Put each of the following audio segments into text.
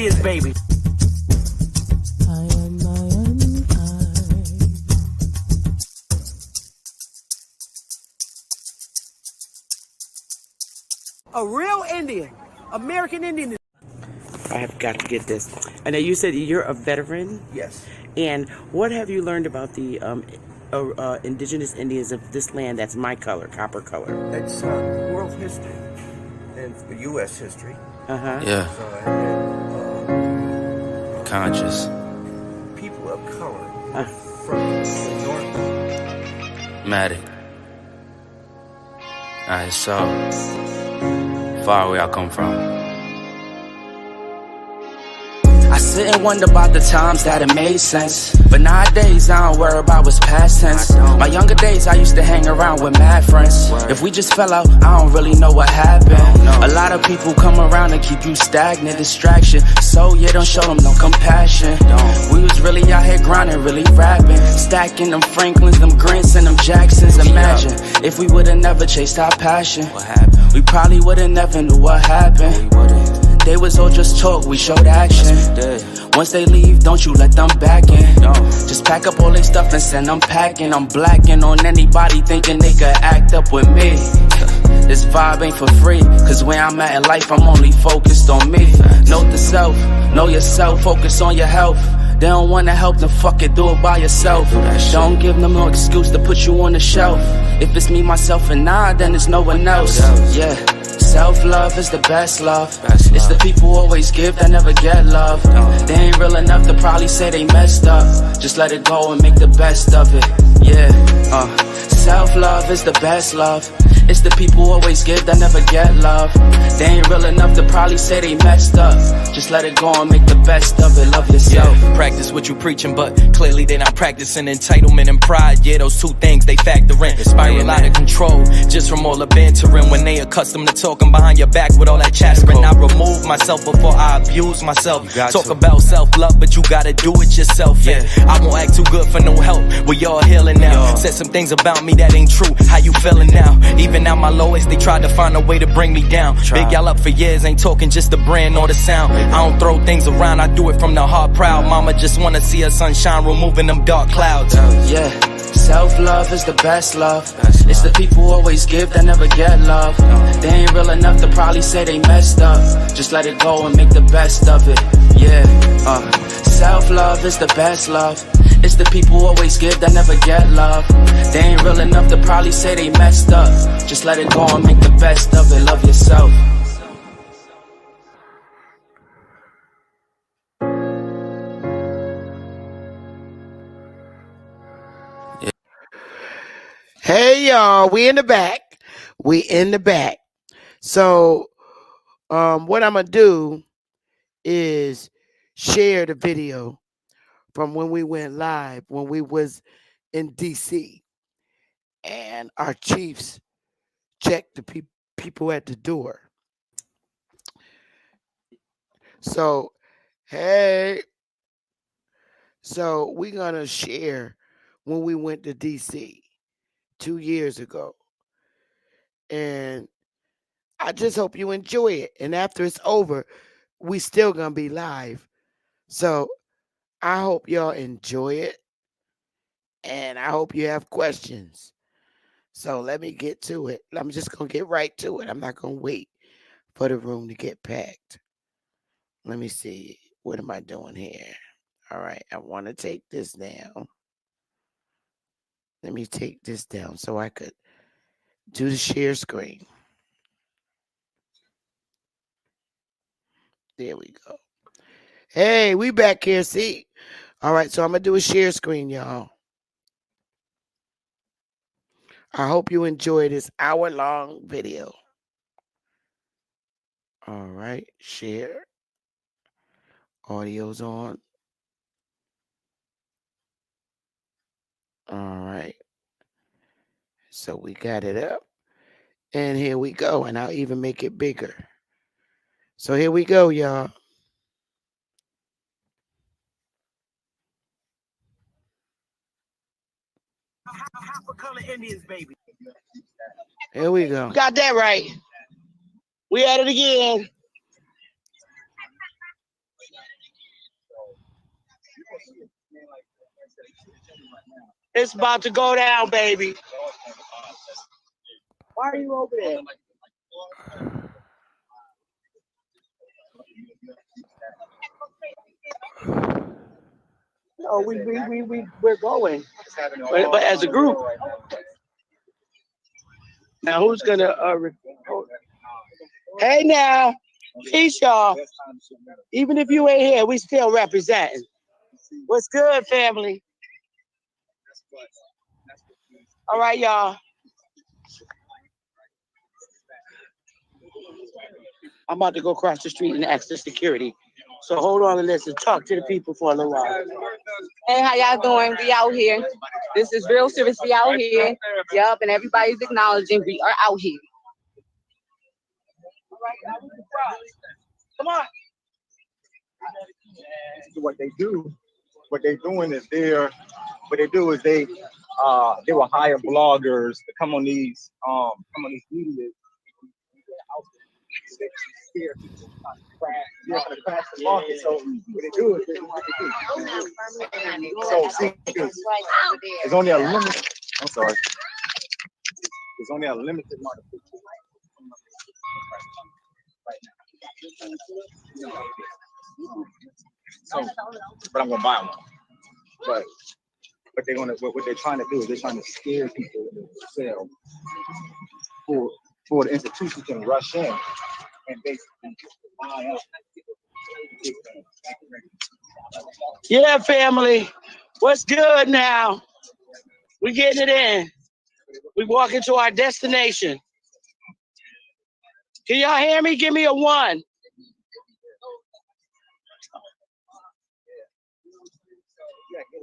Indians, baby. A real Indian, American Indian. I have got to get this. And you said you're a veteran? Yes. And what have you learned about the indigenous Indians of this land that's my color, copper color? It's world history and the U.S. history. Yeah. So, Conscious. People of color from the north. Matic. Alright, so far where I come from. I sit and wonder about the times that it made sense. But nowadays I don't worry about what's past tense. My younger days I used to hang around with mad friends. If we just fell out, I don't really know what happened. A lot of people come around and keep you stagnant, distraction. So yeah, don't show them no compassion. We was really out here grinding, really rapping, stacking them Franklins, them Grants and them Jacksons. Imagine if we would've never chased our passion. We probably would've never knew what happened. They was all just talk, we showed action. Once they leave, don't you let them back in. Just pack up all their stuff and send them packing. I'm blacking on anybody thinking they could act up with me. This vibe ain't for free, cause where I'm at in life, I'm only focused on me. Note the self, know yourself, focus on your health. They don't wanna help, then fuck it, do it by yourself. Don't give them no excuse to put you on the shelf. If it's me, myself, and I, then it's no one else. Yeah. Self-love is the best love. It's the people who always give that never get love. They ain't real enough to probably say they messed up. Just let it go and make the best of it. Yeah, self-love is the best love. It's the people who always give that never get love. They ain't real enough to probably say they messed up. Just let it go and make the best of it. Love yourself. Yeah, practice what you preaching, but clearly they not practicing entitlement and pride. Yeah, those two things they factor in. Spiral out of control just from all the bantering. When they accustomed to talking behind your back with all that chattering, I remove myself before I abuse myself. Talk about self-love, but you gotta do it yourself. Yeah, I won't act too good for no help. We all healing now. Said some things about me that ain't true. How you feeling now? Even at my lowest, they tried to find a way to bring me down. Big y'all up for years, ain't talking just the brand or the sound. I don't throw things around, I do it from the heart proud. Mama just wanna see her sunshine, removing them dark clouds. Yeah, self-love is the best love. It's the people who always give that never get love. They ain't real enough to probably say they messed up. Just let it go and make the best of it. Yeah, self-love is the best love. It's the people who always give that never get love. They ain't real enough to probably say they messed up. Just let it go and make the best of it. Love yourself. Hey y'all, we in the back. So what I'm gonna do is share the video from when we went live, when we was in DC, and our chiefs checked the people at the door. So we're gonna share when we went to DC 2 years ago. And I just hope you enjoy it. And after it's over, we still gonna be live. So I hope y'all enjoy it. And I hope you have questions. So let me get to it. I'm just gonna get right to it. I'm not gonna wait for the room to get packed. Let me see. What am I doing here? All right, I want to take this down. Let me take this down so I could do the share screen. There we go. Hey, we back here, see? All right, so I'm going to do a share screen, y'all. I hope you enjoy this hour-long video. All right, share. Audio's on. All right. So we got it up. And here we go. And I'll even make it bigger. So here we go, y'all. Indians, baby. Here we go. Got that right. We at it again. It's about to go down, baby. Why are you over there? No, we're going. But as a group. Now, who's going to... Hey, now. Peace, y'all. Even if you ain't here, we still representing. What's good, family? All right, y'all. I'm about to go across the street and ask the security. So hold on and listen. Talk to the people for a little while. Hey, how y'all doing? We out here. This is real serious. We out here. Yup, and everybody's acknowledging we are out here. Come on. What they're doing is they will hire bloggers to come on these media. Crash the market. So what they do is there's only a limit. I'm sorry. There's only a limited amount of people right now. So, but I'm gonna buy one. But they're gonna what they're trying to do is they're trying to scare people to sell for the institution can rush in and basically buy up. Yeah, family. What's good now? We getting it in. We walking to our destination. Can y'all hear me? Give me a 1.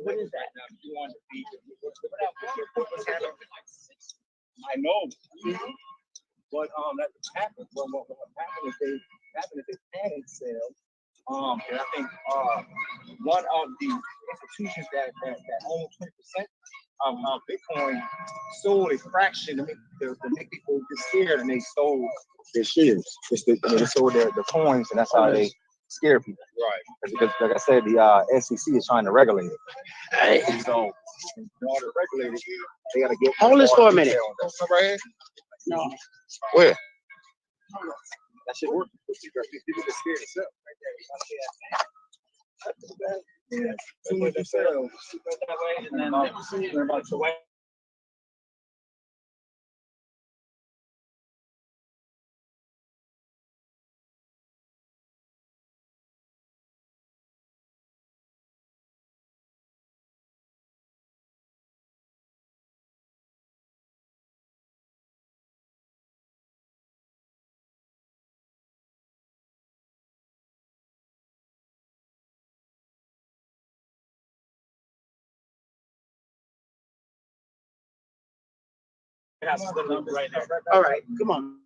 What is that? I know. What happened? What happened is they panic sale. And I think one of the institutions that own 20% of Bitcoin sold a fraction to make people get scared, and they sold their shares. They sold their coins, and that's how they scare people. Right. Because like I said, the SEC is trying to regulate it. Right. So in order to regulate it, they got to get. Hold this for a minute. Right here? No. Where? That should work. People get scared itself. Yeah. Too much themselves. And then about the way. Right now. All right, come on.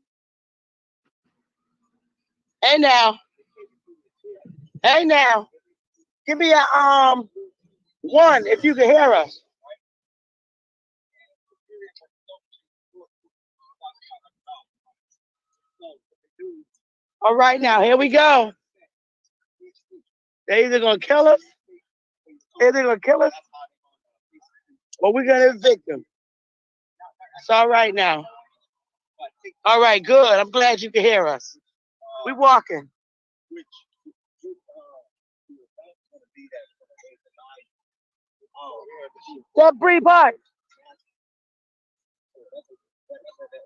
Hey now. Hey now. Give me a 1 if you can hear us. All right now, here we go. They're either gonna kill us, or we're gonna evict them. It's all right now. All right, good. I'm glad you can hear us. We walking. That Bree Bart.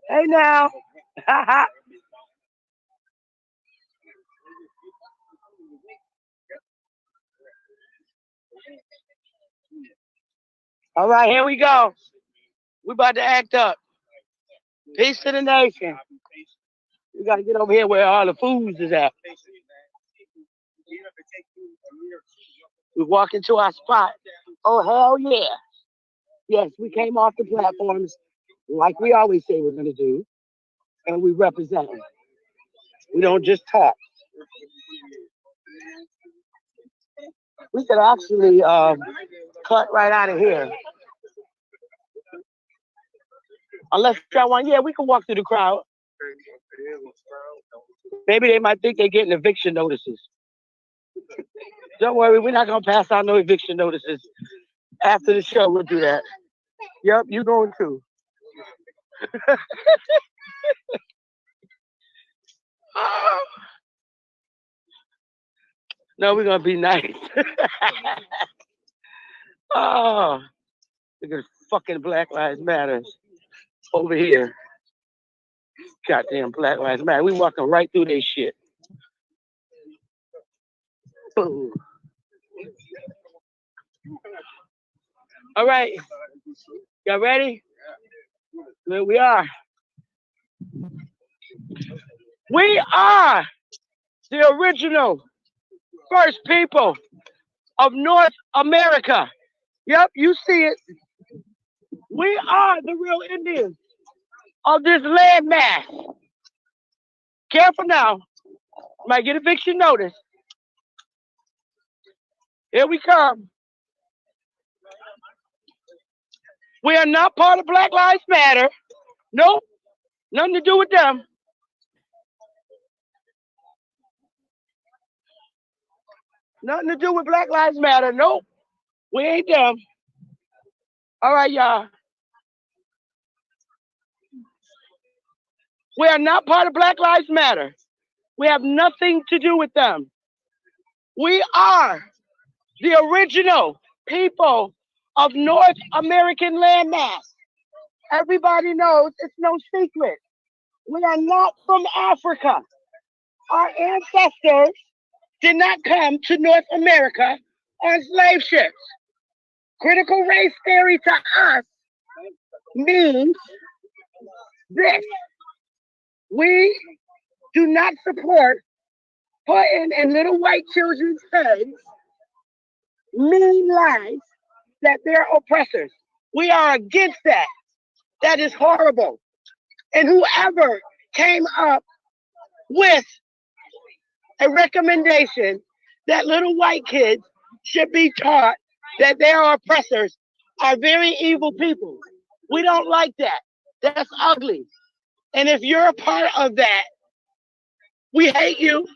Hey now. All right, here we go. We about to act up. Peace to the nation. We got to get over here where all the foods is at. We walk into our spot. Oh, hell yeah. Yes, we came off the platforms like we always say we're going to do, and we represent them. We don't just talk. We could actually cut right out of here. Unless y'all want, yeah, we can walk through the crowd. Maybe they might think they're getting eviction notices. Don't worry, we're not going to pass out no eviction notices. After the show, we'll do that. Yep, you going too. Oh, no, we're gonna be nice. Oh, look at fucking Black Lives Matter over here. Goddamn Black Lives Matter. We walking right through this shit. Boom. All right, y'all ready? Here we are. We are the original first people of North America. Yep, you see it. We are the real Indians of this landmass. Careful now. Might get eviction notice. Here we come. We are not part of Black Lives Matter. Nope. Nothing to do with them. Nothing to do with Black Lives Matter. Nope. We ain't them. All right, y'all. We are not part of Black Lives Matter. We have nothing to do with them. We are the original people of North American landmass. Everybody knows it's no secret. We are not from Africa. Our ancestors did not come to North America on slave ships. Critical race theory to us means this. We do not support putting in little white children's heads mean lies that they're oppressors. We are against that. That is horrible. And whoever came up with a recommendation that little white kids should be taught that they are oppressors are very evil people. We don't like that. That's ugly. And if you're a part of that, we hate you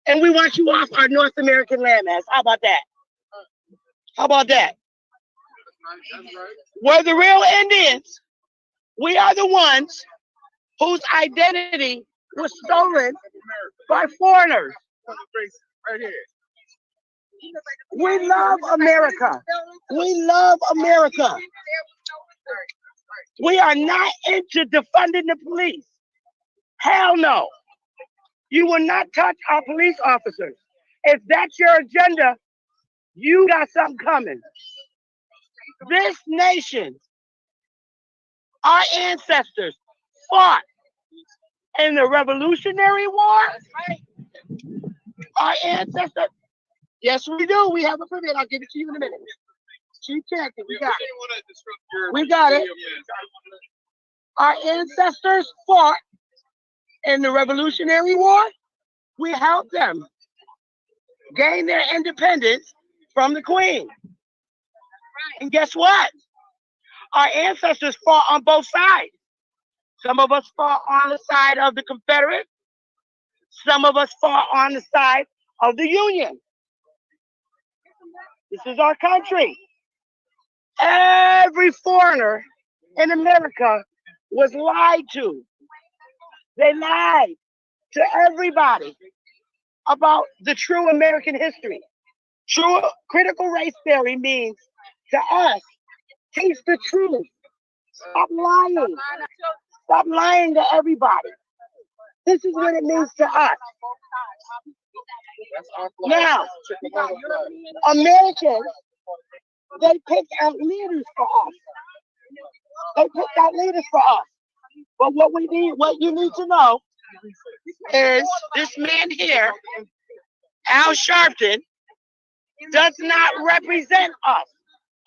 and we want you off our North American landmass. How about that? How about that? We're the real Indians. We are the ones whose identity was stolen by foreigners. We love America. We love America. We are not into defunding the police. Hell no. You will not touch our police officers. If that's your agenda, you got something coming. This nation, our ancestors fought in the Revolutionary War. Our ancestors, yes, we do. We have a permit. I'll give it to you in a minute. Chief Captain, we got it. We got it. Our ancestors fought in the Revolutionary War. We helped them gain their independence from the Queen. And guess what? Our ancestors fought on both sides. Some of us fought on the side of the Confederate. Some of us fought on the side of the Union. This is our country. Every foreigner in America was lied to. They lied to everybody about the true American history. True critical race theory means to us, teach the truth. Stop lying. Stop lying to everybody. This is what it means to us. Now, Americans, they picked out leaders for us. They picked out leaders for us. But what you need to know is this man here, Al Sharpton, does not represent us.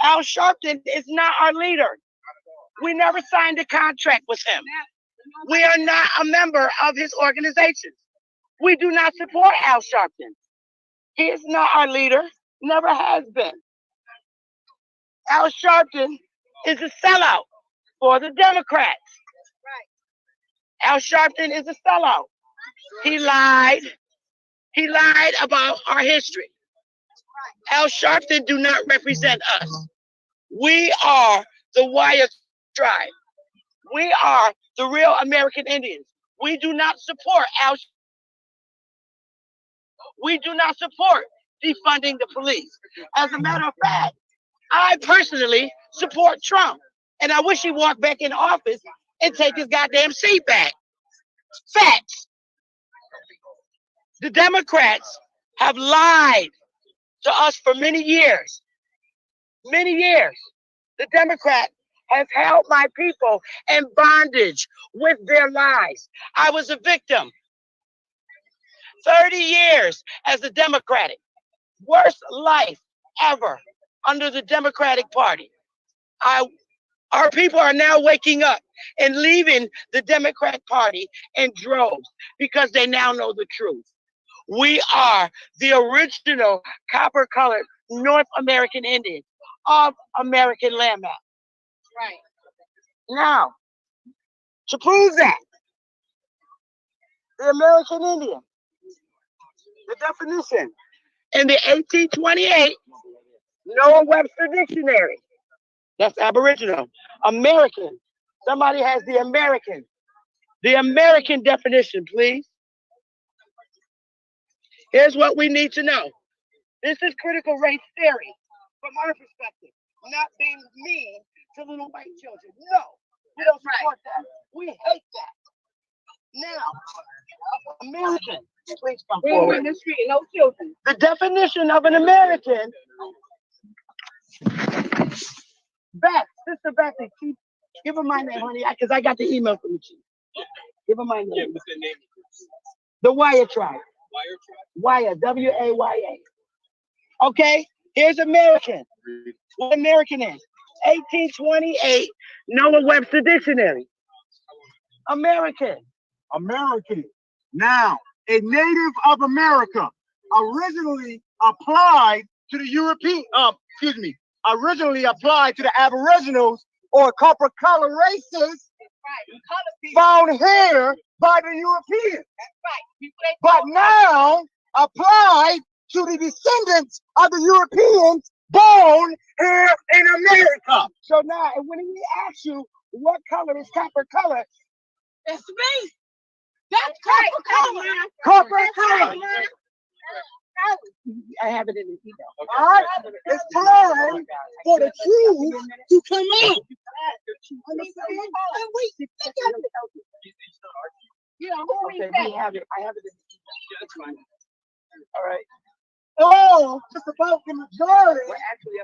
Al Sharpton is not our leader. We never signed a contract with him. We are not a member of his organization. We do not support Al Sharpton. He is not our leader, never has been. Al Sharpton is a sellout for the Democrats. Al Sharpton is a sellout. He lied. He lied about our history. Al Sharpton do not represent us. We are the Waya tribe. We are the real American Indians. We do not support we do not support defunding the police. As a matter of fact, I personally support Trump. And I wish he walked back in office and take his goddamn seat back. Facts. The Democrats have lied to us for many years. Many years. The Democrat has held my people in bondage with their lies. I was a victim. 30 years as a Democratic. Worst life ever under the Democratic Party. Our people are now waking up and leaving the Democratic Party in droves because they now know the truth. We are the original copper-colored North American Indians of American landmass. Right. Now, to prove that, the American Indian, the definition in the 1828 Noah Webster Dictionary. That's Aboriginal. American. Somebody has the American. The American definition, please. Here's what we need to know. This is critical race theory from our perspective. Not being mean to little white children. No, we don't support that. We hate that. Now, American. Please come forward. In the street, no children. The definition of an American. Beth, Sister Bethy, give her my name, honey, because I got the email from the chief. Give her my name. What's the name? The Waya tribe. Waya, W-A-Y-A. Okay, here's American. What American is? 1828 Noah Webster Dictionary. American. American. Now, a native of America, originally applied to the originally applied to the Aboriginals or copper color races found here by the Europeans. But now applied to the descendants of the Europeans born here in America. So now, when we ask you what color is copper color, it's me. That's copper color. Copper color. I have it in the email. All right, it's time for the truth to come out. Okay, we have it. I have it in the email. All right. Oh, just about the majority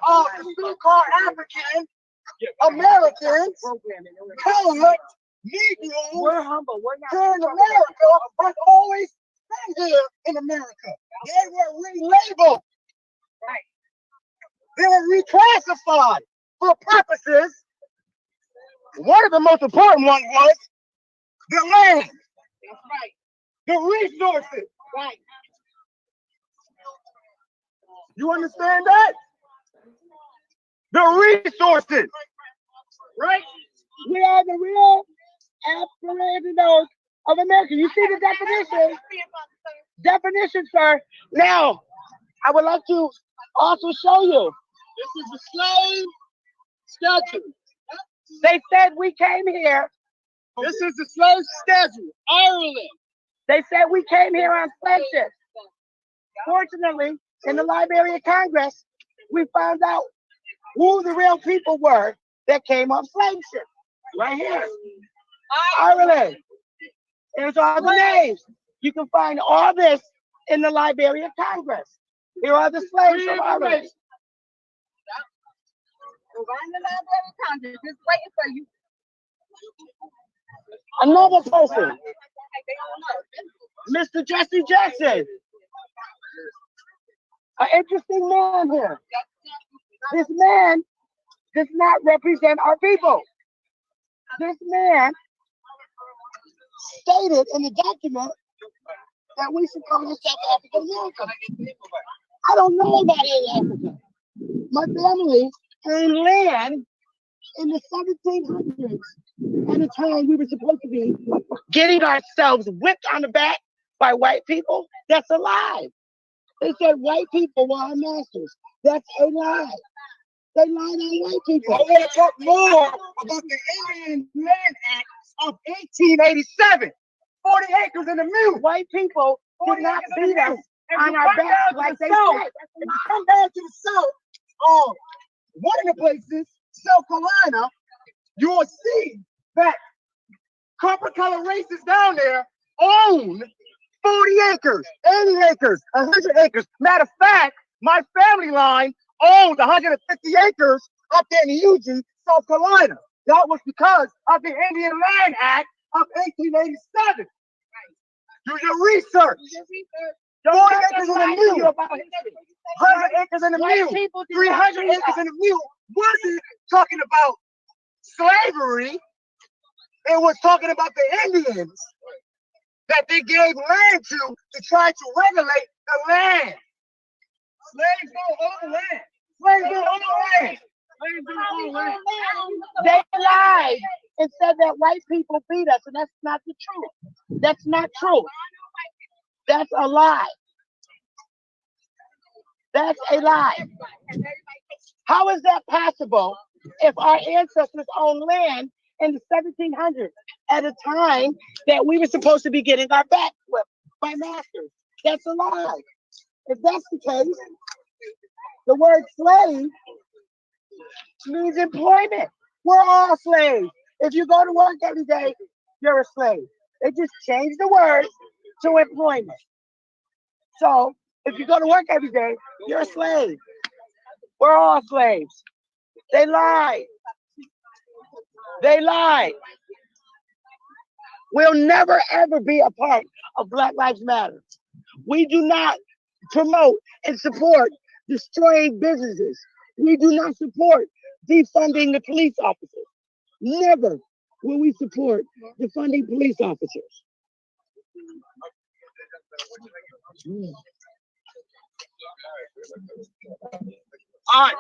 of the so-called African Americans, colored, Negroes, We're humble. We're not here in America, have always been here in America. They were relabeled. Right. They were reclassified for purposes. One of the most important ones was the land. That's right. The resources. Right. You understand that? The resources. Right? We are the real Aboriginals of America. You see the definition? Definition, sir. Now, I would like to also show you. This is a slave statute. They said we came here. This is the slave statute, Ireland. They said we came here on slave ships. Fortunately, in the Library of Congress, we found out who the real people were that came on slave ships. Right here. Ireland. Here's all the names. You can find all this in the Library of Congress. Here are the slaves from Ireland. Just waiting for you. Another person. Mr. Jesse Jackson. An interesting man here. This man does not represent our people. This man stated in the document that we should call ourselves African Americans. I don't know anybody in Africa. My family owned land in the 1700s at a time we were supposed to be getting ourselves whipped on the back by white people. That's a lie. They said white people were our masters. That's a lie. They lied on white people. I want to talk more about the Indian Land Act of 1887. 40 acres in the mule. White people did not beat us on our backs like they said. If you come down to the south, one of the places, South Carolina, you will see that copper color races down there own 40 acres, 80 acres, 100 acres. Matter of fact, my family line owned 150 acres up there in Eugene, South Carolina. That was because of the Indian Land Act of 1887. Do your research. 40 acres in the mule. 100 acres in the mule. 300 acres in the mule. Wasn't talking about slavery. It was talking about the Indians that they gave land to try to regulate the land. Slaves don't own land. Slaves don't own land. Slaves don't own land. They lied and said that white people beat us, and that's not the truth. That's not true. That's a lie. That's a lie. How is that possible if our ancestors owned land in the 1700s at a time that we were supposed to be getting our backs whipped by masters? That's a lie. If that's the case, the word slave means employment. We're all slaves. If you go to work every day, you're a slave. They just changed the word to employment. So if you go to work every day, you're a slave. We're all slaves. They lied. They lied. We'll never ever be a part of Black Lives Matter. We do not promote and support destroying businesses. We do not support defunding the police officers. Never will we support defunding police officers. All right.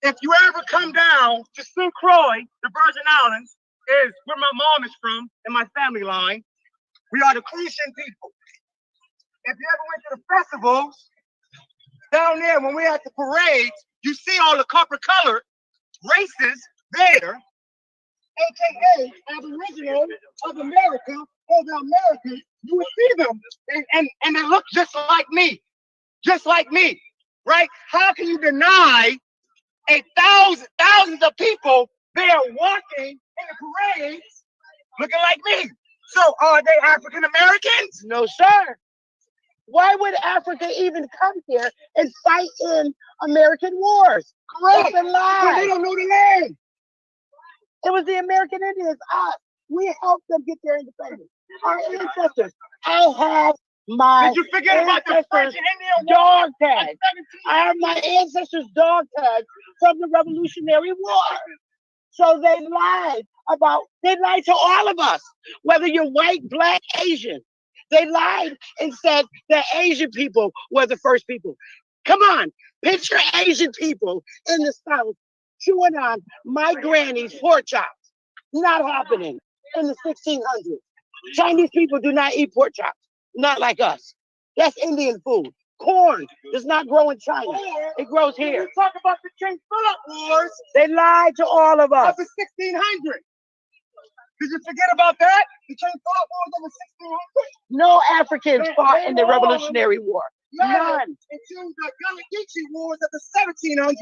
If you ever come down to St. Croix, the Virgin Islands, is where my mom is from and my family line. We are the Christian people. If you ever went to the festivals, down there when we're at the parades, you see all the copper colored races there, aka Aboriginal of America or the Americans. You will see them and they look just like me, right? How can you deny thousands of people there walking in the parades looking like me? So are they African Americans? No, sir. Why would Africa even come here and fight in American wars? Correct. That's a lie. But they don't know the land. It was the American Indians, us. We helped them get their independence. Our ancestors. I have my Did you forget about the French ancestors' and Indian dog tags. I have my ancestors' dog tags from the Revolutionary War. So they lied to all of us, whether you're white, black, Asian. They lied and said that Asian people were the first people. Come on, picture Asian people in the South chewing on my granny's pork chops. Not happening in the 1600s. Chinese people do not eat pork chops, not like us. That's Indian food. Corn does not grow in China. It grows here. You talk about the King Philip Wars They lied to all of us. of the 1600s. Did you forget about that? The King Philip Wars of the 1600s? No Africans fought in the Revolutionary War. None. Into the Gullah Wars of the 1700s.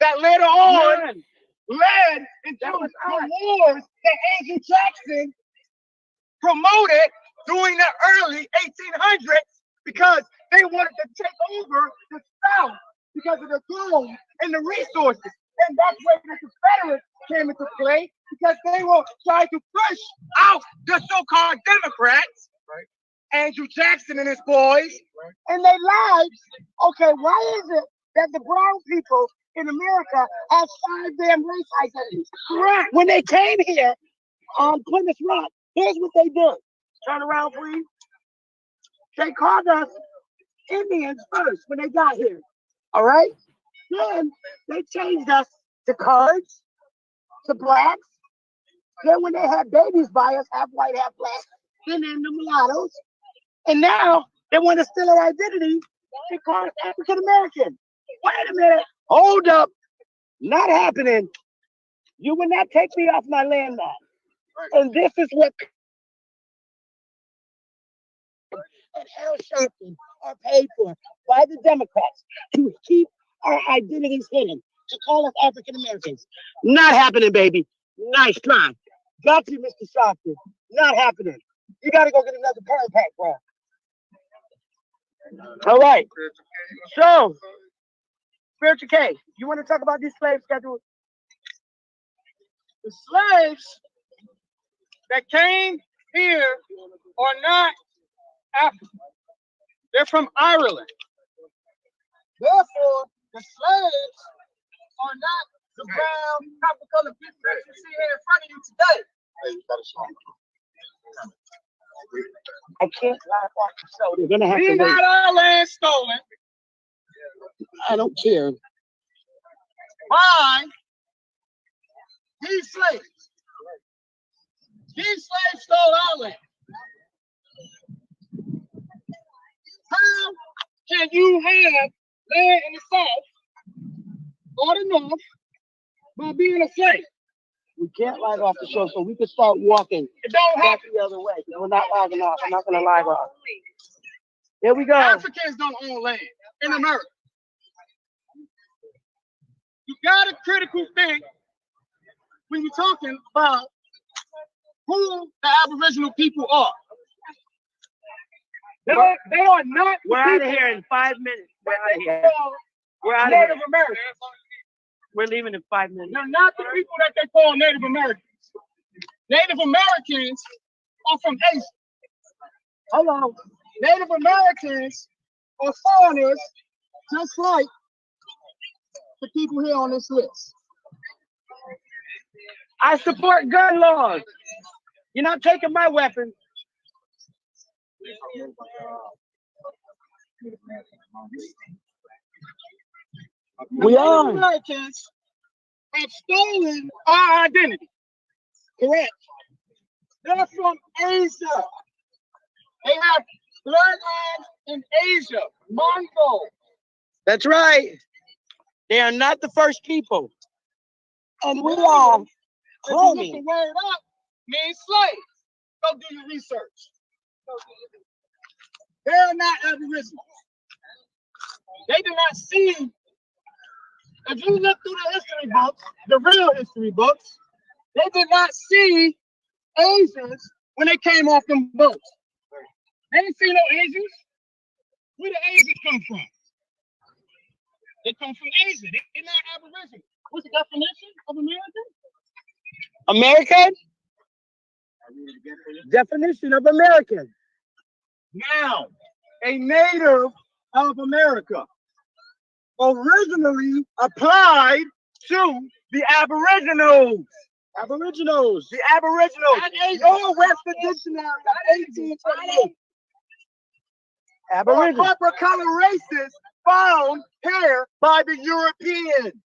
That later on None. led into the wars that Andrew Jackson promoted during the early 1800s because they wanted to take over the South because of the gold and the resources. And that's where the Confederates came into play because they were trying to push out the so-called Democrats, Andrew Jackson and his boys. And they lied. Okay, why is it that the brown people in America have 5 damn race identities? Correct. When they came here on Plymouth Rock, here's what they did. Turn around, please. They called us Indians first when they got here. All right? Then they changed us to Kurds, to blacks. Then when they had babies by us, half white, half black, then they're the mulattoes. And now they want to steal our identity and call us African American. Wait a minute. Hold up. Not happening. You will not take me off my land now. And this is what and Al Sharpton are paid for by the Democrats to keep our identities hidden, to call us African Americans. Not happening, baby. Nice try. Got you, Mr. Sharpton. Not happening. You got to go get another perm pack, bro. All right. So, Spiritual K, you want to talk about these slave schedules? The slaves that came here are not African. They're from Ireland. Therefore, the slaves are not the brown, copper-colored people that you see here in front of you today. I can't laugh off the show. They're gonna have We to got wait. our land stolen I don't care. by these slaves. These slaves stole our land. How can you have land in the South or the North by being a slave? We can't live off the show, so we can start walking It don't back happen. the other way. We're not logging off. I'm not gonna live off. Here we go. Africans don't own land in America. You got a critical think when you're talking about who the Aboriginal people are. They are not the We're out of people here in 5 minutes. We're out of that here. they call We're out of Native here. Americans. We're leaving in 5 minutes. They're not the people that they call Native Americans. Native Americans are from Asia. Hello. Native Americans are foreigners, just like the people here on this list. I support gun laws. You're not taking my weapon. We Native are. Americans have stolen our identity. Correct. They're from Asia. They have bloodlines in Asia, Mongol. That's right. They are not the first people. And we are If you look the cloning. word up, means slaves. Go do your research. They're not Aboriginals. They do not see. If you look through the history books, the real history books, they did not see Asians when they came off them boats. They didn't see no Asians. Where the Asians come from? They come from Asia. They're not Aboriginal. What's the definition of American? American? Definition of American. Now, a native of America originally applied to the Aboriginals. Aboriginals. The Aboriginals. Your Webster Dictionary of 1828. Or Aboriginal. copper color races found here by the Europeans.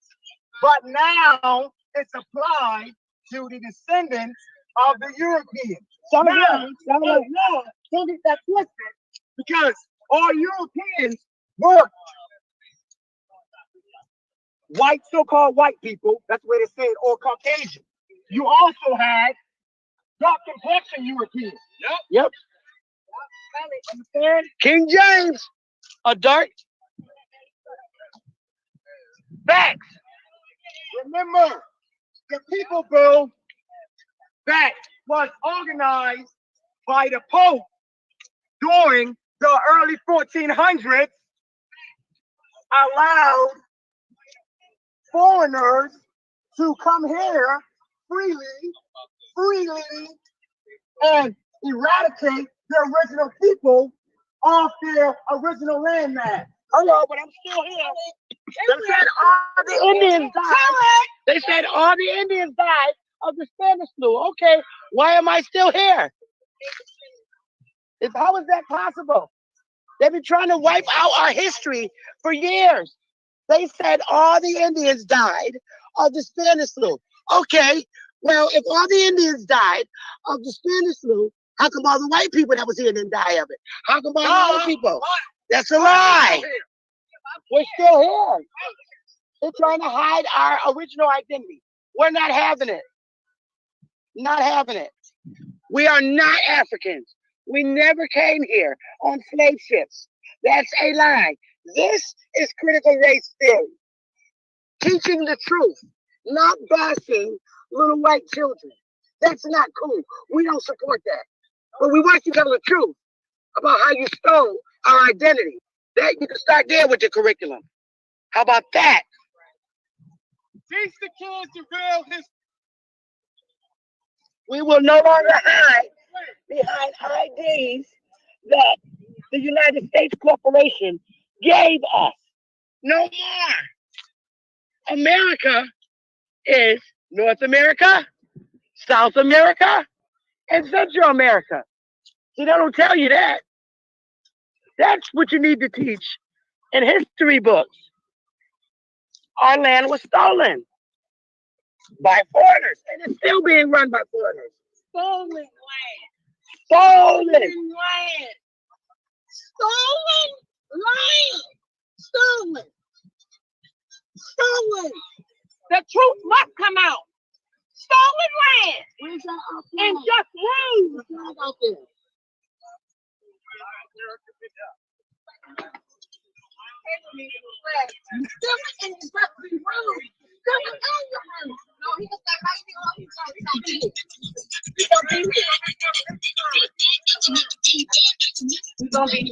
But now it's applied to the descendants of the Europeans. Some of Now, them. Some of them. no, don't get that twisted, because all Europeans were white, so-called white people. That's where they say it, or Caucasian. You also had dark complexion Europeans. Yep. Understand? King James. A dark. Facts. Remember, the People Bill that was organized by the Pope during the early 1400s allowed foreigners to come here freely, and eradicate the original people off their original landmass. Hello, but I'm still here. They said all the Indians died. They said all the Indians died of the Spanish flu. Okay, why am I still here? How is that possible? They've been trying to wipe out our history for years. They said all the Indians died of the Spanish flu. Okay, well, if all the Indians died of the Spanish flu, how come all the white people that was here didn't die of it? How come all the other people? That's a lie. We're still here. They're trying to hide our original identity. We're not having it. Not having it. We are not Africans. We never came here on slave ships. That's a lie. This is critical race theory. Teaching the truth, not bashing little white children. That's not cool. We don't support that. But we want you to tell the truth about how you stole our identity. That you can start there with the curriculum. How about that? Teach the kids the real history. We will no longer hide behind IDs that the United States Corporation gave us. No more. America is North America, South America, and Central America. See, they don't tell you that. That's what you need to teach in history books. Our land was stolen by foreigners, and it's still being run by foreigners. Stolen land. Stolen. Land. Stolen land. Stolen. Stolen. The truth must come out. Stolen land. And just rule.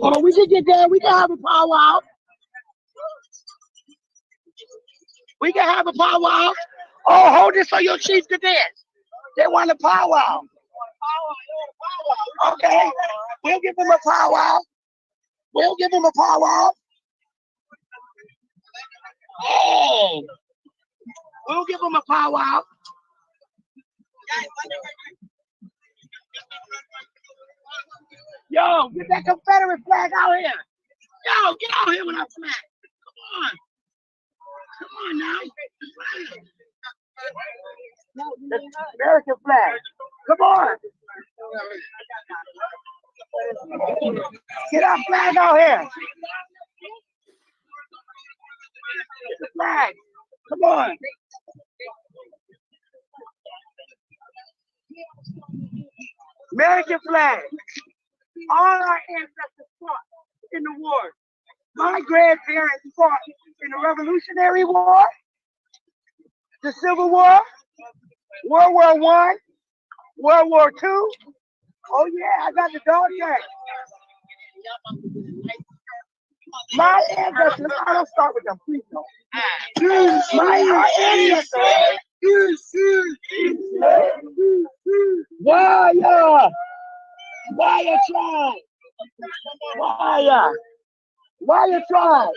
Oh, we can get there. We can have a powwow. We can have a powwow. Oh, hold this so your chiefs can dance. They want a powwow. Okay. We'll give them a powwow. We'll give them a powwow. Oh. We'll give them a powwow. Yo, get that Confederate flag out here. Yo, get out here with our flag. Come on. Come on now. The American flag. Come on. Get our flag out here. Get the flag. Come on. American flag. All our ancestors fought in the war. My grandparents fought in the Revolutionary War, the Civil War, World War I, World War II. Oh yeah, I got the dog tag. My ancestors, I don't start with them, please don't. My ancestors. Waya! Waya tribe! Waya! Waya tribe!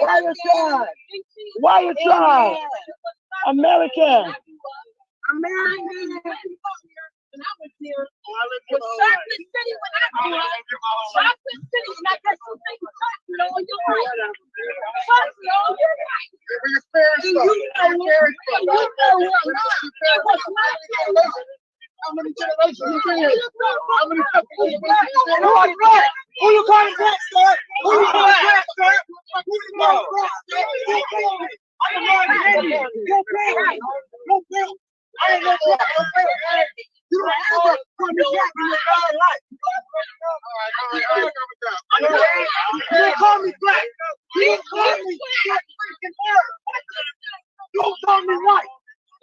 Waya tribe! Waya tribe! American! American! When I was there, was Chocolate City when I grew up. Chocolate City, and I got some things chocolate on your right. Chocolate on your right. You know what? How many generations you been here? How many generations? Who you calling black, sir? Who you calling black, sir? Who you calling black? I'm a Indian. Go back. Go back. I ain't no black. You don't ever call me black in your entire life. You don't call me black. You don't call me black. You don't call me white.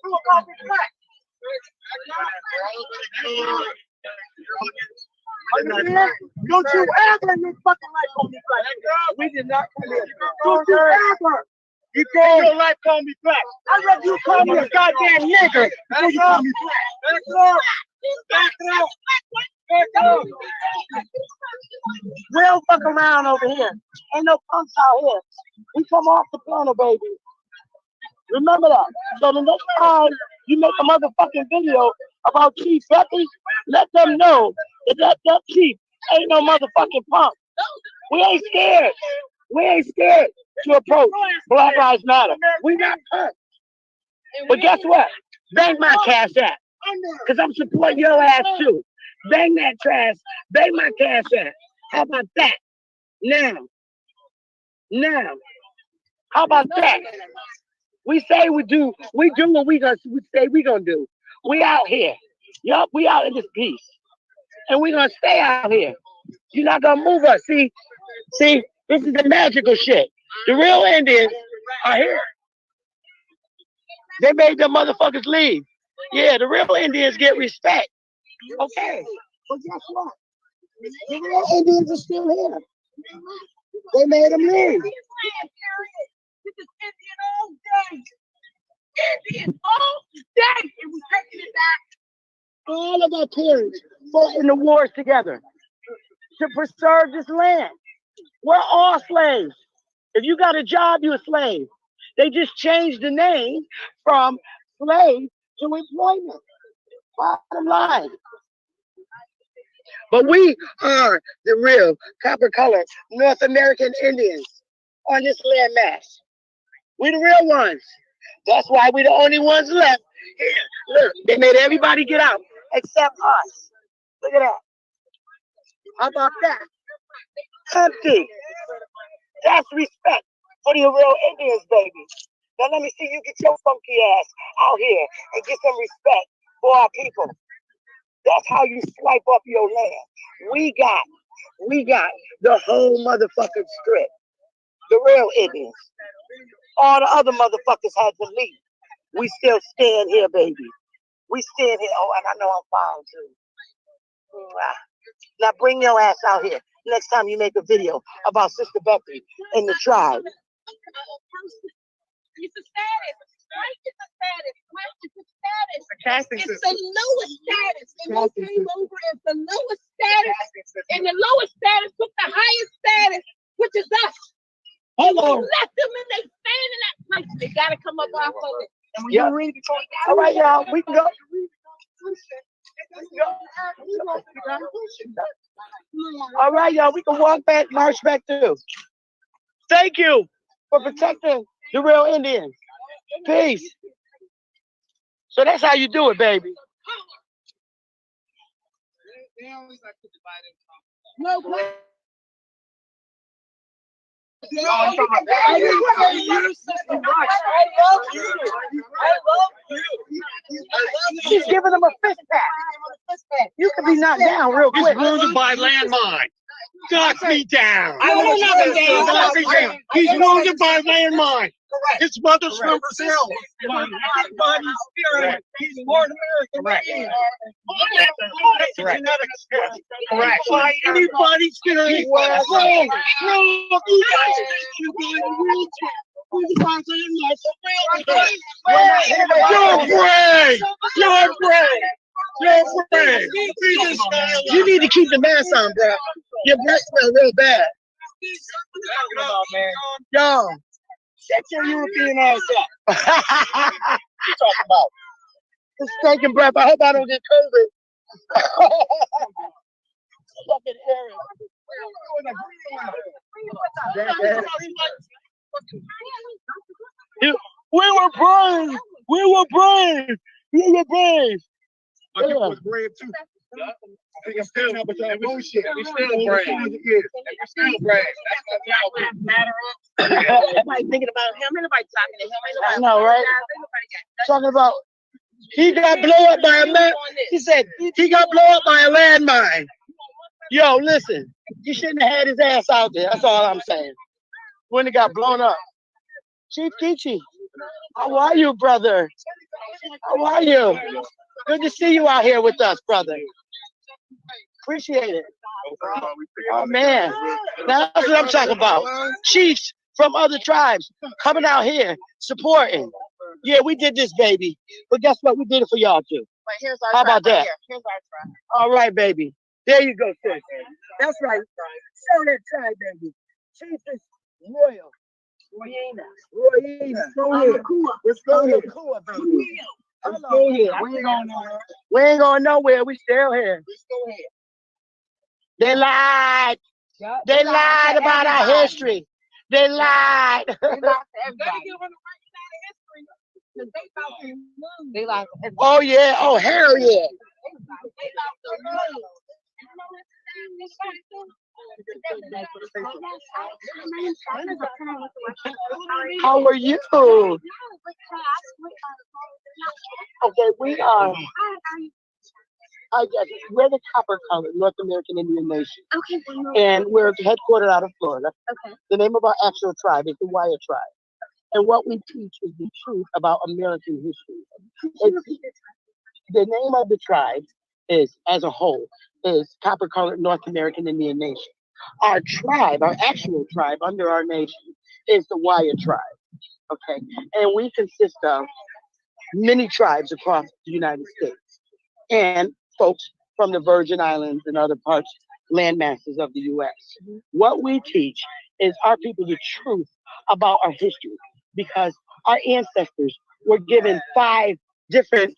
You don't call me black. Don't you ever in this fucking life call me black. We did not come here. Don't you ever. You call your life call me black. I'd rather you call me a goddamn nigger before you call me black. Back it up. Back it up. We don't fuck around over here. Ain't no punks out here. We come off the panel, baby. Remember that. So the next time you make a motherfucking video about Chief Becky, let them know that Chief ain't no motherfucking punk. We ain't scared. We ain't scared to approach Black Lives Matter. We not punks. But guess what? Bang my cash app. Because I'm supporting your ass too. Bang that trash. Bang my cash app. How about that? Now. Now, how about that? We say we do what we say we gonna do. We out here. Yup, we out in this piece. And we gonna stay out here. You're not gonna move us. See, this is the magical shit. The real Indians are here. They made them motherfuckers leave. Yeah, the real Indians get respect. Okay. But guess what? The real Indians are still here. They made them leave. This is Indian all day. Indian all day. And we're taking it back. All of our parents fought in the wars together to preserve this land. We're all slaves. If you got a job, you're a slave. They just changed the name from slave to employment. Bottom line. But we are the real copper-colored North American Indians on this landmass. We the real ones. That's why we the only ones left here. Look, they made everybody get out except us. Look at that. How about that? Empty. That's respect for the real Indians, baby. Now let me see you get your funky ass out here and get some respect for our people. That's how you swipe up your land. We got the whole motherfucking strip. The real Indians. All the other motherfuckers had to leave. We still stand here, baby. We stand here. Oh, and I know I'm fine too. Now bring your ass out here next time you make a video about Sister Becky and the tribe. It's a status. White is a status. White is a status. Casting it's system. the lowest status. And they came over as the lowest status. And the lowest status took the highest status, which is us. Hello. Left them and they stand in that place. They gotta come up off of it. Yep. All right, y'all. We can go. All right, y'all. We can walk back, march back through. Thank you for protecting the real Indians. Peace. So that's how you do it, baby. No, I love you. She's giving them a fist pat. You could be knocked down real quick. He's wounded by landmine. Knock me down. I will knock me down. Knock me down. He's wounded by landmine. His mother's from Brazil. Everybody's spirit. He's North American. Correct. Correct. By anybody's spirit. Wrong. You guys you guys wheelchair. You're brave. You're brave. You're brave. You need to keep the mask on, bro. Your breath smell real bad. Yo, shut your European ass up. What you talking about? It's stinking breath. I hope I don't get COVID. Fucking We were brave. We were brave. We were brave. I think was brave too. We still bullshit. We still brave. We still brave. That's matter of. Everybody thinking about him. Everybody talking to him. I know, right? Talking about he got blown up by a man. He said he got blown up by a landmine. Yo, listen, you shouldn't have had his ass out there. That's all I'm saying. When he got blown up. Chief Kichi, how are you, brother? How are you? Good to see you out here with us, brother. Appreciate it. Oh, man. Now, that's what I'm talking about. Chiefs from other tribes coming out here, supporting. Yeah, we did this, baby. But guess what? We did it for y'all, too. How about that? Here's our tribe. All right, baby. There you go, sis. That's right. Show that tribe, baby. Chief is royal. Royina. Let's go here. Let's go here. Let's go here. We ain't going nowhere. We ain't going nowhere. We still here. We still here. They lied. They lied about our history. They lied. They lied to everybody. They lied to everybody. Oh, yeah. Oh, hell yeah. How are you? Okay, we are. I guess we're the copper colored North American Indian Nation. Okay. And we're headquartered out of Florida. Okay. The name of our actual tribe is the Waya tribe. And what we teach is the truth about American history. The name of the tribe is, as a whole, is copper colored North American Indian Nation. Our tribe, our actual tribe under our nation, is the Waya tribe. Okay. And we consist of many tribes across the United States and folks from the Virgin Islands and other parts, land masses of the US. What we teach is our people the truth about our history because our ancestors were given 5 different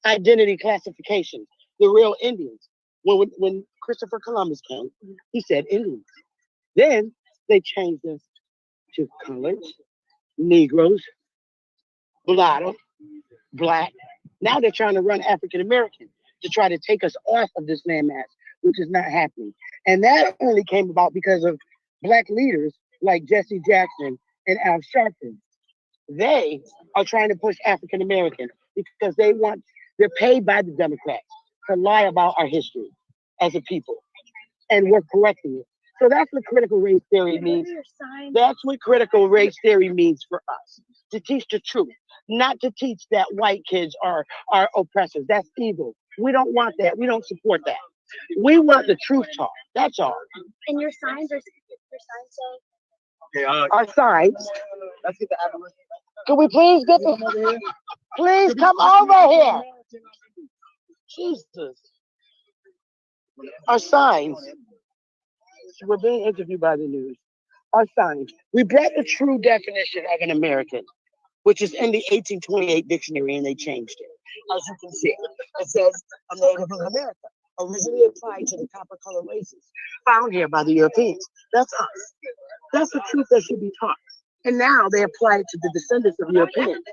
identity classifications. The real Indians. When Christopher Columbus came, he said Indians. Then they changed us to coloreds, Negroes, mulatto, Black. Now they're trying to run African American to try to take us off of this landmass, which is not happening. And that only came about because of Black leaders like Jesse Jackson and Al Sharpton. They are trying to push African American because they're paid by the Democrats to lie about our history as a people. And we're correcting it. So that's what critical race theory means. That's what critical race theory means for us. To teach the truth, not to teach that white kids are oppressors. That's evil. We don't want that. We don't support that. We want the truth talk. That's all. And your signs are your signs say? Okay, Our signs. let's get the abolition. Can we please get the please come over here? Jesus. Our signs. We're being interviewed by the news. Our signs. We brought the true definition of an American, which is in the 1828 dictionary, and they changed it. As you can see, it says a native of America, originally applied to the copper colored races found here by the Europeans. That's us. That's the truth that should be taught. And now they apply it to the descendants of Europeans,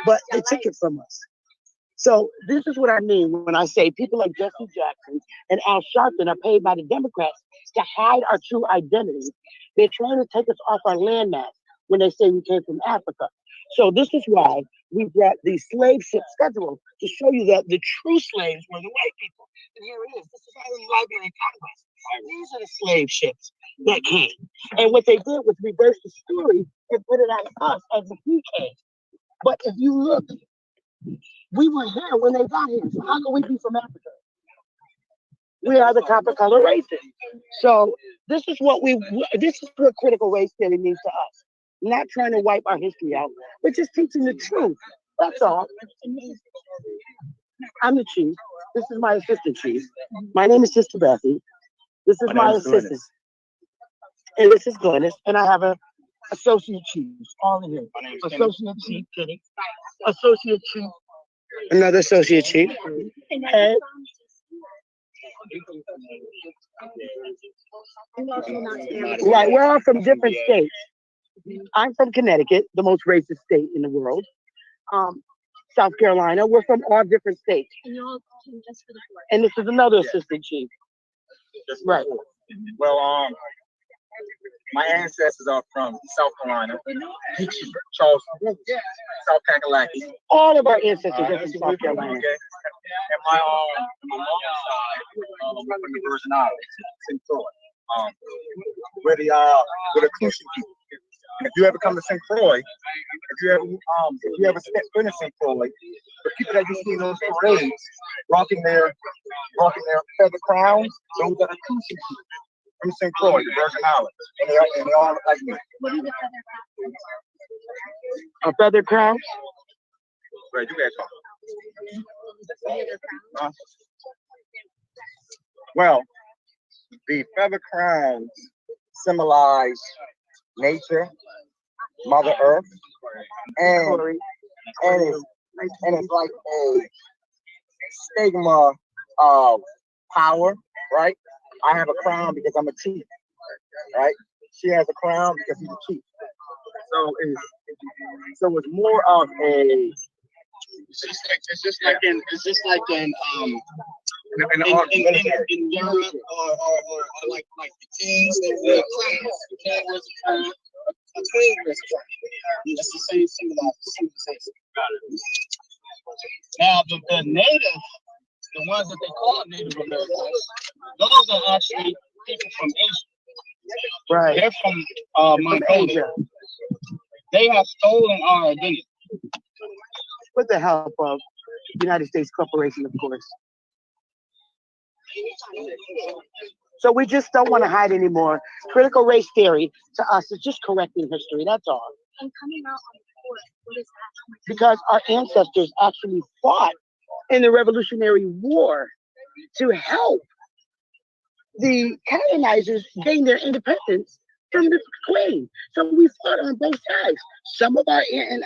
but they took it from us. So this is what I mean when I say people like Jesse Jackson and Al Sharpton are paid by the Democrats to hide our true identity. They're trying to take us off our landmass when they say we came from Africa. So this is why we brought the slave ship schedule to show you that the true slaves were the white people. And here it is. This is our Library of Congress. These are the slave ships that came. And what they did was reverse the story and put it on us as if we came. But if you look, we were here when they got here. So how can we be from Africa? We are the copper color races. So this is what critical race theory means to us. Not trying to wipe our history out, but just teaching the truth. That's all. I'm the chief. This is my assistant chief. My name is Sister Bethy. This is my assistant. And this is Glennis. And I have a associate chief. All in here. Associate chief, Kitty. Associate chief. Another associate chief. Head. Right, we're all from different states. I'm from Connecticut, the most racist state in the world. South Carolina, we're from all different states. And you all came just for the board. And this is another assistant chief. Right. Well, my ancestors are from South Carolina, Charleston, South Kakalaki. All of our ancestors are from South Carolina. Okay. And my mom's side, we're from the Virgin Islands, St. Croix. We're the Crucian people. And if you ever come to St. Croix, if you ever been to St. Croix, the people that you see in those parades rocking their feather crowns, those are the Crucian people from St. Croix, the Virgin Islands, and they all look like me. What are the feather crowns? A feather crown? Right, you guys talk. Well, the feather crowns symbolize nature, Mother Earth, and it's like a stigma of power, right? I have a crown because I'm a chief, right? She has a crown because he's a chief. So it's more of a. It's just like in in Europe or like the kings, they were clans. The king was a queen was a clan. That's the same civilization. Now the native, the ones that they call Native Americans, those are actually people from Asia. Right. They're from Mongolia. They have stolen our identity. With the help of the United States Corporation, of course. So we just don't want to hide anymore. Critical race theory to us is just correcting history. That's all. And coming out on court, what is that? Because our ancestors actually fought in the Revolutionary War to help the colonizers gain their independence from the Queen. So we fought on both sides. Some of our in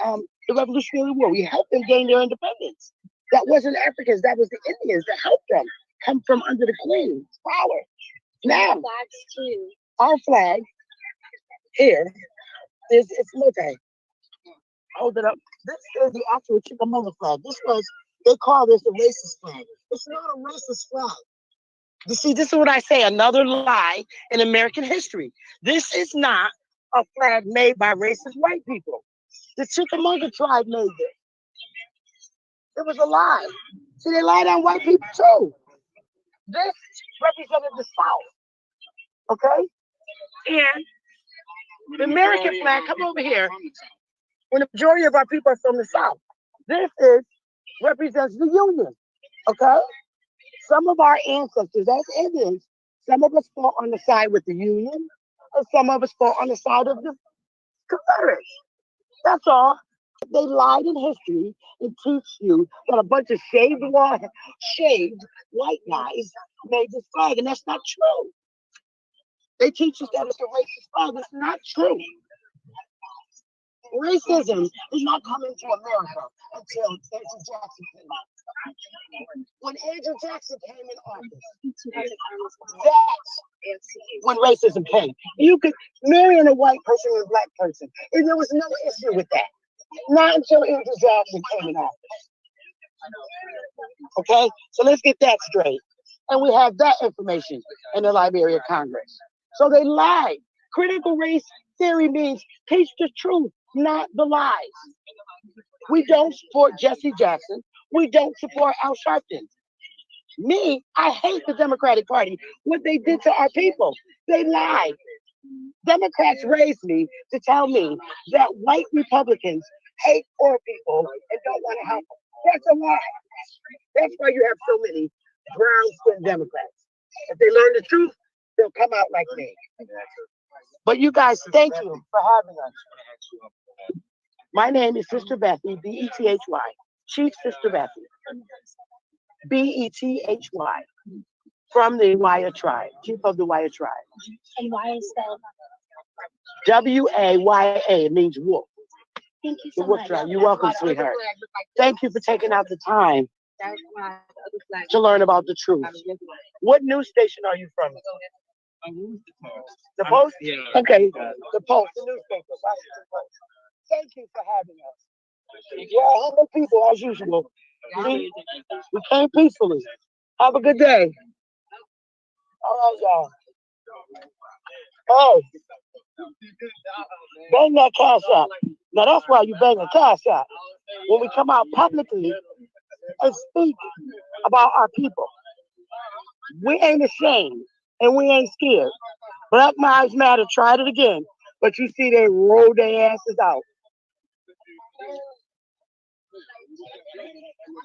the Revolutionary War, we helped them gain their independence. That wasn't Africans, that was the Indians that helped them come from under the Queen's power. Now, our flag here is it's multi. Hold it up. This is the actual Chickamauga flag. They call this a racist flag. It's not a racist flag. You see, this is what I say, another lie in American history. This is not a flag made by racist white people. The Chickamauga tribe made this. It was a lie. See, they lied on white people too. This represented the South, okay? And the American flag, come over here, when the majority of our people are from the South. This represents the Union, okay? Some of our ancestors, as Indians, some of us fought on the side with the Union, and some of us fought on the side of the Confederates. That's all. They lied in history and teach you that a bunch of shaved white guys made this flag, and that's not true. They teach us that it's a racist flag. It's not true. Racism did not come into America until Andrew Jackson came out. When Andrew Jackson came in office, that's when racism came. You could marry a white person and a black person, and there was no issue with that. Not until Andrew Jackson came in office. Okay, so let's get that straight. And we have that information in the Library of Congress. So they lied. Critical race theory means teach the truth, not the lies. We don't support Jesse Jackson. We don't support Al Sharpton. Me, I hate the Democratic Party. What they did to our people, they lied. Democrats raised me to tell me that white Republicans hate poor people and don't want to help them. That's a lie. That's why you have so many brown-skinned Democrats. If they learn the truth, they'll come out like me. But you guys, thank you for having us. My name is Sister Bethy, B-E-T-H-Y. Chief Sister Bethy. B-E-T-H-Y. From the Waya tribe, chief of the Waya tribe. And why is spelled? W-A-Y-A. It means wolf. Thank you so much. You're welcome, sweetheart. Thank you for taking out the time to learn about the truth. What news station are you from? The Post? Yeah. Okay, the Post, the newspaper, Washington Post. Thank you for having us. You're humble people as usual. We came peacefully. Have a good day. All right, y'all. Oh, bang that cash out. Now that's why you bang a cash out. When we come out publicly and speak about our people, we ain't ashamed and we ain't scared. Black Lives Matter tried it again, but you see they rolled their asses out.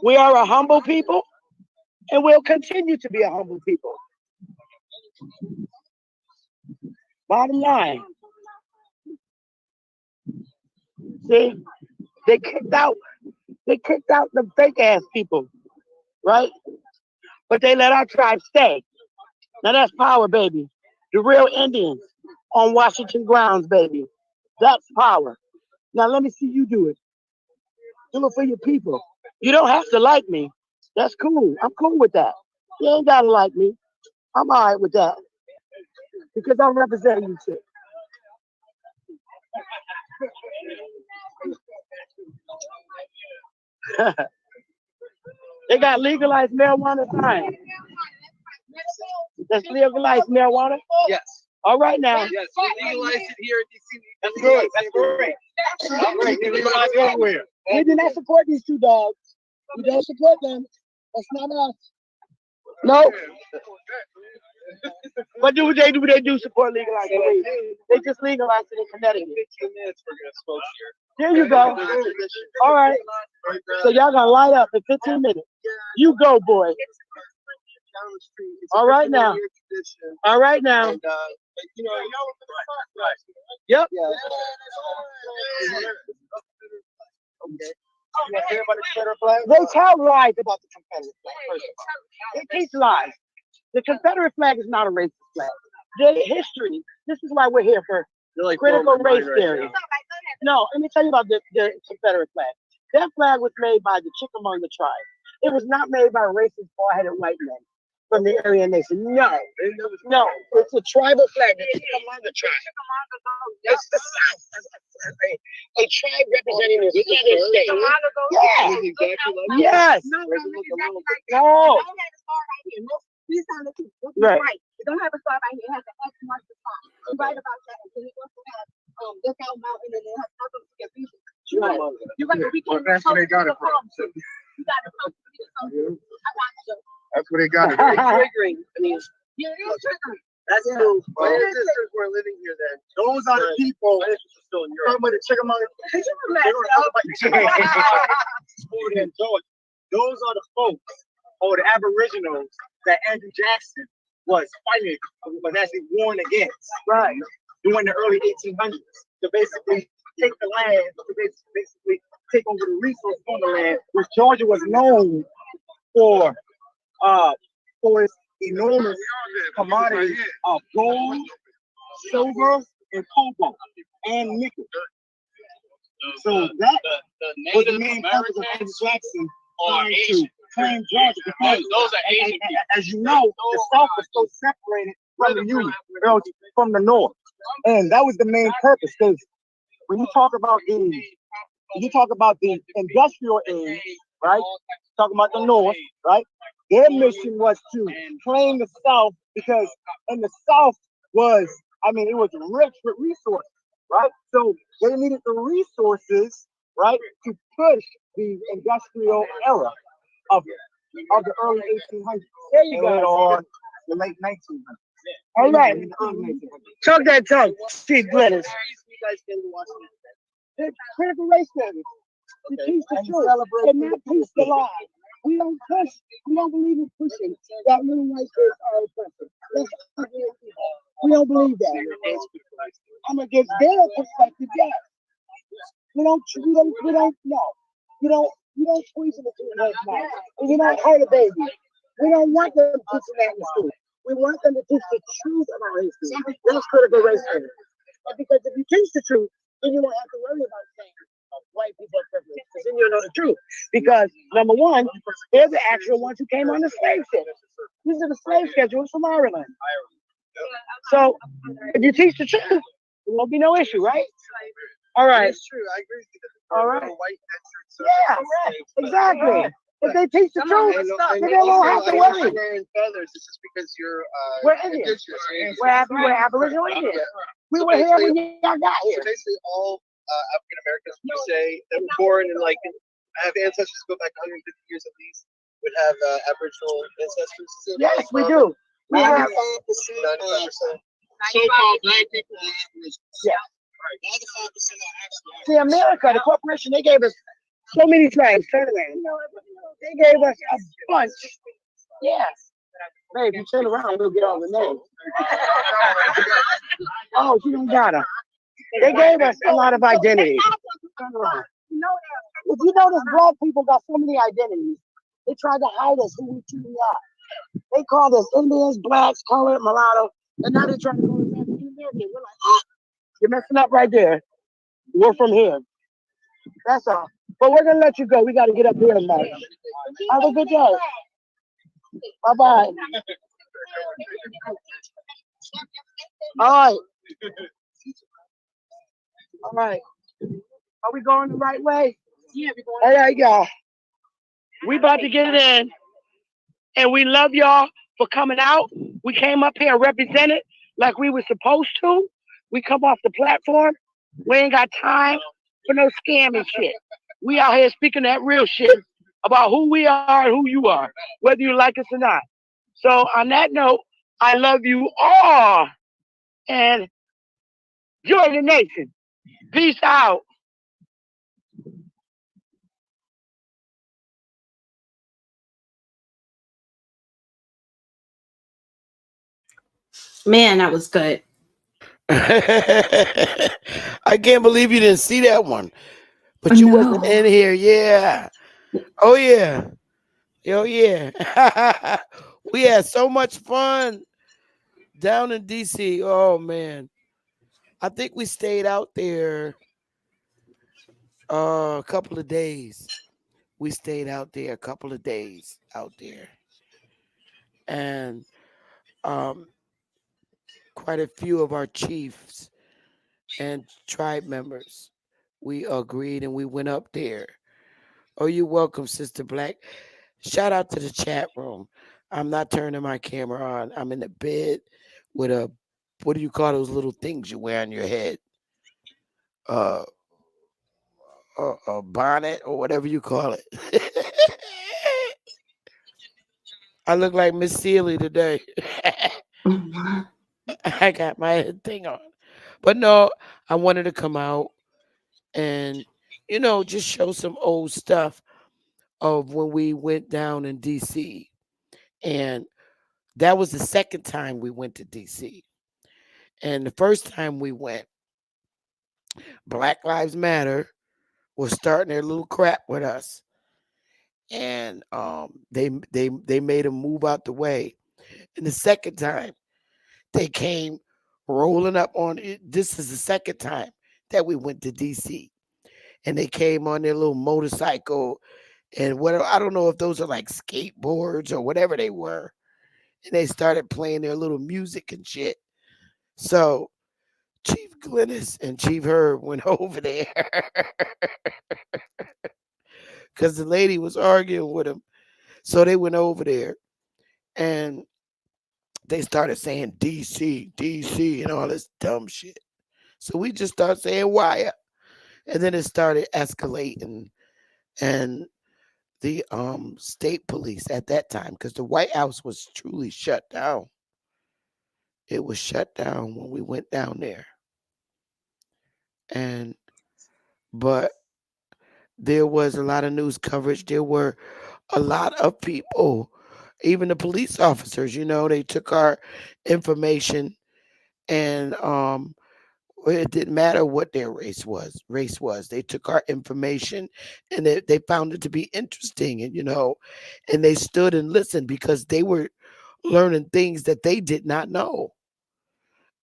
We are a humble people, and we'll continue to be a humble people. Bottom line, see, they kicked out the fake ass people, right? But they let our tribe stay. Now that's power, baby. The real Indians on Washington grounds, baby. That's power. Now let me see you do it. Do it for your people. You don't have to like me. That's cool. I'm cool with that. You ain't gotta like me. I'm all right with that. Because I'm representing you too. They got legalized marijuana signs. Let's legalize marijuana. Yes. All right now. Yes. We legalized it here in DC. That's good. That's great. That's great. They legalize it everywhere. We do not support these two dogs. We don't support them. That's not us. No. What do they do? They do support legalizing weed. They just legalized it in Connecticut. 15 minutes we're gonna smoke here. There you go. All right. So y'all gonna light up in 15 minutes. You go, boy. All right now. All right now. And, you know, Yep. you want to hear about the Confederate flag? They tell lies about the Confederate flag. First of all. They teach lies. The Confederate flag is not a racist flag. The history. This is why we're here for Like critical race theory. No, let me tell you about the Confederate flag. That flag was made by the Chickamauga tribe. It was not made by racist, bald-headed white men from the Aryan Nation. No, it's a tribal flag. The Chickamauga tribe. It's the South. A tribe representing the southern state. Yeah. Yes. No. Right. It don't have a star right here. It has an X mark the spot. You write about that. And then it also has Lookout Mountain, and then it has other features. You got to That's where they got it from. You got to come to the something. I got you. That's where they got it from. Triggering. I mean, Yeah, it is triggering. That's true. Well, we're living here then. Those are the people. Still in Europe. Talking about the Chickamauga. They don't talk about the Chickamauga. Those are the folks, or the Aboriginals, that Andrew Jackson was fighting, was actually warned against, right, during the early 1800s, to basically take the land, to basically take over the resources on the land, which Georgia was known for its enormous commodities of gold, silver, and cobalt, and nickel. So that was the main purpose of Andrew Jackson trying to claim Georgia, because those are Asian people. as you know, the South was so separated from the Union, from the North, and that was the main purpose. Because when you talk about the industrial age, right? Talking about the North, right? Their mission was to claim the South, because in the South was, it was rich with resources, right? So they needed the resources, right, to push the industrial era of the early 1800s. There you go. Or the late 1900s. All right. Chug that tongue. Cheese glitters. It's critical race theory. We teach the truth and not teach the lie. We don't believe in pushing that little white kids are oppressive. We don't believe that. I'm against their perspective, yes. We don't poison the children's mouth. And you don't hurt a baby. We don't want them teaching that in school. We want them to teach the truth about history. That's critical race theory. And because if you teach the truth, then you won't have to worry about saying white people are privileged, because then you'll know the truth. Because number one, they're the actual ones who came on the slave ship. These are the slave schedules from Ireland. So if you teach the truth, there won't be no issue, right? All right. It's true. I agree with you. All right. White Yeah, exactly. If they teach the truth, then they won't have to worry. Wearing feathers. It's just because you're We're Indians. We're Aboriginal Indians. We were here when y'all got here. So basically, all African Americans, we say, that were born in have ancestors go back 150 years at least, would have Aboriginal ancestors. Yes, we do. We have 95% so-called black people are Aboriginals. Yeah. 95% are actually. See, America, the corporation, they gave us so many tribes. Turn around. They gave us a bunch. Yes. Hey, if you turn around, we'll get all the names. Oh, you don't gotta. They gave us a lot of identities. Turn around. If you notice, black people got so many identities. They tried to hide us who we truly are. They called us Indians, blacks, colored, mulatto, and now they're trying to call us African American. We're like, you're messing up right there. We're from here. That's all. But we're gonna let you go. We gotta get up here and march. Have a good day. Bye-bye. All right. All right. Are we going the right way? Yeah, we're going. All right, y'all. We about to get it in. And we love y'all for coming out. We came up here and represented like we were supposed to. We come off the platform. We ain't got time for no scamming shit. We out here speaking that real shit about who we are and who you are, whether you like us or not. So on that note, I love you all and join the nation. Peace out. Man, that was good. I can't believe you didn't see that one, but you wasn't No. in here. Yeah. Oh yeah. Oh yeah. We had so much fun down in DC. Oh man. I think we stayed out there a couple of days. We stayed out there a couple of days out there. And um quite a few of our chiefs and tribe members, we agreed and we went up there. Oh, you're welcome, Sister Black. Shout out to the chat room. I'm not turning my camera on. I'm in the bed with a, what do you call those little things you wear on your head? Uh, a bonnet or whatever you call it. I look like Miss Sealy today. I got my head thing on. But no, I wanted to come out and, just show some old stuff of when we went down in DC. And that was the second time we went to DC. And the first time we went, Black Lives Matter was starting their little crap with us. And they made them move out the way. And the second time they came rolling up on it. This is the second time that we went to DC. And they came on their little motorcycle and whatever. I don't know if those are like skateboards or whatever they were. And they started playing their little music and shit. So Chief Glennis and Chief Herb went over there because the lady was arguing with him. So they went over there and they started saying DC, DC, and all this dumb shit. So we just started saying Waya. And then it started escalating. And the state police at that time, because the White House was truly shut down. It was shut down when we went down there. And but there was a lot of news coverage. There were a lot of people, even the police officers, they took our information and it didn't matter what their race was. They took our information and they found it to be interesting and and they stood and listened because they were learning things that they did not know.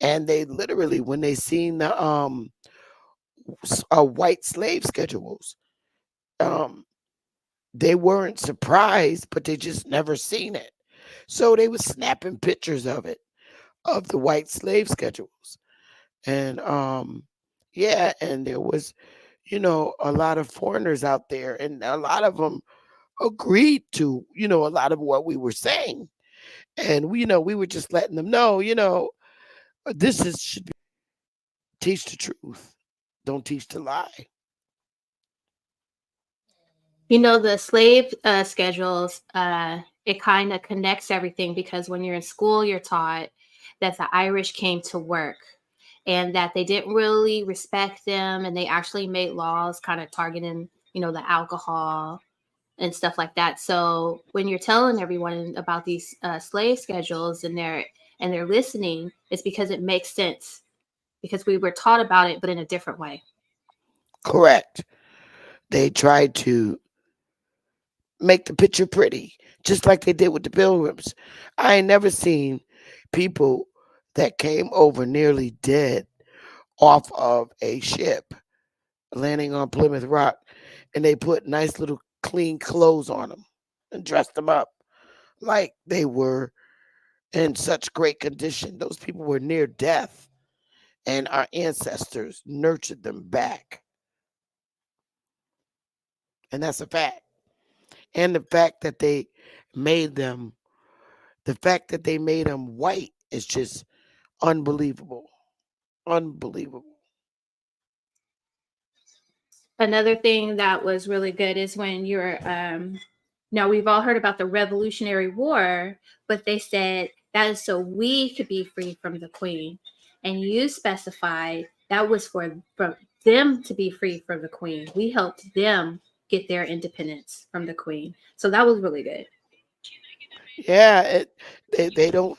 And they literally, when they seen the white slave schedules, um they weren't surprised, but they just never seen it. So they was snapping pictures of it, of the white slave schedules. And yeah, and there was, a lot of foreigners out there, and a lot of them agreed to, a lot of what we were saying. And we were just letting them know, this is should be, teach the truth. Don't teach the lie. The slave schedules, it kind of connects everything because when you're in school, you're taught that the Irish came to work and that they didn't really respect them and they actually made laws kind of targeting, the alcohol and stuff like that. So when you're telling everyone about these slave schedules and they're listening, it's because it makes sense because we were taught about it, but in a different way. Correct. They tried to make the picture pretty, just like they did with the pilgrims. I ain't never seen people that came over nearly dead off of a ship landing on Plymouth Rock, and they put nice little clean clothes on them and dressed them up like they were in such great condition. Those people were near death, and our ancestors nurtured them back. And that's a fact. And the fact that they made them The fact that they made them white is just unbelievable. Unbelievable. Another thing that was really good is when you're now we've all heard about the Revolutionary War, but they said that is so we could be free from the queen. And you specified that was for them to be free from the queen. We helped them get their independence from the queen. So that was really good. Yeah, they don't,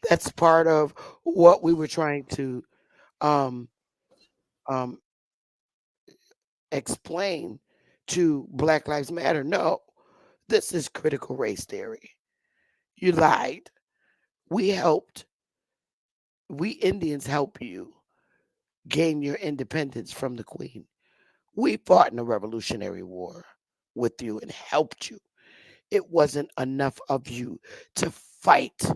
that's part of what we were trying to um um explain to Black Lives Matter. No, this is critical race theory. You lied. We helped, we Indians help you gain your independence from the Queen. We fought in the Revolutionary War with you and helped you. It wasn't enough of you to fight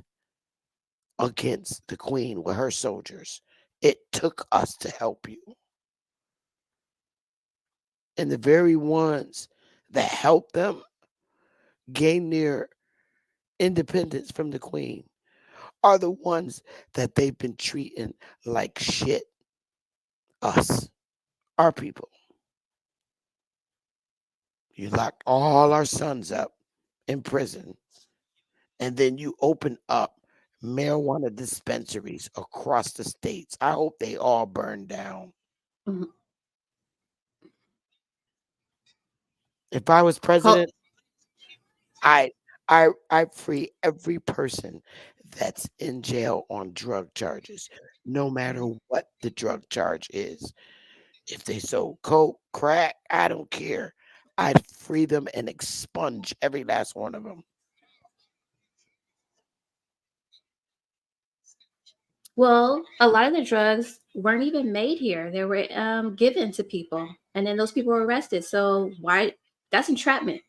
against the Queen with her soldiers. It took us to help you. And the very ones that helped them gain their independence from the Queen are the ones that they've been treating like shit. Us, our people. You locked all our sons up in prison, and then you open up marijuana dispensaries across the states. I hope they all burn down. Mhm. If I was Ho- president, I I free every person that's in jail on drug charges, no matter what the drug charge is. If they sold coke, crack, I don't care. I'd free them and expunge every last one of them. Well, a lot of the drugs weren't even made here. They were given to people, and then those people were arrested. So why? That's entrapment,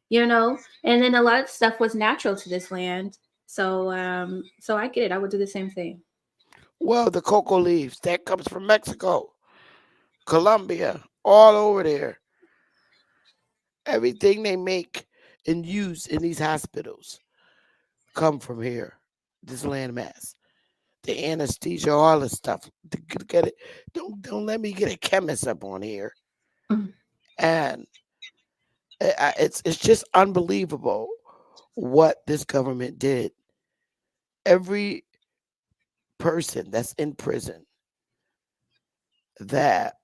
you know. And then a lot of stuff was natural to this land. So I get it. I would do the same thing. Well, the cocoa leaves that comes from Mexico, Colombia, all over there. Everything they make and use in these hospitals come from here. This landmass, the anesthesia, all this stuff. Get it? Don't let me get a chemist up on here. Mhm. And it's just unbelievable what this government did. Every person that's in prison that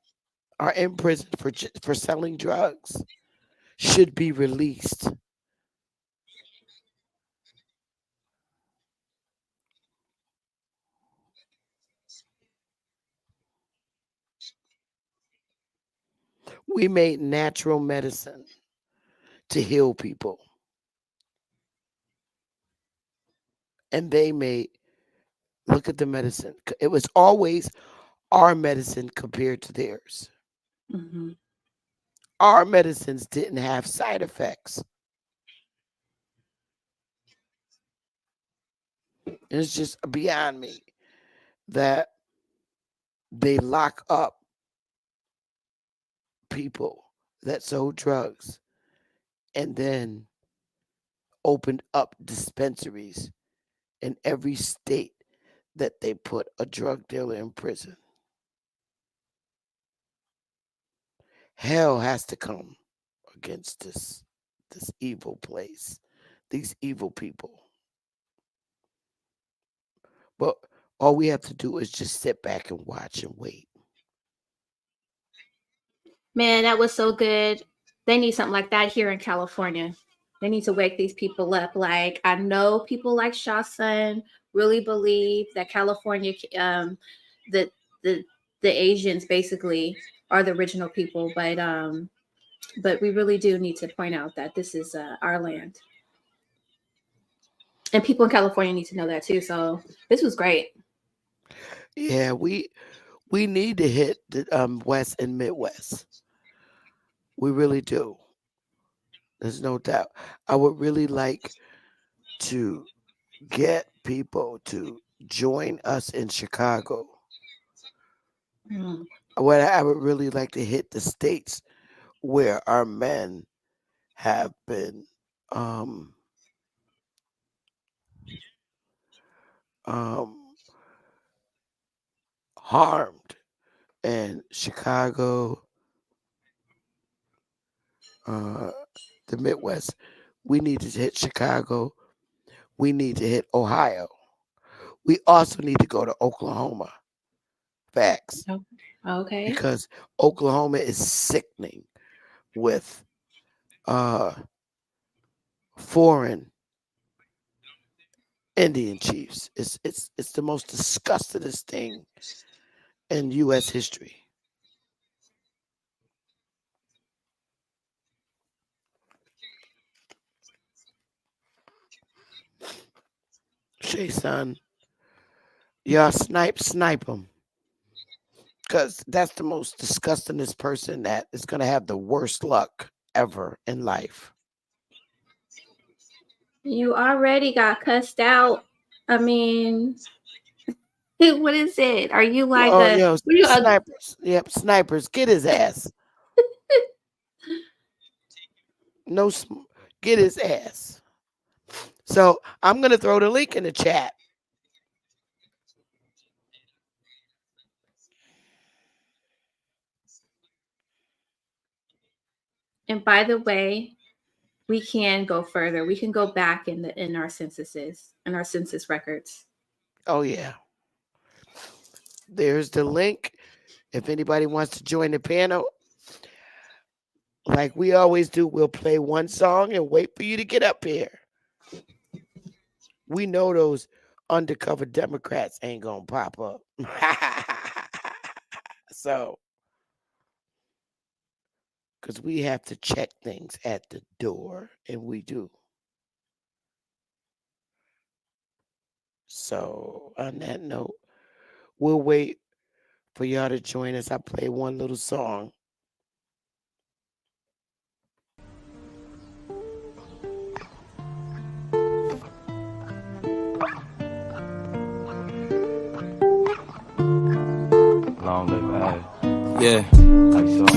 are in prison for selling drugs should be released. We made natural medicine to heal people, and they made look at the medicine. It was always our medicine compared to theirs. Mhm. Our medicines didn't have side effects. And it's just beyond me that they lock up people that sold drugs and then opened up dispensaries in every state that they put a drug dealer in prison. Hell has to come against this evil place, these evil people. But all we have to do is just sit back and watch and wait. Man, that was so good. They need something like that here in California. They need to wake these people up. Like I know people like Shawson really believe that California, the the the Asians basically are the original people, but we really do need to point out that this is our land, and people in California need to know that too. So this was great. Yeah, we need to hit the West and Midwest. We really do. There's no doubt. I would really like to get people to join us in Chicago. Mm. What I would really like to hit the states where our men have been, um, um, harmed. And Chicago, uh, the Midwest, we need to hit Chicago. We need to hit Ohio. We also need to go to Oklahoma. Facts. Oh, okay. Because Oklahoma is sickening with uh, foreign Indian chiefs. It's the most disgustingest thing in U.S. history. Shay son, y'all snipe them. Because that's the most disgustingest person that is going to have the worst luck ever in life. You already got cussed out. I mean, what is it? Are you like Oh, a? yo, What are you? snipers. Yep, snipers. Get his ass. No, get his ass. So I'm going to throw the link in the chat. And by the way, we can go further. We can go back in our census records. Oh, yeah. There's the link. If anybody wants to join the panel, like we always do, we'll play one song and wait for you to get up here. We know those undercover Democrats ain't going to pop up. So, because we have to check things at the door, and we do. So, on that note, we'll wait for y'all to join us. I play one little song. Long live Ag. Yeah. How you so?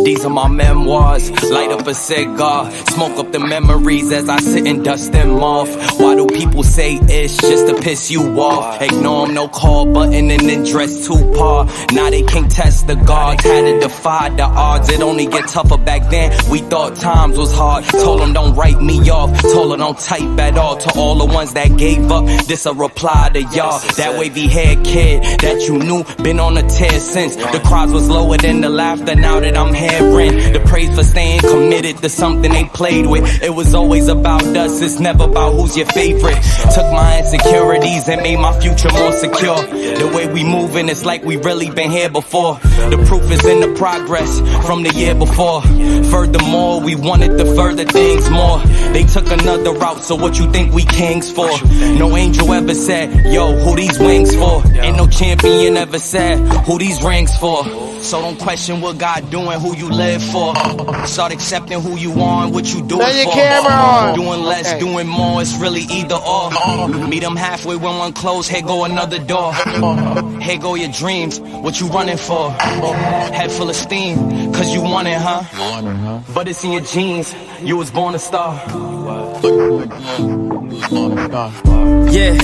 These are my memoirs. Light up a cigar, smoke up the memories as I sit and dust them off. Why do people say it's just to piss you off? Ignore them, no call button and then dress too par. Now they can't test the guards, had to defy the odds. It only get tougher back then. We thought times was hard. Told them don't write me off. Told them don't type at all. To all the ones that gave up, this a reply to y'all. That wavy haired kid that you knew been on a tear since. The crowds was lower than the laughter now that I'm hearing. The praise for staying committed to something they played with. It was always about us, it's never about who's your favorite. Took my insecurities and made my future more secure. The way we moving, it's like we really been here before. The proof is in the progress from the year before. Furthermore, we wanted to further things more. They took another route, so what you think we kings for? No angel ever said, yo, who these wings for? Ain't no champion ever said, who these rings for? So don't question what God doing, who you live for. Start accepting who you are and what you do it for. Doing less, doing more, it's really either or. Meet them halfway when one close, here go another door. Here go your dreams, what you running for? Head full of steam, cause you want it, huh? But it's in your genes, you was born a star. Yeah,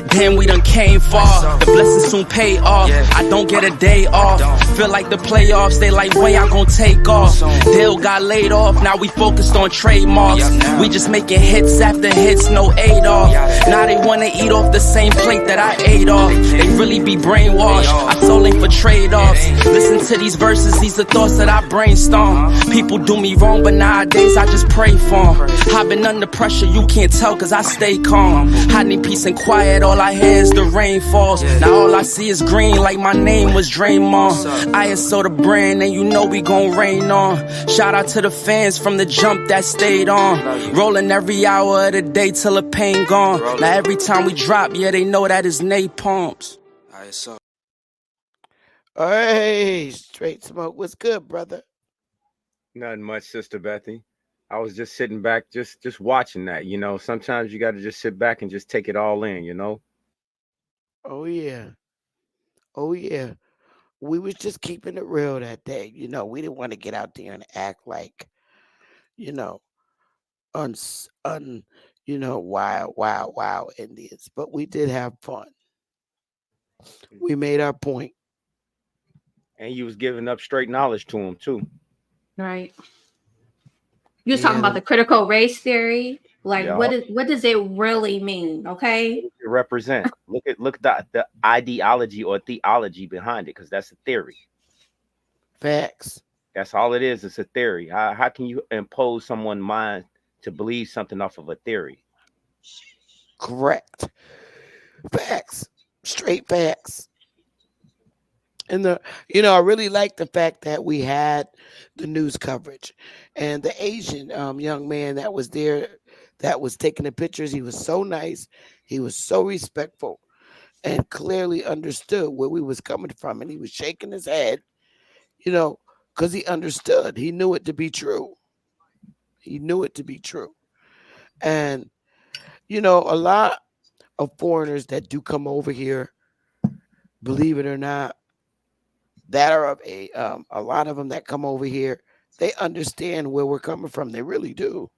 damn, we done came far. The blessings soon pay off. I don't get a day off. Feel like the playoffs, they like Waya gon' take off. Dale got laid off, now we focused on trademarks. We just making hits after hits, no aid off. Now they wanna eat off the same plate that I ate off. They really be brainwashed. I sold ain't for trade-offs. Listen to these verses, these are thoughts that I brainstorm. People do me wrong, but nowadays I just pray for them. I've been under pressure, you can't tell cause I stay calm. I need peace and quiet, all I hear is the rain falls. Now all I see is green like my name was Draymond. ISO the brand and you know we gon' rain on. Shout out to the fans from the jump that stayed on. Rolling every hour of the day till the pain gone. Now every time we drop, yeah, they know that is napalms. ISO. Hey, Straight Smoke, what's good, brother? Nothing much, Sister Bethy. I was just sitting back, just watching that. You know, sometimes you got to just sit back and just take it all in. You know. Oh yeah, oh yeah. We was just keeping it real that day. You know, we didn't want to get out there and act like, you know, wild Indians. But we did have fun. We made our point. And you was giving up straight knowledge to them too. Right. You was talking Yeah, about the critical race theory. Like, Yeah. what does it really mean? What Okay. does it represent? Look at the ideology or theology behind it, because that's a theory. facts. That's all it is. It's a theory. How can you impose someone's mind to believe something off of a theory? Correct. Facts. Straight facts. And I really like the fact that we had the news coverage, and the Asian young man that was there, that was taking the pictures. He was so nice. He was so respectful, and clearly understood where we was coming from. And he was shaking his head, you know, because he understood. He knew it to be true. He knew it to be true. And a lot of foreigners that do come over here, believe it or not, that are of a lot of them that come over here, they understand where we're coming from. They really do.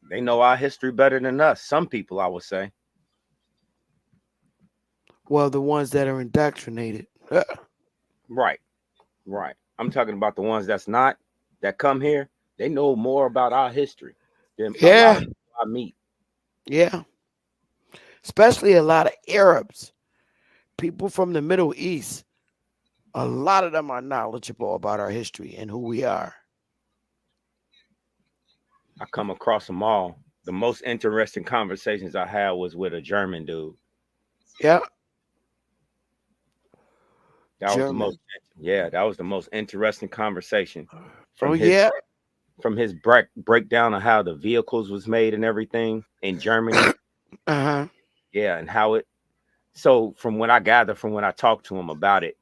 They know our history better than us. Some people, I would say. Well, the ones that are indoctrinated. Right, right. I'm talking about the ones that come here. They know more about our history than a lot Yeah, of people I meet. yeah. Especially a lot of Arabs, people from the Middle East. A lot of them are knowledgeable about our history and who we are. I come across them all. The most interesting conversations I had was with a German dude. Yeah, That was the German. most, yeah, that was the most interesting conversation Oh from his yeah. breakdown of how the vehicles was made and everything in Germany. Uh-huh. Yeah, and how it. So from what I gather from when I talked to him about it,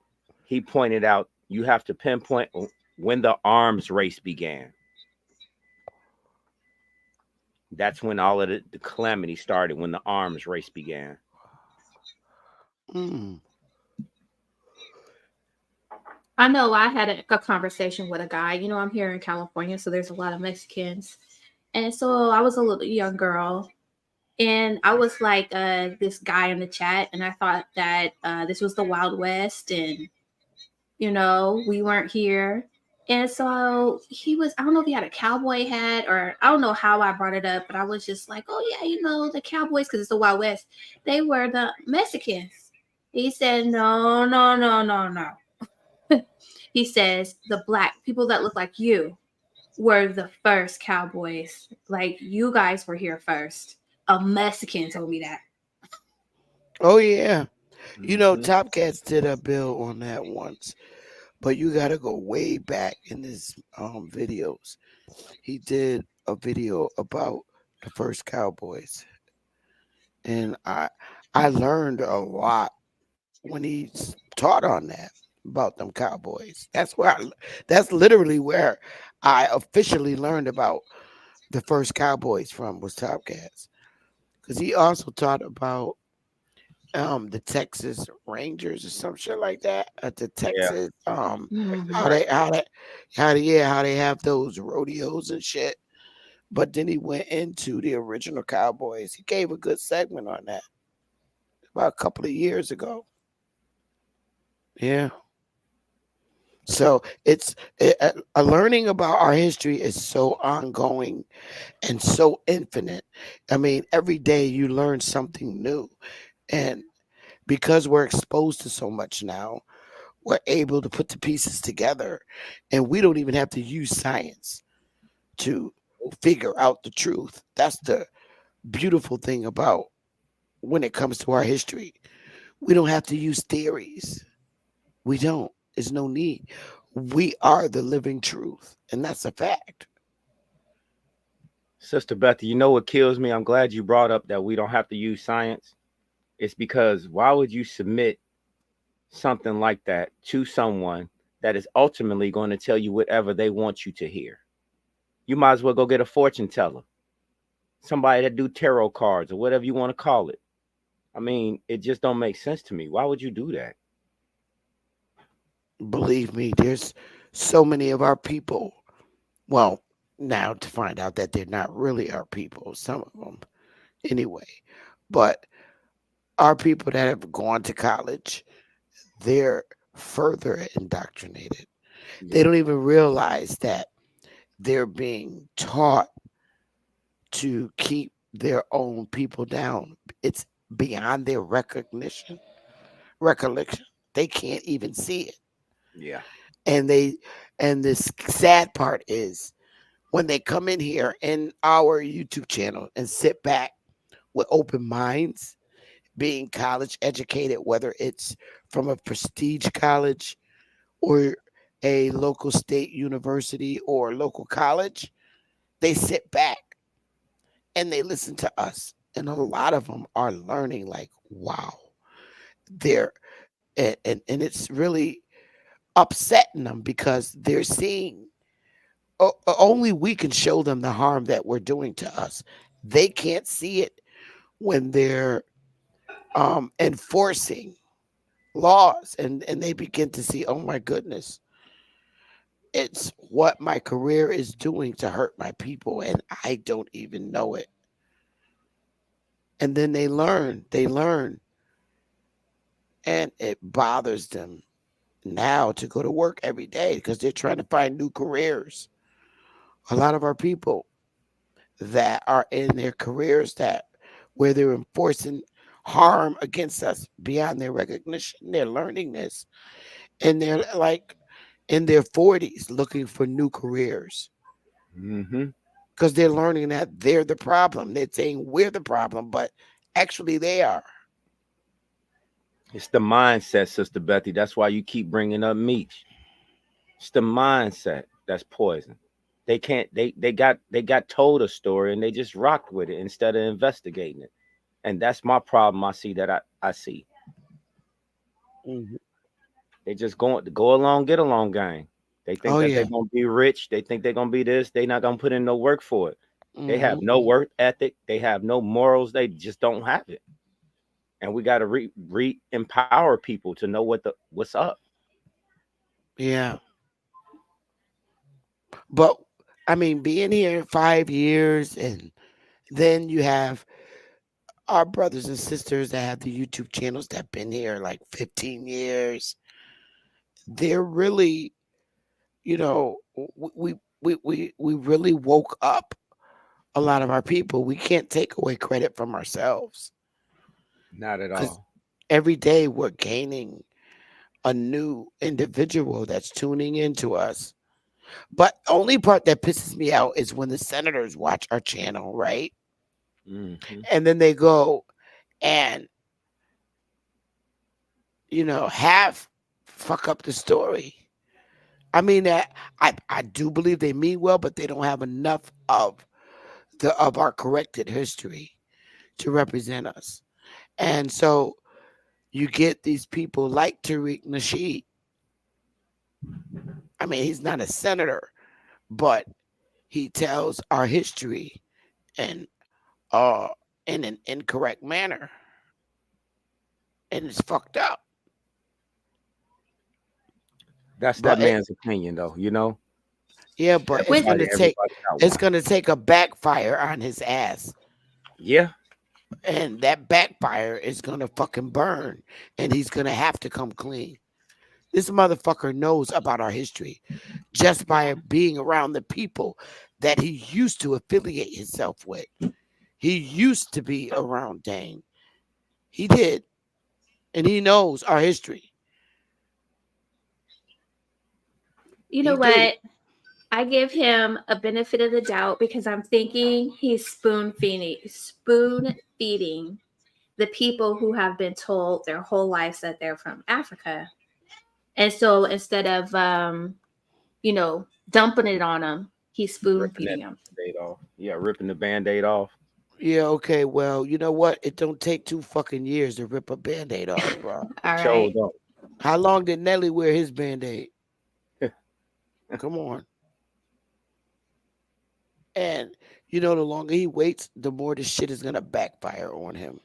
he pointed out you have to pinpoint when the arms race began. That's when all of the calamity started. When the arms race began. Mm. I know I had a conversation with a guy. I'm here in California, so there's a lot of Mexicans. And so I was a little young girl, and I was like this guy in the chat, and I thought that this was the Wild West, and we weren't here. And so he was, I don't know if he had a cowboy hat, or I don't know how I brought it up, but I was just like, oh yeah, the cowboys, because it's the Wild West, they were the Mexicans. He said, no, no, no, no, no. He says the black people that look like you were the first cowboys. Like, you guys were here first. A Mexican told me that. Oh yeah. Hmm. Top Cats did a bill on that once, but you got to go way back in his videos. He did a video about the first Cowboys, and I learned a lot when he taught on that about them Cowboys. That's literally where I officially learned about the first Cowboys from, was Top Cats, because he also taught about the Texas Rangers or some shit like that. The Yeah. Texas Mhm. how they have those rodeos and shit. But then he went into the original Cowboys. He gave a good segment on that about a couple of years ago. Yeah. So a learning about our history is so ongoing and so infinite. I mean, every day you learn something new, and because we're exposed to so much now, we're able to put the pieces together, and we don't even have to use science to figure out the truth. That's the beautiful thing about when it comes to our history. We don't have to use theories. We don't. There's no need. We are the living truth, and that's a fact. Sister Betty, you know what kills me? I'm glad you brought up that we don't have to use science. It's because why would you submit something like that to someone that is ultimately going to tell you whatever they want you to hear? You might as well go get a fortune teller, somebody that do tarot cards or whatever you want to call it. I mean, it just don't make sense to me. Why would you do that? Believe me, there's so many of our people. Well, now to find out that they're not really our people, some of them anyway. But our people that have gone to college, they're further indoctrinated. They Yeah. don't even realize that they're being taught to keep their own people down. It's beyond their recollection. They can't even see it. Yeah. And this sad part is when they come in here in our YouTube channel and sit back with open minds, being college educated, whether it's from a prestige college or a local state university or local college, they sit back and they listen to us. And a lot of them are learning like, wow, they're, and it's really upsetting them because they're seeing only we can show them the harm that we're doing to us. They can't see it when they're enforcing laws and they begin to see, oh my goodness, it's what my career is doing to hurt my people and I don't even know it. And then they learn, and it bothers them now to go to work every day because they're trying to find new careers. A lot of our people that are in their careers that where they're enforcing harm against us beyond their recognition, they're learning this and they're like in their 40s looking for new careers Hmm. because they're learning that they're the problem. They're saying we're the problem, but actually they are. It's the mindset, Sister Betty. That's why you keep bringing up Meech. It's the mindset that's poison. They can't. They got told a story and they just rocked with it instead of investigating it. And that's my problem. I see that I see. Mhm. They just go along, get along gang. They think Oh that they're yeah. gonna be rich. They think they're gonna be this. They not gonna put in no work for it. They have Hmm. no work ethic. They have no morals. They just don't have it. And we got to re empower people to know what's up. Yeah. But I mean, being here 5 years, and then you have our brothers and sisters that have the YouTube channels that have been here like 15 years. They're really, we really woke up a lot of our people. We can't take away credit from ourselves Not at because all. every day we're gaining a new individual that's tuning into us. But only part that pisses me out is when the senators watch our channel, right? Hmm. And then they go and, half fuck up the story. I mean that I do believe they mean well, but they don't have enough of our corrected history to represent us. And so you get these people like Tariq Nasheed. I mean, he's not a senator, but he tells our history and uh in an incorrect manner. And it's fucked up. That's that But it, man's opinion, though. You know, yeah, but it's With gonna take everybody got it's one. gonna take a backfire on his ass. Yeah, And that backfire is gonna fucking burn. And he's gonna have to come clean. This motherfucker knows about our history just by being around the people that he used to affiliate himself with. He used to be around Dane. He did. And he knows our history. you know He do. what? I give him a benefit of the doubt because I'm thinking he's spoon feeding the people who have been told their whole lives that they're from Africa. And so instead of dumping it on them, he's spoon ripping that feeding them. band-aid off. Yeah, ripping the band-aid off. Yeah, okay. Well, you know what? It don't take 2 fucking years to rip a band-aid off, bro. All Show right. don't. How long did Nelly wear his band-aid? Come on. And the longer he waits, the more this shit is gonna backfire on him.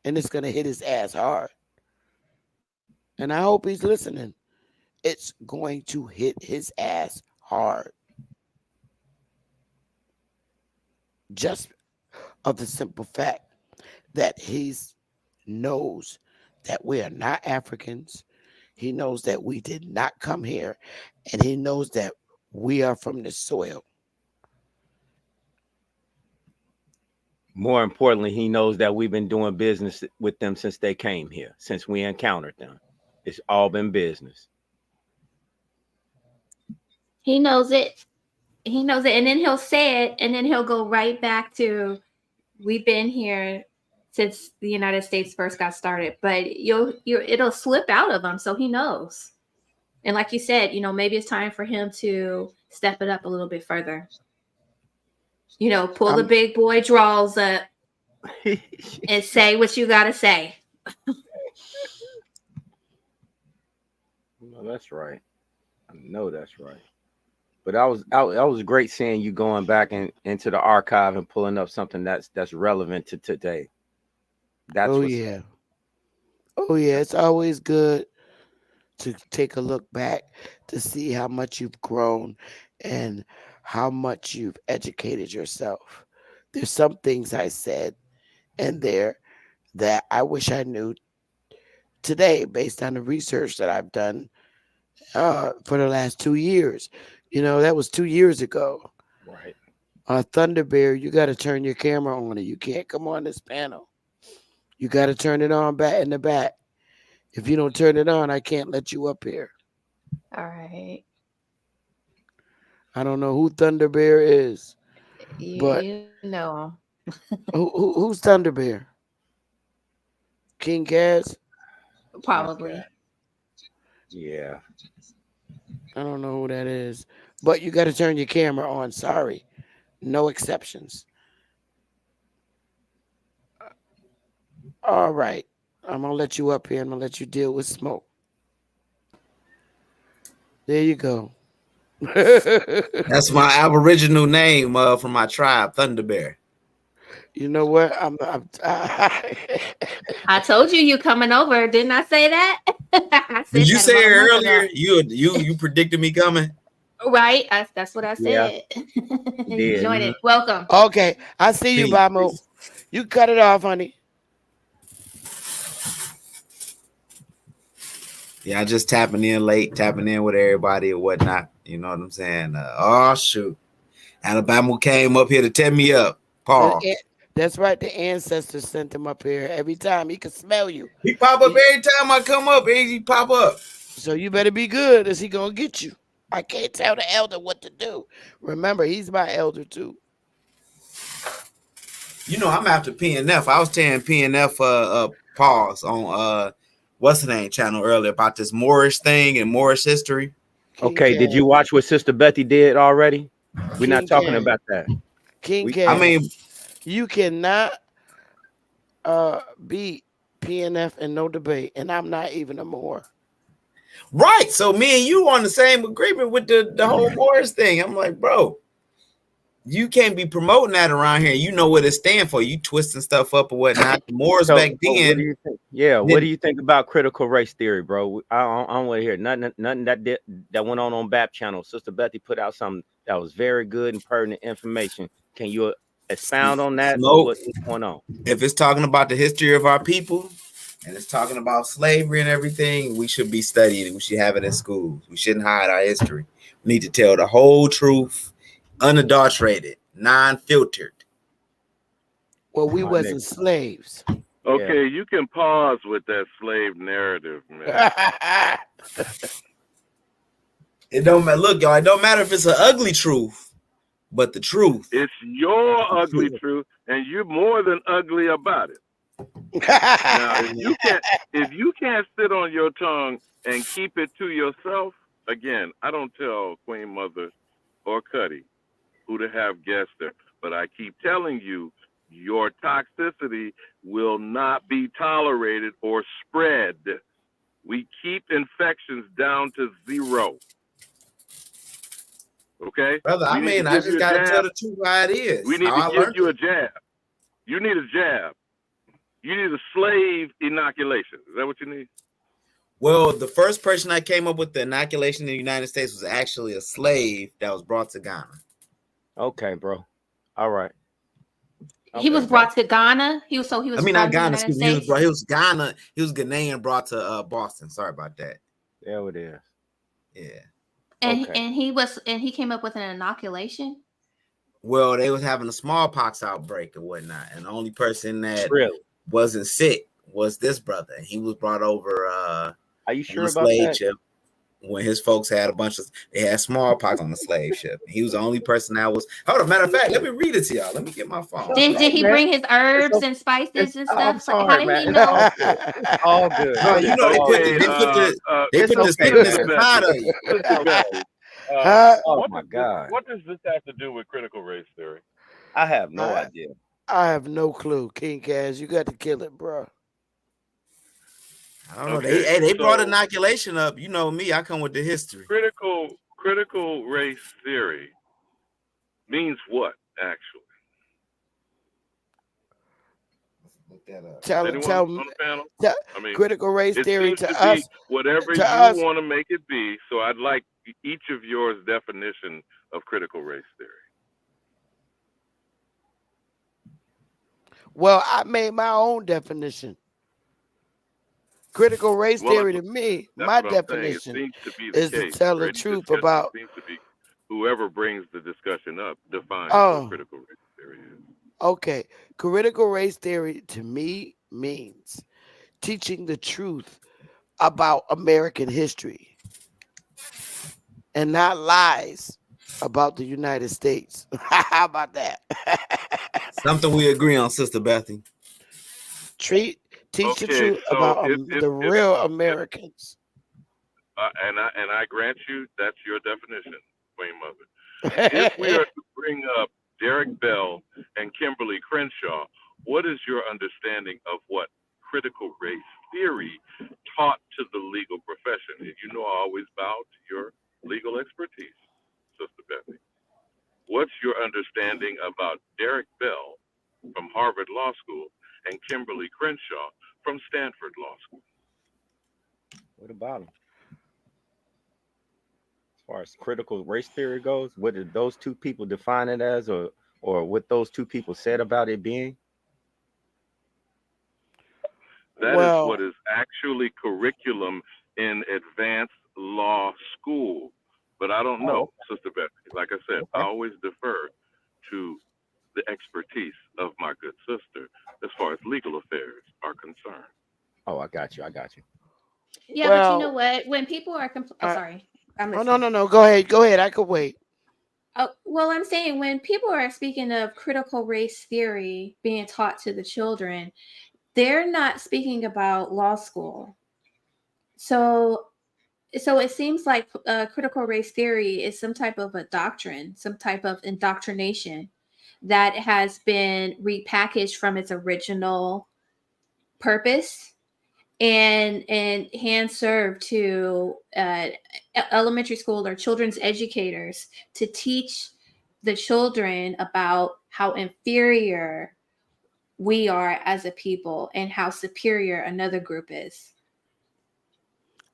And it's gonna hit his ass hard. And I hope he's listening. It's going to hit his ass hard. just of the simple fact that he knows that we are not Africans. He knows that we did not come here, and he knows that we are from the soil. More importantly, he knows that we've been doing business with them since they came here, since we encountered them. It's all been business. He knows it. He knows it. And then he'll say it, and then he'll go right back to, we've been here since the United States first got started. But it'll slip out of him, so he knows. And like you said, maybe it's time for him to step it up a little bit further. Pull the big boy draws up and say what you gotta say. No, that's right. I know that's right. But I was great seeing you going back into the archive and pulling up something that's relevant to today. That's Oh yeah. Oh yeah. It's always good to take a look back to see how much you've grown and how much you've educated yourself. There's some things I said in there that I wish I knew today based on the research that I've done for the last 2 years. That was 2 years ago. right. Thunder Bear, you got to turn your camera on, and you can't come on this panel. You got to turn it on back in the back. If you don't turn it on, I can't let you up here. All right. I don't know who Thunder Bear is, but You know. who's Thunder Bear? King Kaz? Probably. Okay. Yeah. I don't know who that is, but you got to turn your camera on. Sorry, no exceptions. All right, I'm gonna let you up here. I'm gonna let you deal with smoke. There you go. That's my Aboriginal name from my tribe, Thunder Bear. You know what? I told you coming over. Didn't I say that? I said Did you that say about a it month earlier? ago. You predicted me coming? Right? That's what I Yeah. said. You You did. joined Mhm. it. Welcome. Okay, I see you, Peace, Bamu. peace. You cut it off, honey. Yeah, I just tapping in late, tapping in with everybody or whatnot. You know what I'm saying? Oh shoot, Alabama came up here to tear me up. The Paul. That's right. The ancestors sent him up here. Every time he can smell you. He pop up He- every time I come up. He pop up. So you better be good, as he gonna get you. I can't tell the elder what to do. Remember, he's my elder too. You know, I'm after PNF. I was telling PNF pause on what's the name channel earlier about this Moorish thing and Moorish history. King Okay. Did Cat. you watch what Sister Betty did already? We're not King talking Cat. about that. King We I Cat. mean, You cannot beat PNF in no debate, and I'm not even a Moor. right. So me and you on the same agreement with the whole Moorish thing. I'm like, bro, you can't be promoting that around here. You know what it stands for. You twisting stuff up or whatnot. The Moors back So what do then you think? Yeah, what do didn't. you think about critical race theory, bro? I don't want to hear nothing that went on Bap channel. Sister Betty put out something that was very good and pertinent information. Can you expound on that or Smoke. what's going on? If it's talking about the history of our people and it's talking about slavery and everything, we should be studying it. We should have it in schools. We shouldn't hide our history. We need to tell the whole truth, unadulterated, non-filtered. Well, we My nigga. wasn't slaves. Okay, you can pause with that slave narrative, man. It don't matter. Look, y'all, it don't matter if it's an ugly truth, but the truth. It's your ugly truth, and you're more than ugly about it. Now, if you can't sit on your tongue and keep it to yourself, again, I don't tell Queen Mother or Cuddy who to have guests there, but I keep telling you, your toxicity will not be tolerated or spread. We keep infections down to 0. Okay? Brother, I We need to mean, I give just you a got to tell jab. the truth how it is. We need how to I give learned you a it. jab. You need a jab. You need a slave inoculation. Is that what you need? Well, the first person I came up with the inoculation in the United States was actually a slave that was brought to Ghana. Okay, bro. All right. He was brought to Ghana. He was I mean, from not the Ghana. United Excuse me. States. He was Ghana. He was Ghanaian brought to Boston. Sorry about that. There it is. Yeah. And he came up with an inoculation. Well, they was having a smallpox outbreak or whatnot, and the only person that Really? wasn't sick was this brother. And he was brought over Are you sure on a about slave that? ship when his folks had they had smallpox on the slave ship. He was the only person that was. Hold on, matter of fact, let me read it to y'all. Let me get my phone. Did he bring his herbs and spices and I'm stuff? How sorry, did man. he It's know? all good. It's all good. No, man. you know It's all they good. put It's the okay, sickness man. inside of you. Sister Betty, Oh my God. what does this have to do with critical race theory? I have no idea. I have no clue, King Cash. You got to kill it, bro. I don't know. Okay, They brought so inoculation up. You know me. I come with the history. critical race theory means what actually? Look that up. Anyone on the panel? I mean, critical race it theory seems to to be us. whatever To you us, want to make it be. So I'd like each of yours definition of critical race theory. well, I made my own definition. Critical race Well, theory to me, that's my what I'm saying. It definition seems to be the is to case, tell or the any truth discussion about. seems to be whoever brings the discussion up defines what Oh, critical race theory is. okay. Critical race theory to me means teaching the truth about American history and not lies about the United States. How about that? Something we agree on, Sister Bethy. Teach the Okay, truth so about the real Americans. and I grant you that's your definition, Queen Mother. If we are to bring up Derek Bell and Kimberly Crenshaw, what is your understanding of what critical race theory taught to the legal profession? And you know I always bow to your legal expertise, Sister Bethany. What's your understanding about Derek Bell from Harvard Law School and Kimberly Crenshaw from Stanford Law School? What about them? As far as critical race theory goes, what did those two people define it as, or what those two people said about it being? That is Well, what is actually curriculum in advanced law school. But I don't know, Sister Bethany. Like I said, I always defer to the expertise of my good sister as far as legal affairs are concerned. Oh, I got you. Yeah, but you know what? When people are sorry, I'm oh listening. no. Go ahead. I could wait. Oh, well, I'm saying when people are speaking of critical race theory being taught to the children, they're not speaking about law school. So it seems like critical race theory is some type of a doctrine, some type of indoctrination that has been repackaged from its original purpose and hand served to elementary school or children's educators to teach the children about how inferior we are as a people and how superior another group is.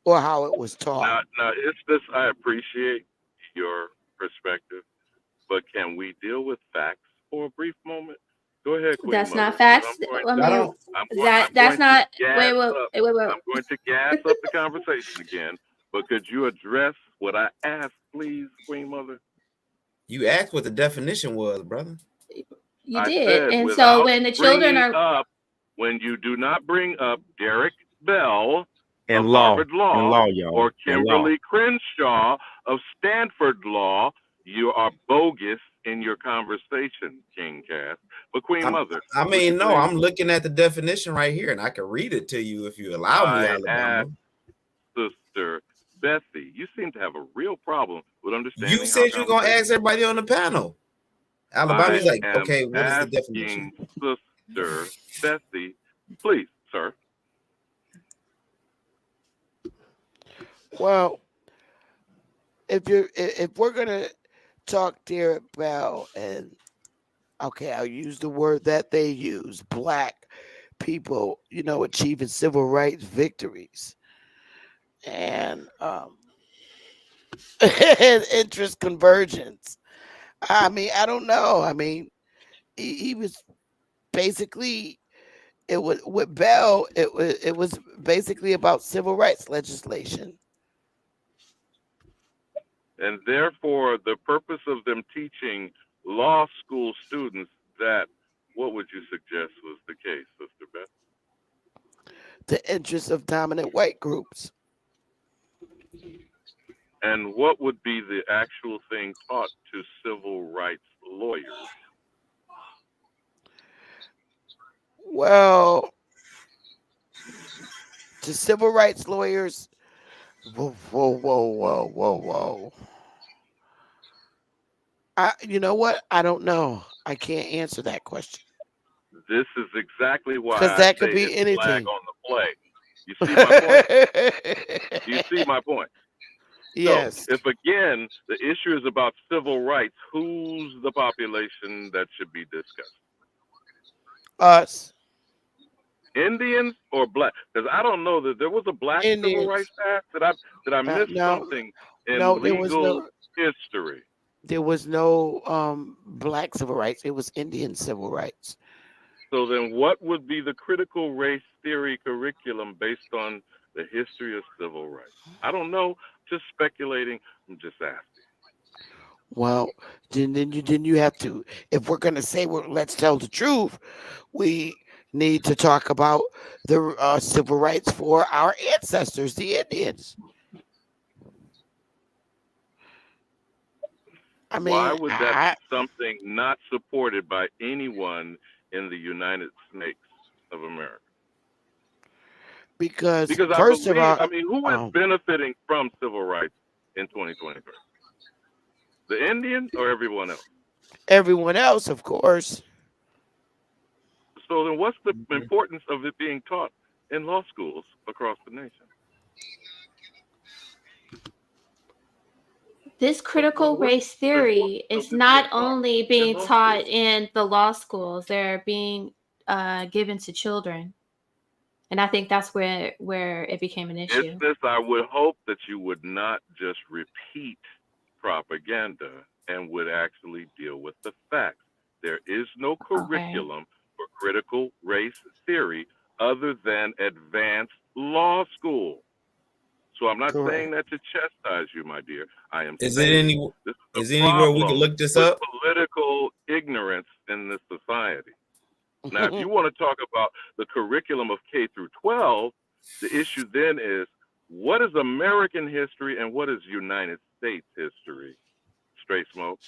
Or how it was taught. Now, it's this. I appreciate your perspective, but can we deal with facts for a brief moment? Go ahead, Queen That's Mother, not because facts. I'm going I to. mean, I'm that's going to not. gas Wait. up. I'm going to gas up the conversation again. But could you address what I asked, please, Queen Mother? You asked what the definition was, brother. You I did, said and so without when the children bringing are up, when you do not bring up Derek Bell And of law, Harvard Law y'all, or and law. Kimberly Crenshaw of Stanford Law, you are bogus in your conversation, King Cass. But Queen Mother, I would you mean, no, please? I'm looking at the definition right here, and I can read it to you if you allow me, I Alabama. asked Sister Bessie. You seem to have a real problem with You understanding how said you're gonna conversation. ask everybody on the panel. Alabama's I like, am okay, what is the asking definition? Sister Bessie, please, sir. Well, if we're gonna talk Derek Bell and okay, I'll use the word that they use, black people, achieving civil rights victories and and interest convergence. I mean, I don't know. I mean, he was basically it was with Bell. It was basically about civil rights legislation. And therefore, the purpose of them teaching law school students that, what would you suggest was the case, Sister Beth? The interests of dominant white groups. And what would be the actual thing taught to civil rights lawyers? Well, to civil rights lawyers. Whoa, whoa, whoa, whoa, whoa, whoa. You know what? I don't know. I can't answer that question This is exactly why because I that could say be it's flag anything. on the play. You see my point? You see my point? So, Yes, if again the issue is about civil rights, who's the population that should be discussed? us Indians or black? Because I don't know that there was a black civil rights Indians. act. Did I miss No, something no, in legal history? there was no black civil rights. It was Indian civil rights. So then, what would be the critical race theory curriculum based on the history of civil rights? I don't know. Just speculating. I'm just asking. Well, then you have to. If we're gonna say, well, let's tell the truth, we need to talk about the civil rights for our ancestors, the Indians. I Why mean, would that be something not supported by anyone in the United States of America? because Because I first of believe, all, who is benefiting from civil rights in 2023? The Indian or everyone else? everyone else, of course. So then what's the importance of it being taught in law schools across the nation? This critical race theory is not only being taught in the law schools, they're being given to children. And I think that's where it became an issue. I would hope that you would not just repeat propaganda and would actually deal with the facts. There is no curriculum for critical race theory other than advanced law school. So I'm not saying that to chastise you, my dear. I am saying this is a anywhere we can problem look this with up? political ignorance in this society. Now, if you want to talk about the curriculum of K through 12, the issue then is what is American history and what is United States history? Straight smoke.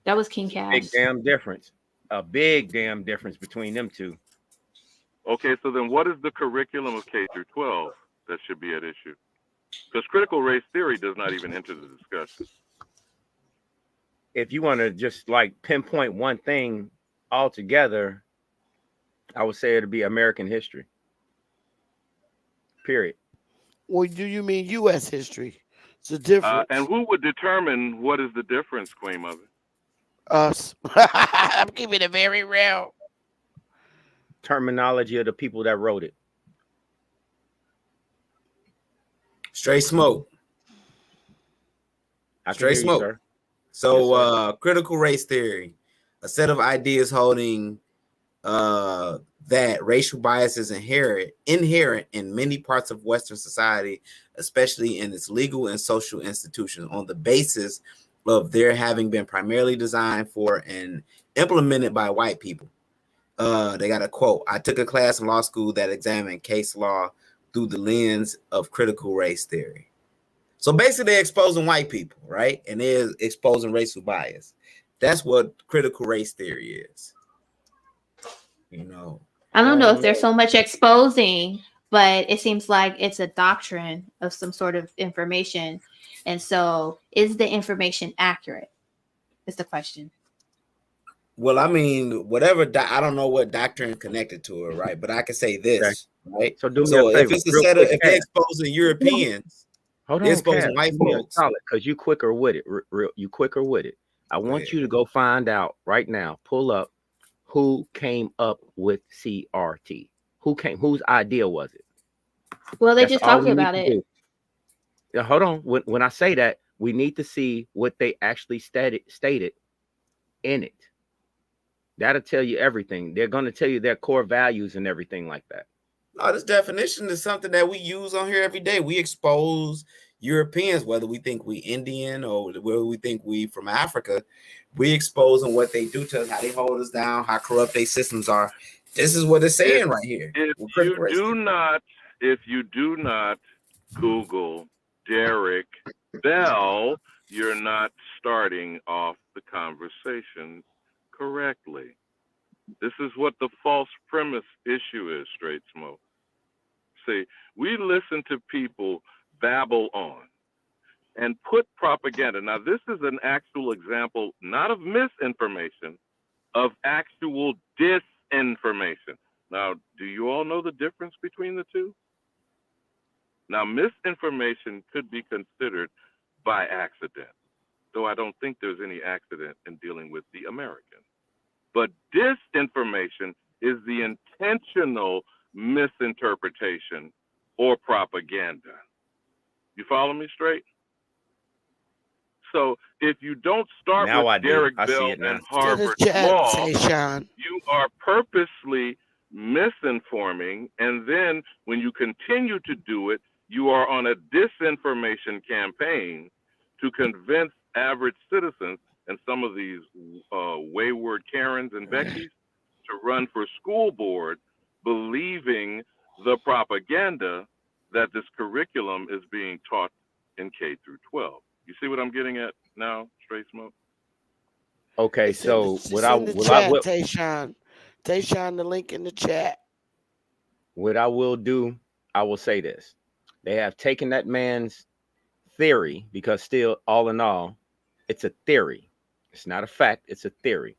That was King Cass. Big damn difference. A big damn difference between them two. Okay, so then what is the curriculum of K through 12 that should be at issue? Because critical race theory does not even enter the discussion. If you want to just like pinpoint one thing altogether, I would say it'd be American history. Period. Or do you mean U.S. history? It's a difference. And who would determine what is the difference, Queen Mother? Us. I'm keeping it very real. Terminology of the people that wrote it. Straight smoke. Straight smoke. You, so yes, critical race theory, a set of ideas holding that racial bias is inherent in many parts of Western society, especially in its legal and social institutions, on the basis of their having been primarily designed for and implemented by white people. They got a quote: "I took a class in law school that examined case law through the lens of critical race theory." So basically, they're exposing white people, right? And they're exposing racial bias. That's what critical race theory is. You know, I don't know if there's so much exposing, but it seems like it's a doctrine of some sort of information. And so, is the information accurate? Is the question. Well, I mean, whatever. I don't know what doctrine connected to it, right? But I can say this, right? So do me a favor. If it's a set of, if they're exposing Europeans, hold on, they're exposing white folks. Because you quicker with it. You quicker with it. I want you to go find out right now. Pull up who came up with CRT. Whose idea was it? Well, they just talked about it. Yeah, hold on. When I say that, we need to see what they actually stated in it. That'll tell you everything. They're going to tell you their core values and everything like that. No, this definition is something that we use on here every day. We expose Europeans, whether we think we Indian or whether we think we from Africa, we expose them what they do to us, how they hold us down, how corrupt their systems are. This is what it's saying right here. If you do not Google Derek Bell, you're not starting off the conversation correctly. This is what the false premise issue is, Straight Smoke. See, we listen to people babble on and put propaganda. Now, this is an actual example, not of misinformation, of actual disinformation. Now, do you all know the difference between the two? Now, misinformation could be considered by accident, though I don't think there's any accident in dealing with the American. But disinformation is the intentional misinterpretation or propaganda. You follow me straight? So if you don't start Now I with do. Derek I see Bell it now. and To the Harvard chat, Law, Tayshawn. you are purposely misinforming, and then when you continue to do it, you are on a disinformation campaign to convince average citizens and some of these wayward Karens and Beckys to run for school board, believing the propaganda that this curriculum is being taught in K through 12. You see what I'm getting at now, Straight Smoke? Okay, It's in the, so it's in the chat, Tayshawn. Tayshawn, the link in the chat. what I will do, I will say this. They have taken that man's theory, because still, all in all, it's a theory. It's not a fact, it's a theory.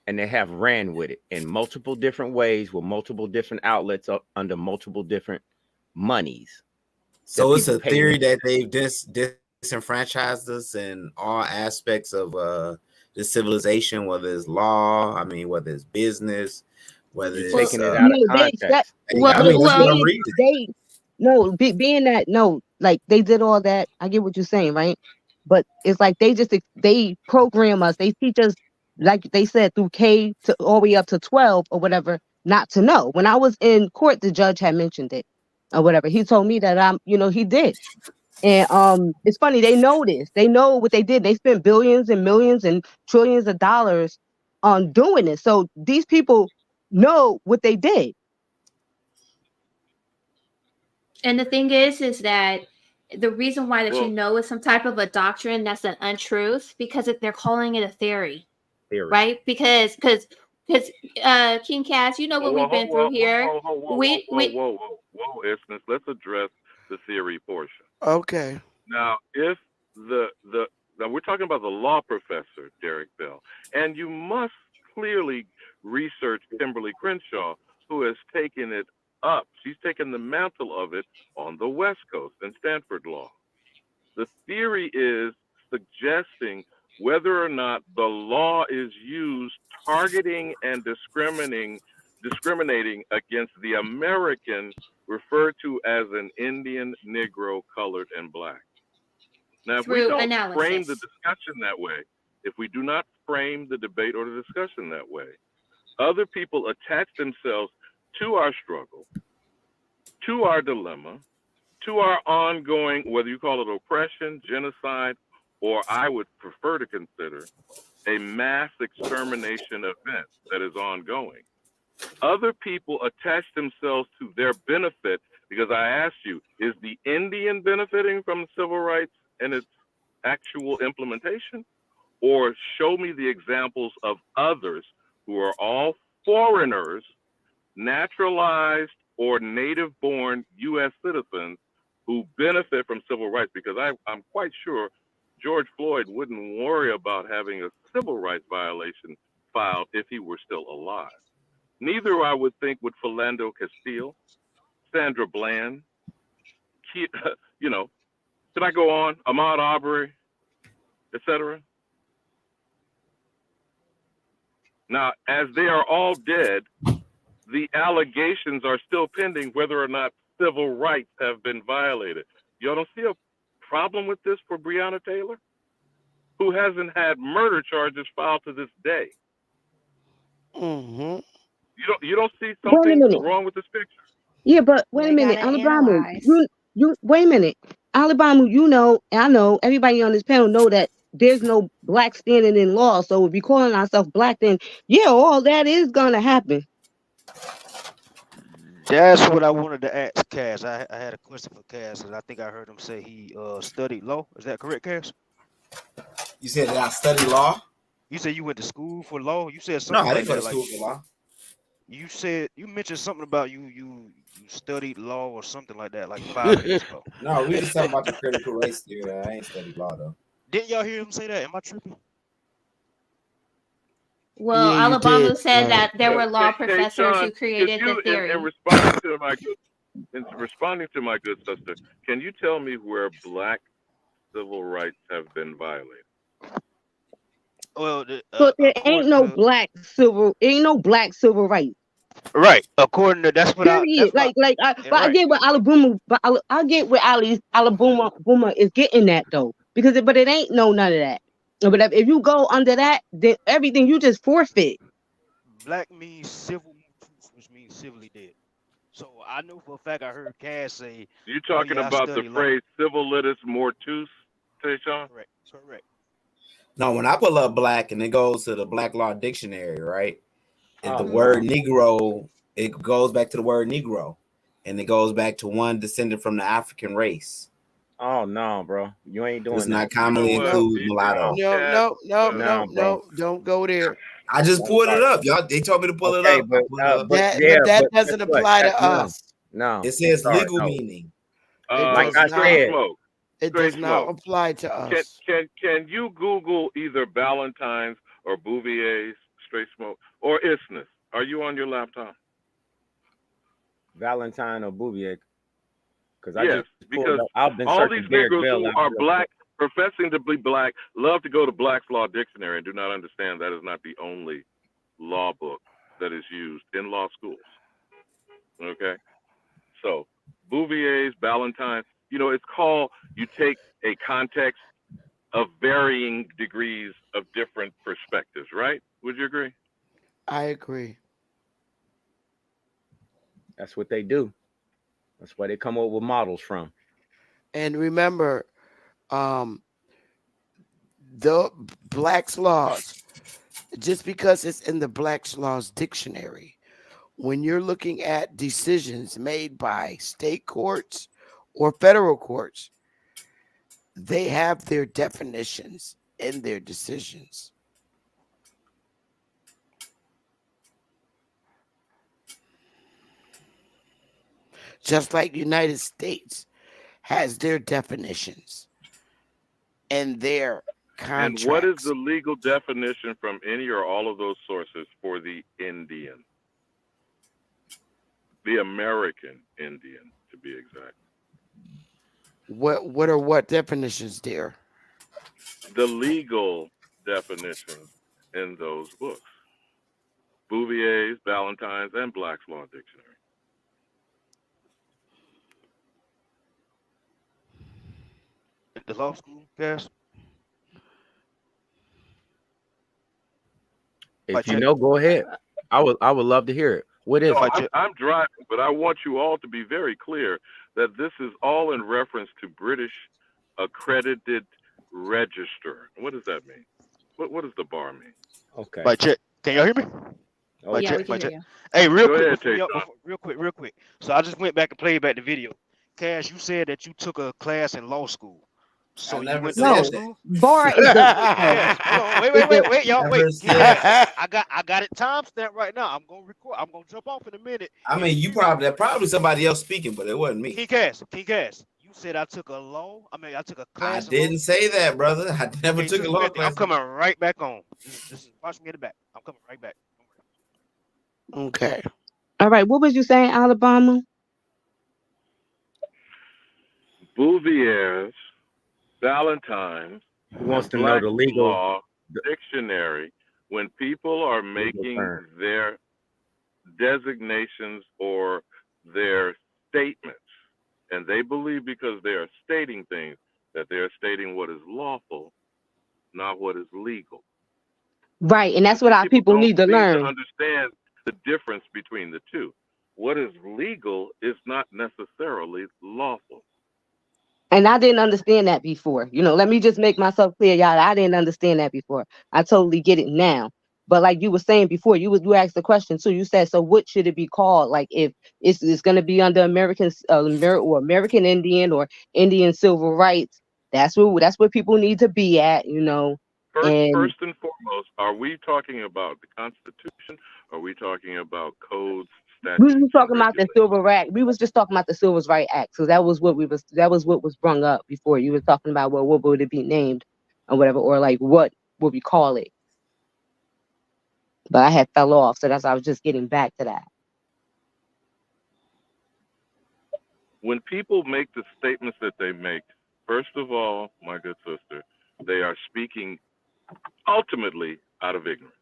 And they have ran with it in multiple different ways with multiple different outlets under multiple different monies. So it's a theory that they've disenfranchised us in all aspects of the civilization, whether it's law, I mean, whether it's business, whether You're it's taking it out of context. Being that like they did all that. I get what you're saying, right? But it's like they program us, they teach us, like they said, through K to all the way up to 12 or whatever, not to know. When I was in court, the judge had mentioned it or whatever. He told me that he did. And it's funny, they know this. They know what they did. They spent billions and millions and trillions of dollars on doing this. So these people know what they did. And the thing is that the reason why that you know is some type of a doctrine that's an untruth, because they're calling it a theory. Right? Because King Cass, you know what we've been through here. Whoa, Essence. Let's address the theory portion. Okay. Now, if now we're talking about the law professor, Derek Bell, and you must clearly research Kimberly Crenshaw, who has taken it up. She's taken the mantle of it on the West Coast in Stanford Law. The theory is suggesting whether or not the law is used targeting and discriminating against the American referred to as an Indian, Negro, colored, and black. Now, if we don't frame the discussion that way, if we do not frame the debate or the discussion that way, other people attach themselves to our struggle, to our dilemma, to our ongoing, whether you call it oppression, genocide, or I would prefer to consider a mass extermination event that is ongoing. Other people attach themselves to their benefit because I asked you, is the Indian benefiting from civil rights and its actual implementation? Or show me the examples of others who are all foreigners, naturalized or native-born U.S. citizens who benefit from civil rights, because I'm quite sure George Floyd wouldn't worry about having a civil rights violation filed if he were still alive. Neither, I would think, would Philando Castile, Sandra Bland, you know, could I go on? Ahmaud Arbery, etc. Now, as they are all dead, the allegations are still pending whether or not civil rights have been violated. Y'all don't see a problem with this for Breonna Taylor, who hasn't had murder charges filed to this day? Mm-hmm. You don't see Wait a something minute. wrong with this picture? Yeah, but wait a They minute, gotta Alabama. analyze. You wait a minute, Alabama. You know, I know everybody on this panel know that there's no black standing in law. So if we calling ourselves black, then yeah, all that is gonna happen. That's what I wanted to ask Cass. I had a question for Cass, and I think I heard him say he studied law. Is that correct, Cass? You said that I study law? You said you went to school for law. You said No, something I like didn't go to that. Like school for law. you said you mentioned something about you studied law or something like that, like 5 minutes ago. No, we just talking about the critical race theory. I ain't studied law though. Didn't y'all hear him say that? Am I tripping? Well, Yeah, you Alabama did. said that there were law Hey, professors Sean, who could created the you, in theory. responding to my good sister, can you tell me where black civil rights have been violated? Well, But there ain't according no to black civil rights. right, according to Period. that's what But I right. get what Alabama, I get what Alabama is getting at though, but it ain't no none of that. But if you go under that, then everything you just forfeit. Black means civil mortus, which means civilly dead. So I know for a fact I heard Cass say, You "Oh talking yeah, I about the study law." phrase civilis mortus, Sean? Correct, correct. No, when I pull up black and it goes to the Black Law Dictionary, right? And the Oh word no. Negro, it goes back to the word Negro, and it goes back to one descendant from the African race. Oh no, bro. You ain't Does doing that. not You know commonly what? No, include mulatto. no, Cass, no, no, Nah, no, bro. no. Don't go there. I just Don't pulled it start. up, y'all. They told me to pull it Okay, up. I pulled it up. but yeah, That but guess doesn't what? apply to No, us. no. It says Sorry, legal no. meaning. It Like does I not. straight said, smoke. It Straight does not smoke. apply to Can us. can can you Google either Ballantyne's or Bouvier's straight smoke or isthmus? Are you on your laptop? Valentine or Bouvier, because I Yes, just pulled up. because I've been all searching these Derek Negroes Bell and who I've are been looking black, professing to be black, love to go to Black's Law Dictionary and do not understand that is not the only law book that is used in law schools. Okay? So, Bouvier's, Ballantyne, it's called, you take a context of varying degrees of different perspectives, right? Would you agree? I agree. That's what they do. That's why they come up with models from. And remember, um, the Black's laws, just because it's in the Black's laws dictionary, when you're looking at decisions made by state courts or federal courts, they have their definitions in their decisions. Just like United States has their definitions and their And what is contracts. the legal definition from any or all of those sources for the Indian? The American Indian, to be exact. What definitions there? The legal definitions in those books. Bouvier's, Ballantyne's, and Black's Law Dictionary. The law school, Cass. Mic If you check. know, go ahead. I would love to hear it. What is No, it? Mic check. I'm driving, but I want you all to be very clear that this is all in reference to British accredited register. What does that mean? What does the bar mean? Okay. Mic check. Can y'all hear me? Oh Mic Yeah, yeah. we check. can Mic hear check. you. Hey, real Go quick ahead, before Tay y'all, Sean. real quick. So I just went back and played back the video. Cash, you said that you took a class in law school. I So you never went to law said No, that. school? bar is the Cash, hold on. Wait, is wait, the wait, wait, y'all. Wait. Never King said Cash, that. I got it timestamped right now. I'm gonna record. I'm gonna jump off in a minute. I If mean, you you hear me, probably somebody else speaking, but it wasn't me. King Cash, you said I took a law. I took a I class in law didn't school. say that, brother. I never Okay, took a just law wait. I'm class. coming right back on. This is watch me in the back. I'm coming right back. Don't worry. Okay. all right. What was you saying, Alabama? Bouvier's, Ballantyne's, He wants and to know Black's the legal Law Dictionary, when people are legal making term. their designations or their statements, and they believe because they are stating things that they are stating what is lawful, not what is legal. Right, and I that's what think our people people don't need to seem to learn. understand the difference between the two. What is legal is not necessarily lawful. And I didn't understand that before. Let me just make myself clear, y'all. I didn't understand that before. I totally get it now. But like you were saying before, you asked the question too. You said, so what should it be called? Like if it's going to be under or American Indian or Indian civil rights. That's where people need to be at. And First and foremost, are we talking about the Constitution? Or are we talking about codes, we was statutes, and talking about the regulations? Civil Right. We was just talking about the Civil Rights Act. So that was what was brung up before. You were talking about, well, what would it be named or whatever, or like what would we call it? But I had fell off, so that's I was just getting back to that. When people make the statements that they make, first of all, my good sister, they are speaking ultimately out of ignorance.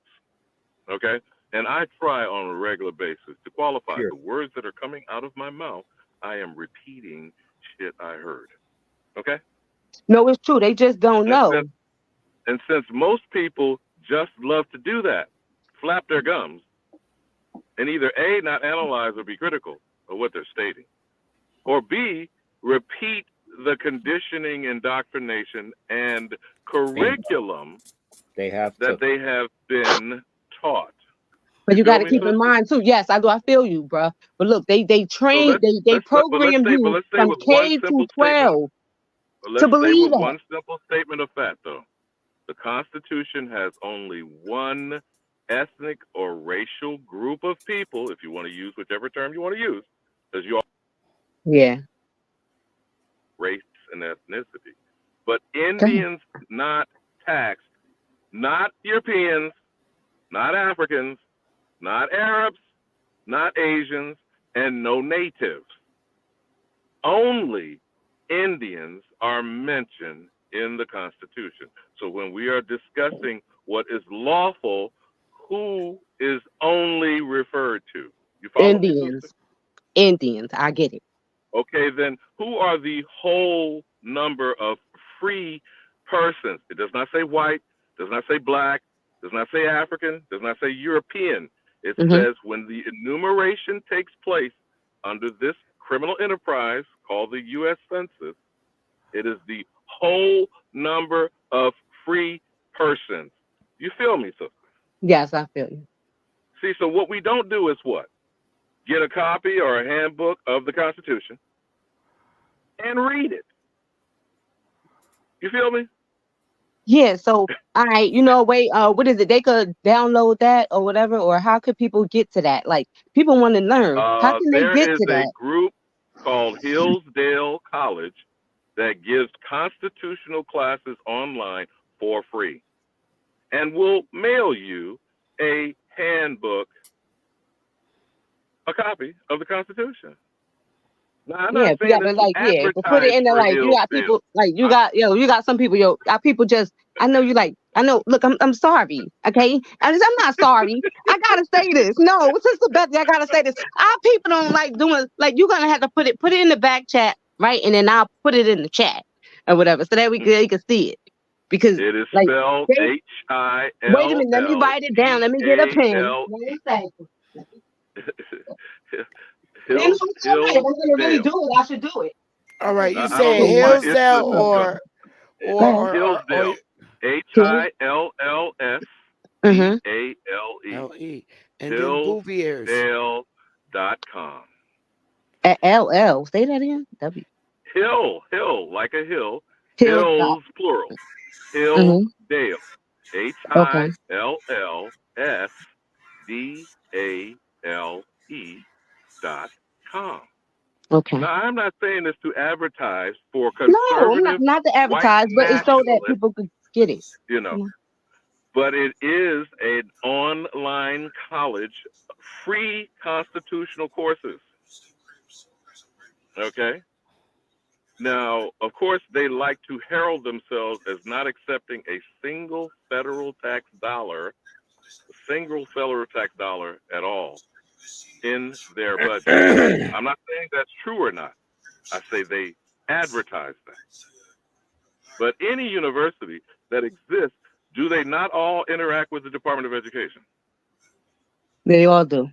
Okay? And I try on a regular basis to qualify Sure. the words that are coming out of my mouth. I am repeating shit I heard. Okay? No, it's true. They just don't And know. since most people just love to do that, flap their gums, and either A, not analyze or be critical of what they're stating, or B, repeat the conditioning, indoctrination, and And curriculum they have that to. they have been taught. But You you got feel to me, keep in sister? mind too. Yes, I do. I feel you, bruh. But look, they So train, they program you let's say from with one K to simple statement. 12 to Let's say believe with that. one simple statement of fact, though, the Constitution has only one ethnic or racial group of people, if you want to use whichever term you want to use, because you all Yeah. race and ethnicity. But Go ahead. Indians not taxed, not Europeans, not Africans, not Arabs, not Asians, and no natives. Only Indians are mentioned in the Constitution. So when we are discussing what is lawful, who is only referred to? You follow me, sister? Indians. Indians. I get it. Okay, then who are the whole number of free persons? It does not say white, does not say black, does not say African, does not say European. It Hmm. says when the enumeration takes place under this criminal enterprise called the U.S. Census, it is the whole number of free persons. You feel me, sister? Yes, I feel you. See, so what we don't do is what? Get a copy or a handbook of the Constitution and read it. You feel me? Yeah. So, all right. Wait. What is it? They could download that or whatever. Or how could people get to that? Like, people want to learn. How can they There get is to a that? group called Hillsdale College that gives constitutional classes online for free and will mail you a handbook, a copy of the Constitution. Now, I'm Yeah, not if you saying got this to to but put it advertise in there for like you got people Hillsdale. like you got some people, our people just I know you like I know look, I'm sorry, okay? I'm not sorry. I gotta say this. No, Sister Betsy, I gotta say this. Our people don't like doing like you're gonna have to put it in the back chat, right? And then I'll put it in the chat or whatever. So that you can see it. Because It is like spelled they wait a minute, let me write it down. Let me get a pen. HILLDALE. One second. Then it's all right. If I'm gonna really do Hillsdale. it, I should do it. All right, you I don't know saying why it's Hillsdale the or Go or or, or Hillsdale. ahead. Mm-hmm. HILLSDALE. L-E, and then Bouvier's. Hillsdale.com. LL. Say that again. W. Hill, like a hill. Hill dot. Hills, plural. Mm-hmm. Hillsdale. Okay. HILLSDALE.com. Okay. Now, I'm not saying this to advertise for No, I'm not conservative not to white advertise, but it's so that nationalists, people could get it. you know, You know? but it is an online college, free constitutional courses. Okay? Now, of course, they like to herald themselves as not accepting a single federal tax dollar, at all in their budget. I'm not saying that's true or not. I say they advertise that. But any university that exists Do they not all interact with the Department of Education? They all do.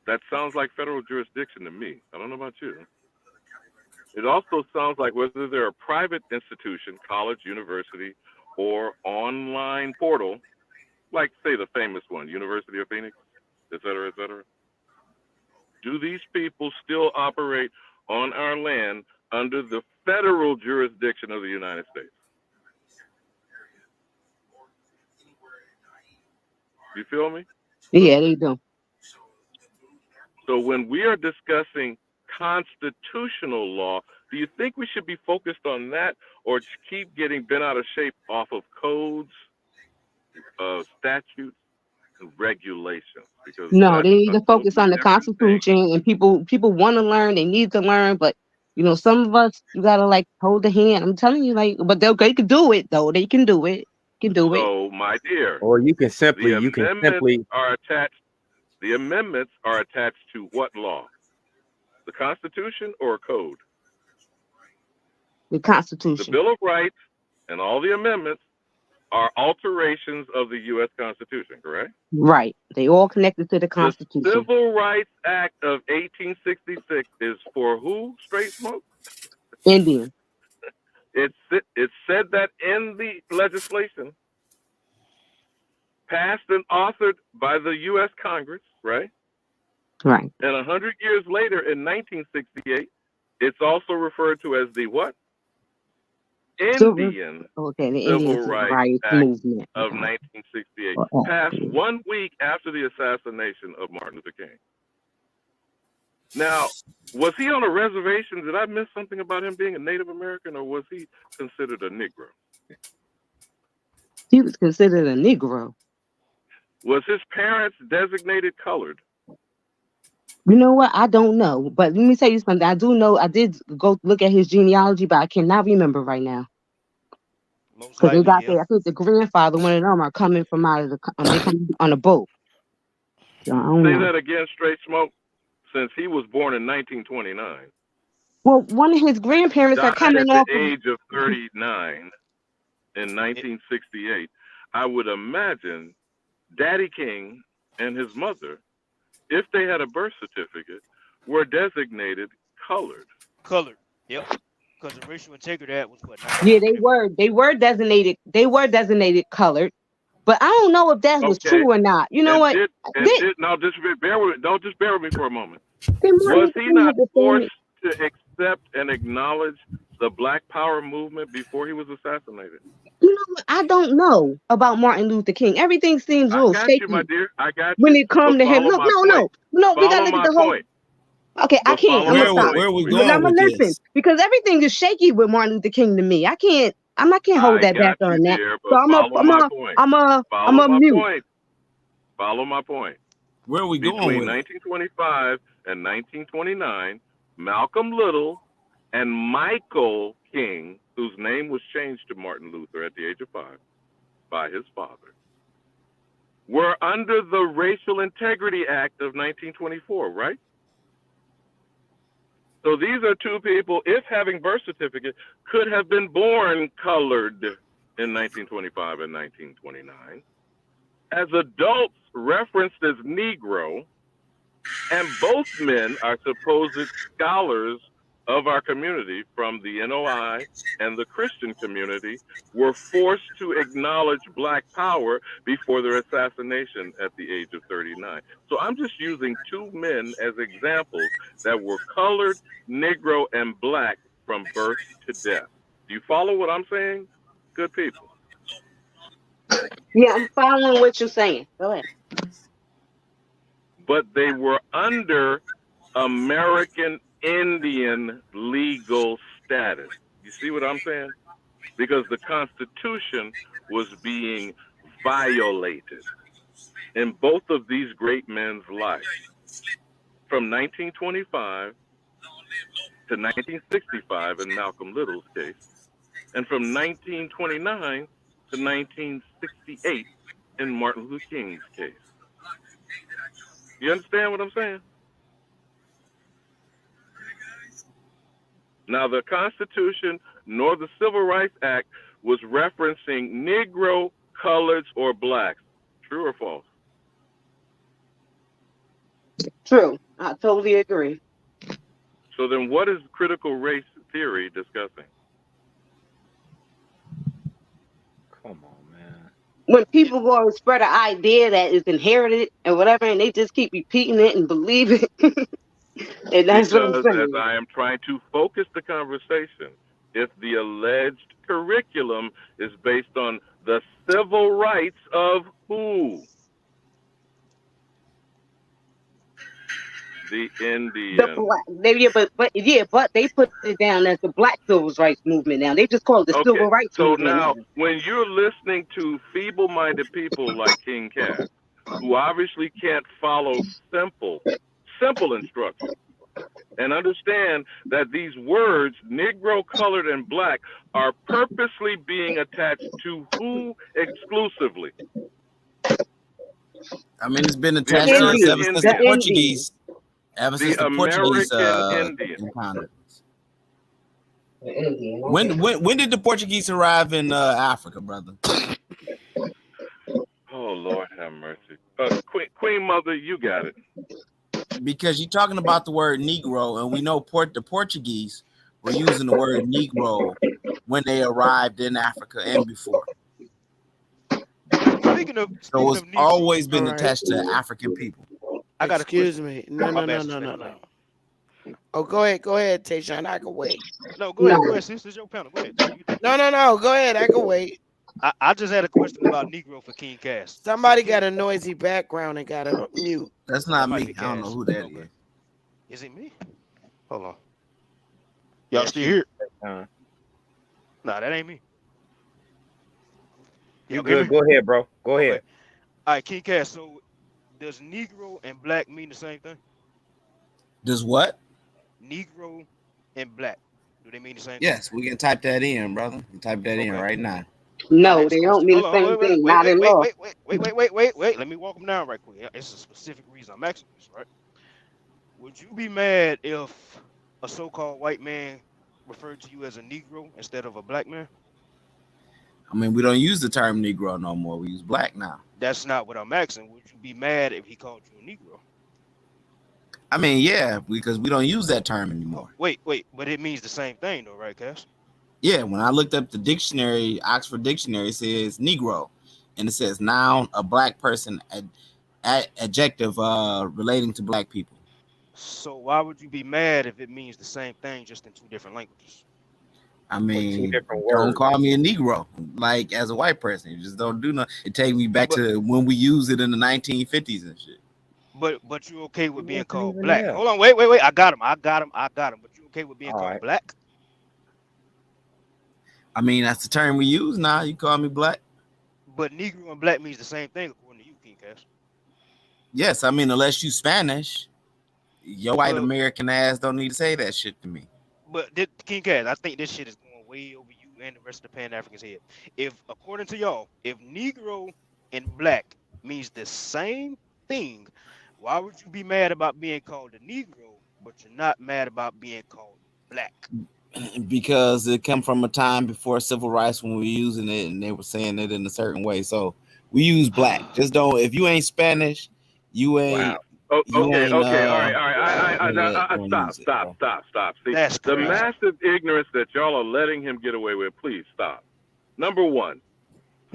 That sounds like federal jurisdiction to me. I don't know about you. It also sounds like whether they're a private institution, college, university, or online portal, like, say, the famous one, University of Phoenix, et cetera, et cetera. Do these people still operate on our land under the federal jurisdiction of the United States? You feel me? Yeah, they do. So when we are discussing constitutional law, do you think we should be focused on that, or keep getting bent out of shape off of codes, statutes, and regulations? Because No, that's they need a to focus totally on the different thing. Constitution, and people want to learn. They need to learn, but some of us, you gotta like hold the hand. I'm telling you, like, but they can do it though. They can do it. Can do it. So, my dear, Or you can the simply amendments are attached. The amendments are attached to what law? The Constitution or a code? The The Constitution. Bill of Rights and all the amendments are alterations of the U.S. Constitution, correct? Right. They all connected to the The Constitution. Civil Rights Act of 1866 is for who? Straight smoke? Indian. It said that in the legislation passed and authored by the U.S. Congress, right? Right. And 100 years later, in 1968, it's also referred to as the what? Indian Okay, the Civil Indian Civil Rights Rights Act Movement. of Okay. 1968, Or passed act. 1 week after the assassination of Martin Luther King. Now, was he on a reservation? Did I miss something about him being a Native American, or was he considered a Negro? He was considered a Negro. Was his parents designated colored? You know what? I don't know. But let me tell you something. I do know. I did go look at his genealogy, but I cannot remember right now. Most Because they likely, got yeah. there. I think the grandfather, one of them, are coming from out of the. They come on a boat. So I don't Say know. that again, Straight Smoke. Since he was born in 1929, Well, one of his grandparents are died at coming the off of. age of 39 in 1968, I would imagine Daddy King and his mother, if they had a birth certificate, were designated colored. Colored. Yep. Because the Racial Integrity Act was what? Yeah, 1924. they were designated. They were designated colored, but I don't know if that was Okay. true or not. You know And what? now just bear with, don't just bear with me for a moment. Martin Was Luther he King not had the forced same. to accept and acknowledge the Black Power movement before he was assassinated? You know what? I don't know about Martin Luther King. Everything seems a I little got you, my shaky dear. I got when you. it comes But to him. follow No, my no, point. no, no. We Follow gotta look at my the whole. point. Okay, I But can't. follow I'm my gonna stop. point, Where are we But sweetheart. I'm going gonna with listen this? because everything is shaky with Martin Luther King to me. I can't. I can't hold I that back got you, on that. dear. So But follow my point. I'm Follow a my mute. point. Follow my point. Where are we going Between with it? 1925 and 1929, Malcolm Little and Michael King, whose name was changed to Martin Luther at the age of 5 by his father, were under the Racial Integrity Act of 1924, right? So these are two people, if having birth certificates, could have been born colored in 1925 and 1929. As adults referenced as Negro, and both men are supposed scholars of our community from the NOI and the Christian community, were forced to acknowledge Black power before their assassination at the age of 39. So I'm just using two men as examples that were colored, Negro, and Black from birth to death. Do you follow what I'm saying? Good people. Yeah, I'm following what you're saying. Go ahead. But they were under American Indian legal status. You see what I'm saying? Because the Constitution was being violated in both of these great men's lives. From 1925 to 1965 in Malcolm Little's case, and from 1929 to 1968 in Martin Luther King's case. You understand what I'm saying? Now, the Constitution nor the Civil Rights Act was referencing Negro, coloreds, or blacks. True or false? True. I totally agree. So then what is critical race theory discussing? Come on, man. When people go and spread an idea that is inherited and whatever, and they just keep repeating it and believe it, and that's what I'm Because as saying. I am trying to focus the conversation, if the alleged curriculum is based on the civil rights of who? The The Indian. black, but they put it down as the Black Civil Rights Movement now. They just call it the Okay, Civil Rights so Movement now now. when you're listening to feeble-minded people like King Cass, who obviously can't follow simple instructions, and understand that these words, Negro, colored, and black, are purposely being attached to who exclusively? I mean, it's been The attached to us American ever since the Indian. Portuguese. Ever since The the Portuguese American Indian. encountered. When did the Portuguese arrive in Africa, brother? Oh, Lord have mercy. Queen Mother, you got it. Because you're talking about the word Negro, and we know the Portuguese were using the word Negro when they arrived in Africa and before. Speaking of Negro, always been attached to African people. I got Excuse me. No. Oh, go ahead, Tayshaun. I can wait. No, go ahead, sis. This is your panel. Go ahead. No. Go ahead. I can wait. I just had a question about Negro for King Cass. Somebody got a noisy background and got to mute. That's not me. I don't know who that is. Is it me? Hold on. Y'all still here? Nah, that ain't me. You good? Go ahead, bro. Go ahead. All right, King Cass. So, does Negro and black mean the same thing? Does what? Negro and black. Do they mean the same thing? Yes, we can type that in, brother. We type that in right now. No, they don't mean the same thing. Not in law. Wait. Let me walk them down right quick. It's a specific reason I'm asking this, right? Would you be mad if a so-called white man referred to you as a Negro instead of a black man? I mean, we don't use the term Negro no more. We use black now. That's not what I'm asking. Would you be mad if he called you a Negro? I mean, yeah, because we don't use that term anymore. Wait, but it means the same thing though, right, Cass? Yeah, when I looked up the dictionary, Oxford Dictionary says Negro, and it says noun, a black person, adjective relating to black people. So why would you be mad if it means the same thing just in two different languages? I mean, don't call me a Negro, like as a white person. You just don't do nothing. It takes me back to when we used it in the 1950s and shit. But you okay with being called black? Hold on, wait. I got him. But you okay with being called black? I mean, that's the term we use now. You call me black. But Negro and black means the same thing according to you, King Cass. Yes, I mean, unless you Spanish, your white American ass don't need to say that shit to me. But King Cass, I think this shit is going way over you and the rest of the Pan-Africans' head. If, according to y'all, if Negro and black means the same thing, why would you be mad about being called a Negro, but you're not mad about being called black? Because it come from a time before civil rights when we were using it and they were saying it in a certain way. So we use black. Just don't. If you ain't Spanish, you ain't. Wow. Okay. All right. Stop. See, that's the massive ignorance that y'all are letting him get away with. Please stop. Number one,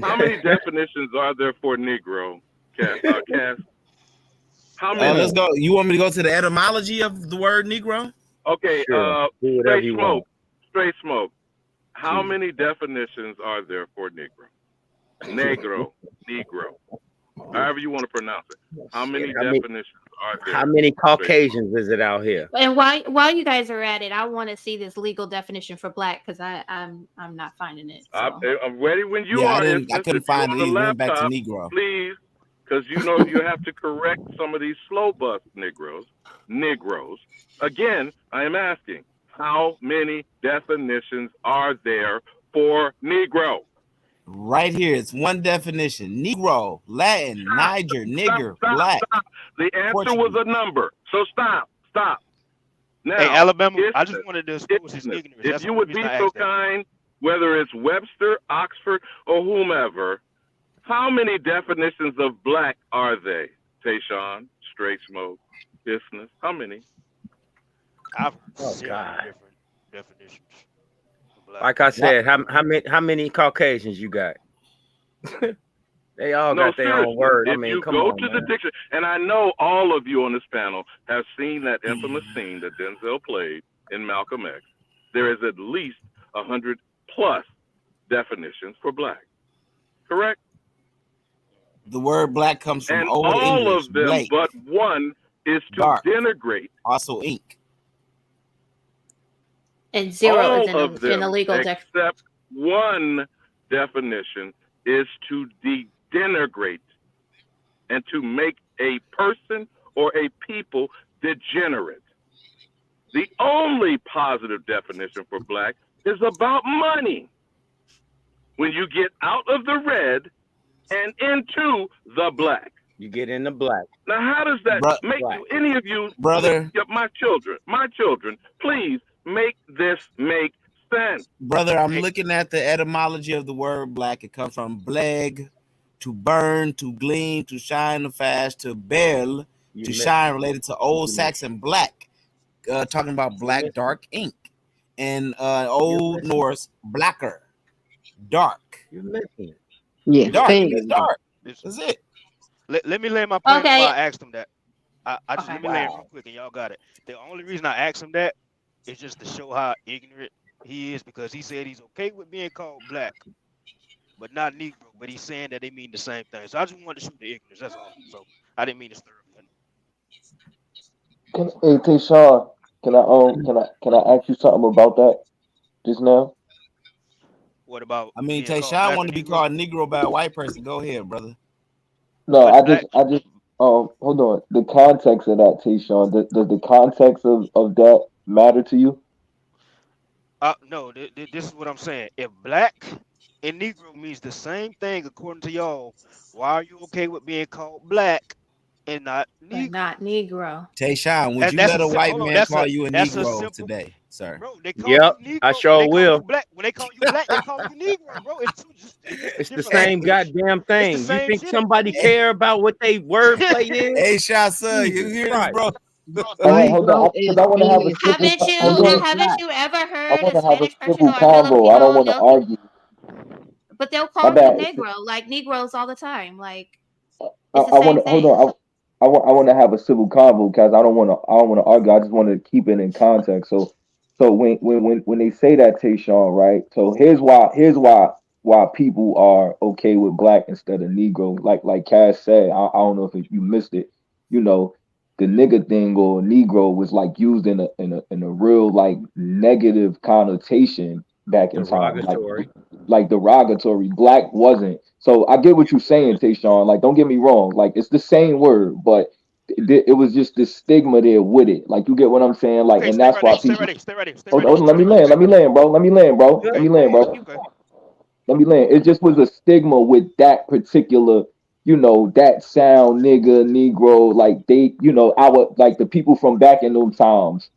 how many definitions are there for Negro? Cass? How many? Let's go. You want me to go to the etymology of the word Negro? Okay. Sure. Straight smoke. How many definitions are there for Negro? Negro. However you want to pronounce it. How many definitions are there? How many Caucasians is it out here? And while you guys are at it, I want to see this legal definition for black because I'm not finding it. So. I'm ready when you are. I couldn't find it. Went back to Negro. Please, because you know you have to correct some of these slow bus Negroes. Again, I am asking, how many definitions are there for Negro? Right here, it's one definition: Negro, Latin, Niger, nigger, black. The answer was a number. So stop. Now, hey, Alabama, I just wanted to expose his ignorance. If you would be so kind whether it's Webster, Oxford, or whomever, how many definitions of black are they? Tayshawn, straight smoke, business. How many? I've heard Oh several God. different definitions for black. Like I said, how many Caucasians you got? They all No, got their own seriously. word. I If mean, you come go on, to the man. dictionary, and I know all of you on this panel have seen that infamous scene that Denzel played in Malcolm X, there is at least 100 plus definitions for black. Correct? The word black comes from And Old all English, of them Blake, but one is to dark, denigrate. also ink. And zero is All an of them illegal except one definition is to denigrate and to make a person or a people degenerate. The only positive definition for black is about money. When you get out of the red and into the black. You get in the black. Now, how does that make Black. any of you, brother? My children, please make this make sense. Brother, I'm looking at the etymology of the word black. It comes from bleg, to burn, to gleam, to shine, to flash, to bell, to shine, related to Old Saxon black, talking about black, dark ink, and Old Norse blacker, dark. You're missing. Yeah, Dark. It thank means you. dark. That's it. Let me lay my plane Okay. why I asked him that. I just Okay. let me land real quick and y'all got it. The only reason I asked him that is just to show how ignorant he is, because he said he's okay with being called black, but not Negro. But he's saying that they mean the same thing. So I just wanted to show the ignorance. That's all. So I didn't mean to stir up nothing. Hey, Tayshawn, can I ask you something about that just now? What about I mean, being called Tayshawn black or want to be Negro? called Negro by a white person. Go ahead, brother. No, What black? I just hold on. The context of that, Tayshawn, does the context of that matter to you? No. This is what I'm saying. If black and Negro means the same thing according to y'all, why are you okay with being called black and not but Negro? not Negro. Tayshawn, would That, you that's let a a white hold on. man call you a That's a Negro simple, today, sir? bro. They call Yep, you I Negro when sure they call you will. black. When they call you black, they call you Negro, bro. It's two It's the different same language. goddamn It's the thing. You same think shit. somebody care about what they wordplay is? Hey, Shasa, you Jesus hear this, Christ. bro? All right, hold Negro on, is because I want to have a meaning civil. it means Haven't black. you ever I heard a want to have a Spanish person civil or a convo. I don't Filipino? want to argue. But they'll My call you bad. Negro, like Negroes all the time. Like it's the I want same to hold thing. on. I want to have a civil convo because I don't want to argue. I just want to keep it in context. So when they say that, Tayshawn, right? So here's why people are okay with black instead of Negro. Like Cash said, I don't know if you missed it. You know, the nigga thing or Negro was like used in a real like negative connotation back in time. Derogatory. Like derogatory. Black wasn't. So I get what you're saying, Tayshawn. Like, don't get me wrong. Like, it's the same word, but it was just this stigma there with it. Like, you get what I'm saying? Like, Okay, and stay that's right why there. Stay people. right there. Stay right there. Stay Hold right on, there. let me land. Let me land, bro. Let me land, bro. Let Okay. me land, bro. Okay. Let me land. It just was a stigma with that particular, that sound, nigga, Negro, like they, our like the people from back in those times,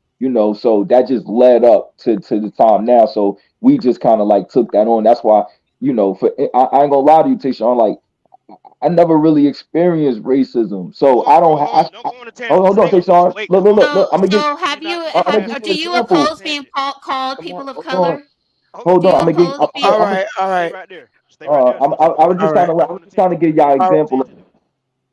so that just led up to the time now. So we just kind of like took that on. That's why, I ain't gonna lie to you, Tisha, like I never really experienced racism. So I don't have Don't go on a tangent. hold on, Stay on. Tisha. Wait, Look, hold look, on. look, So look. so We have not you I'm gonna fast give do you an forward. you Don't go on a example. oppose being tangent. called Come on, people of hold on. color? Hold Do on. you I'm gonna give oppose being All I'm right, all Stay right, right there. Stay right there. Don't I start. was all just right, I Don't was go on a just trying to tangent. give y'all an Don't go all, on a example of. tangent.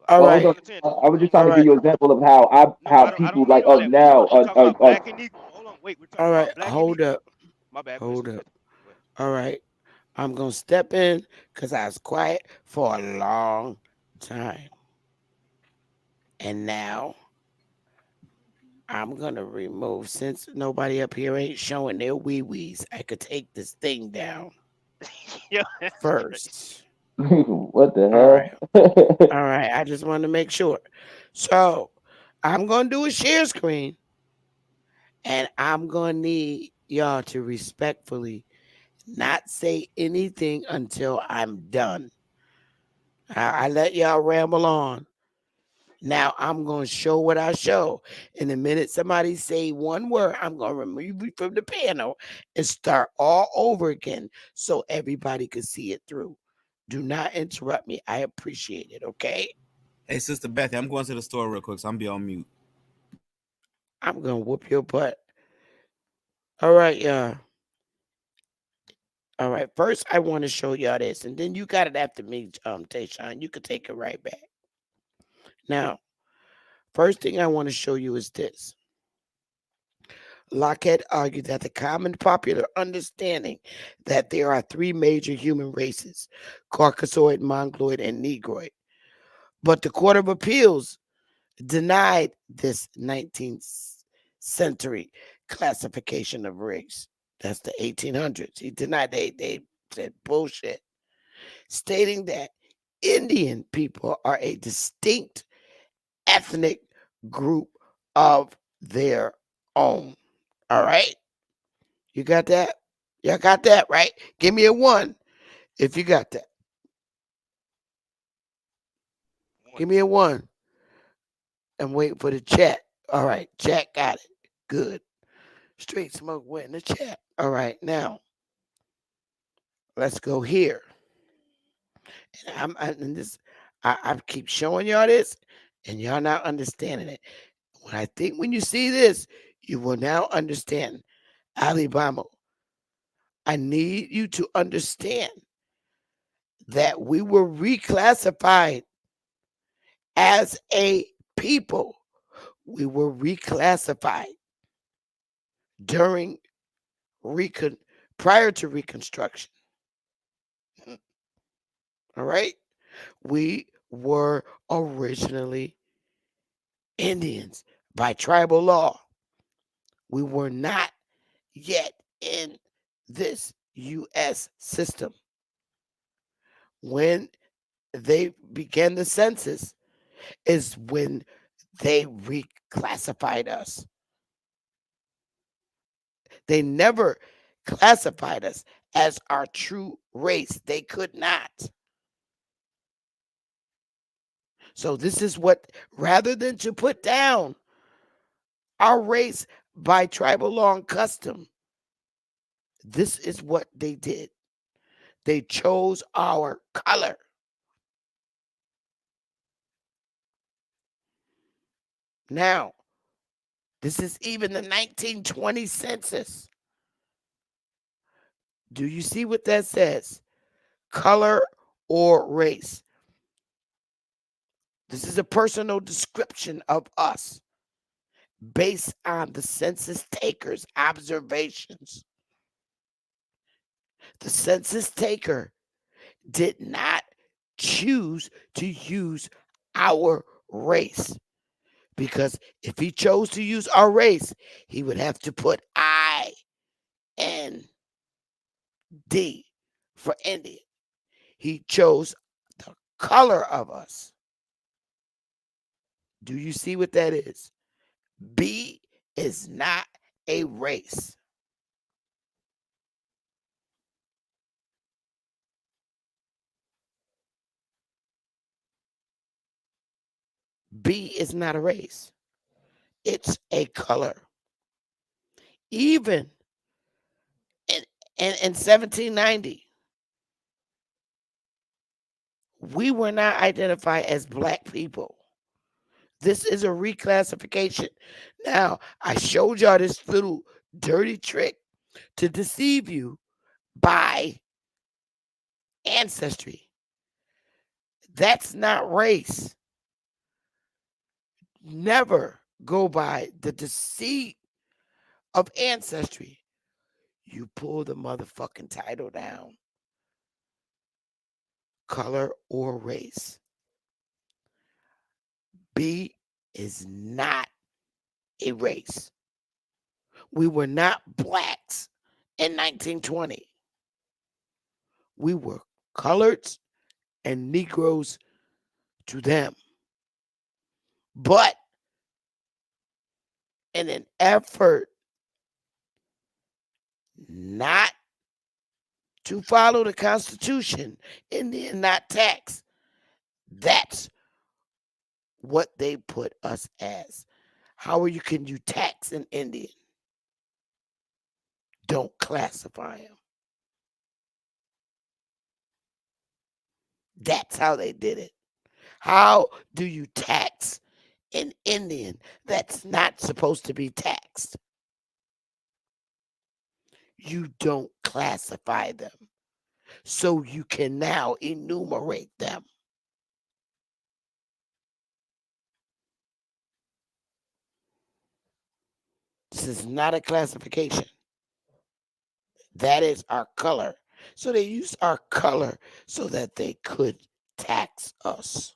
all Hold right, on. On a tangent. I was just all trying to give right, you an example of how No, how I people don't need like all us that. now. We talking about black and Negro. Hold on. Wait. We're talking all right. about black and Hold Negro. up, My bad. Go ahead. hold Go up. ahead. Go ahead. All right. I'm gonna step in because I was quiet for a long time, and now I'm gonna remove since nobody up here ain't showing their wee wees. I could take this thing down Yeah, that's crazy. first. What the All right, hell? all right. I just want to make sure. So I'm gonna do a share screen, and I'm gonna need y'all to respectfully not say anything until I'm done. I let y'all ramble on, Now I'm going to show what I show. In the minute somebody say one word, I'm going to remove you from the panel and start all over again so everybody can see it through. Do not interrupt me. I appreciate it, okay? Hey, Sister Bethy, I'm going to the store real quick, so I'm be on mute. I'm going to whoop your butt. All right, y'all. All right, first I want to show y'all this, and then you got it after me, Tayshawn. You can take it right back. Now, first thing I want to show you is this. Lockheed argued that the common popular understanding that there are three major human races, Caucasoid, Mongoloid, and Negroid. But the Court of Appeals denied this 19th century classification of race. That's the 1800s. He denied they said bullshit, stating that Indian people are a distinct ethnic group of their own. All right? You got that? Y'all got that, right? Give me a 1 if you got that. Give me a 1. I'm waiting for the chat. All right, chat got it. Good. Straight Smoke went in the chat. All right, now let's go here. And I keep showing y'all this, and y'all not understanding it. When you see this, you will now understand. Alabama, I need you to understand that we were reclassified as a people. We were reclassified during prior to Reconstruction. All right? We were originally Indians by tribal law. We were not yet in this U.S. system. When they began the census is when they reclassified us. They never classified us as our true race. They could not. So this is what, rather than to put down our race by tribal law and custom, this is what they did. They chose our color. Now, this is even the 1920 census. Do you see what that says? Color or race. This is a personal description of us based on the census taker's observations. The census taker did not choose to use our race, because if he chose to use our race, he would have to put IND for Indian. He chose the color of us. Do you see what that is? B is not a race. B is not a race. It's a color. Even in 1790, we were not identified as black people. This is a reclassification. Now, I showed y'all this little dirty trick to deceive you by ancestry. That's not race. Never go by the deceit of ancestry. You pull the motherfucking title down. Color or race. B is not a race. We were not blacks in 1920. We were coloreds and Negroes to them. But in an effort not to follow the Constitution, Indian not tax, that's what they put us as. How are you can you tax an Indian? Don't classify him. That's how they did it. How do you tax an Indian that's not supposed to be taxed? You don't classify them. So you can now enumerate them. This is not a classification. That is our color. So they used our color so that they could tax us.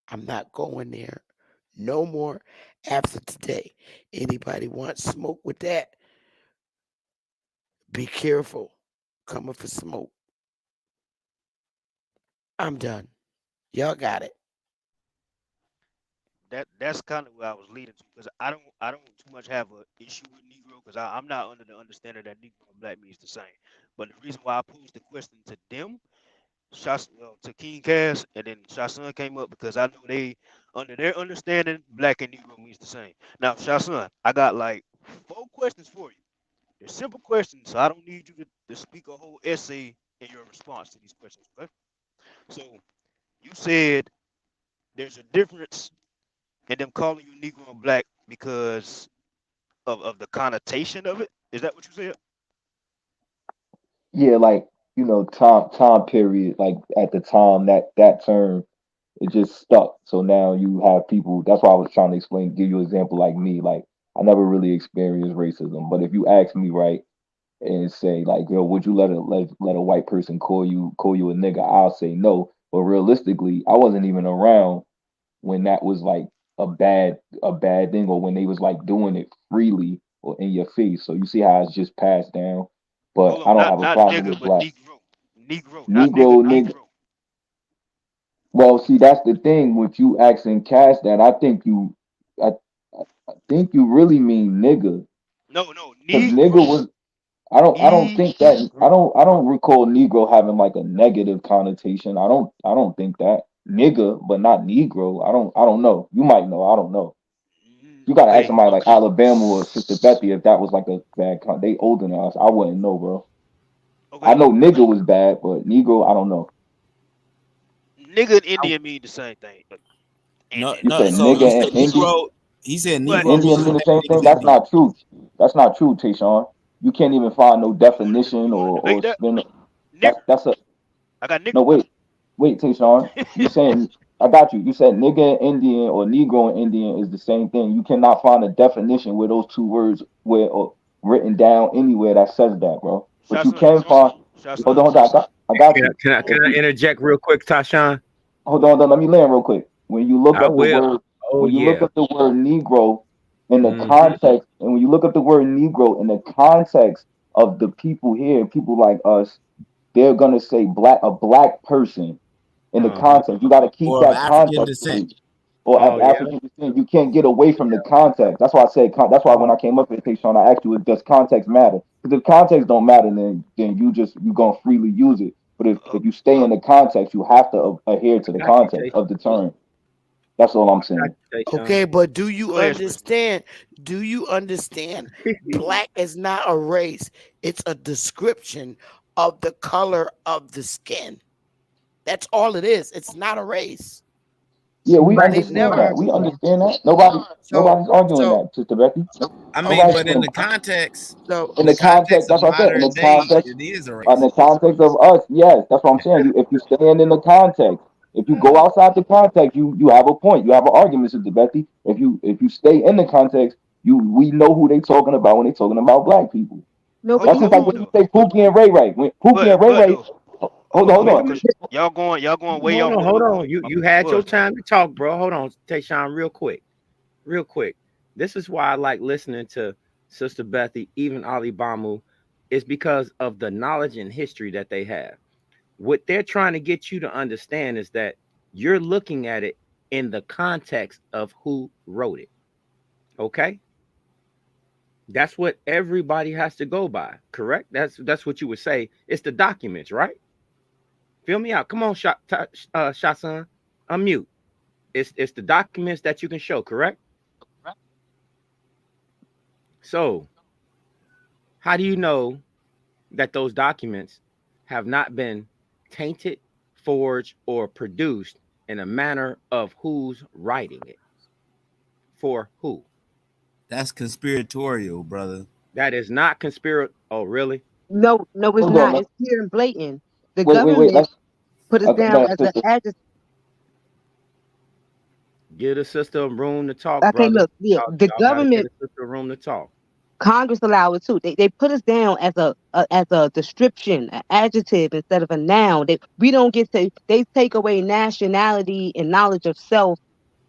I'm not going there no more after today. Anybody want smoke with that? Be careful coming for smoke. I'm done. Y'all got it. That's kind of where I was leading to, because I don't too much have a issue with Negro, because I'm not under the understanding that Negro and black means the same. But the reason why I posed the question to them, to King Cass, and then Shasun came up because I know they, under their understanding, black and Negro means the same. Now, Shasun, I got like 4 questions for you. They're simple questions, so I don't need you to speak a whole essay in your response to these questions. Okay? So you said there's a difference in them calling you Negro and black because of the connotation of it. Is that what you said? Yeah, like time period, like at the time that term it just stuck. So now you have people. That's why I was trying to explain, give you an example like me. Like I never really experienced racism, but if you ask me, right, and say like, yo, would you let a white person call you a nigga? I'll say no. But realistically, I wasn't even around when that was like a bad thing, or when they was like doing it freely or in your face. So you see how it's just passed down. But Hold I on, don't not have a not problem nigga, with but black. Negro, Negro, not nigga, Negro, nigga. Negro. Well, see, that's the thing with you asking Cass that. I, I think you really mean nigga, No, because nigga Negro, was. I don't think that. I Negro. don't. I don't recall Negro having like a negative connotation. I don't think that nigga, but not Negro. I don't know. You might know. I don't know. You gotta ask Okay, somebody like Alabama or Sister Bethy if that was like a bad. They older than us. I wouldn't know, bro. I okay. know nigga was bad, but Negro, I don't know. Nigga and Indian mean the same thing. No, You no. said So he nigga said and Indian. Negro. He said But Negro Indian means mean the the same same thing thing? as That's Indian. not true. That's not true, Tayshawn. You can't even find no definition you want to or debate that? spin it. Nigger. That's a I got no. nigger. Wait, Tayshawn. You saying I got you. You said nigga and Indian or Negro and Indian is the same thing. You cannot find a definition where those two words were or written down anywhere that says that, bro. But you Shotson, you can wrong. find. Hold Shotson. on, hold on. I got Can I, you. can I If can I you interject real quick, Tashawn? hold on, let me land real quick. When you look I up the will. word, Oh when you look yeah. up the word Negro in the Mm-hmm. context, and when you look up the word Negro in the context of the people here, people like us, they're gonna say a black person in the Uh-huh. context. You got to keep Or of that African context descent. straight. Or Oh of yeah. African descent, you can't get away from the context. That's why I said. That's why when I came up with it, Sean, I asked you, does context matter? Because if context don't matter, then you gonna freely use it. But if you stay in the context, you have to adhere to the Got you, context Tay. of the term. That's all I'm Got saying. you, Tayshawn. Okay, but do you Go ahead, Swift. understand? Do you understand? Black is not a race, it's a description of the color of the skin. That's all it is. It's not a race. Yeah, we They understand never that. We understand that. Nobody's arguing so that, Sister Becky. I mean, Nobody's but in arguing the context, so in in the the context. context of That's what I said. In modern the day, context it is a in race. the context of us, yes, that's what I'm saying. If you stand in the context, if you go outside the context, you have a point. You have an argument, Sister Betty. If you stay in the context, we know who they talking about when they talking about black people. No, Oh, but That's you just even like do when you though. say Pookie and Ray Ray. When Pookie and Ray But Ray, though, hold on, hold Wait a on. minute. y'all going way Hold off on, what hold my on. point You my you point had your was. time to talk, bro. Hold on, Tayshawn, real quick. Real quick. This is why I like listening to Sister Bethy, even Ali Bamu, is because of the knowledge and history that they have. What they're trying to get you to understand is that you're looking at it in the context of who wrote it. Okay? That's what everybody has to go by, correct? That's what you would say. It's the documents, right? Fill me out. Come on, Shasan. Unmute. It's the documents that you can show, correct? So, how do you know that those documents have not been tainted, forged, or produced in a manner of who's writing it? For who? That's conspiratorial, brother. That is not conspiracy. Oh, really? No, no, it's Hold on, not. let's, It's clear and blatant. The wait. government put us Okay, down but as an adjective. Give the sister room to talk, Okay, brother. look, yeah, the Y'all got to get government, a sister room to talk. Congress allow it too. They put us down as a description, an adjective instead of a noun. We don't get to. They take away nationality and knowledge of self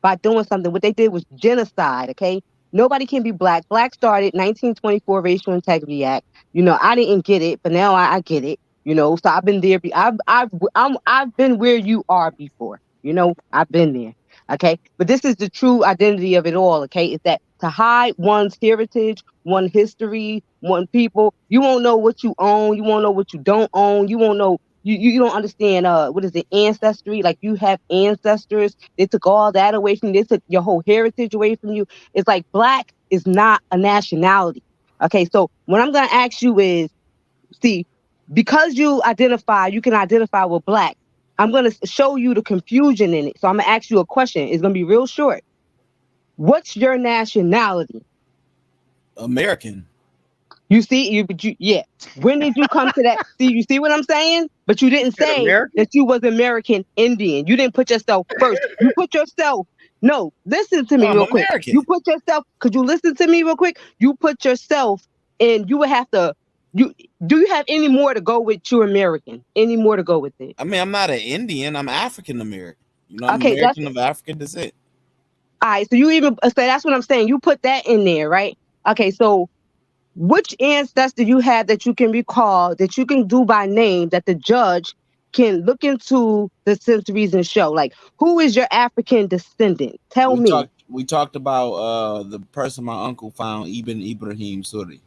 by doing something. What they did was genocide. Okay, nobody can be black. Black started 1924 Racial Integrity Act. You know, I didn't get it, but now I get it. You know, so I've been there. I've been where you are before. You know, I've been there. Okay, but this is the true identity of it all. Okay, is that to hide one's heritage, one history, one people. You won't know what you own. You won't know what you don't own. You won't know. You don't understand what is it, ancestry? Like you have ancestors. They took all that away from you. They took your whole heritage away from you. It's like black is not a nationality. Okay, so what I'm gonna ask you is, see, because you can identify with black. I'm gonna show you the confusion in it. So I'm gonna ask you a question. It's gonna be real short. What's your nationality? American. You see, yeah. When did you come to that? See, you see what I'm saying? But you You didn't said say American? that you was American Indian. You didn't put yourself first. You put yourself. No, listen to No, me I'm real quick. American. You put yourself. Could you listen to me real quick? You put yourself, and you would have to. You do you have any more to go with your American? Any more to go with it? I mean, I'm not an Indian. I'm African American. You know, I'm Okay, that's American of African descent. all right. So you even say that's what I'm saying. You put that in there, right? Okay, so which ancestor you have that you can recall that you can do by name that the judge can look into the centuries and show? Like, who is your African descendant? Tell me. We talked about the person my uncle found, Ibn Ibrahim Suri.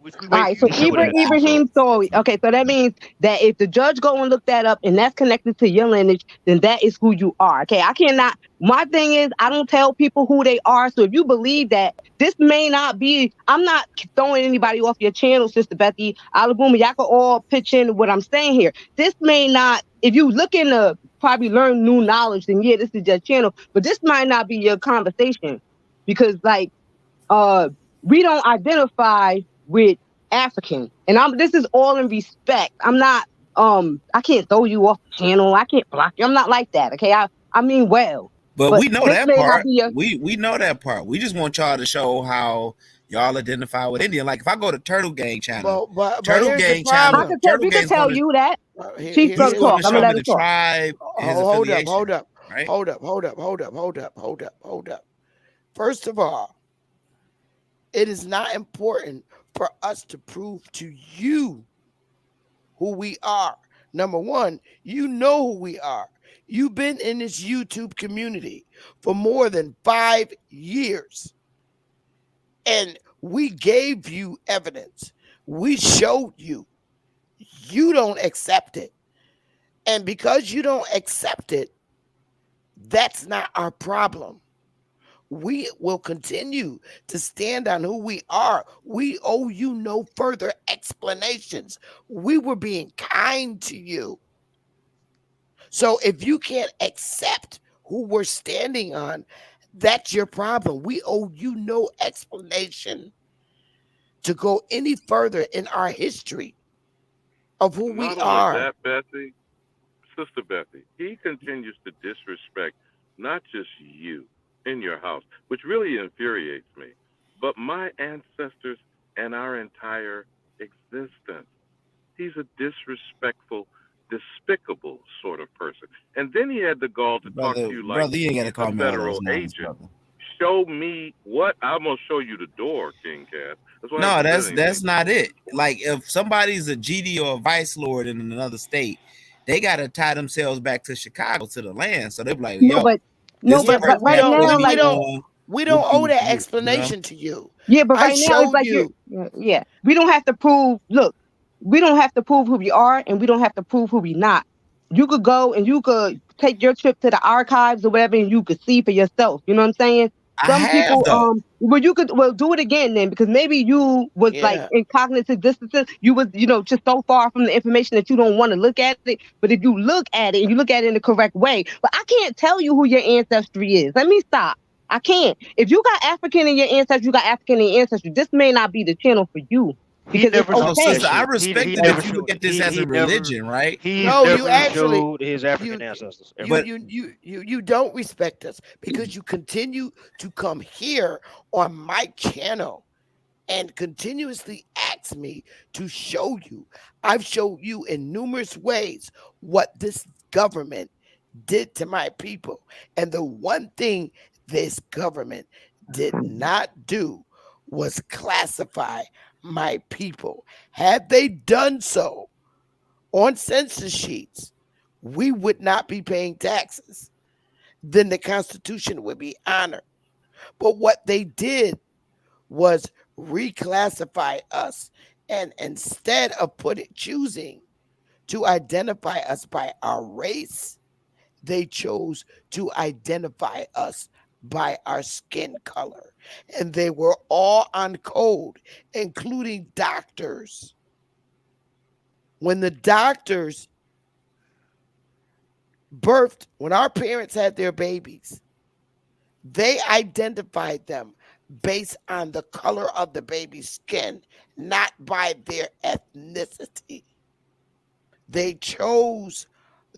Which we All waiting right, for you so to show that. Ibrahim story. Okay, so that means that if the judge go and look that up and that's connected to your lineage, then that is who you are. Okay, I cannot. My thing is, I don't tell people who they are. So if you believe that, this may not be. I'm not throwing anybody off your channel, Sister Bethy. Alabama, y'all can all pitch in what I'm saying here. This may not. If you looking to probably learn new knowledge, then yeah, this is your channel. But this might not be your conversation because, like, uh we don't identify with African. And this is all in respect. I'm not I can't throw you off the channel. I can't block you. I'm not like that. Okay. I mean well. But But we know this that may not part. be a We know that part. We just want y'all to show how y'all identify with Indian. Like if I go to Turtle Gang channel, But here's the problem. Turtle we can Gang's tell gonna you that. Chief he's brother Here's the going talk. to I'm gonna show let me problem. him the talk. tribe and his Hold up, affiliation, hold up, right? hold up, hold up, hold up, hold up, hold up, hold up. First of all, it is not important for us to prove to you who we are. Number one, you know who we are. You've been in this YouTube community for more than 5 years, and we gave you evidence. We showed you. You don't accept it. And because you don't accept it, that's not our problem. We will continue to stand on who we are. We owe you no further explanations. We were being kind to you. So if you can't accept who we're standing on, that's your problem. We owe you no explanation to go any further in our history of who we Not only are. that, Betsy, Sister Bethy, he continues to disrespect not just you in your house, which really infuriates me, but my ancestors and our entire existence. He's a disrespectful, despicable sort of person. And then he had the gall to talk to you like Brother, you ain't gotta he's a call me all federal those names, agent. brother. Show me what? I'm going to show you the door, King Cass. That's why I No, haven't said anything. that's not it. Like if somebody's a GD or a vice lord in another state, they gotta tie themselves back to Chicago to the land. So they're like, No, yo, but this no, is the Yeah, but but person we right that don't put now, we, me we like don't on we with don't owe you, that you know. explanation to you. yeah, but I right now it's showed like you're you. yeah. We don't have to prove. Look, we don't have to prove who we are, and we don't have to prove who we not. You could go and you could take your trip to the archives or whatever, and you could see for yourself. You know what I'm saying? I Some have people, though. well, you could, well, do it again then, because maybe you was like Yeah. in cognitive dissonance. You was, just so far from the information that you don't want to look at it. But if you look at it and you look at it in the correct way, but I can't tell you who your ancestry is. Let me stop. I can't. If you got African in your ancestry, you got African in your ancestry. This may not be the channel for you He because it's never No, showed okay. that sister, I shit. He respect it never if you look showed. at this as He a never. religion, right? He's No, you never actually showed his African you ancestors ever. But you don't respect us because you continue to come here on my channel and continuously ask me to show you. I've showed you in numerous ways what this government did to my people. And the one thing this government did not do was classify my people. Had they done so on census sheets, we would not be paying taxes. Then the Constitution would be honored. But what they did was reclassify us. And instead of choosing to identify us by our race, they chose to identify us by our skin color. And they were all on code, including doctors. When the doctors when our parents had their babies, they identified them based on the color of the baby's skin, not by their ethnicity. They chose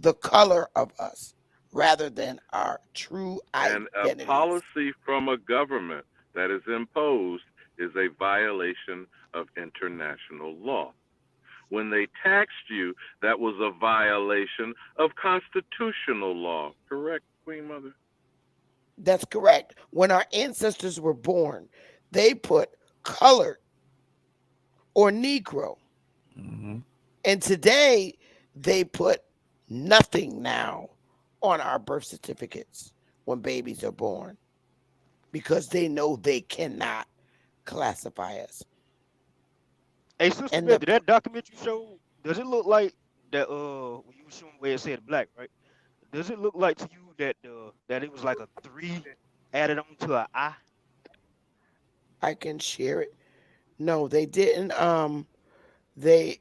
the color of us rather than our true And a identities. policy from a government that is imposed is a violation of international law. When they taxed you, that was a violation of constitutional law. Correct, Queen Mother? That's correct. When our ancestors were born, they put colored or Negro. mhm. And today they put nothing now on our birth certificates when babies are born because they know they cannot classify us. Hey, Sister And the Betty, that document you showed, does it look like that? When you were showing where it said black, right? Does it look like to you that that it was like a 3 added on to an I? I can share it. No, they didn't. They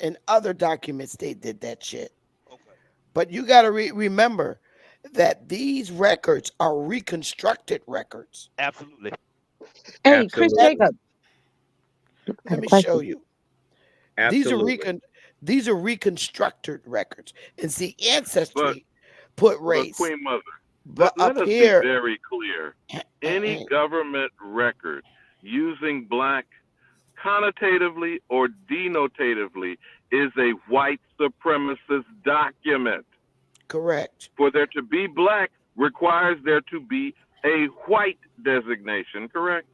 in other documents they did that shit. Okay, But you got to remember that these records are reconstructed records. absolutely. Hey, Chris Absolutely. That Jacob, I had let a me show question. you. These are Absolutely. these are reconstructed records. And see, But ancestry put but race, Queen Mother, but let up us be here, very clear. Any government record using black connotatively or denotatively is a white supremacist document. correct, For there to be black requires there to be a white designation, correct?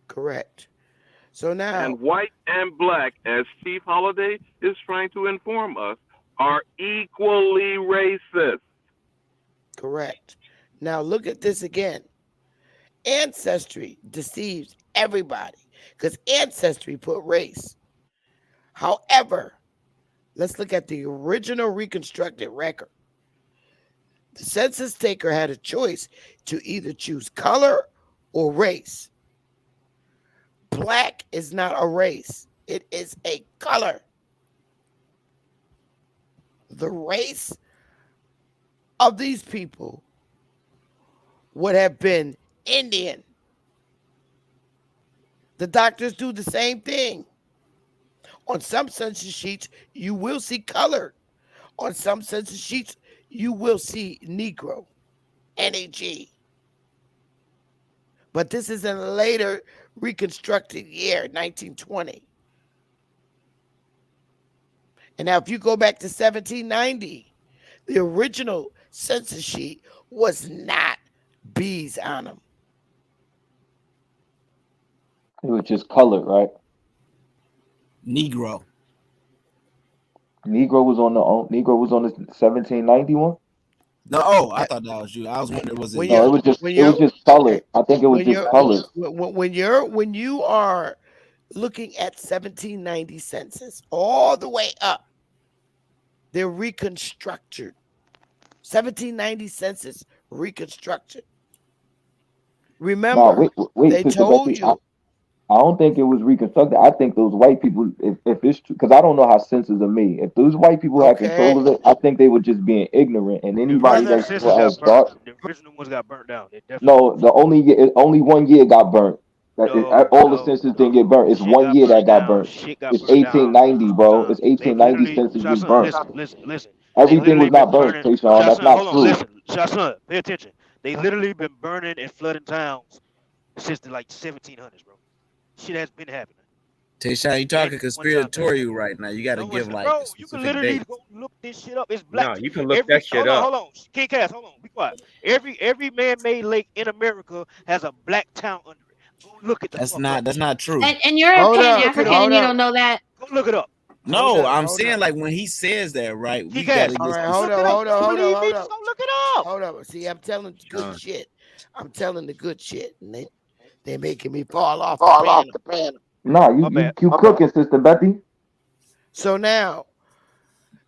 correct. So now, And white and black, as Chief Holiday is trying to inform us, are equally racist. correct. Now look at this again. Ancestry deceives everybody because ancestry put race. However, let's look at the original reconstructed record. The census taker had a choice to either choose color or race. Black is not a race, it is a color. The race of these people would have been Indian. The doctors do the same thing. On some census sheets, you will see colored. On some census sheets, you will see Negro, NAG. But this is in a later reconstructed year, 1920. And now, if you go back to 1790, the original census sheet was not bees on them. It was just colored, right? Negro. Negro was on the 1791. No, oh, I Uh, thought that was you. I was wondering, was it When No, you y'all? when it was you're just eh, colored. I think it was when just you're colored. when you are looking at 1790 census all the way up, They're reconstructed. 1790 census reconstructed. No, Remember, wait, they Sister told Betty. you. I don't think it was reconstructed. I think those white people, if it's true, because I don't know how census are made. If those white people had control Okay, of it, I think they were just being ignorant. And The anybody original brother. that census got has burnt. thought, The original ones got burnt down. They definitely got no, burnt the down. only 1 year got burnt. No, All the no, census didn't no. get burnt. It's Shit 1 got year that burnt got down. burnt. Shit got It's burnt down 1890, multiple bro. It's times. They 1890 literally, census was Shotson, burnt. listen. They Everything was literally been not burnt, burning. Tayshawn. That's Shotson, not hold on, true. listen. Shotson, pay attention. They literally been burning and flooding towns since the like 1700s, bro. Shit has been happening. Tayshawn, you It ain't talking just one time thing. conspiratorial right now. You got to No, it's give not, like bro. You can specific literally dates. go look this shit up. It's black. No, you can look Every that shit up. hold on, King Cass, hold on, be quiet. Every man-made lake in America has a black town under it. Go look it the fuck up. That's not true. And you're a Hold Pan up, Look it African up. hold and you up, don't know that. Go look it up. hold No, up, I'm hold saying up. like when he says that, right? King We got Cass, to All get right, go hold look up, it specific. up. hold You up, don't hold up, believe me? hold Just up, go look it up. hold up. See, I'm telling the good shit. I'm telling the good shit, and they making me fall off the panel. Nah, My you bad. you cooking, Sister Betty. So now,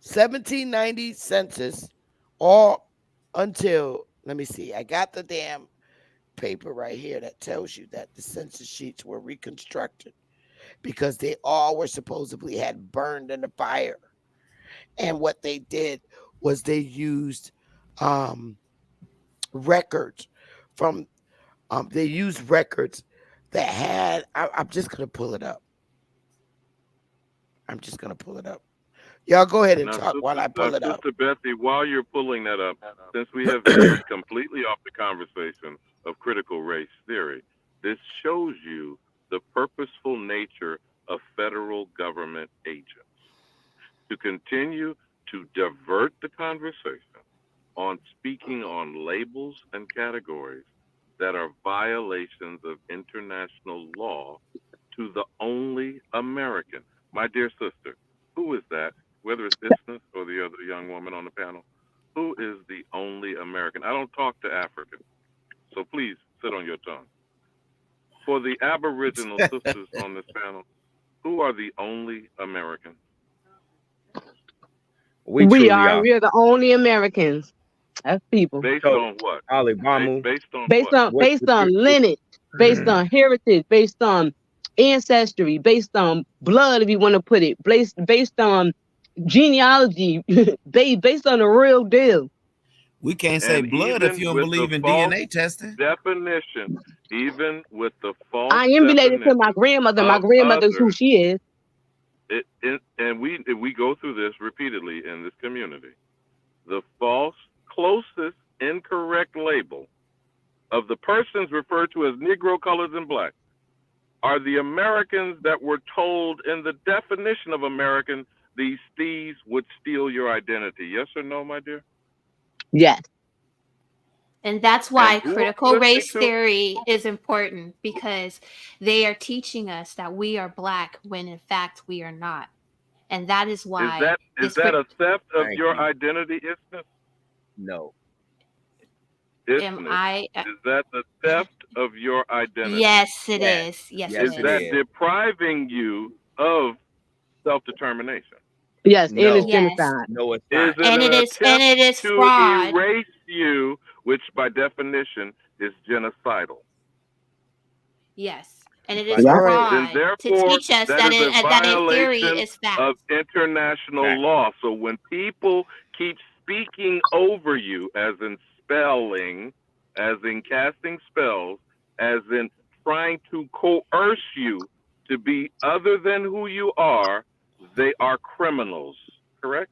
1790 census, all until let me see. I got the damn paper right here that tells you that the census sheets were reconstructed because they all were supposedly had burned in the fire. And what they did was they used um, records from they used records that had. I'm just gonna pull it up. I'm just gonna pull it up. Y'all go ahead and Now, talk while I pull it up. Sister Betsy, while you're pulling that up, since we have veered completely off the conversation of critical race theory, this shows you the purposeful nature of federal government agents to continue to divert the conversation on speaking on labels and categories that are violations of international law to the only American. My dear sister, who is that? Whether it's Isness or the other young woman on the panel, who is the only American? I don't talk to Africans, so please sit on your tongue. For the Aboriginal sisters on this panel, who are the only Americans? We truly are. We are the only Americans. That's people. Based So, on what? Ali Bamu, Based on Based what? on based on lineage, based on heritage, based on ancestry, based on blood, if you want to put it, based on genealogy, based on the real deal. We can't say And blood if even you don't with the believe in false DNA testing. definition, even with the false I am related to my definition grandmother. My of grandmother's who others, she is. and we go through this repeatedly in this community, the false, closest, incorrect label of the persons referred to as Negro, colors, and black are the Americans that were told in the definition of American these thieves would steal your identity. Yes or no, my dear? Yes. And that's And why who are critical you listening race to? theory is important because they are teaching us that we are black when in fact we are not. And that is why Is this that a theft of thank your you. identity, Isness? No. am Isness. I Is that the theft of your identity? yes it Yes. is. Yes Yes, Is it it is. that is. depriving you of self-determination? Yes, and it's No. Yes. genocide. No, it's Is not. it And an and attempt it is to fraud. erase you, which by definition is genocidal? Yes. And it By is Yeah. All right. Then fraud to therefore, teach us that is a that in theory violation is fact. of international fact. law. So when people keep speaking over you, as in spelling, as in casting spells, as in trying to coerce you to be other than who you are, they are criminals. Correct?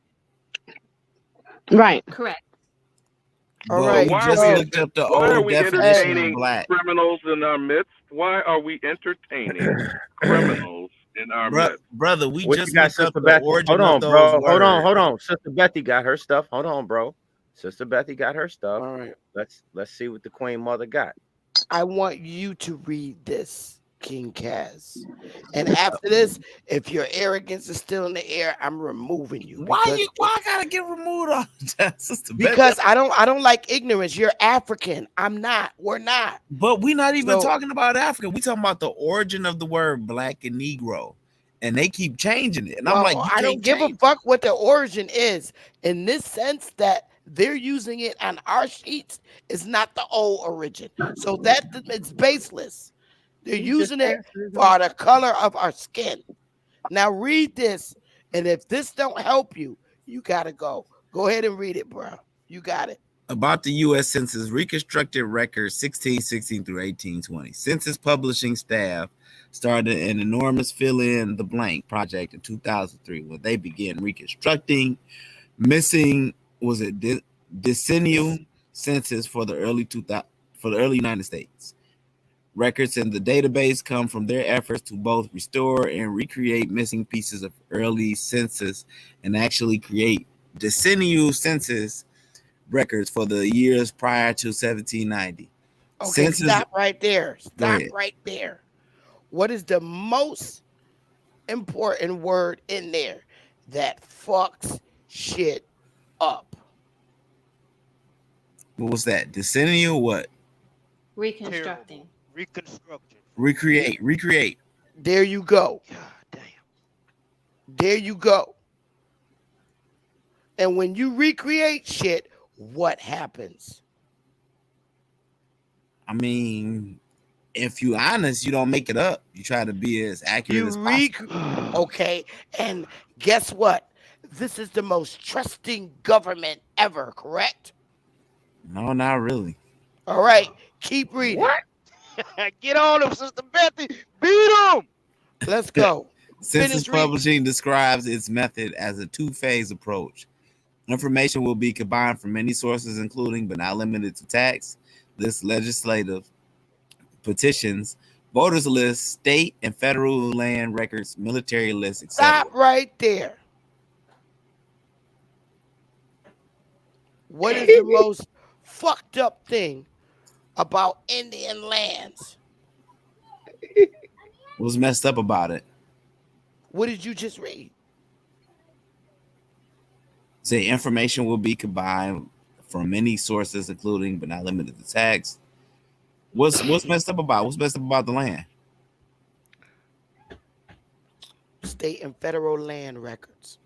Right. Correct. All But So right. we why are just we So looked up the why are old we definition of hey, entertaining black. criminals in our midst? Why are we entertaining criminals in our midst? Brother, we What you just got, looked up Sister the Betty? Hold origin of on, those bro. words. Hold on. Sister Betty got her stuff. Hold on, bro. Sister Betty got her stuff. all right. Let's see what the Queen Mother got. I want you to read this, King Kaz. And after this, if your arrogance is still in the air, I'm removing you Why I gotta get removed all the time, Sister Betty? because I don't like ignorance. You're African. I'm not. We're not. But we're not even So talking about Africa. We talking about the origin of the word black and Negro. and they keep changing it. And I'm like, Well, you I can't don't give a change. fuck what the origin is. In this sense that they're using it on our sheets is not the old origin. So that it's baseless. They're He just using it answered him. for the color of our skin. Now read this, and if this don't help you, you gotta go. Go ahead and read it, bro. You got it. About the U.S. Census reconstructed records 1616 through 1820. Census publishing staff started an enormous fill in the blank project in 2003 when they began reconstructing missing decennial census for the early 2000 for the early United States. Records in the database come from their efforts to both restore and recreate missing pieces of early census and actually create decennial census records for the years prior to 1790. Okay, Census, stop right there. go Stop ahead. right there. What is the most important word in there that fucks shit up? What was that? Decennial what? Reconstructing. Terrible. Reconstruction. Recreate. There you go. God damn. There you go. And when you recreate shit, what happens? I mean, if you honest, you don't make it up. You try to be as accurate You as possible. okay, and guess what? This is the most trusting government ever, correct? No, not really. All right, keep reading. What? Get on him, Sister Bethy. Beat him. Let's go. Census Finish reading. Publishing describes its method as a two-phase approach. Information will be combined from many sources, including but not limited to tax lists, legislative petitions, voters lists, state and federal land records, military lists, etc. Stop right there. What is the most fucked up thing about Indian lands? What's messed up about it? What did you just read? Say information will be combined from many sources, including but not limited to tax. What's messed up about? What's messed up about the land? State and federal land records.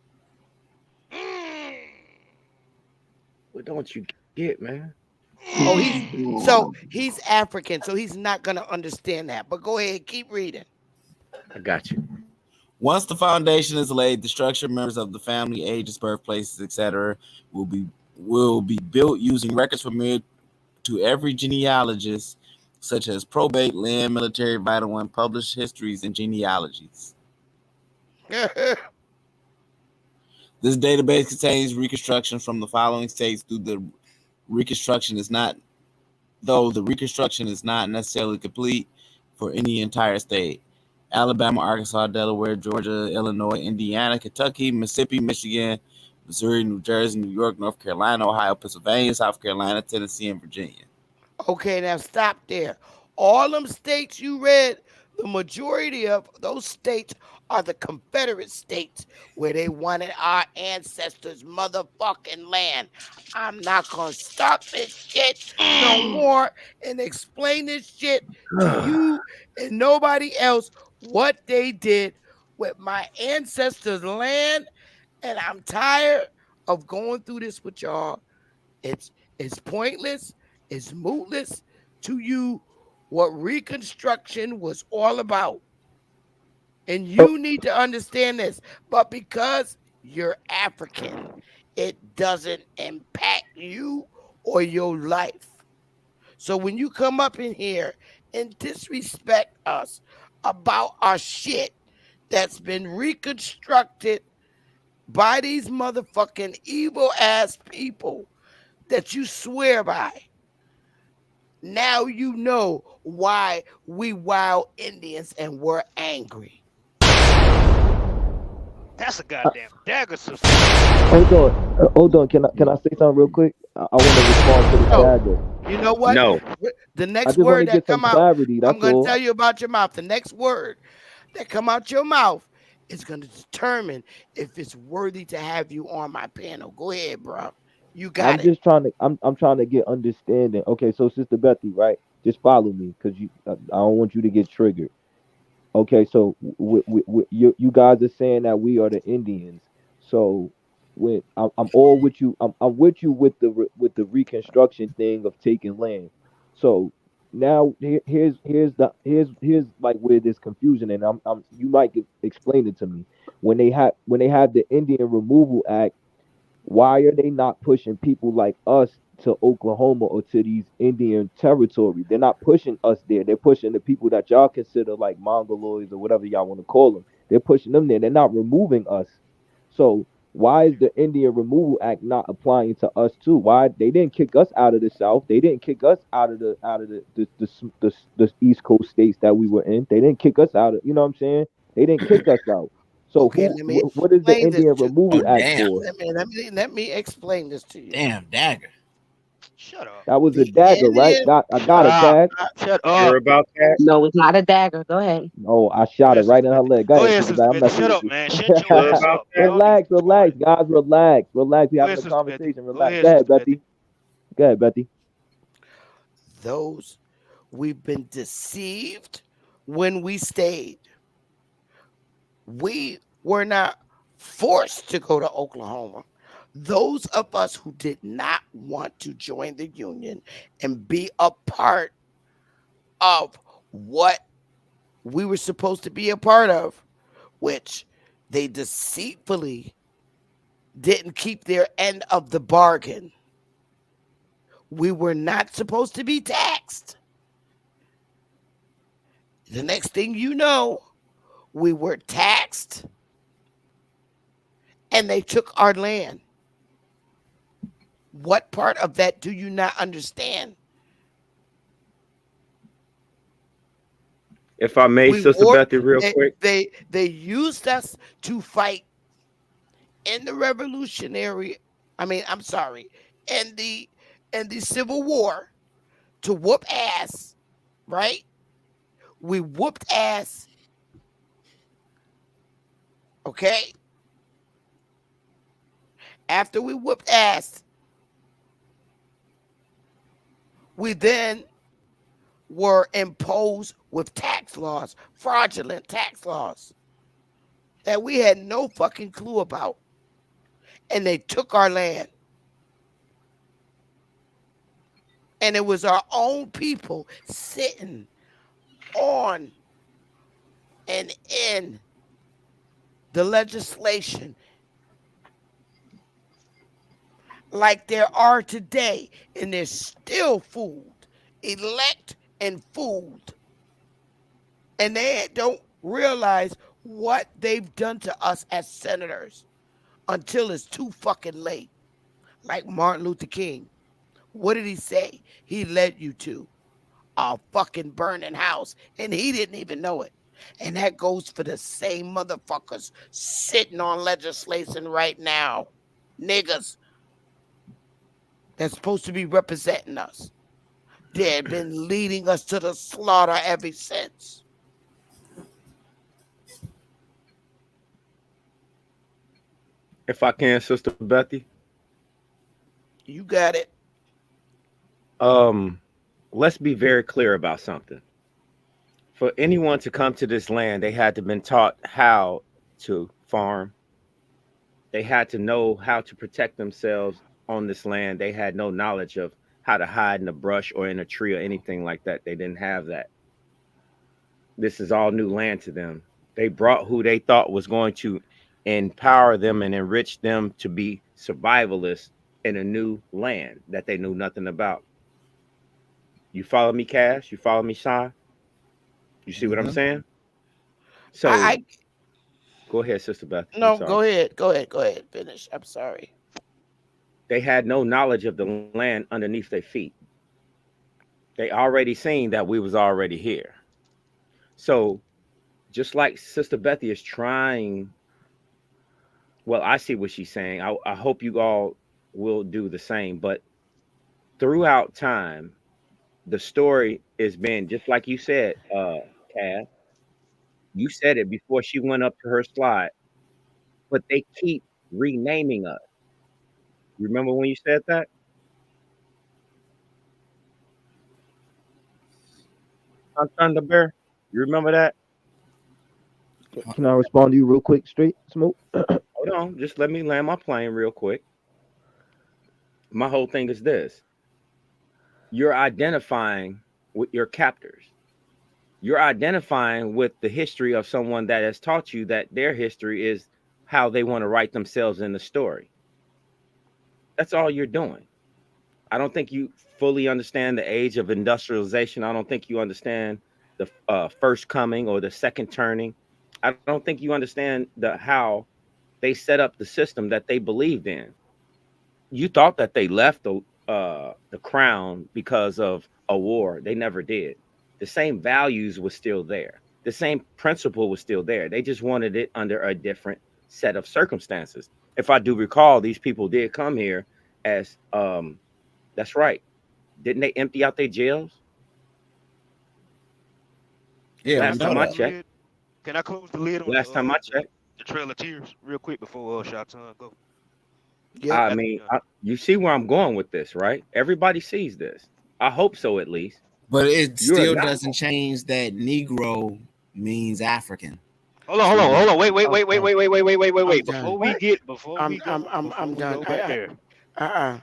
What don't you get, man? Oh, he's African, so he's not gonna understand that. But go ahead, keep reading. I got you. Once the foundation is laid, the structure, members of the family, ages, birthplaces, etc., will be built using records familiar to every genealogist, such as probate, land, military, vital one, published histories, and genealogies. This database contains reconstruction from the following states through the reconstruction is not though the reconstruction is not necessarily complete for any entire state. Alabama, Arkansas, Delaware, Georgia, Illinois, Indiana, Kentucky, Mississippi, Michigan, Missouri, New Jersey, New York, North Carolina, Ohio, Pennsylvania, South Carolina, Tennessee, and Virginia. Okay, now stop there. All them states you read, the majority of those states are the Confederate states where they wanted our ancestors' motherfucking land. I'm not gonna stop this shit no more and explain this shit to you and nobody else what they did with my ancestors' land, and I'm tired of going through this with y'all. It's it's pointless, it's mootless to you what Reconstruction was all about. And you need to understand this. But because you're African, it doesn't impact you or your life. So when you come up in here and disrespect us about our shit that's been reconstructed by these motherfucking evil ass people that you swear by, now you know why we wild Indians and we're angry. That's a goddamn dagger, sister. Hold on. Can I say something real quick? I want to respond to the No, dagger. you know what? No. The I next just want to word that get some come out, clarity. I'm That's gonna all. tell you about your mouth. The next word that come out your mouth is gonna determine if it's worthy to have you on my panel. Go ahead, bro. You got I'm it. just trying to. I'm trying to get understanding. Okay, so Sister Bethy, right? Just follow me, cause I don't want you to get triggered. Okay, so you guys are saying that we are the Indians. So when I'm all with you, I'm with you with with the reconstruction thing of taking land. So now here's like where there's confusion, and I'm you might explain it to me. When they have the Indian Removal Act, why are they not pushing people like us to Oklahoma or to these Indian territory? They're not pushing us there. They're pushing the people that y'all consider like Mongoloids or whatever y'all want to call them. They're pushing them there. They're not removing us. So why is the Indian Removal Act not applying to us too? Why they didn't kick us out of the South? They didn't kick us out of the East Coast states that we were in. They didn't kick us out of. You know what I'm saying? They didn't kick us out. So Okay, let me what is the explain this Indian to Removal Oh Act damn. for? let me explain this to you. Damn dagger. Shut up. That was a The dagger, right? Indian I Shut got a up. tag. Shut You're up. about that. No, it's not a dagger. Go ahead. Oh, I Go shot it ahead, right Sister in her Betty. leg. Go Go ahead, ahead, Sister Sister Bad. I'm Betty. messing Shut with up, you. man. Shut your You're ass about up. that. Y'all need to Relax, quit relax, squatting. guys. Relax, relax. We Go having ahead, a Sister Betty. conversation. Go Relax. ahead, Go ahead, Sister Betty. Betty. Go ahead, Betty. those we've been deceived when we stayed. We were not forced to go to Oklahoma. Those of us who did not want to join the Union and be a part of what we were supposed to be a part of, which they deceitfully didn't keep their end of the bargain. We were not supposed to be taxed. The next thing you know, we were taxed and they took our land. What part of that do you not understand? If I may, We Sister war Bethy, real quick. they used us to fight in the revolutionary, I'm sorry, in the Civil War to whoop ass, right? We whooped ass, okay? After we whooped ass, we then were imposed with tax laws, fraudulent tax laws that we had no fucking clue about. And they took our land. And it was our own people sitting on and in the legislation like there are today. And they're still fooled, elect and fooled. And they don't realize what they've done to us as senators until it's too fucking late. Like Martin Luther King. What did he say? He led you to a fucking burning house, and he didn't even know it. And that goes for the same motherfuckers sitting on legislation right now. Niggas that's supposed to be representing us. They've been leading us to the slaughter ever since. If I can, Sister Bethy. You got it. Um, let's be very clear about something. For anyone to come to this land, they had to been taught how to farm. They had to know how to protect themselves on this land. They had no knowledge of how to hide in a brush or in a tree or anything like that. They didn't have that. This is all new land to them. They brought who they thought was going to empower them and enrich them to be survivalists in a new land that they knew nothing about. You follow me, Cash? You follow me, Sean? You see what I'm Mm-hmm. saying? So I go ahead, Sister Beth. I'm no, sorry. go ahead. Go ahead. Go ahead. Finish. I'm sorry. They had no knowledge of the land underneath their feet. They already seen that we was already here. So just like Sister Bethy is trying, well, I see what she's saying. I hope you all will do the same. But throughout time, the story has been just like you said, Cass. You said it before she went up to her slide, but they keep renaming us. Remember when you said that? On Thunder Bear? You remember that? Can I respond to you real quick, straight smoke? Hold on, just let me land my plane real quick. My whole thing is this: you're identifying with your captors. You're identifying with the history of someone that has taught you that their history is how they want to write themselves in the story. That's all you're doing. I don't think you fully understand the age of industrialization. I don't think you understand the first coming or the second turning. I don't think you understand how they set up the system that they believed in. You thought that they left the crown because of a war. They never did. The same values was still there. The same principle was still there. They just wanted it under a different set of circumstances. If I do recall, these people did come here as that's right. Didn't they empty out their jails? Yeah, Can I we Last know time close I the that. checked. lid? Can I close the lid on Last time I checked. the Trail of Tears real quick before Shatan go? Yep. I After you mean, done. you see where I'm going with this, right? Everybody sees this. I hope so, at least. But it You're still not. doesn't change that Negro means African. Hold on, Still, hold on. Wait, wait, wait, wait, Okay. wait, wait, wait, wait, wait, wait, I'm wait. done. Before I'm we done. go back there. Uh.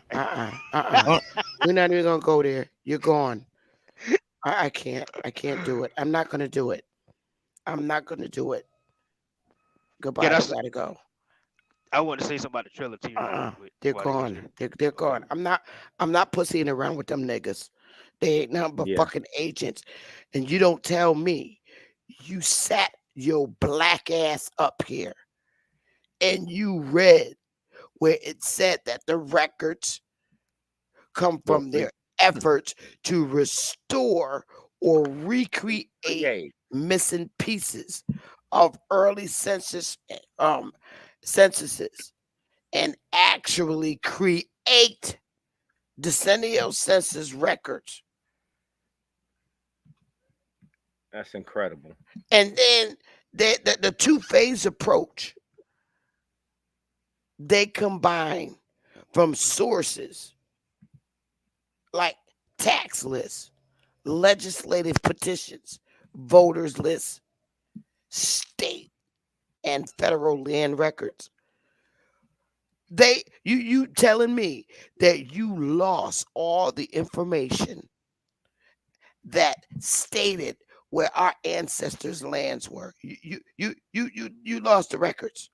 We're not even gonna go there. You're gone. I can't do it. I'm not gonna do it. I'm not gonna do it. Can Goodbye. I? They gotta go. I want to say something about the Trail of Tears real quick They're while they was here. gone. They're gone. I'm not pussying around with them niggas. They ain't nothing but Yeah. fucking agents. And you don't tell me you sat your black ass up here and you read where it said that the records come Well, from their efforts to restore or recreate create. missing pieces of early censuses and actually create decennial census records. That's incredible. And then the two-phase approach, they combine from sources like tax lists, legislative petitions, voters lists, state and federal land records. You telling me that you lost all the information that stated where our ancestors' lands were. You lost the records.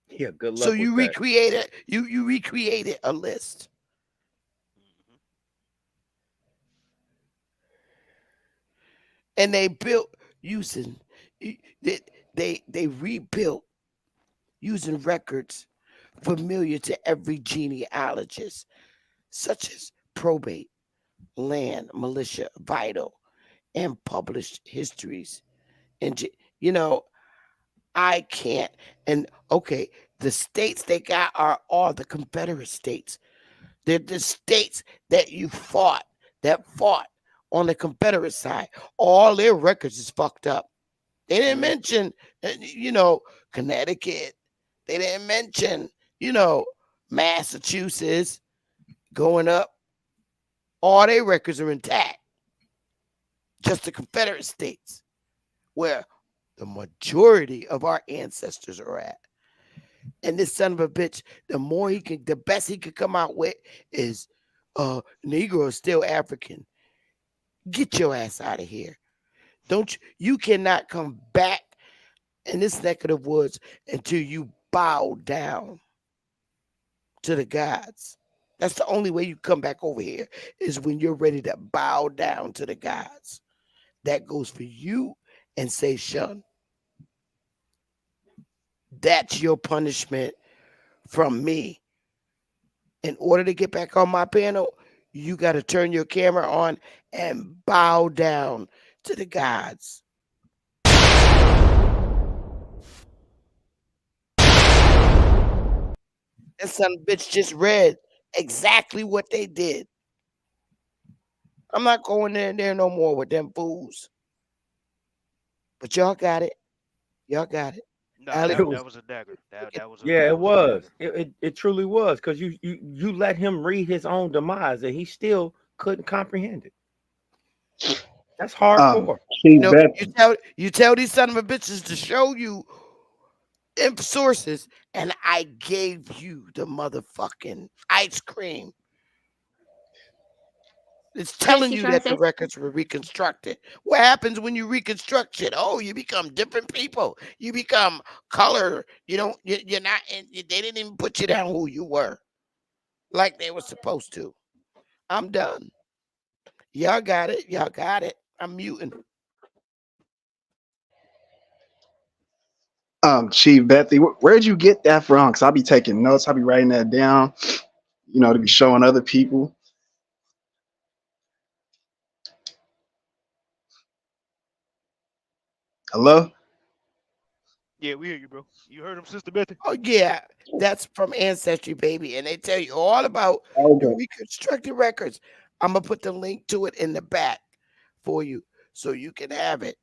Yeah, good So luck with that. you recreated a list. And they built using they rebuilt using records familiar to every genealogist, such as probate, land, militia, vital, and published histories. And you know, I can't. And okay, the states they got are all the Confederate states. They're the states that fought on the Confederate side. All their records is fucked up. They didn't mention, Connecticut. They didn't mention, you know, Massachusetts going up. All their records are intact. Just the Confederate states, where the majority of our ancestors are at. And this son of a bitch, the best he could come out with is, Negro is still African. Get your ass out of here. You cannot come back in this neck of the woods until you bow down to the gods. That's the only way you come back over here is when you're ready to bow down to the gods. That goes for you and say, Shun. That's your punishment from me. In order to get back on my panel, you got to turn your camera on and bow down to the gods. That son of a bitch just read exactly what they did. I'm not going in there no more with them fools. But y'all got it. Y'all got it. Nah, Alex, It was, that was a dagger. yeah, it That was a was. dagger. It truly was because you let him read his own demise and he still couldn't comprehend it. That's Um, hardcore. Chief You know, Beth, you tell these son of a bitches to show you sources, and I gave you the motherfucking ice cream. It's Chris, telling you you trying to that the say? records were reconstructed. What happens when you reconstruct shit? Oh, you become different people. You become color. You don't. You're not. They didn't even put you down who you were, like they were supposed to. I'm done. Y'all got it. Y'all got it. I'm muting. Chief Bethy, where'd you get that from? Cause I'll be taking notes. I'll be writing that down. To be showing other people. Hello. Yeah, we hear you, bro. You heard him, Sister Betty? Oh yeah, that's from Ancestry, baby, and they tell you all about the Okay. reconstructed records. I'm gonna put the link to it in the back for you, so you can have it.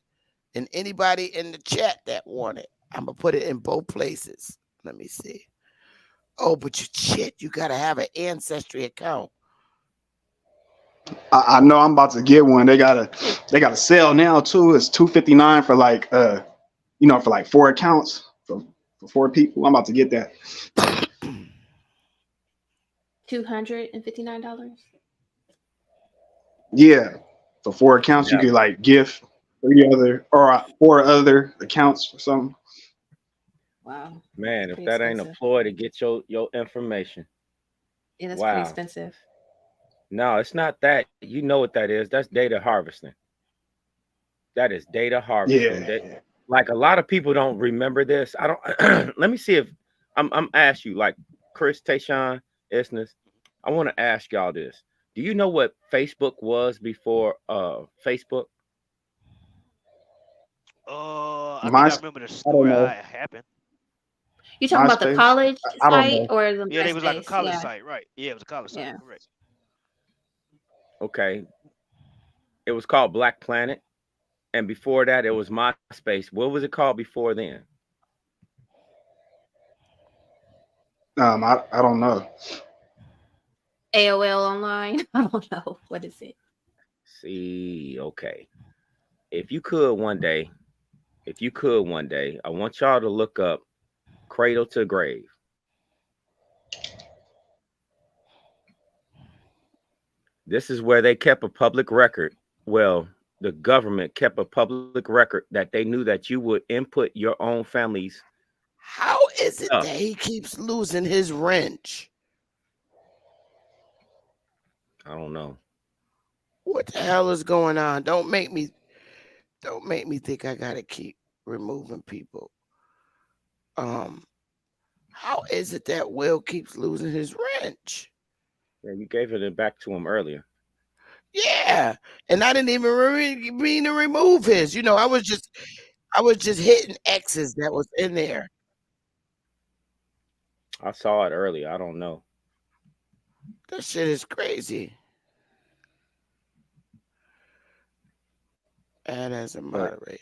And anybody in the chat that want it, I'm gonna put it in both places. Let me see. Oh, but you gotta have an Ancestry account. I know I'm about to get one. They got a sale now too. It's $259 for for like 4 accounts for 4 people. I'm about to get that. $259. Yeah, for 4 accounts you Yeah, could like gift 4 other accounts or something. Wow, that's man, if pretty that ain't a expensive. ploy to get your information. Yeah, that's pretty Wow. expensive. No, it's not that. You know what that is. That's data harvesting. That is data harvesting. That Yeah. like a lot of people don't remember this. I don't let me see if I'm ask you like Chris Tayshawn Isness. I want to ask y'all this. Do you know what Facebook was before Facebook? I think I My, remember the I story don't how know. it happened. You talking about the MySpace. college I don't site know. or the Yeah, they was like a MySpace? college Yeah, site, right? Yeah, it was a college site, yeah. correct. Okay. It was called Black Planet. And before that, it was MySpace. What was it called before then? I don't know. AOL online. I don't know. What is it? See, okay. If you could one day, if you could one day, I want y'all to look up Cradle to Grave. This is where they kept a public record. Well, the government kept a public record that they knew that you would input your own family's How is it stuff. that he keeps losing his wrench? I don't know. What the hell is going on? Don't make me think I gotta keep removing people. Um, how is it that Will keeps losing his wrench? Yeah, you gave it back to him earlier. Yeah, and I didn't even mean to remove his. I was just hitting X's that was in there. I saw it earlier. I don't know. That shit is crazy. Add as a But moderator.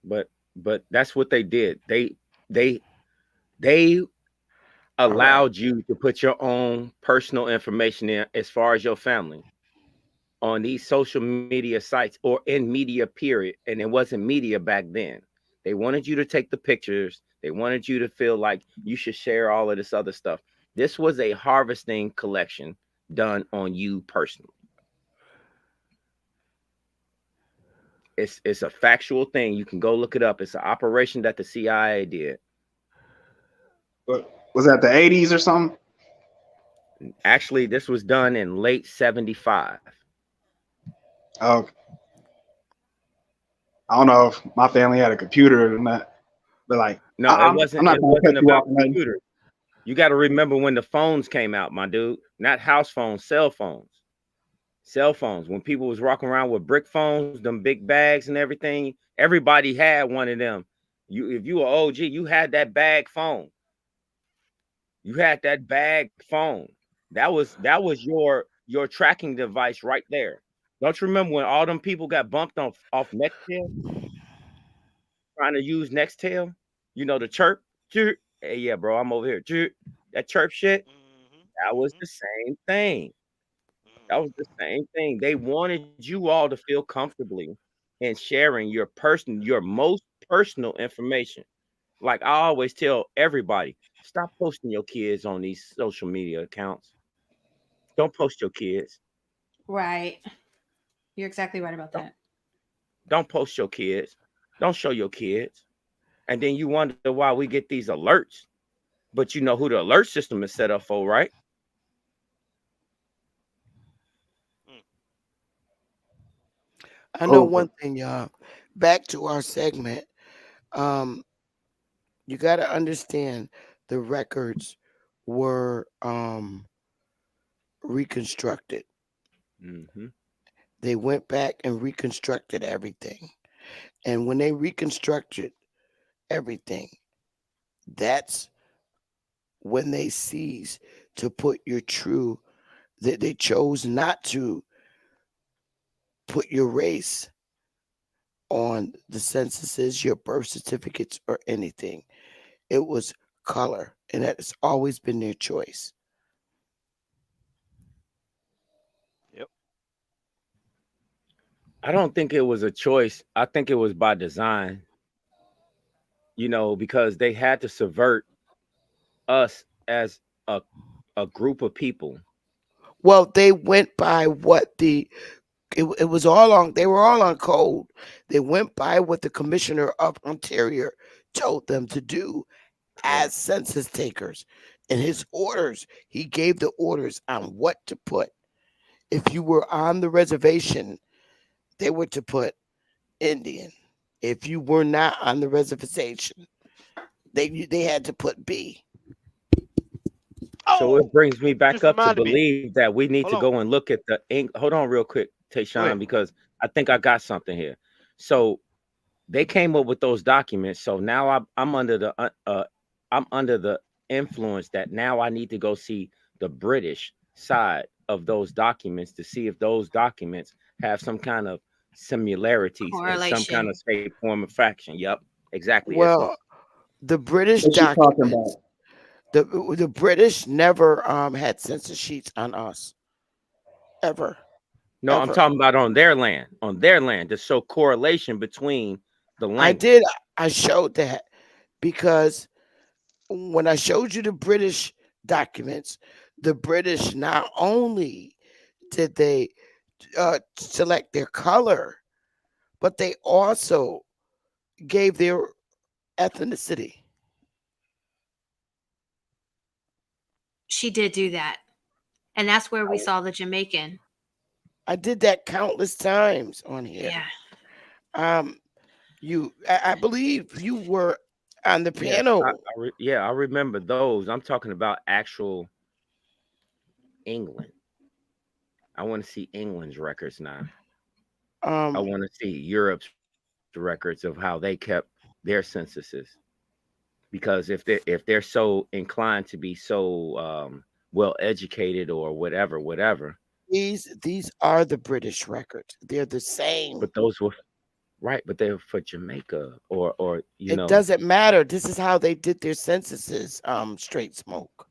but that's what they did. They they All right. allowed you to put your own personal information in as far as your family on these social media sites or in media period, and it wasn't media back then. They wanted you to take the pictures. They wanted you to feel like you should share all of this other stuff. This was a harvesting collection done on you personally. It's a factual thing. You can go look it up. It's an operation that the CIA did. But was that the 80s or something? Actually, this was done in late 75. Oh, I don't know if my family had a computer or not. But like, No, I'm not it gonna cut wasn't you about off. Man. computers. You got to remember when the phones came out, my dude. Not house phones, cell phones. Cell phones. When people was walking around with brick phones, them big bags and everything, everybody had one of them. If you were OG, you had that bag phone. You had that bag phone. That was your tracking device right there. Don't you remember when all them people got bumped off Nextel trying to use Nextel? You know the chirp, chirp. Hey, yeah, bro, I'm over here. Chirp. That chirp shit. Mm-hmm. That was Mm-hmm. the same thing. That was the same thing. They wanted you all to feel comfortably in sharing your most personal information. Like I always tell everybody, stop posting your kids on these social media accounts. Don't post your kids. Right. You're exactly right about Don't that. don't post your kids. Don't show your kids. And then you wonder why we get these alerts. But you know who the alert system is set up for, right? I know Over. one thing, y'all. Back to our segment. Um, you got to understand the records were reconstructed. Mm-hmm. They went back and reconstructed everything. And when they reconstructed everything, that's when they ceased to put your true, that they chose not to put your race on the censuses, your birth certificates, or anything. It was color, and that has always been their choice. Yep. I don't think it was a choice. I think it was by design, because they had to subvert us as a a group of people. Well, they went by what it was all on. They were all on code. They went by what the commissioner of Ontario told them to do Right. as census takers. In his orders, he gave the orders on what to put. If you were on the reservation, they were to put Indian. If you were not on the reservation, they had to put B. So it Oh, brings me you back just up to reminded me. believe that we need to Hold on. go and look at the ink. Hold on, real quick, Go ahead. Tayshawn, because I think I got something here. So they came up with those documents. So now I'm under the influence that now I need to go see the British side of those documents to see if those documents have some kind of similarities in some kind Correlation. of shape, form, or fraction. Yep, exactly, Essence. Well, the British What you talking about? documents, the British never had census sheets on us ever, No, I'm ever. talking about on their land, to show correlation between the I did. language. I showed that because when I showed you the British documents, the British not only did they select their color, but they also gave their ethnicity. She did do that. And that's where we saw the Jamaican. I did that countless times on here. Yeah. Um, I believe you were on the Yes, panel. yeah, I remember those. I'm talking about actual England. I want to see England's records now. I Um, want to see Europe's records of how they kept their censuses. Because if they're so inclined to be so well educated or whatever, these are the British records. They're the same. but those were right, but they were for Jamaica It doesn't matter. This is how they did their censuses. Straight smoke.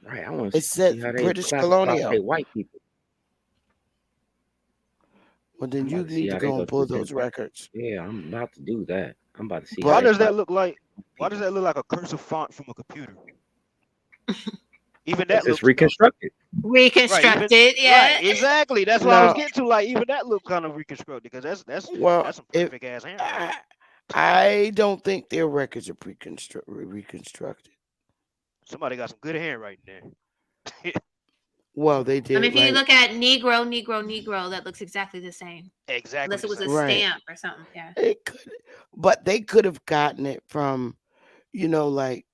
right. I want It to see how says they British classify their colonial. white people. Well, I'm then about you to see need how to they go go and through pull them. those records. Yeah, I'm about to do that. I'm about to see how Why But they does classify that look like? Why does people. that look like a cursive font from a computer? Even that Because it's looks reconstructed. right. Even Reconstructed, right. yeah. Exactly. That's what I was no, getting to. Like even that look kind of reconstructed because well, that's some if perfect ass handwriting. I, I don't think their records are reconstructed. Somebody got some good handwriting there. Well, they I did mean, it if you right. look at Negro, Negro, Negro, that looks exactly the same. Exactly Unless the it was a same. Right. stamp or something. Yeah. It could, but they could have gotten it from, like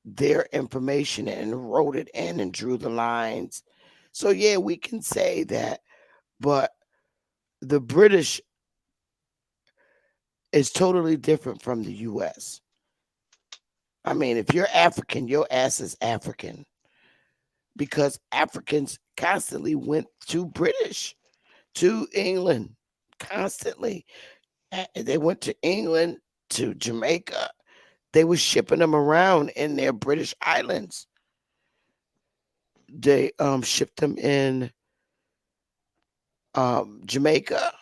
their information and wrote it in and drew the lines. So yeah, we can say that, but the British is totally different from the US. I mean, if you're African, your ass is African because Africans constantly went to British, to England, constantly. They went to England, to Jamaica. They were shipping them around in their British islands. They shipped them in Jamaica.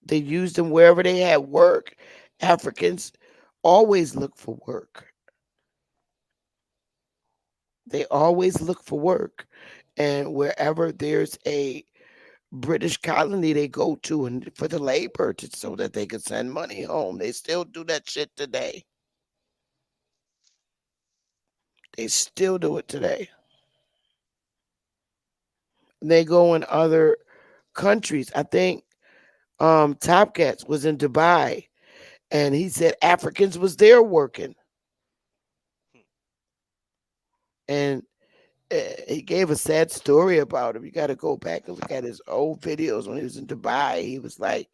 They used them wherever they had work. Africans always look for work. They always look for work. And wherever there's a British colony they go to and for the labor so that they could send money home. They still do that shit today. They still do it today. They go in other countries. I think Top Cats was in Dubai and he said Africans was there working. And he gave a sad story about him. You got to go back and look at his old videos when he was in Dubai. He was like,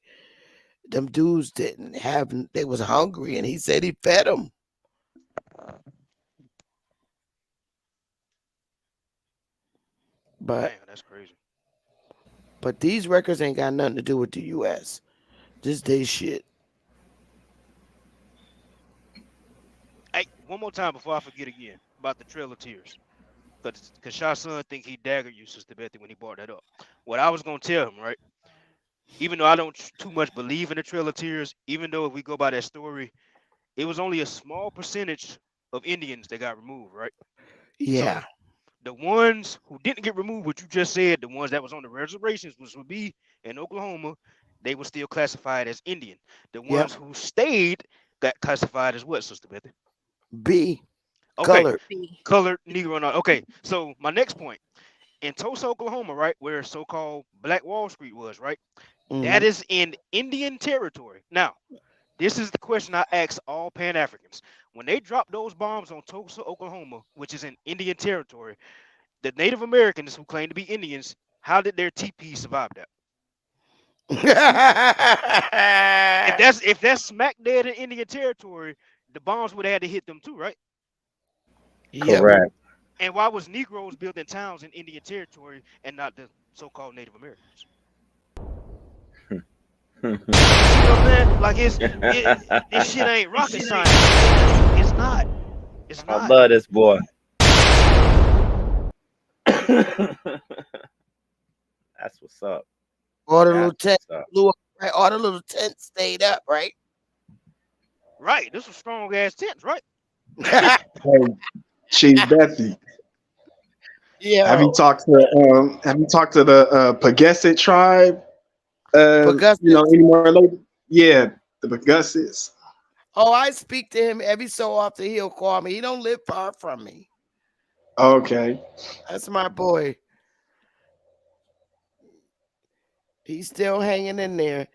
them dudes didn't have, they was hungry, and he said he fed them. But Man, that's crazy. but these records ain't got nothing to do with the U.S. This they shit. Hey, one more time before I forget again about the Trail of Tears. Because Shah Sun think he daggered you, Sister Bethy, when he brought that up. What I was going to tell him, right? Even though I don't too much believe in the Trail of Tears, even though if we go by that story, it was only a small percentage of Indians that got removed, right? Yeah. So the ones who didn't get removed, what you just said, the ones that was on the reservations, which would be in Oklahoma, they were still classified as Indian. The Yep. ones who stayed got classified as what, Sister Bethy? B. Okay, Colored. colored Negro. And all. Okay, so my next point in Tulsa, Oklahoma, right, where so-called Black Wall Street was, right, that Hmm. is in Indian territory. Now, this is the question I ask all Pan Africans: when they dropped those bombs on Tulsa, Oklahoma, which is in Indian territory, the Native Americans who claim to be Indians, how did their TP survive that? If that's smack dead in Indian territory, the bombs would have had to hit them too, right? Yep. Correct. And why was Negroes building towns in Indian territory and not the so-called Native Americans? You know what I'm saying? Like this shit ain't rocket science. It's not. It's I not. love this boy. That's what's up. All the That's little tents what's up. blew up, right? All the little tents stayed up, right? Right. This was strong ass tents, right? Hey, Chief Bethy, Yo, have you talked to the Pagesset tribe? Augustus. Any more later? Yeah, the Pagussets. Oh, I speak to him every so often. He'll call me. He don't live far from me. Okay. That's my boy. He's still hanging in there.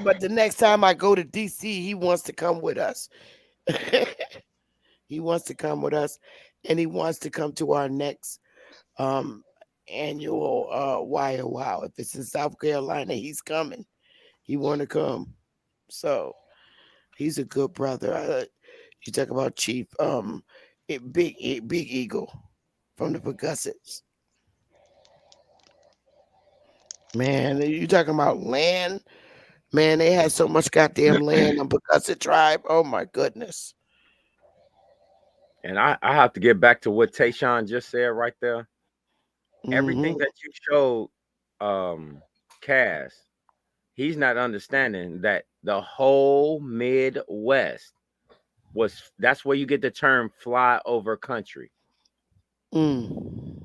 But the next time I go to DC, he wants to come with us. He wants to come with us, and he wants to come to our next um annual Waya Wow. If it's in South Carolina, he's coming. He want to come. So he's a good brother. You talk about Chief Big Eagle from the Pagussets. Man, you talking about land? Man, they had so much goddamn land on Pagusset tribe. Oh my goodness. And I have to get back to what Tayshawn just said right there. Everything Hmm. that you showed, Cass, he's not understanding that the whole Midwest that's where you get the term flyover country. Mm.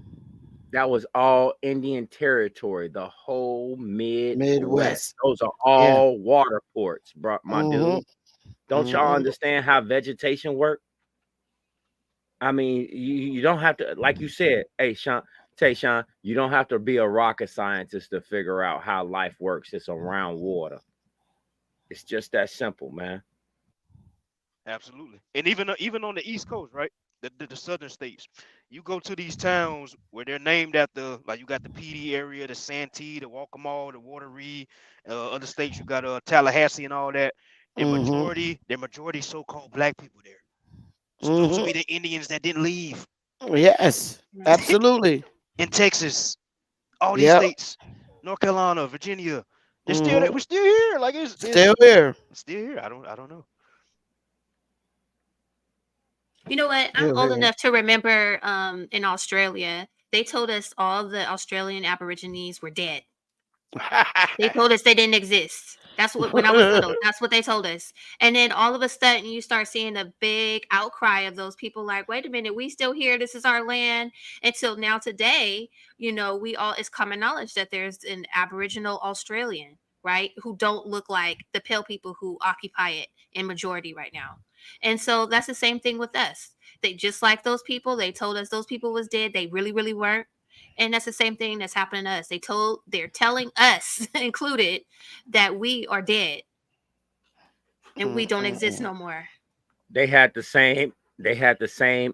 That was all Indian territory, the whole Midwest. Midwest. Those are Yeah. all water ports, bro, my Hmm. dude. Don't y'all Hmm. understand how vegetation work? I mean, you don't have to, like you said, hey, Tayshawn, you don't have to be a rocket scientist to figure out how life works. It's around water. It's just that simple, man. Absolutely. And even on the East Coast, right? The southern states, you go to these towns where they're named after, like you got the PD area, the Santee, the Waccamaw, the Wateree, other states you got Tallahassee and all that. Hmm. They're majority so-called black people there. So those would Hmm. be the Indians that didn't leave. Yes, absolutely. In Texas, all these Yep. states, North Carolina, Virginia, they're still there. Hmm. We're still here. Like Still it's here. still here. I don't know. You know what? I'm Still old here. enough to remember in Australia They told us all the Australian Aborigines were dead. They told us they didn't exist. That's what when I was little. That's what they told us. And then all of a sudden you start seeing a big outcry of those people like, wait a minute, we still here. This is our land. Until now today, we all it's common knowledge that there's an Aboriginal Australian, right? Who don't look like the pale people who occupy it in majority right now. And so that's the same thing with us. They just like those people, they told us those people was dead. They really, really weren't. And that's the same thing that's happening to us. They're telling us included that we are dead and we don't exist no more. They had the same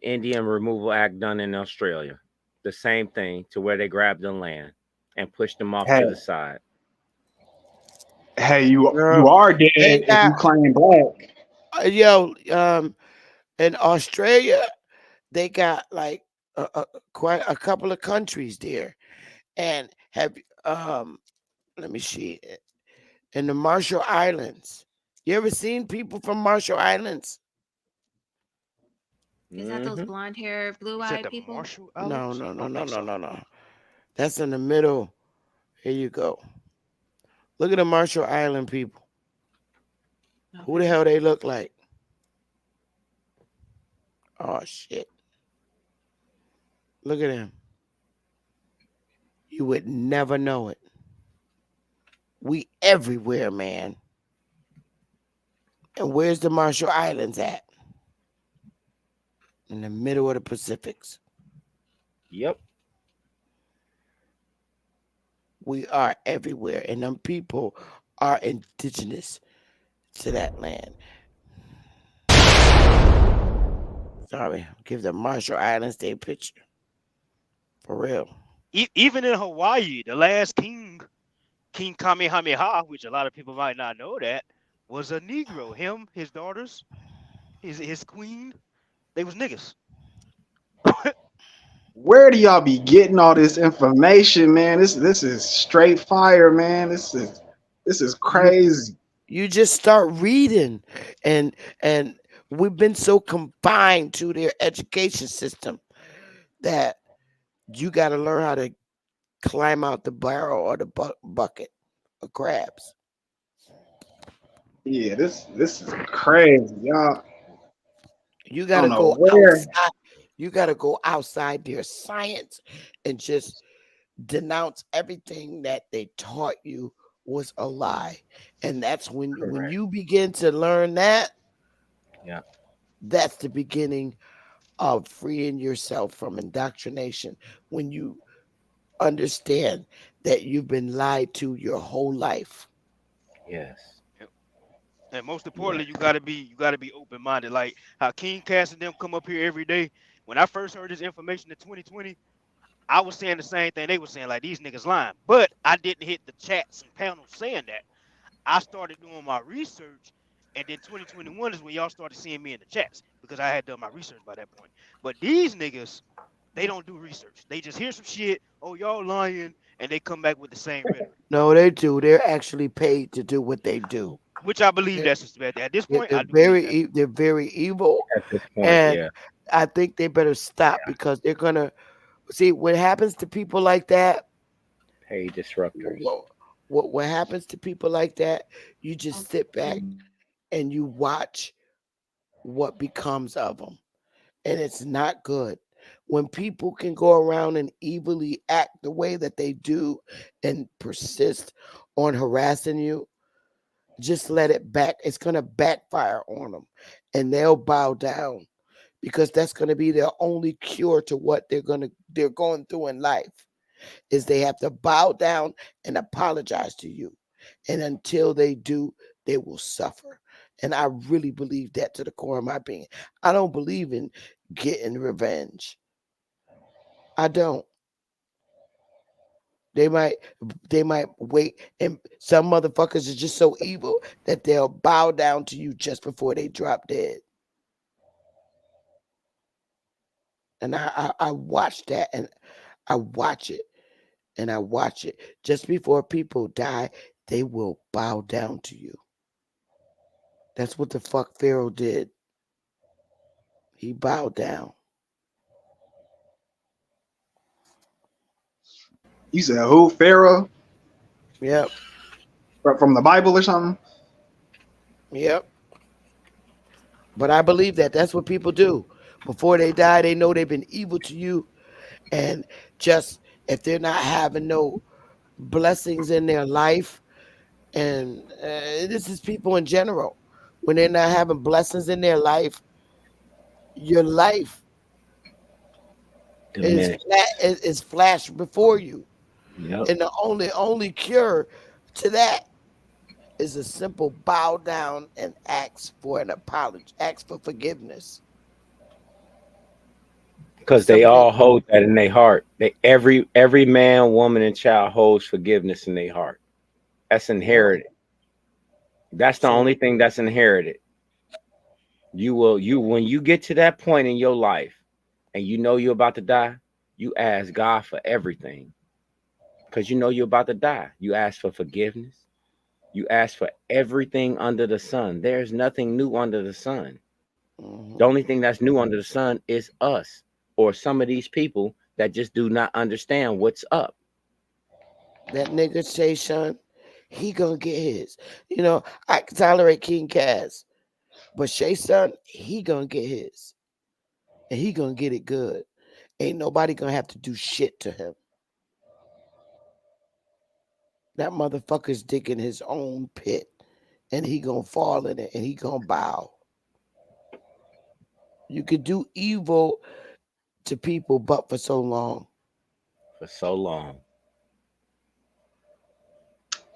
Indian Removal Act done in Australia. The same thing to where they grabbed the land and pushed them off Hey, to the side. hey, you Girl, are dead they if got you claim black. yo in Australia they got like quite a couple of countries there, and have let me see, in the Marshall Islands. You ever seen people from Marshall Islands? Is that those Mm-hmm. blonde hair, blue You said eyed the people? Marshall No, Islands? no, I no, don't no, think no, so. no, no. That's in the middle. Here you go. Look at the Marshall Island people. Who the Okay. hell they look like? Oh shit. Look at them. You would never know it. We everywhere, man. And where's the Marshall Islands at? In the middle of the Pacifics. Yep. We are everywhere. And them people are indigenous to that land. Sorry. Give the Marshall Islands their picture. For real. Even in Hawaii, the last king, King Kamehameha, which a lot of people might not know that, was a Negro. Him, his daughters, his queen, they was niggas. Where do y'all be getting all this information, man? This is straight fire, man. This is You crazy. you just start reading, and we've been so confined to their education system that you got to learn how to climb out the barrel or the bucket of crabs. Yeah, this is crazy, y'all. You I got don't to know go where. outside. You got to go outside their science and just denounce everything that they taught you was a lie. And that's when Correct. you begin to learn that, Yeah. that's the beginning of freeing yourself from indoctrination. When you understand that you've been lied to your whole life. Yes. Yep. And most Yes. importantly, you gotta be open minded. Like how King Cass and them come up here every day. When I first heard this information in 2020, I was saying the same thing they were saying, like these niggas lying. But I didn't hit the chats and panels saying that. I started doing my research, and then 2021 is when y'all started seeing me in the chats because I had done my research by that point. But these niggas, they don't do research. They just hear some shit. Oh, y'all lying, and they come back with the same rhetoric. No, they do. They're actually paid to do what they do. Which I believe They're, that's just bad. At this they're, point, they're I do believe that. they're very evil, At this point, and yeah. I think they better stop because they're gonna see what happens to people like that. Pay disruptors. What, what happens to people like that? You just sit back and you watch what becomes of them, and it's not good. When people can go around and evilly act the way that they do and persist on harassing you, just let it back. It's going to backfire on them and they'll bow down because that's going to be their only cure to what they're going through in life is they have to bow down and apologize to you. And until they do, they will suffer. And I really believe that to the core of my being. I don't believe in getting revenge. I don't. They might they might wait, and some motherfuckers are just so evil that they'll bow down to you just before they drop dead. And I watch that, and I watch it, and I watch it. Just before people die, they will bow down to you. That's what the fuck Pharaoh did. He bowed down. You said who? Pharaoh Yep, from the Bible or something? yep. But I believe that that's what people do. Before they die, they know they've been evil to you. And just if they're not having no blessings in their life, and this is people in general, when they're not having blessings in their life, your life is Diminish. is flashed before you. Yep. And the only cure to that is a simple bow down and ask for an apology, ask for forgiveness. Because they Some all people, hold that in their heart. They every man, woman, and child holds forgiveness in their heart. That's yep. inherited. That's the So only thing that's inherited. You when you get to that point in your life and you know you're about to die, you ask God for everything. Because you know you're about to die. You ask for forgiveness. You ask for everything under the sun. There's nothing new under the sun. The mhm. only thing that's new under the sun is us or some of these people that just do not understand what's up. That nigga Shay Shun, he gonna get his. You know, I can tolerate King Cass, but Shay Son, he gonna get his. And he gonna get it good. Ain't nobody gonna have to do shit to him. That motherfucker's digging his own pit. And he gonna fall in it and he gonna bow. You could do evil to people but for so long. For so long.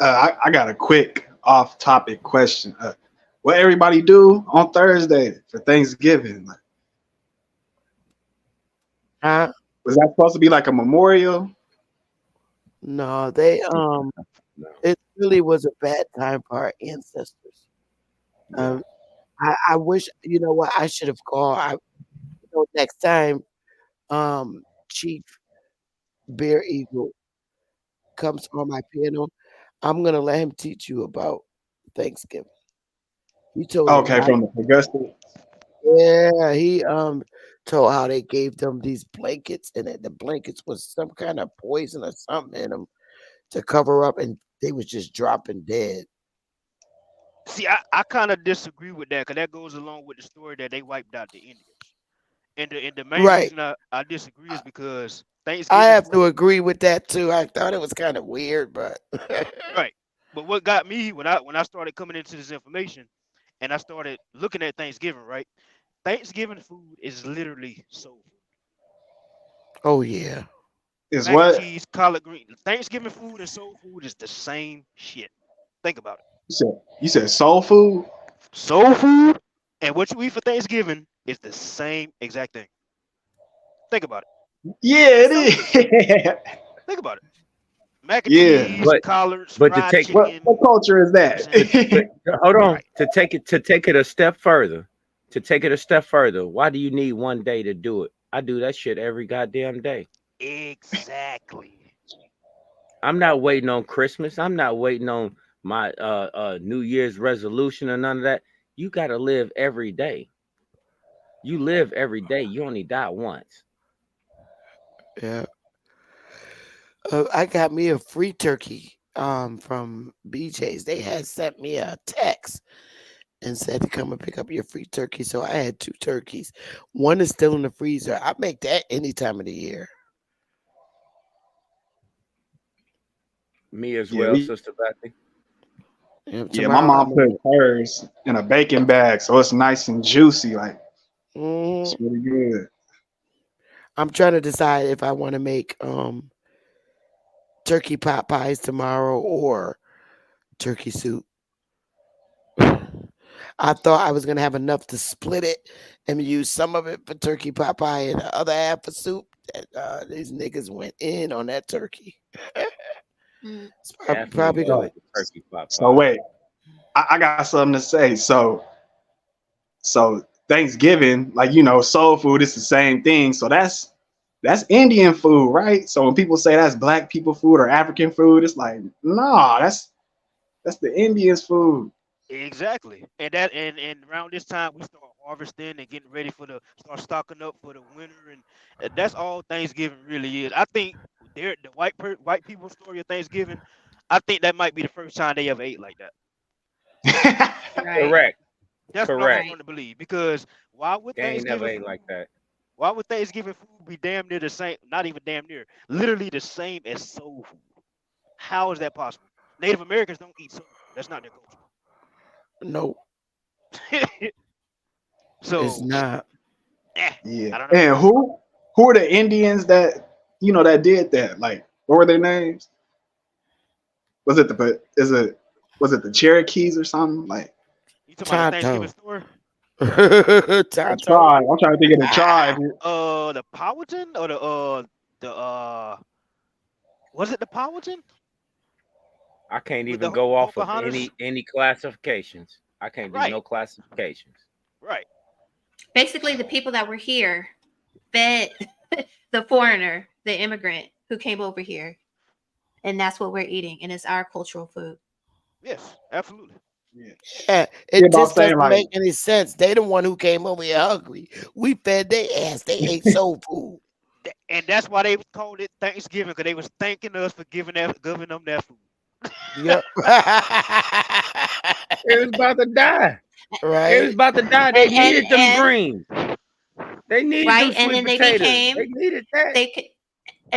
I got a quick off-topic question. What everybody do on Thursday for Thanksgiving? Like, Huh? was that supposed to be like a memorial? No, they No. it really was a bad time for our ancestors. Yeah. Um I wish, you know what, I should have called. Next time Chief Bear Eagle comes on my panel, I'm gonna let him teach you about Thanksgiving. He told a Okay, lot. from the Augusta. Yeah, he told how they gave them these blankets, and that the blankets was some kind of poison or something in them to cover up, and they was just dropping dead. See, I kind of disagree with that because that goes along with the story that they wiped out the Indians. And the main Right. reason I disagree is because I Thanksgiving have to food, agree with that too. I thought it was kind of weird, but right? But what got me when I started coming into this information and I started looking at Thanksgiving, right? Thanksgiving food is literally soul food. oh yeah, Is Mac and what cheese, collard green. Thanksgiving food and soul food is the same shit. Think about it. you said soul food? Soul food and what you eat for Thanksgiving is the same exact thing. Think about it. Yeah, it Simple. is. Think about it. Mac and Yeah. cheese, But collards, but to fried take What chicken. culture is You know what I'm that? saying? but hold on Right. to take it a step further. To take it a step further, why do you need one day to do it? I do that shit every goddamn day. Exactly. I'm not waiting on Christmas. I'm not waiting on my New Year's resolution or none of that. You got to live every day. You live every day. You only die once. yeah. I got me a free turkey from BJ's. They had sent me a text and said to come and pick up your free turkey. So I had two turkeys. One is still in the freezer. I make that any time of the year. Me as yeah, well, Sister Bethany. And yeah, my tomorrow mom I'm put gonna. hers in a bacon bag, so it's nice and juicy. Like it's Mhm. really good. I'm trying to decide if I want to make turkey pot pies tomorrow or turkey soup. I thought I was gonna have enough to split it and use some of it for turkey pot pie and the other half for soup. These niggas went in on that turkey. Mm. It's Definitely probably go going. with the turkey pot So pie. wait, I got something to say. So Thanksgiving, like soul food is the same thing. So that's Indian food, right? So when people say that's black people food or African food, it's like, nah, that's the Indians food. Exactly. And around this time we start harvesting and getting ready for the start stocking up for the winter and that's all Thanksgiving really is. I think the white people's story of Thanksgiving, I think that might be the first time they ever ate like that. Right. Correct. That's what I'm Correct. Right. starting to believe. Because why would They ain't never Thanksgiving ate like food? that. Why would Thanksgiving food be damn near the same? Not even damn near. Literally the same as soul food. How is that possible? Native Americans don't eat soul food. That's not their No, culture. it's So, not. Yeah. I don't know. And who are the Indians that that did that? Like, what were their names? Was it the Cherokees or something? Like You talking about the Thanksgiving Tonto. story? a Tonto. tribe. I'm trying to think of the tribe. The Powhatan or the was it the Powhatan I can't with the even go off of Pocahontas? any classifications. I can't do Right, no classifications. right. Basically, the people that were here fed the foreigner, the immigrant who came over here, and that's what we're eating, and it's our cultural food. Yes, absolutely. Yeah. Yeah, Yeah, it but I'm just saying doesn't like make any sense. They the one who came over here hungry. We fed their ass. They ate soul food. And that's why they called it Thanksgiving, because they was thanking us for giving them their food. Yep. It was about to die. It was Right. about to die. They needed them And greens. They needed them right, and sweet then they potatoes. became They needed that.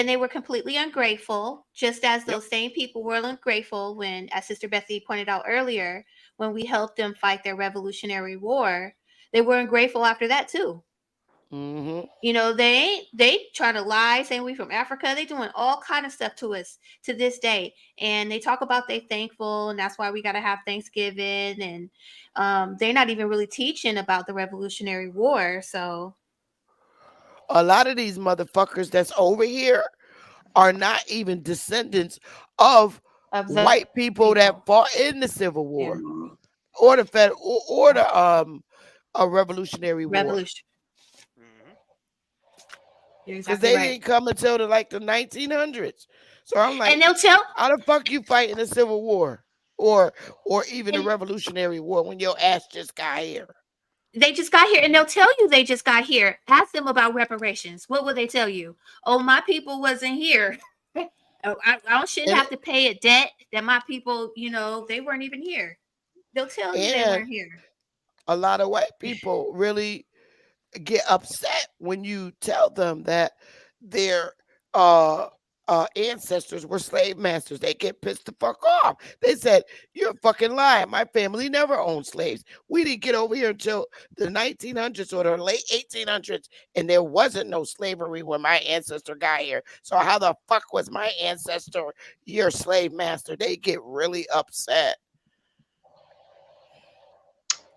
they were completely ungrateful, just as Yep. those same people were ungrateful when, as Sister Bessie pointed out earlier, when we helped them fight their Revolutionary War. They were ungrateful after that too. Hmm. They try to lie saying we from Africa. They doing all kind of stuff to us to this day, and they talk about they thankful, and that's why we got to have Thanksgiving, and they're not even really teaching about the Revolutionary War. So A lot of these motherfuckers that's over here are not even descendants of of the white people that people, fought in the Civil yeah, War or the Fed or the a Revolutionary War. revolution. Hmm. You're Because exactly they right. didn't come until the 1900s. So I'm And like, they'll tell, how the fuck you fighting the Civil War or even the and Revolutionary War when your ass just got here? they just got here, and they'll tell you they just got here. Ask them about reparations. What will they tell you? Oh, my people wasn't here. Oh, I shouldn't And have to pay a debt that my people, they weren't even here. They'll tell you they and weren't here. a lot of white people really get upset when you tell them that their uh ancestors were slave masters. They get pissed the fuck off. They said, "You're fucking lying. My family never owned slaves. We didn't get over here until the 1900s or the late 1800s, and there wasn't no slavery when my ancestor got here. So how the fuck was my ancestor your slave master?" They get really upset.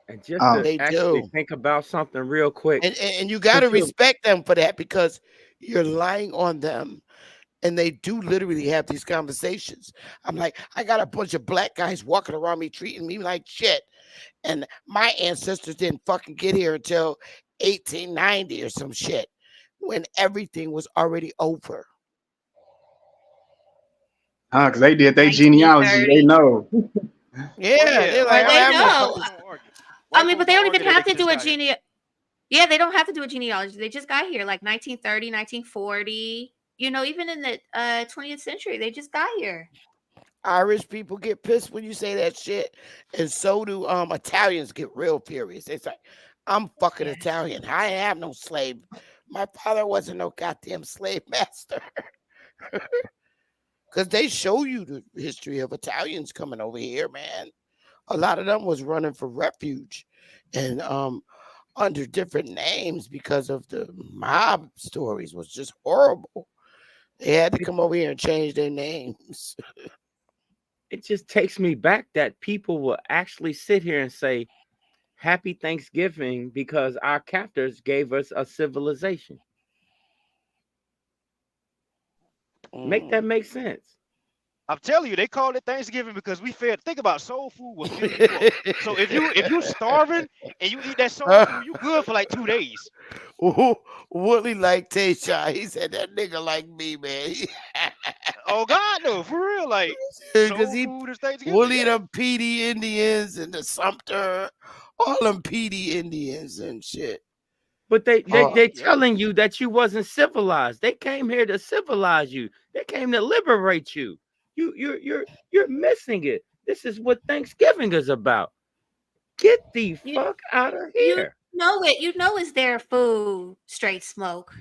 And just to um They actually do. think about something real quick, And you got to since you respect them for that because you're lying on them. And they do literally have these conversations. I'm like, I got a bunch of black guys walking around me treating me like shit. And my ancestors didn't fucking get here until 1890 or some shit when everything was already over. because they did their genealogy, they 1930. know. Oh Yeah, yeah, they're Or like, I'm they having no white know. folks fucking. don't argue. I White mean, folks but they don't don't argue even that they have to just do a got here. yeah, they don't have to do a genealogy. They just got here like 1930, 1940. Even in the 20th century, they just got here. Irish people get pissed when you say that shit, and so do Italians get real furious. It's like, I'm fucking Yeah. Italian. I have no slave. My father wasn't no goddamn slave master. Because they show you the history of Italians coming over here, man. A lot of them was running for refuge and under different names because of the mob stories was just horrible. They had to it, come over here and change their names. it just takes me back that people will actually sit here and say Happy Thanksgiving because our captors gave us a civilization. Make that Mm. make sense. I'm telling you, they called it Thanksgiving because we fed. Think about soul food will fill you up. So if you starving and you eat that soul food, you good for like 2 days. Woodley like Tayshawn. He said that nigga like me, man. Oh God, no, for real. Like Because soul he food is Thanksgiving. Woodley Yeah. them PD Indians and the Sumter, all them PD Indians and shit. But they they Uh, they Yep. telling you that you wasn't civilized. They came here to civilize you. They came to liberate you. You're missing it. This is what Thanksgiving is about. Get the You fuck out of you here. know it. You know it's their food, straight smoke.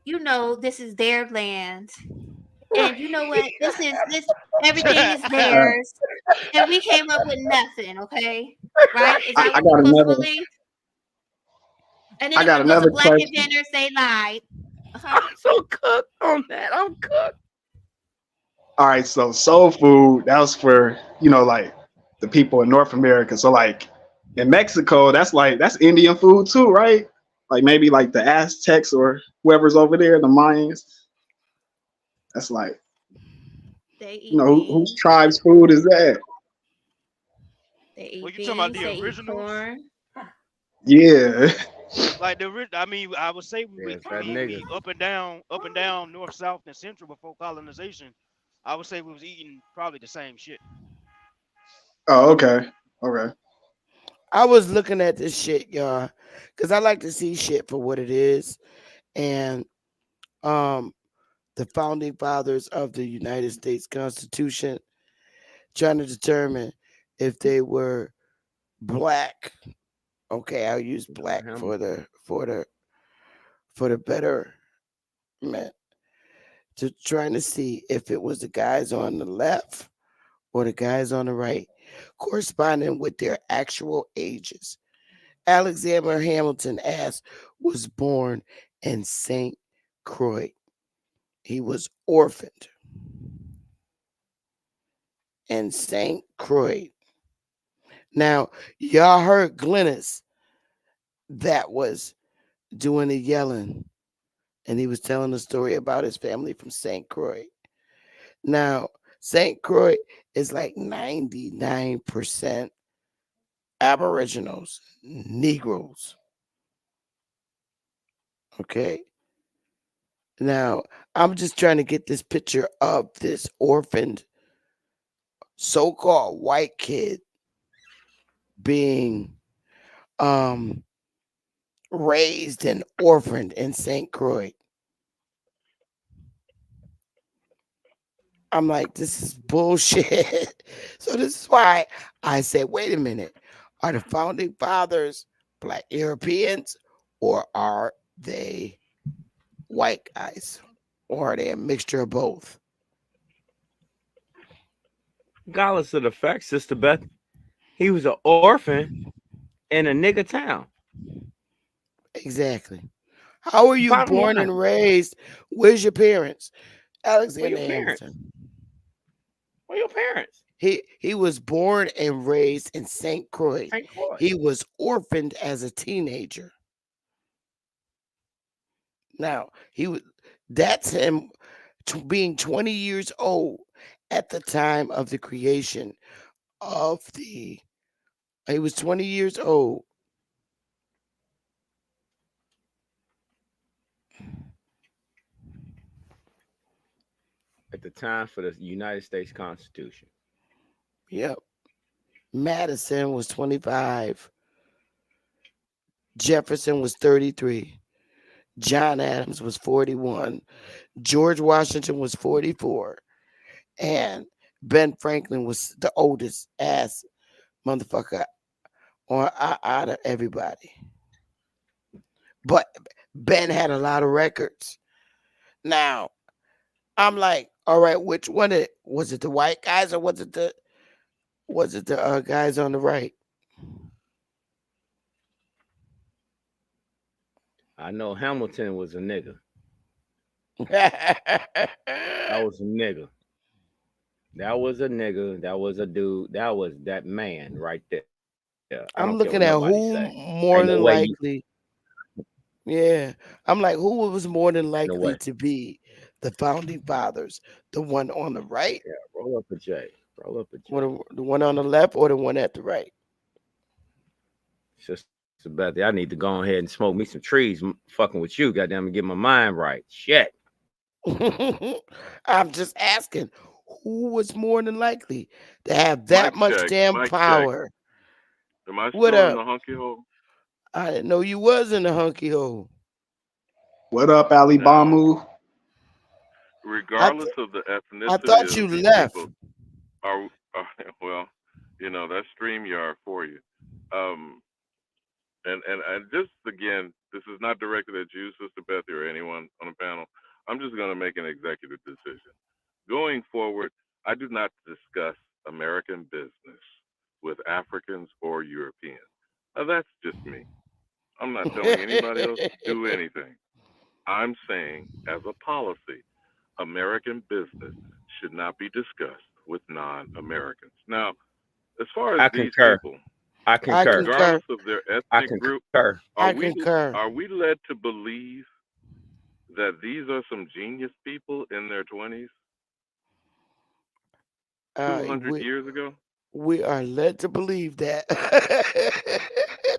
You know this is their land. And you know what? This everything is Uh, theirs. And we came up with nothing, okay? Right? Is I, that I what we're got supposed to another. believe? And then I if got it was a another black question. inventors, they lied. Uh-huh. I'm so cooked on that. I'm cooked. All right, so soul food, that was for, like the people in North America. So like in Mexico, that's Indian food too, right? Like maybe like the Aztecs or whoever's over there, the Mayans. That's like, They eat whose beans. tribe's food is that? They Well, eat you talking about beans. the They eat originals? corn. Yeah. Like I mean, I would say we Yes, would that nigga. we up and down, north, south, and central before colonization. I would say we was eating probably the same shit. Oh, okay. Okay. I was looking at this shit, y'all, because I like to see shit for what it is. And um, the founding fathers of the United States Constitution trying to determine if they were black. Okay, I'll use black for Hamilton. the betterment, to trying to see if it was the guys on the left or the guys on the right, corresponding with their actual ages. Alexander Hamilton as was born in St. Croix. He was orphaned in St. Croix. Now, y'all heard Glennis that was doing the yelling, and he was telling a story about his family from St. Croix. Now, St. Croix is like 99% Aboriginals, Negroes. Okay. Now, I'm just trying to get this picture of this orphaned so called white kid being um raised and orphaned in St. Croix. I'm like, this is bullshit. So this is why I said, wait a minute. Are the founding fathers black Europeans or are they white guys? Or are they a mixture of both? Regardless of the fact, Sister Beth, he was an orphan in a nigga town. Exactly. How are you Bottom born line, and raised? Where's your parents? where Alexander your parents? Hamilton. Where your parents? He was born and raised in St. Croix. St. Croix. He was orphaned as a teenager. Now, that's him being 20 years old at the time of the creation of the he was 20 years old. At the time for the United States Constitution. Yep. Madison was 25. Jefferson was 33. John Adams was 41. George Washington was 44. And Ben Franklin was the oldest ass motherfucker out of everybody. But Ben had a lot of records. Now, I'm like, all right, which one was it the white guys or was it the guys on the right? I know Hamilton was a nigga. That That was a nigga. That was a nigga. That was a dude. That was that man right there. I don't care what I'm nobody looking say. at who Ain't no more way than you. likely. Yeah. I'm like, who was more than No way. likely to be the founding fathers? The one on the right, Yeah, roll up a J. Roll up a or J. the one on the left, or the one at the right? Sister Bethy, I need to go ahead and smoke me some trees. Fucking with you, goddamn, and get my mind right. Shit. I'm just asking, who was more than likely to have Mic that much check. damn Mic check. power? Am I What still in up? the hunky hole? I didn't know you was in the hunky hole. What up, Ali Now, Bamu? I regardless th- of the I ethnicity thought of you these left. people, are well, that's StreamYard for you. Um, and just again, this is not directed at you, Sister Bethy, or anyone on the panel. I'm just going to make an executive decision. Going forward, I do not discuss American business with Africans or Europeans. That's just me. I'm not telling anybody else to do anything. I'm saying, as a policy, American business should not be discussed with non-Americans. Now, as far as I these concur. people, I I concur. concur. regardless of their I ethnic group, concur. are I we concur. are we led to believe that these are some genius people in their 20s, We 200 years ago? we are led to believe that.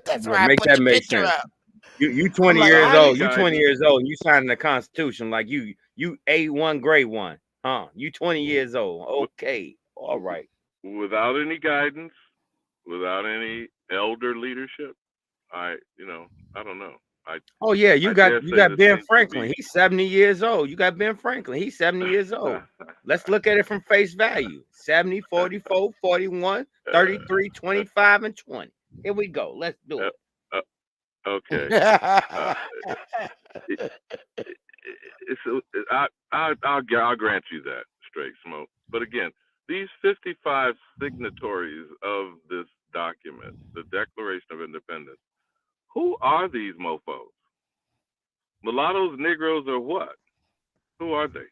That's Yeah, why I make put that the make picture sense. up. You I'm 20 like, years how Without any did old. You 20 guidance, years old. And you signing the Constitution like you A1 grade 1. Huh? You 20 years old. Okay. All right. without any guidance, without any elder leadership, I don't know. I Oh yeah, I you dare say got this Ben seems to Franklin. be. He's 70 years old. You got Ben Franklin. He's 70 years old. Let's look at it from face value. 70, 44, 41, 33, 25, and 20. Here we go. Let's do uh, it. uh, okay. Uh, it, it's I'll grant you that, straight smoke. But again, these 55 signatories of this document, the Declaration of Independence, who are these mofo's? Mulattoes, Negroes, or what? Who are they?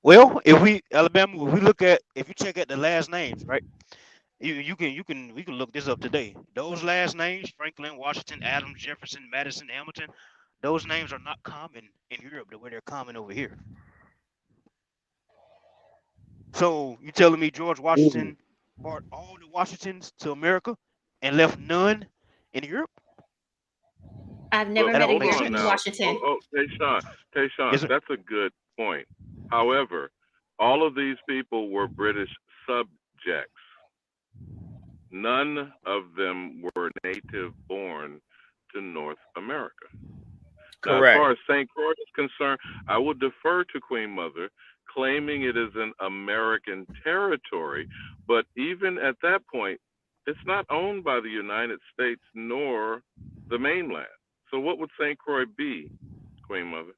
Well, if we Alabama, if you check out the last names, right? We can look this up today. Those last names, Franklin, Washington, Adams, Jefferson, Madison, Hamilton, those names are not common in Europe the way they're common over here. So you telling me George Washington brought all the Washingtons to America and left none in Europe? I've But never That met a don't hold make on European sense. now. Washington. Tayshawn, Yes, sir. that's a good point. However, all of these people were British subjects. None of them were native born to North America. Now, as Correct. far as St. Croix is concerned, I will defer to Queen Mother, claiming it is an American territory. But even at that point, it's not owned by the United States nor the mainland. So, what would St. Croix be, Queen Mother?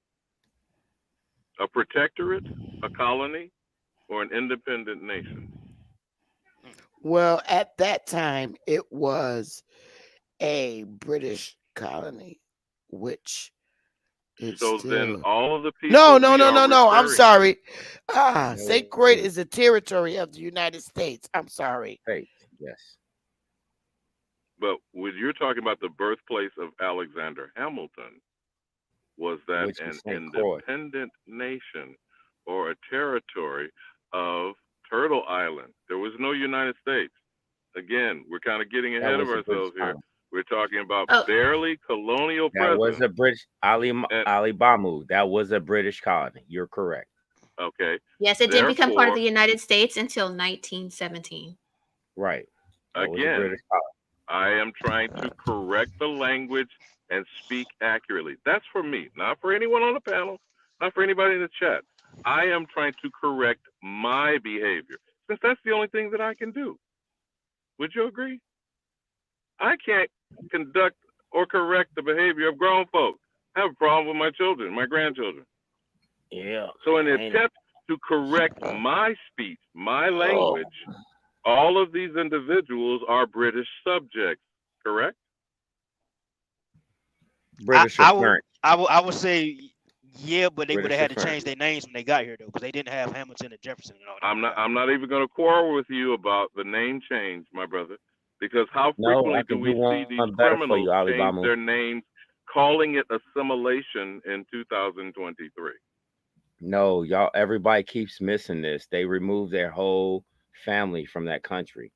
A protectorate, a colony, or an independent nation? Well, at that time, it was a British colony, which it's So then still. all of the No, people no, we no, are no, no. I'm referring to, sorry. St. No. Croix is a territory of the United States. I'm sorry. Faith. Yes. but when you're talking about the birthplace of Alexander Hamilton, was that Which an is St. Croix. independent nation or a territory of Turtle Island? There was no United States. Again, we're kind of getting That ahead of was a British ourselves here. colony. We're talking about Oh, barely colonial That was presence. a British And, Ali Bamu. That was a British colony. You're correct. okay, yes, it didn't become part of therefore, the United States until 1917. Right. That was a again, British colony. I am trying to correct the language and speak accurately. That's for me, not for anyone on the panel, not for anybody in the chat. I am trying to correct my behavior since that's the only thing that I can do. Would you agree? I can't conduct or correct the behavior of grown folks. I have a problem with my children, my grandchildren. Yeah. So, in an Ain't it? attempt to correct my speech, my Oh. language, all of these individuals are British subjects, correct? I, British or I will French. I would say yeah, but they would British have or had to French. change their names when they got here though, because they didn't have Hamilton and Jefferson and all that when I'm they not. got here. I'm not even going to quarrel with you about the name change, my brother, because how No, I frequently do can do we see these one better for criminals you, Ali change Bamu. their names, calling it assimilation in 2023? No, y'all, everybody keeps missing this. They removed their whole family from that country.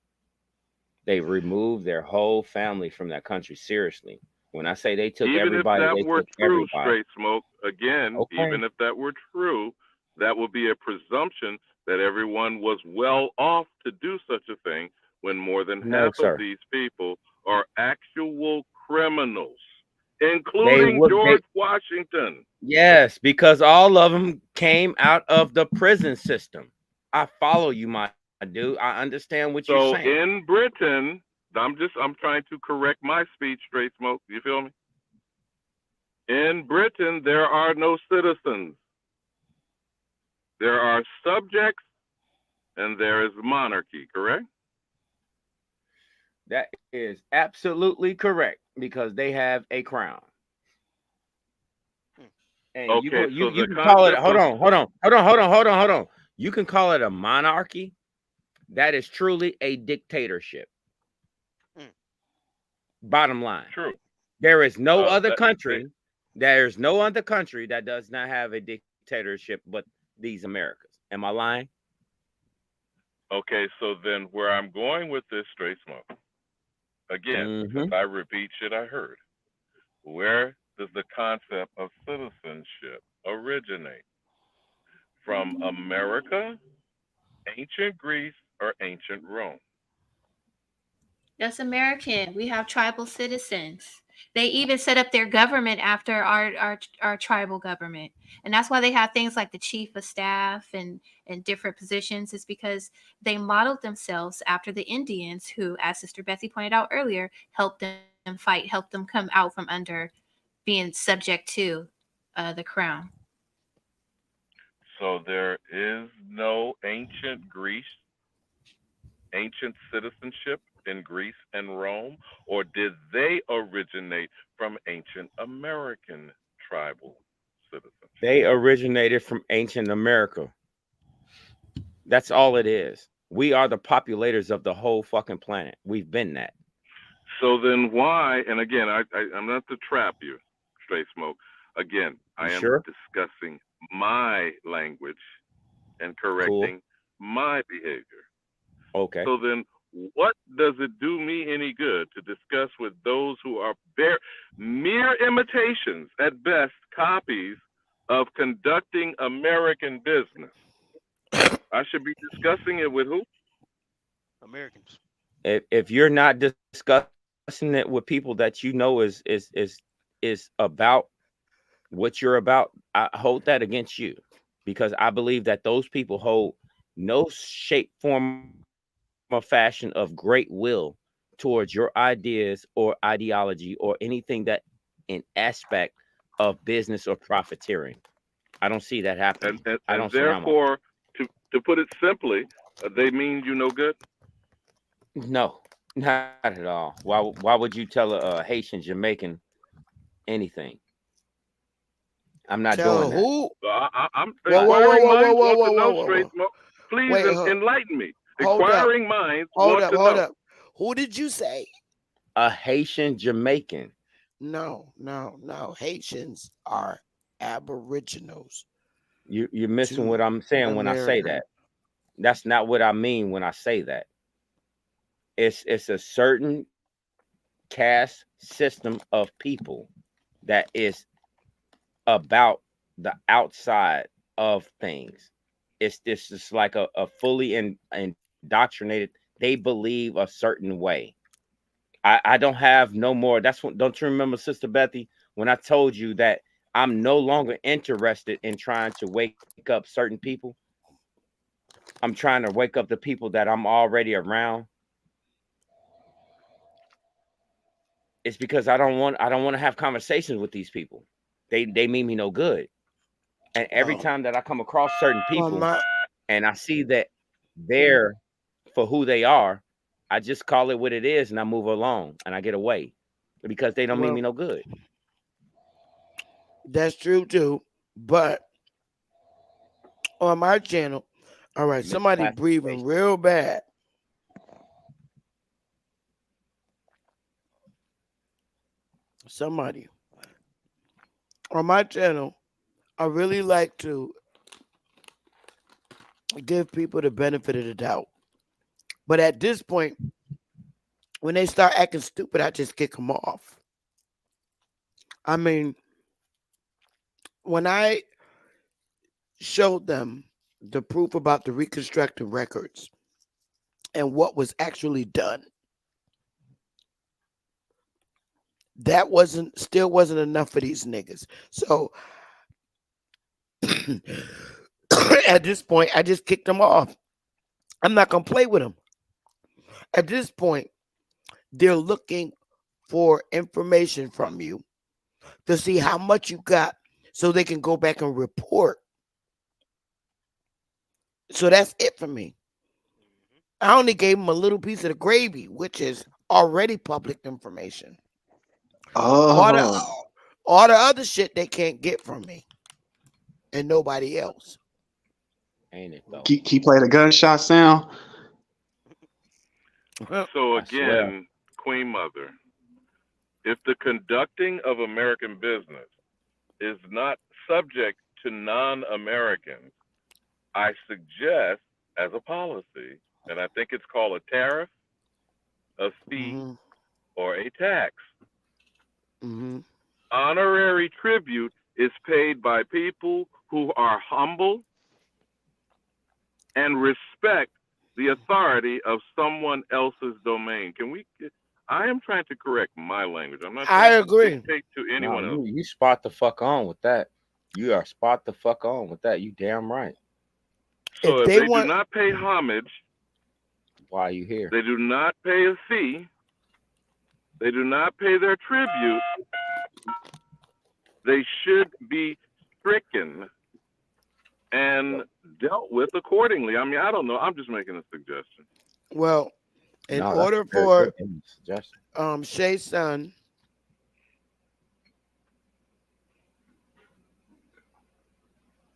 They removed their whole family from that country. Seriously. When I say they took Even if everybody, that they were took true, everybody. straight smoke, again, Okay. even if that were true, that would be a presumption that everyone was well off to do such a thing when more than No, half of sir. these people are actual criminals. They including would. They George Washington. Yes, because all of them came out of the prison system. I follow you, my dude. I understand what you're saying. So in Britain, I'm trying to correct my speech, Straight Smoke. You feel me? In Britain, there are no citizens. There are subjects and there is monarchy, correct? That is absolutely correct because they have a crown. And Okay, so you the can call it, concept of hold on. You can call it a monarchy. That is truly a dictatorship. Bottom line. true. There is no other That they, country. There's no other country that does not have a dictatorship but these Americas. Am I lying? okay, so then where I'm going with this, Straight Smoke, again, since Mm-hmm. I repeat shit I heard, where does the concept of citizenship originate? From America, ancient Greece, or ancient Rome? That's American. We have tribal citizens. They even set up their government after our tribal government, and that's why they have things like the chief of staff and different positions. Is because they modeled themselves after the Indians, who, as Sister Betsy pointed out earlier, helped them fight, helped them come out from under being subject to the crown. So there is no ancient Greece, ancient citizenship in Greece and Rome, or did they originate from ancient American tribal citizenship? They originated from ancient America. That's all it is. We are the populators of the whole fucking planet. We've been that. So then why, and again, I'm not to trap you, Straight Smoke. Again, You I am sure? discussing my language and Cool. correcting my behavior. Okay. So then, what does it do me any good to discuss with those who are mere imitations, at best, copies of conducting American business? I should be discussing it with who? Americans. If you're not discussing it with people that you know is about what you're about, I hold that against you because I believe that those people hold no shape, form, or fashion of great will towards your ideas or ideology or anything that in aspect of business or profiteering. I don't see that happening. I don't And surround myself. therefore, to put it simply, they mean you no good. No, not at all. Why would you tell a Haitian Jamaican anything? I'm not doing Tell that. who? I'm Whoa, whoa, whoa, inquiring whoa, whoa, minds whoa, want whoa, to whoa, know, whoa, Straight whoa. Smoke. Please Wait, enlighten me. hold up, Inquiring minds hold want up, to hold know. up. Who did you say? A Haitian Jamaican. No, no, no. Haitians are aboriginals You're missing to what I'm saying when I say America. that. That's not what I mean when I say that. It's a certain caste system of people that is about the outside of things. It's this just like a fully indoctrinated. They believe a certain way. I don't have no more. That's what. Don't you remember, Sister Bethy, when I told you that I'm no longer interested in trying to wake up certain people. I'm trying to wake up the people that I'm already around. It's because I don't want to have conversations with these people. They mean me no good. And every Well, time that I come across certain well, people my and I see that they're for who they are, I just call it what it is and I move along and I get away because they don't mean well, me no good. that's true too. But on my channel, all right, somebody breathing Misclassification. real bad. Somebody on my channel, I really like to give people the benefit of the doubt. But at this point, when they start acting stupid, I just kick them off. I mean, when I showed them the proof about the reconstructed records and what was actually done, That wasn't enough for these niggas. So at this point, I just kicked them off. I'm not gonna play with them. At this point, they're looking for information from you to see how much you got so they can go back and report. So that's it for me. I only gave them a little piece of the gravy, which is already public information. All the Oh, all the other shit they can't get from me and nobody else. Ain't it though? keep play the gunshot sound. So I swear. again, Queen Mother, if the conducting of American business is not subject to non-Americans, I suggest as a policy, and I think it's called a tariff, a fee, Hmm. or a tax. Hmm. Honorary tribute is paid by people who are humble and respect the authority of someone else's domain. Can we? I am trying to correct my language. I'm not I trying to agree. dictate to No, anyone else. you spot the fuck on with that. You are spot the fuck on with that. You damn right. So If if they they do want, not pay homage, Why are you here? they do not pay a fee, they do not pay their tribute, they should be stricken and dealt with accordingly. I mean, I don't know. I'm just making a suggestion. well, in No, that's a order very for good suggestion. Shay's son,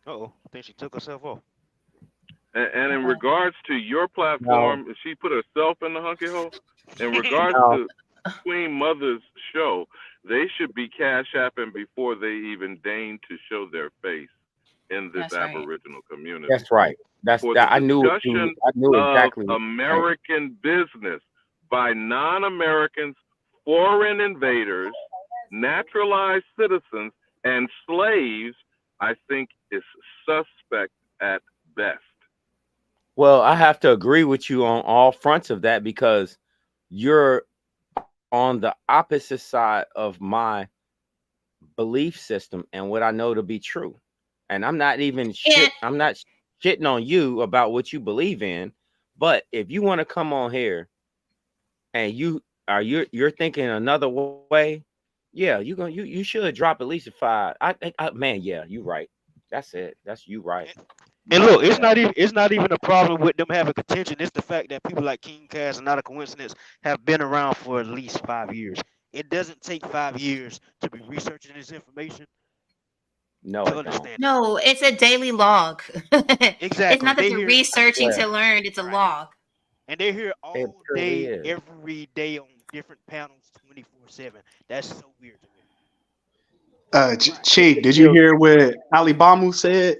Uh-oh, I think she took herself off. And in regards to your No, platform, she put herself in the hunky hole. In regards no. to Queen Mother's show, they should be cash apping before they even deign to show their face in this That's right. Aboriginal community. That's right. For the I knew it. discussion I knew of exactly what you were saying. American business by non Americans, foreign invaders, naturalized citizens, and slaves, I think is suspect at best. Well, I have to agree with you on all fronts of that because you're on the opposite side of my belief system and what I know to be true. And I'm not even And I'm not shitting on you about what you believe in, but if you want to come on here and you're thinking another way, yeah, you should drop at least a five. Man, yeah, you right. That's it. That's you right. You And right look, with that. it's not even a problem with them having contention. It's the fact that people like King Cass and not a coincidence have been around for at least 5 years. It doesn't take 5 years to be researching this information No, to it don't. understand it. no, it's a daily log. It's Exactly. not that They you're hear I researching swear. to learn, it's a right. log. And they're here It all truly day, is. every day on different panels 24/7. That's so weird to me. Chick, It did you kills hear what Ali Bamu said?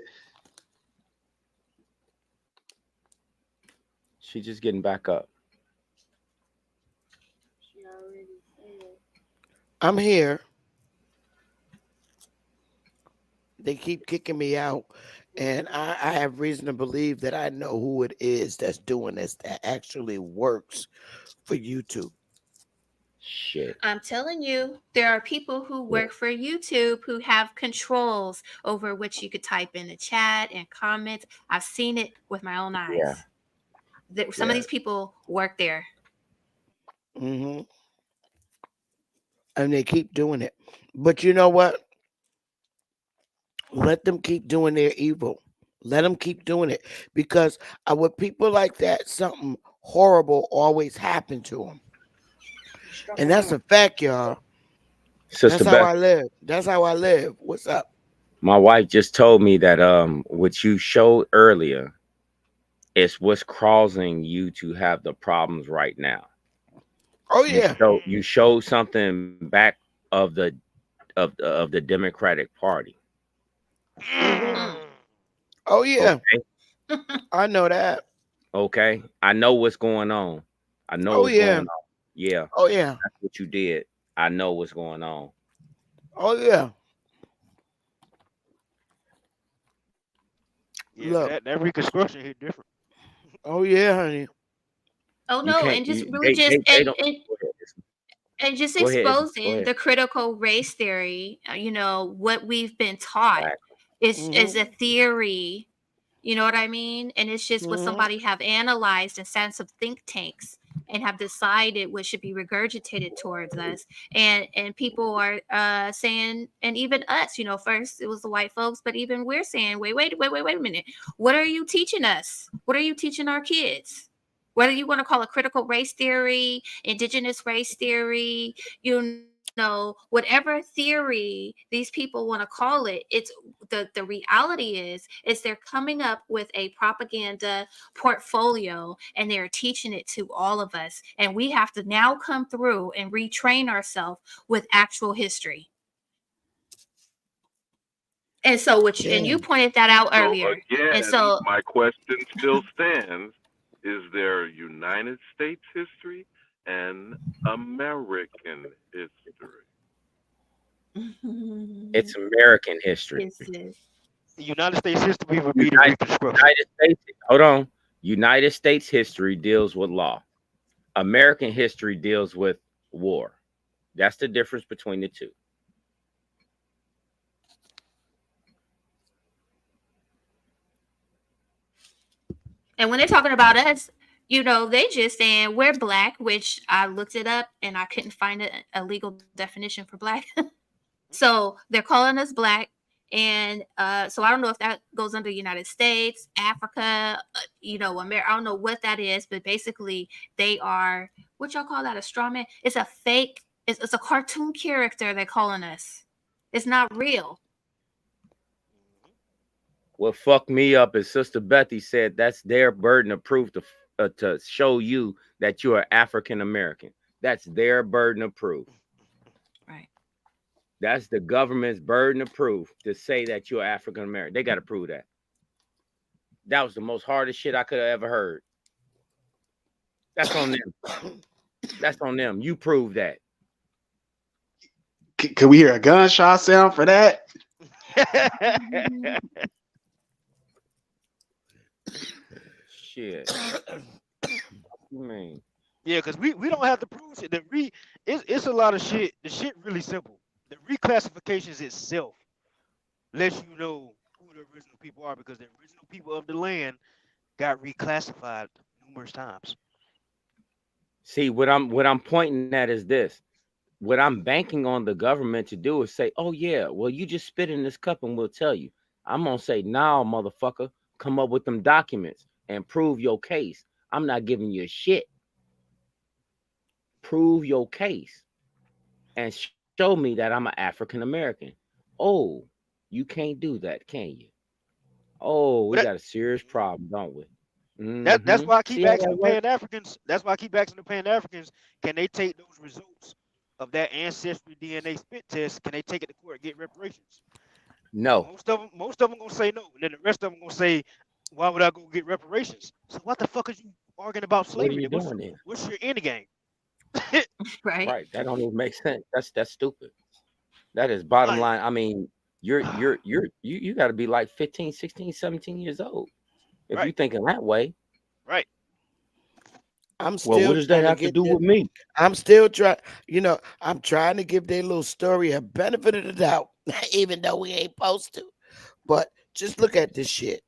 She's just getting back up. I'm here. They keep kicking me out, and I have reason to believe that I know who it is that's doing this that actually works for YouTube. Shit. I'm telling you, there are people who Yeah. work for YouTube who have controls over what you could type in the chat and comments. I've seen it with my own Yeah. eyes. Some of Yeah. these people work there. Hmm. And they keep doing it. But you know what? Let them keep doing their evil. Let them keep doing it because with people like that, something horrible always happened to them, and that's a fact, y'all. Sister That's how Beth, I live. That's how I live. What's up? my wife just told me that what you showed earlier is what's causing you to have the problems right now. Oh yeah. You showed something back of the Democratic Party. Hmm. Mm. Oh yeah. Okay. I know that. Okay. I know what's going on. I know Oh what's going yeah. on. Yeah. Oh yeah. That's what you did. I know what's going on. Oh yeah. Yeah, Look. that reconstruction hit different. Oh yeah, honey. Oh You no, can't and just really just they and, don't and go ahead. And just Go ahead. Go exposing ahead. the critical race theory, what we've been taught Exactly. is a theory. You know what I mean? And it's just what Mhm. somebody have analyzed in sense of think tanks and have decided what should be regurgitated towards us. And people are saying, and even us, first it was the white folks, but even we're saying, wait a minute. What are you teaching us? What are you teaching our kids? Whether you want to call it critical race theory, indigenous race theory, whatever theory these people want to call it, it's the reality is they're coming up with a propaganda portfolio and they're teaching it to all of us, and we have to now come through and retrain ourselves with actual history. And so which and Yeah. you pointed that out So earlier. And again, so my question still stands: is there United States history and American history? It's American history. this is The United States history would be the United, Reconstruction. United States. Hold on. United States history deals with law. American history deals with war. That's the difference between the two. And when they're talking about us, they just saying we're black, which I looked it up and I couldn't find a legal definition for black. So they're calling us black. And so I don't know if that goes under United States, Africa, America. I don't know what that is, but basically they are, what y'all call that, a straw man? It's a fake, it's a cartoon character they're calling us. It's not real. What fucked me up is Sister Bethy said that's their burden of proof to show you that you are African American. That's their burden of proof. Right. That's the government's burden of proof to say that you're African American. They got to prove that. That was the most hardest shit I could have ever heard. That's on them. That's on them. You prove that. Could we hear a gunshot sound for that? Shit. You mean? Yeah, because we don't have to prove shit. It's a lot of shit. The shit really simple. The reclassifications itself lets you know who the original people are, because the original people of the land got reclassified numerous times. See, what I'm pointing at is this. What I'm banking on the government to do is say, oh yeah, well, you just spit in this cup and we'll tell you. I'm gonna say, nah, motherfucker, come up with them documents and prove your case. I'm not giving you a shit. Prove your case and show me that I'm an African American. Oh, you can't do that, can you? Oh, we But got a serious problem, don't we? that's Mm-hmm. why I keep See how asking that the works? Pan Africans. That's why I keep asking the Pan Africans. Can they take those results of that ancestry DNA spit test? Can they take it to court and get reparations? No. Most of them gonna say no, and then the rest of them gonna say, "Why would I go get reparations?" So what the fuck is you arguing about What are slavery? you Then? doing then? What's your end game? Right. Right. That don't even make sense. That's stupid. That is bottom Like, line. I mean, you got to be like 15, 16, 17 years old if right, you thinking that way. right. I'm Well, what still does that trying to have to get do that. with me? I'm still trying, I'm trying to give their little story a benefit of the doubt, even though we ain't supposed to. But just look at this shit.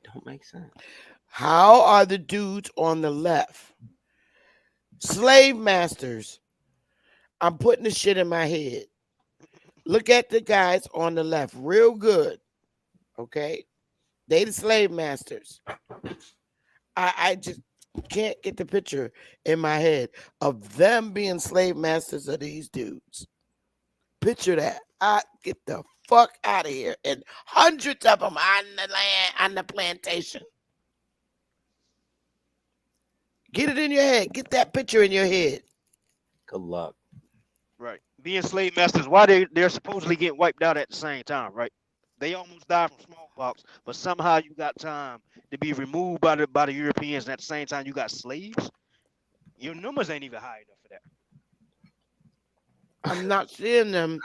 Don't make sense. How are the dudes on the left slave masters? I'm putting this shit in my head. Look at the guys on the left real good. Okay. They the slave masters. I just can't get the picture in my head of them being slave masters of these dudes. Picture that. I get the fuck out of here. And hundreds of them on the land, on the plantation. Get it in your head. Get that picture in your head. Good luck. Right. Being slave masters, why they're supposedly getting wiped out at the same time, right? They almost died from smallpox, but somehow you got time to be removed by the Europeans, and at the same time you got slaves. Your numbers ain't even high enough for that. I'm not seeing them.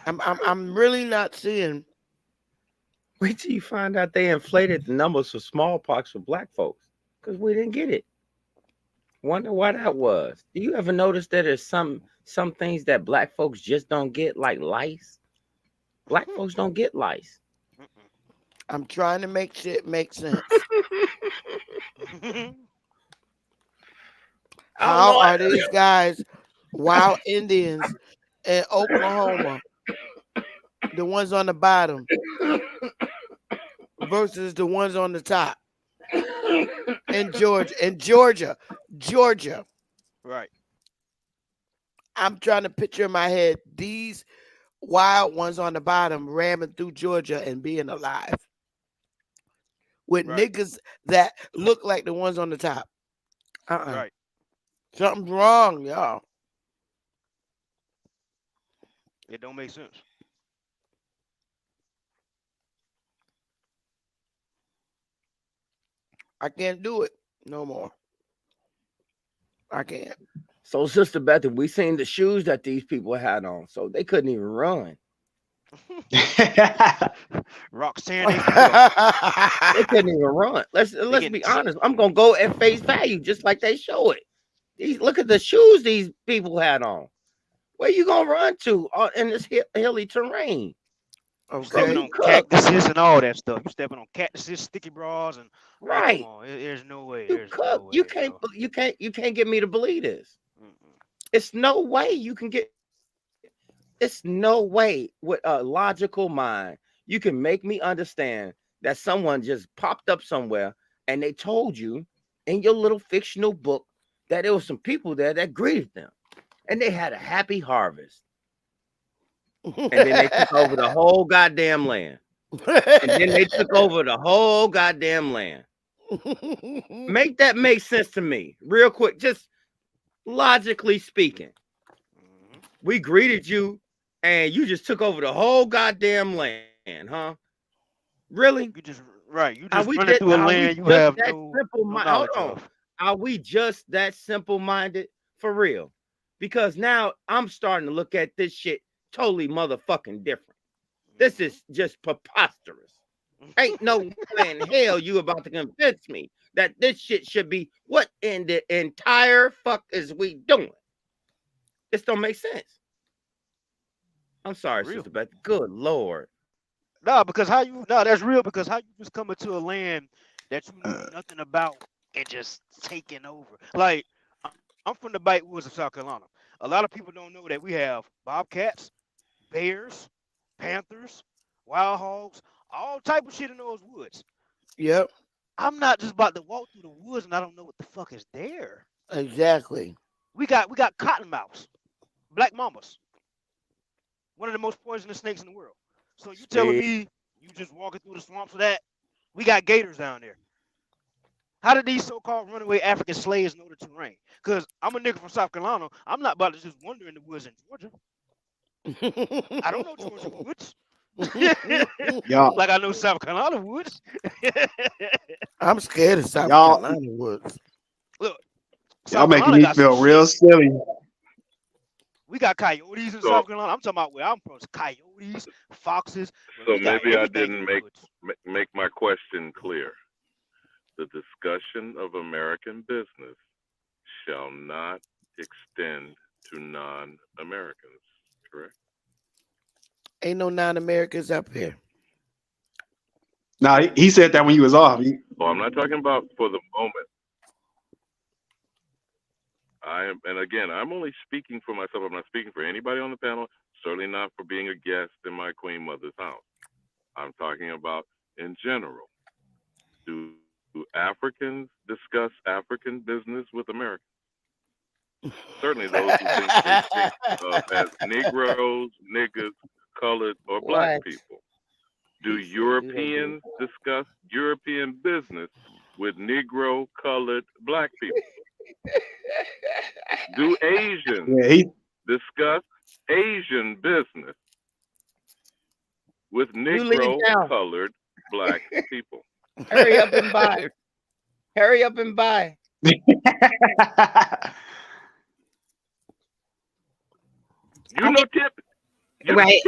I'm really not seeing. Wait till you find out they inflated the numbers for smallpox for black folks because we didn't get it. Wonder why that was. Do you ever notice that there's some things that black folks just don't get, like lice? Black folks don't get lice. I'm trying to make shit make sense. I don't How know. are these guys, wild Indians in Oklahoma, the ones on the bottom, versus the ones on the top in Georgia. Right. I'm trying to picture in my head these wild ones on the bottom ramming through Georgia and being alive with Right. niggas that look like the ones on the top. Right. Something's wrong, y'all. It don't make sense. I can't do it no more. I can't. So, Sister Betty, we seen the shoes that these people had on, so they couldn't even run. Rocks tearing their feet off. They couldn't even run. Let's be honest. I'm gonna go at face value, just like they show it. Look at the shoes these people had on. Where you gonna run to in this hilly terrain? Stepping on cactuses and all that stuff. You stepping on cactuses, sticky bras, and right. Come on, there's no way. You can't get me to believe this. It's no way you can get. It's no way with a logical mind you can make me understand that someone just popped up somewhere and they told you in your little fictional book that there was some people there that greeted them and they had a happy harvest. And then they took over the whole goddamn land. Make that make sense to me real quick, just logically speaking. We greeted you and you just took over the whole goddamn land, huh? Really? You just running through a land you have no knowledge of. Are we just that simple-minded for real? Because now I'm starting to look at this shit totally motherfucking different. This is just preposterous. Ain't no way in hell you about to convince me that this shit should be what in the entire fuck is we doing? This don't make sense. I'm sorry, Sister Beth. Good Lord. That's real, because how you just come into a land that you knew nothing about and just taking over. Like, I'm from the backwoods of South Carolina. A lot of people don't know that we have bobcats, bears, panthers, wild hogs, all type of shit in those woods. Yep. I'm not just about to walk through the woods and I don't know what the fuck is there. Exactly. We got cottonmouths, black mamas, one of the most poisonous snakes in the world. So you telling me you just walking through the swamps of that? We got gators down there. How did these so-called runaway African slaves know the terrain? Because I'm a nigga from South Carolina. I'm not about to just wander in the woods in Georgia. I don't know Georgia woods. Like I know South Carolina woods. I'm scared of South Carolina woods. Look, y'all making me feel real silly. We got coyotes in South Carolina. I'm talking about where I'm from. Coyotes, foxes. So maybe I didn't make my question clear. The discussion of American business shall not extend to non-Americans, correct? Ain't no non-Americans up here. No, he said that when you was off. Well, I'm not talking about for the moment. And again, I'm only speaking for myself. I'm not speaking for anybody on the panel, certainly not for being a guest in my queen mother's house. I'm talking about in general. Do Africans discuss African business with Americans? Certainly those who think as Negroes, niggas, colored, or black people. Do Europeans discuss European business with Negro, colored, black people? Do Asians discuss Asian business with Negro, colored, black people? Hurry up and buy. Hurry up and buy. You know, Tip. Right.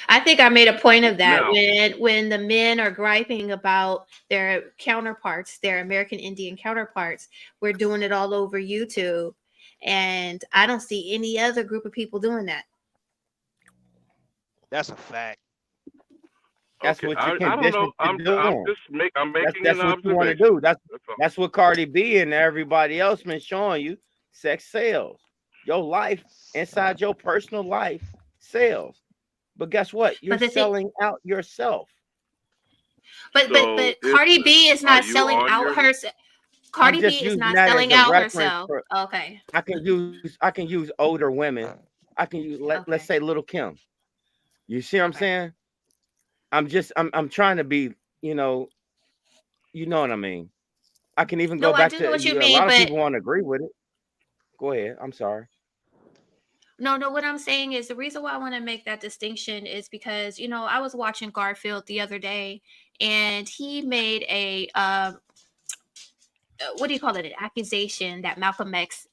I think I made a point of that Now, when the men are griping about their counterparts, their American Indian counterparts, we're doing it all over YouTube, and I don't see any other group of people doing that. That's a fact. That's okay, what you're I don't know. conditioned to do. I'm making That's an what you want to observation. do. That's all. That's what Cardi B and everybody else been showing you. Sex sells. Your life inside your personal life sells. But guess what? You're But the thing, selling out yourself. So, Cardi B is are not you selling on out your? herself. I'm Cardi just B is using not that as selling a out reference herself. for Okay. I can use older women. I can use let's Okay. say Little Kim. You see what I'm Okay. saying? I'm trying to be, you know what I mean. I can even No, go I back do know to what you you. A mean, lot of but people want to agree with it. Go ahead. I'm sorry. no, what I'm saying is the reason why I want to make that distinction is because, I was watching Garfield the other day, and he made a what do you call it? An accusation that Malcolm X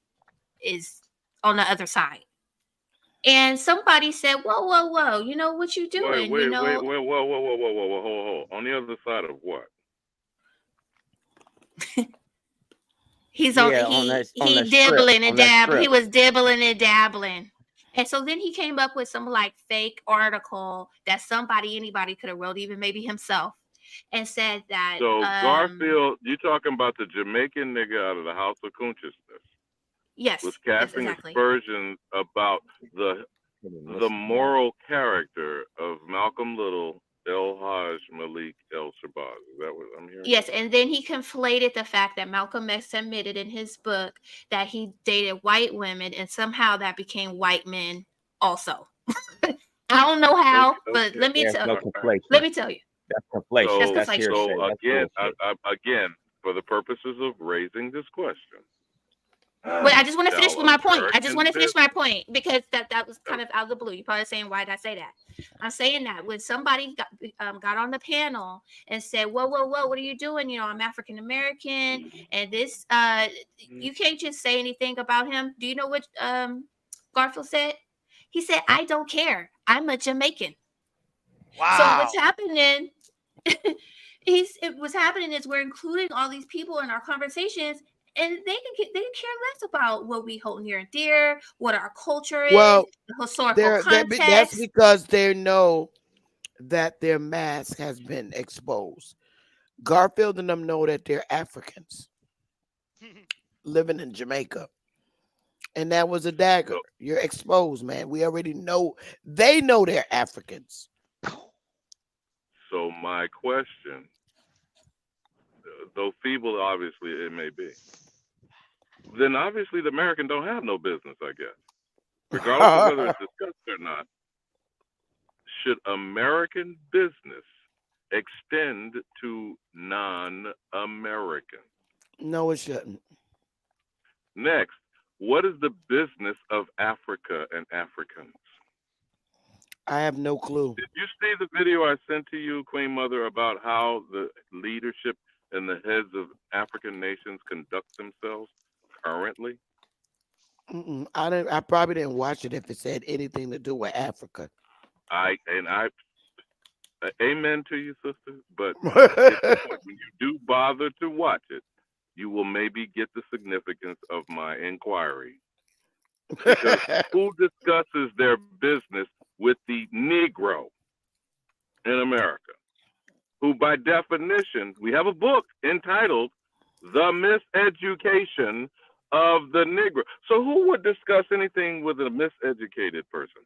is on the other side. And somebody said, "Whoa, whoa, whoa! You know what you Wait, doing? wait, wait, wait, whoa, hold. On the other side of what? He's on Yeah, on he that strip, dibbling and on that dab. He strip. was dibbling and dabbling." And so then he came up with some like fake article that anybody could have wrote, even maybe himself, and said that So Garfield, you talking about the Jamaican nigga out of the House of Consciousness, was yes, casting exactly. aspersions about the moral character of Malcolm Little, El Haj Malik El Shabazz. Is that what I'm hearing? Yes, and then he conflated the fact that Malcolm X admitted in his book that he dated white women, and somehow that became white men also. I don't know how, but Okay. There's no let conflation. me tell you. That's conflation. That's So, That's conflation. hearsay. That's again, bullshit. again, for the purposes of raising this question, Wait, I just want to finish shall with my point. I just want American to finish business? my point because that was kind of out of the blue. You're probably saying, why did I say that? I'm saying that when somebody got on the panel and said, whoa, whoa, whoa, what are you doing? I'm African American, and this you can't just say anything about him. Do you know what Garfield said? He said, I don't care. I'm a Jamaican. So what's Wow. happening? What's happening is we're including all these people in our conversations, and they can care less about what we hold near and dear, what our culture is, Well, the historical that's context. because they know that their mask has been exposed. Garfield and them know that they're Africans living in Jamaica. And that was a dagger. So, You're exposed, man. We already know. They know they're Africans. so my question, though feeble, obviously it may be, then obviously the American don't have no business, I guess, regardless of whether it's discussed or not. Should American business extend to non-Americans? No, it shouldn't. Next, what is the business of Africa and Africans? I have no clue. Did you see the video I sent to you, Queen Mother, about how the leadership and the heads of African nations conduct themselves currently? I didn't. I probably didn't watch it if it said anything to do with Africa. Amen to you, sister. But I get the point. When you do bother to watch it, you will maybe get the significance of my inquiry. Because who discusses their business with the Negro in America? Who, by definition, we have a book entitled The Miseducation of the Negro. So who would discuss anything with a miseducated person?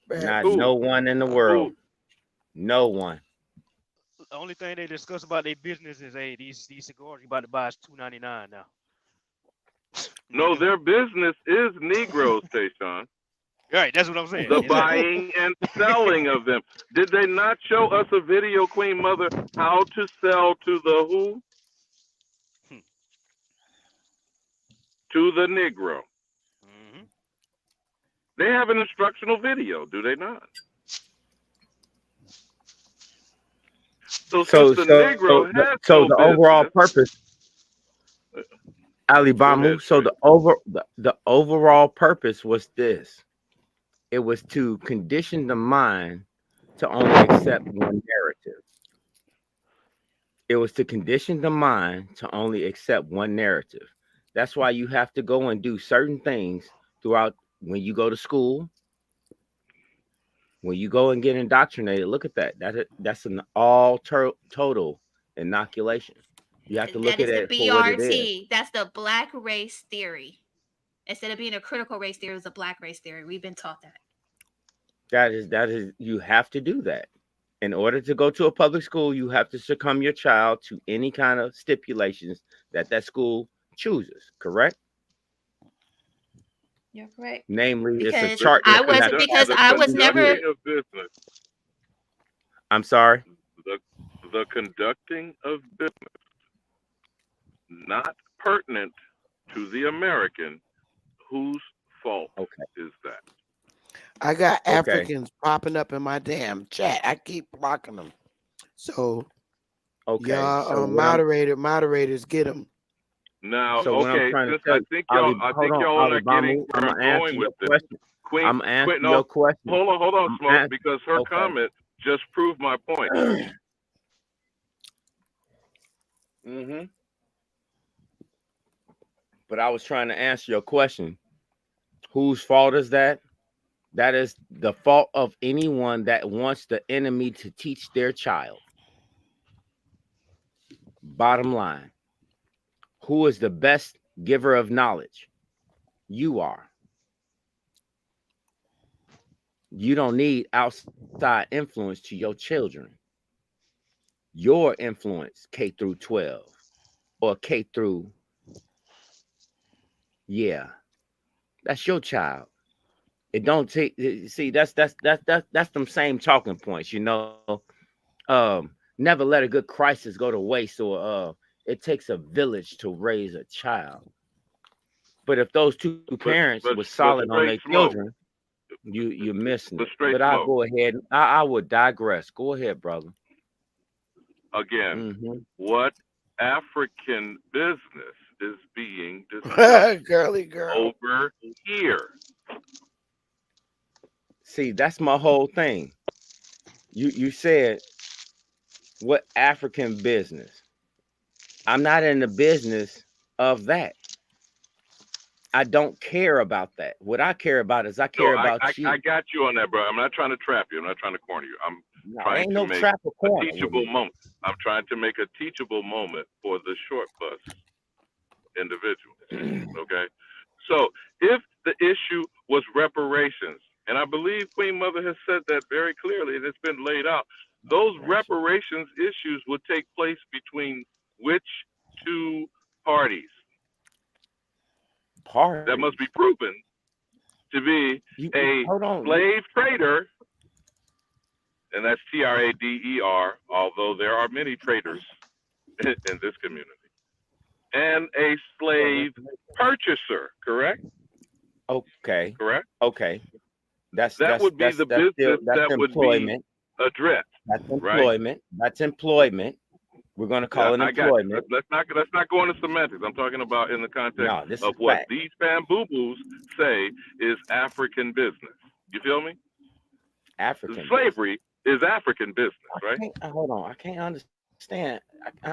Not Who? no one in the world. No one. The only thing they discuss about their business is, hey, these cigars you about to buy is $2.99 now. No, their business is Negroes, Tayshawn. Right, that's what I'm saying. The buying and selling of them. Did they not show us a video, Queen Mother, how to sell to the who? To the Negro. Mm-hmm. They have an instructional video, do they not? So since the Negro has no the overall business, purpose, Ali Bamu. So the overall purpose was this: It was to condition the mind to only accept one narrative. It was to condition the mind to only accept one narrative. That's why you have to go and do certain things throughout when you go to school, when you go and get indoctrinated. Look at that. That's an total inoculation. You have to That look is at the it for what it is. BRT. That's the black race theory. Instead of being a critical race theory, it was a black race theory. We've been taught that. That is you have to do that. In order to go to a public school, you have to succumb your child to any kind of stipulations that school chooses, correct? You're correct. Namely, it's a Because chart I that you was have to because have I was to never get. Conducting of business. I'm sorry. The conducting of business, not pertinent to the American. Whose fault is that? I got Okay. Africans popping up in my damn chat. I keep blocking them. So Okay. So y'all what I'm moderators get them. Now, so what I'm okay, trying to since tell I you, think Ali, hold on, y'all Ali are getting Bamu, where I'm I'm gonna answer going your with this. question. Queen, I'm gonna answer no, your question. hold on, I'm Smoke, ask- because her okay. comment just proved my point. Mm-hmm. But I was trying to answer your question. Whose fault is that? That is the fault of anyone that wants the enemy to teach their child. Bottom line, who is the best giver of knowledge? You are. You don't need outside influence to your children. Your influence, K through 12 or K through, yeah, that's your child. It don't take, see, that's them same talking points, never let a good crisis go to waste, or it takes a village to raise a child. But if those two parents was But solid on their straight smoke. children, you're missing But it. straight But I'll smoke. go ahead. I would digress. Go ahead, brother. Again, Mm-hmm. what African business is being discussed Girly girl. over here? See, that's my whole thing. You said what African business? I'm not in the business of that. I don't care about that. What I care about is I No, care about you. I got you on that, bro. I'm not trying to trap you. I'm not trying to corner you. I'm No, trying ain't to no make trap or a corner with teachable me. moment. I'm trying to make a teachable moment for the short bus individuals. Okay? So if the issue was reparations, and I believe Queen Mother has said that very clearly, and it's been laid out, those reparations issues would take place between which two parties? Parties. That must be proven to be a Hold on. slave trader, and that's trader, although there are many traders in this community, and a slave purchaser, correct? Okay. Correct? Okay. That would be the business That's that would be employment. addressed, That's right? employment. That's employment. We're gonna Yeah, call it I got you. employment. Let's not go into semantics. I'm talking about in the context No, this is of what fact. these bamboo-boos say is African business. You feel me? African Slavery is African business, right? Hold on. I can't understand.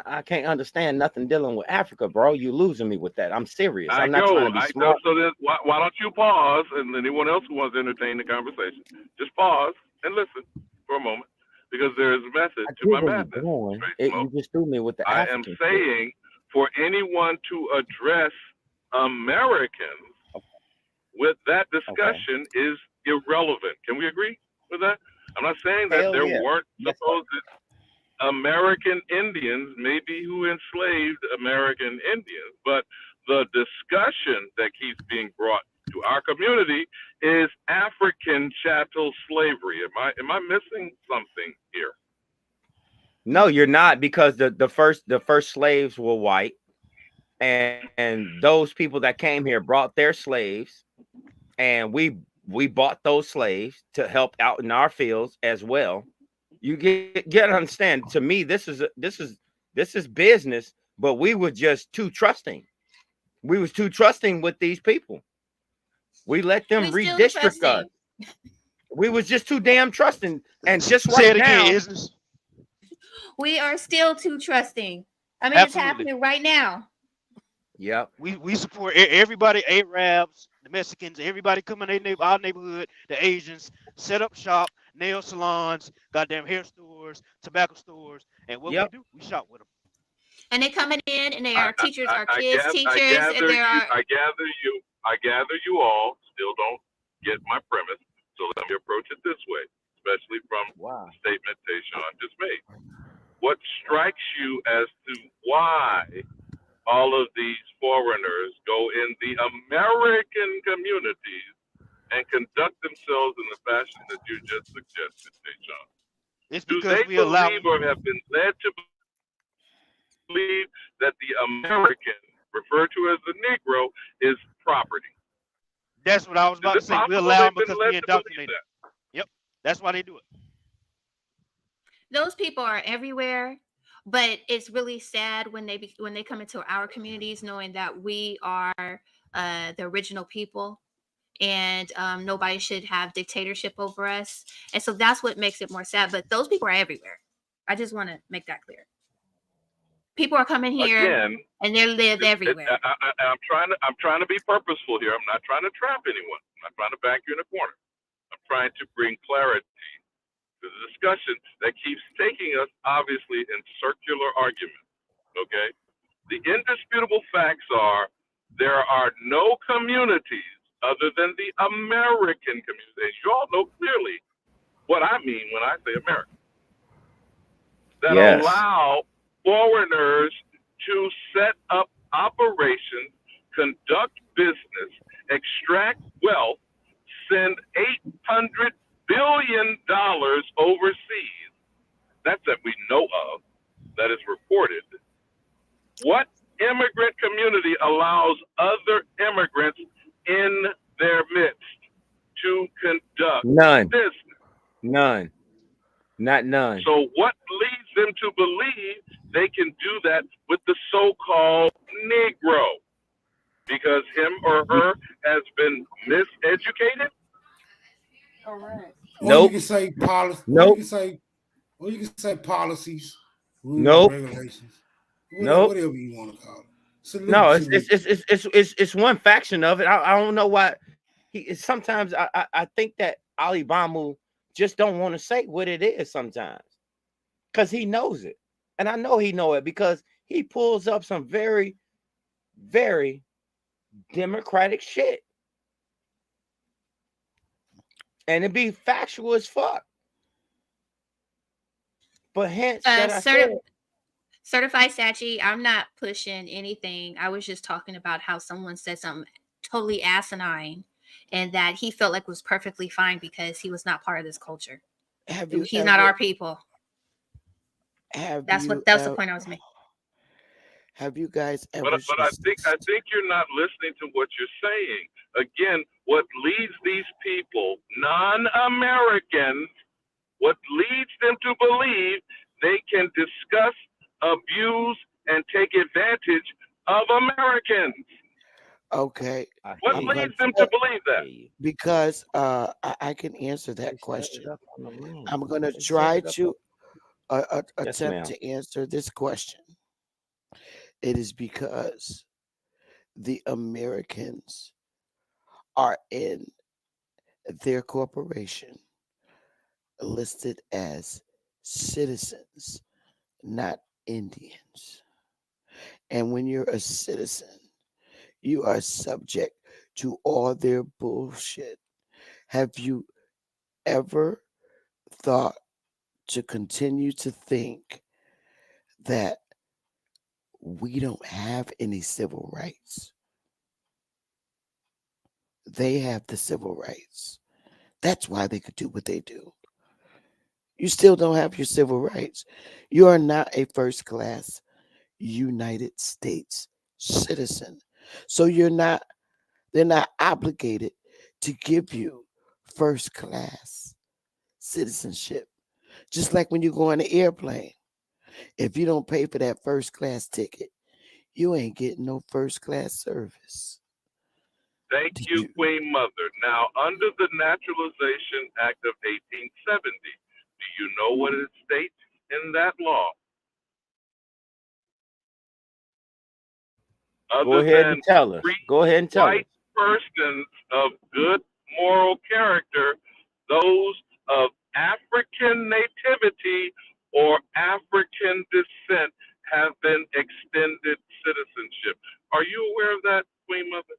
I can't understand nothing dealing with Africa, bro. You losing me with that. I'm serious. I I'm not trying know. to be So, smart. so then why don't you pause, and anyone else who wants to entertain the conversation, just pause and listen for a moment, because there is a method I to get my where you're madness. going. Straight You smoke. just threw me with the I am African shit. saying for anyone to address Americans with that discussion is irrelevant. Can we agree with that? I'm not saying that Hell there yeah. weren't Yes, supposed American Indians, maybe who enslaved American Indians, but the discussion that keeps being brought to our community is African chattel slavery. Am I missing something here? No, you're not, because the first slaves were white, and those people that came here brought their slaves, and we bought those slaves to help out in our fields as well. You get to understand. To me, this is business, but we were just too trusting. We was too trusting with these people. We let them We still redistrict us. trusting. We was just too damn trusting. And just Say right it again, now, isn't it? We are still too trusting. I mean, it's Absolutely. happening right now. yep. We support everybody, Arabs, the Mexicans, everybody come in our neighborhood, the Asians, set up shop, nail salons, goddamn hair stores, tobacco stores, and what we Yep. do, we shop with them. And they coming in and they I, are teachers, I, are I, kids gather, I teachers. And gather there you. are I gather you all still don't get my premise. So let me approach it this way, especially from Wow. the statement Tayshaun just made. What strikes you as to why all of these foreigners go in the American communities and conduct themselves in the fashion that you just suggested, Tayshaun? It's Do because they we allow believe them. or have been led to believe that the American, referred to as the Negro, is property? That's what I was Is about to it say. We possible allow them they've been because led we to believe indoctrinated. that? Yep, that's why they do it. those people are everywhere. But it's really sad when they come into our communities, knowing that we are the original people, and nobody should have dictatorship over us. And so that's what makes it more sad. But those people are everywhere. I just want to make that clear. People are coming here Again, and they live everywhere. I'm trying to be purposeful here. I'm not trying to trap anyone. I'm not trying to back you in a corner. I'm trying to bring clarity to the discussion that keeps taking us, obviously, in circular arguments. Okay? The indisputable facts are there are no communities other than the American community. You all know clearly what I mean when I say America, that Yes. allow foreigners to set up operations, conduct business, extract wealth, send $800 billion overseas. That's that we know of, that is reported. What immigrant community allows other immigrants in their midst to conduct None. business? None. Not none. So what leads them to believe they can do that with the so-called Negro? Because him or her has been miseducated? Correct. Or you Nope. can say policy. Nope. Or you can say policies, rules, Nope. regulations, Nope. whatever you want to call it. No, Salute to the it's one faction of it. I don't know why sometimes I think that Ali Bamu just don't want to say what it is sometimes. Because he knows it. And I know he know it because he pulls up some very, very democratic shit. And it be factual as fuck. But hence that I said, Certified Sachi, I'm not pushing anything. I was just talking about how someone said something totally asinine and that he felt like was perfectly fine because he was not part of this culture. He's not our people. That's the point I was making. Have you guys ever? But I think you're not listening to what you're saying. Again, what leads these people, non-Americans, what leads them to believe they can discuss, abuse, and take advantage of Americans? Okay. What leads them to believe that? Because I can answer that question. I'm going to try to attempt to answer this question. It is because the Americans are in their corporation listed as citizens, not Indians. And when you're a citizen, you are subject to all their bullshit. Have you ever thought to continue to think that we don't have any civil rights? They have the civil rights. That's why they could do what they do. You still don't have your civil rights. You are not a first class United States citizen. So they're not obligated to give you first class citizenship. Just like when you go on an airplane. If you don't pay for that first class ticket, you ain't getting no first class service. Thank Did you, you Queen Mother. Now, under the Naturalization Act of 1870, do you know what it states in that law? Go Other ahead and than tell us. free Go ahead and tell us. white persons of good moral character, those of African nativity or African descent have been extended citizenship. Are you aware of that, Queen Mother?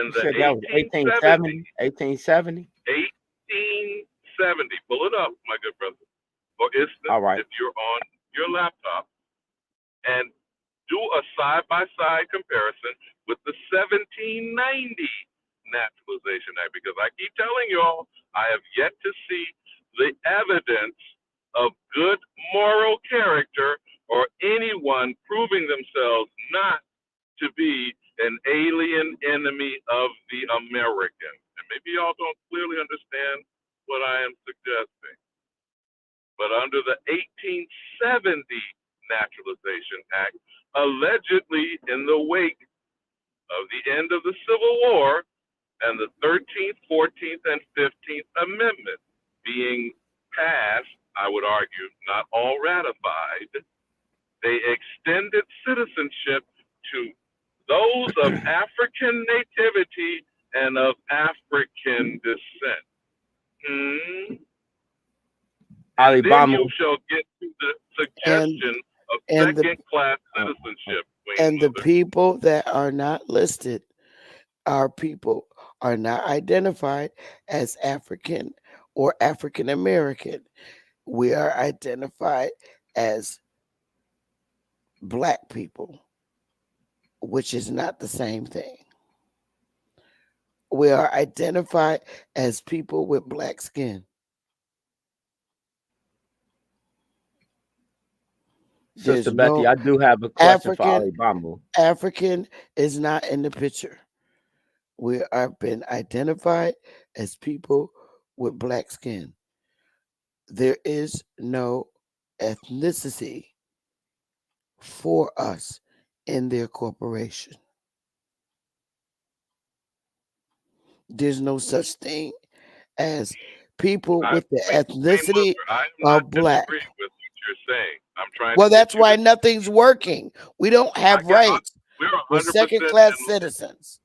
In You the said that was 1870s, 1870. 1870, pull it up, my good brother, for instance, All right. if you're on your laptop, and do a side-by-side comparison with the 1790 Naturalization Act, because I keep telling y'all, I have yet to see the evidence of good moral character or anyone proving themselves not to be an alien enemy of the American. And maybe y'all don't clearly understand what I am suggesting. But under the 1870 Naturalization Act, allegedly in the wake of the end of the Civil War and the 13th, 14th, and 15th Amendment being passed, I would argue, not all ratified, they extended citizenship to those of African nativity and of African descent. And then Alibama you shall get to the and suggestion of and the second class uh, citizenship, Queen and the Mother. people that are not listed, our people are not identified as African or African American. We are identified as black people, which is not the same thing. We are identified as people with black skin. Sister There's Betty, no I do have a question for African. Alibama. African is not in the picture. We are been identified as people with black skin. There is no ethnicity for us in their corporation. There's no such thing as people with the Queen ethnicity Mother, I am not of black. disagreeing with what you're saying. I'm trying to Well, get that's you why to. nothing's working. We don't have rights. We're We're 100% second in. class citizens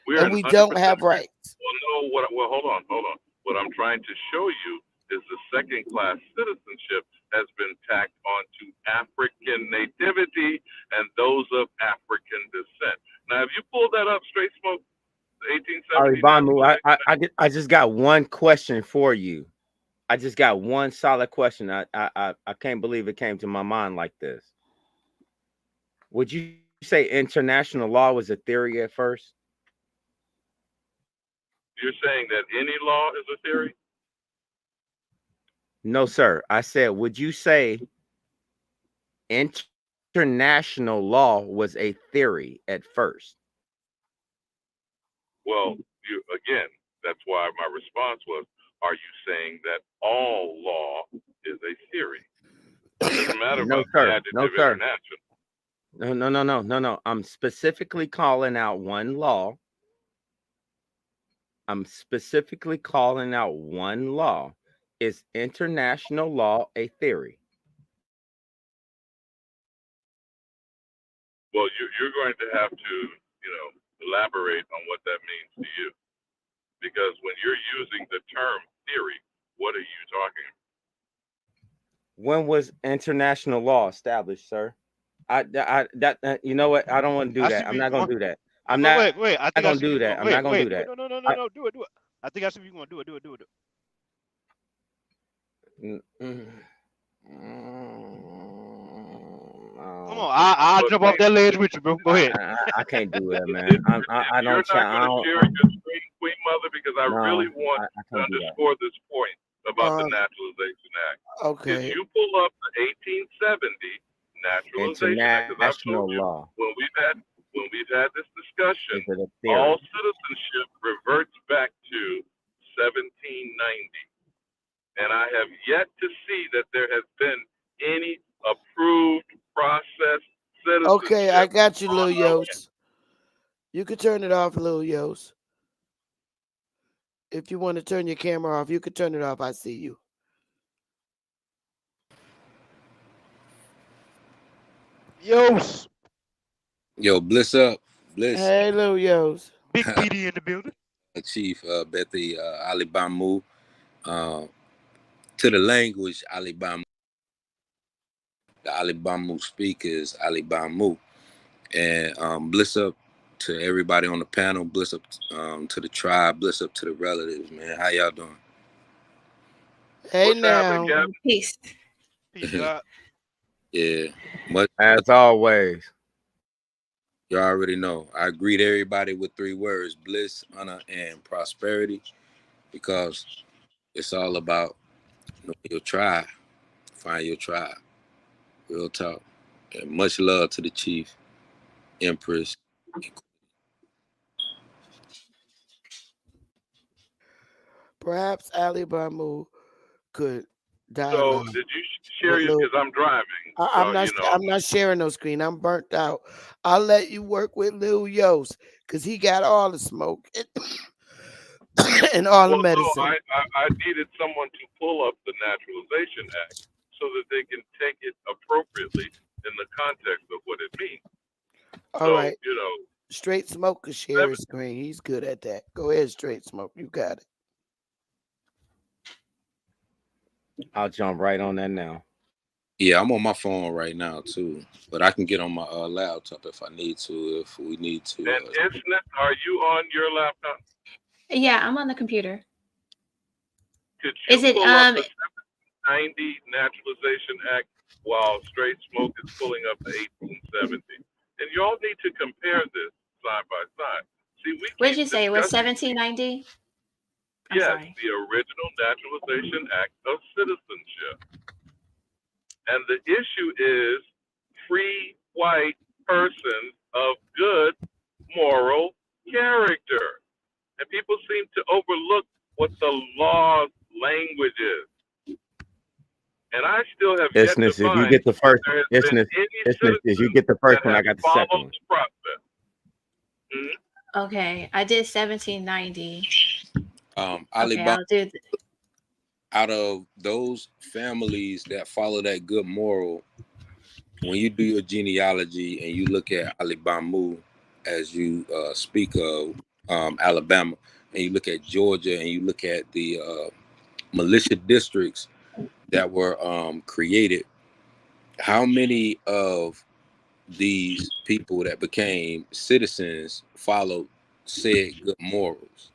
We're and in we 100% don't have agreement. rights. Well, no. Well, hold on, hold on. What I'm trying to show you is the second class citizenship has been tacked onto African nativity and those of African descent. Now, if you pull that up, straight smoke, the 1870 Alibama, Naturalization Act. I just got one question for you. I just got one solid question. I can't believe it came to my mind like this. Would you say international law was a theory at first? You're saying that any law is a theory? No, sir. I said, would you say international law was a theory at first? Well, you again. That's why my response was: are you saying that all law is a theory? It doesn't matter No, about the sir. No, adjective sir. international. No. I'm specifically calling out one law. I'm specifically calling out one law. Is international law a theory? Well, you're going to have to, elaborate on what that means to you. Because when you're using the term theory, what are you talking about? When was international law established, sir? You know what? I don't want to do I see that. where I'm you're not going going. to do that. Wait, I'm wait, not wait, going wait. to I do think I that. see where I'm you're not going. going to Wait, do wait, that. wait. No, no, no, no, I, no. Do it, do it. I think I see where you're going. Do it, do it, do it, do it. mm, mm, Come on, oh, I'll But jump off that ledge with you, bro. Go ahead. I can't do that, man. if I you're don't. not going to share your screen, Queen Mother, because I really No, want I to can't do that. underscore this point about the Um, Naturalization Act. If okay. you pull up the 1870 Naturalization Act, because I've told International you law. when we've had this discussion, Is it a all theory? citizenship reverts back to 1790. And I have yet to see that there has been any approved process Okay, I citizenship got you, Lil on the land. Yos. You can turn it off, Lil Yos. If you want to turn your camera off, you can turn it off. I see you. Yos. Yo, bliss up, bliss. Hey, Lil Yos. Big PD in the building. Chief Bethy Alibamu. Uh, to the language Alibamu, the Alibamu speakers Alibamu, and bliss up to everybody on the panel. Bliss up to the tribe. Bliss up to the relatives, man. How y'all doing? Hey What's happening, now. Captain? Peace. Peace, God. Yeah, much As always. you already know. I greet everybody with 3 words: bliss, honor, and prosperity, because it's all about your tribe. Find your tribe. Real talk. And much love to the chief, empress. Perhaps Ali Bamu could So, dialogue did you share with your? Lil. Because I'm driving, I'm so not. you know. I'm not sharing no screen. I'm burnt out. I'll let you work with Lil Yos because he got all the smoke and all the Well, no, medicine. I needed someone to pull up the Naturalization Act so that they can take it appropriately in the context of what it means. All So, right. you know, Straight Smoke could share his screen. He's good at that. Go ahead, Straight Smoke. You got it. I'll jump right on that now. Yeah, I'm on my phone right now too, but I can get on my laptop if I need to. If we need to. and Isnet, are you on your laptop? Yeah, I'm on the computer. Could Is you it pull up the 90 Naturalization Act while Straight Smoke is pulling up the 1870? And y'all need to compare this side by side. See, we what did keep you say? It was discussing, 1790? I'm yes, sorry. the original Naturalization Act of Citizenship. And the issue is free white persons of good moral character. And people seem to overlook what the law's language is. And I still have yet to Isness, if you find get the that first there has been Isness, any Isness, if you citizen get the first that one, I has got the second followed one. the process. Okay, I did 1790. Okay, Alibaba, I'll do. out of those families that follow that good moral, when you do your genealogy and you look at Alibamu as you speak of Alabama, and you look at Georgia and you look at the militia districts that were created, how many of these people that became citizens followed said good morals?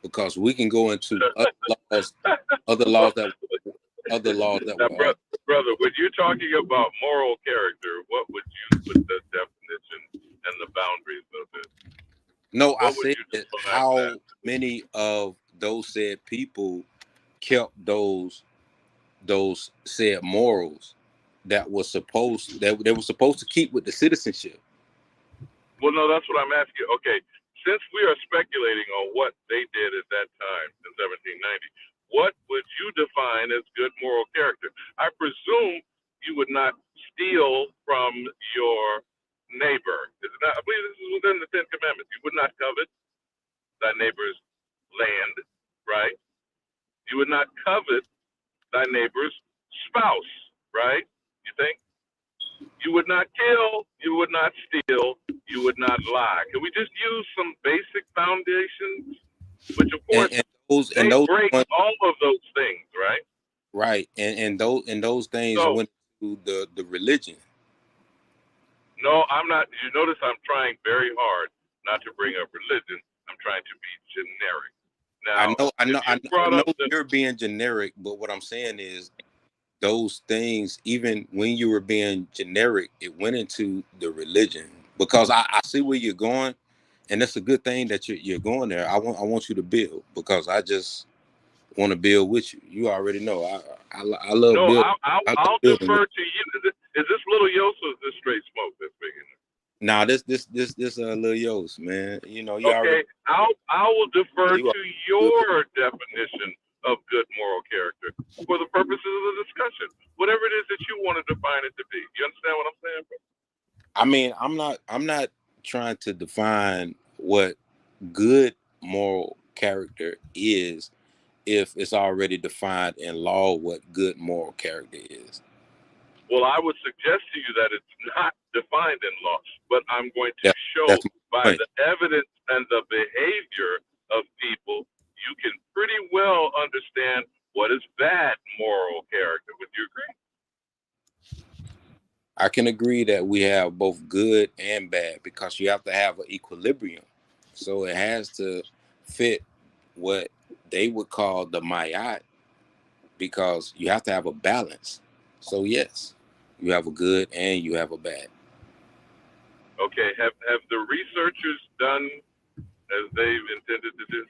Because we can go into other laws that Now, were brother, when you're talking about moral character, what would you put the definition and the boundaries of it? no, I What would said you define how that? many of those said people kept those said morals that was supposed that they were supposed to keep with the citizenship. Well, no, that's what I'm asking. Okay, since we are speculating on what they did at that time in 1790, what would you define as good moral character? I presume you would not steal from your neighbor. Is it not? I believe this is within the Ten Commandments. You would not covet thy neighbor's land, right? You would not covet thy neighbor's spouse, right? You think? You would not kill, you would not steal, you would not lie. Can we just use some basic foundations? Which, of course, And those they and those break ones, all of those things, right? right, and those things So, went to the religion. no, I'm not. You notice I'm trying very hard not to bring up religion. I'm trying to be generic. I Now, know, I if know, you I brought know up the you're being generic, but what I'm saying is those things, even when you were being generic, it went into the religion. Because I see where you're going, and it's a good thing that you're going there. I want you to build, because I just want to build with you. You already know I love no, building. I love I'll building with defer to you. Is this little Yos or is this straight smoke that's speaking? you. Now this Lil Yos, man. You know, you already Okay, I will defer you to your definition of good moral character for the purposes of the discussion. Whatever it is that you want to define it to be. You understand what I'm saying, bro? I mean, I'm not trying to define what good moral character is if it's already defined in law what good moral character is. Well, I would suggest to you that it's not defined in law, but I'm going to show That's my by point. the evidence and the behavior of people, you can pretty well understand what is bad moral character. Would you agree? I can agree that we have both good and bad because you have to have an equilibrium. So it has to fit what they would call the mayat because you have to have a balance. So yes, you have a good and you have a bad. Okay, have the researchers done as they've intended to do?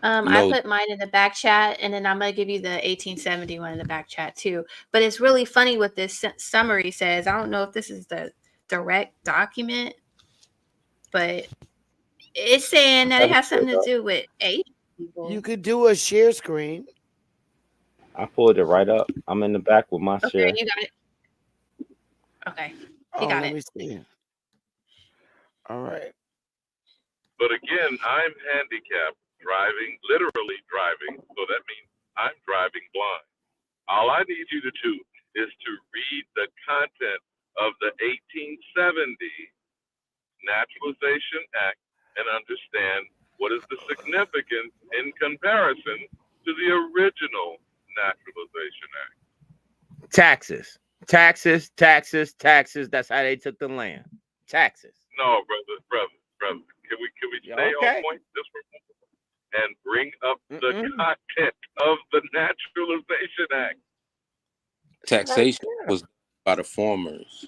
I No, put mine in the back chat, and then I'm gonna give you the 1871 in the back chat too. But it's really funny what this summary says. I don't know if this is the direct document, but it's saying that it has something to do with Asian people. You could do a share screen. I pulled it right up. I'm in the back with my Okay, share. you got it. Okay, he Oh, got let it. me see. All right. But again, I'm handicapped driving, literally driving, so that means I'm driving blind. All I need you to do is to read the content of the 1870 Naturalization Act and understand what is the significance in comparison to the original Naturalization Act. Taxes, taxes, taxes, taxes. That's how they took the land. Taxes. No, brother. Can we Yeah, stay on okay. point just for a moment and bring up the Mm-mm. content of the Naturalization Act? Right taxation there. was by the farmers.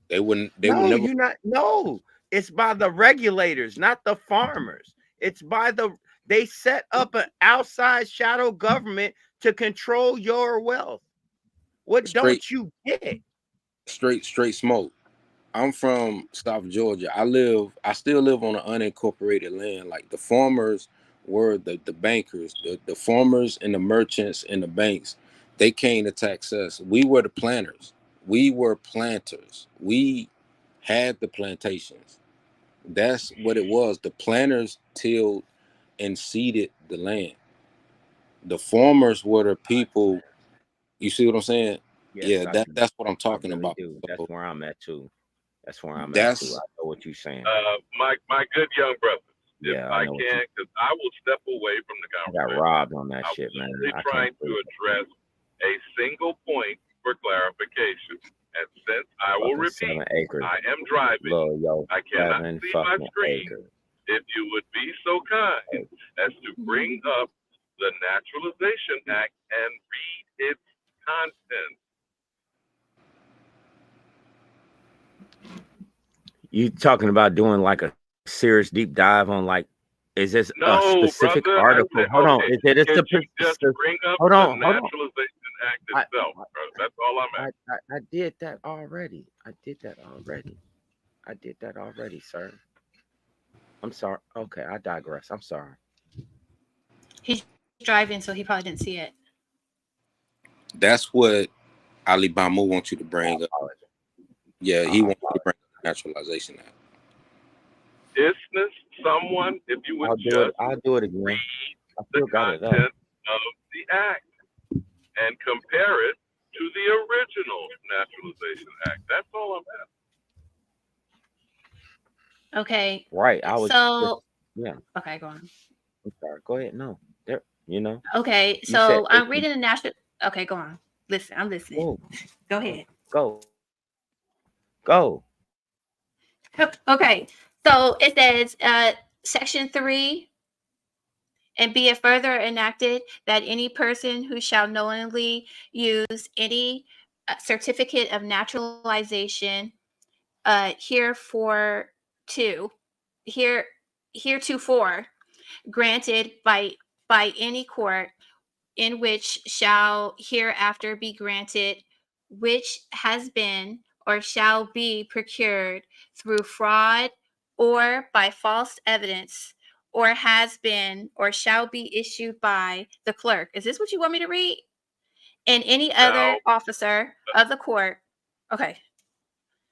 They wouldn't. They would No, never. you not. No, it's by the regulators, not the farmers. It's by the. They set up an outside shadow government to control your wealth. What Straight, don't you get? straight smoke. I'm from South Georgia. I still live on an unincorporated land. Like the farmers were the bankers, the farmers and the merchants and the banks. They came to tax us. We were the planters. We were planters. We had the plantations. That's what it was. The planters tilled and seeded the land. The farmers were the people. You see what I'm saying? Yes, Yeah, I do. that's what I'm I talking really about. do. That's So where I'm at too. That's where I'm at too. that's I know what you're saying. My good young brothers, if Yeah, I I know what you. can, because I will step away from the I got conversation. robbed on that I shit, was man. only I can't trying to believe it. address a single point for clarification. And since I will Fucking repeat, 7 acres. I am driving, Little yo, I cannot 7 see my fucking screen. acres. If you would be so kind as to bring up the Naturalization Act and read its content. You talking about doing like a serious deep dive on like, is this a No, specific brother. I article? said, Hold on. okay, Is it a can you just bring up hold the on, hold on. Naturalization Act I, itself, brother? That's all I'm asking. I did that already. I did that already. I did that already, sir. I'm sorry. Okay, I digress. I'm sorry. He's driving, so he probably didn't see it. That's what Ali Bamu wants you to I bring up. apologize. Yeah, he wants you to bring up the Naturalization Act. Isness, someone, if you would just I'll do it again. read I the still got it up. content of the act and compare it to the original Naturalization Act. That's all I'm asking. Okay. Right. I was just, So yeah. okay, go on. I'm sorry. Go ahead. No. There, Okay, you said so I'm 18. reading the national. Okay, go on. Listen, I'm listening. Go. Go ahead. Go. Go. Okay, so it says, Section 3, and be it further enacted that any person who shall knowingly use any certificate of naturalization here heretofore granted by any court in which shall hereafter be granted, which has been or shall be procured through fraud or by false evidence, or has been or shall be issued by the clerk. Is this what you want me to read? And any other Now, officer of the court. Okay.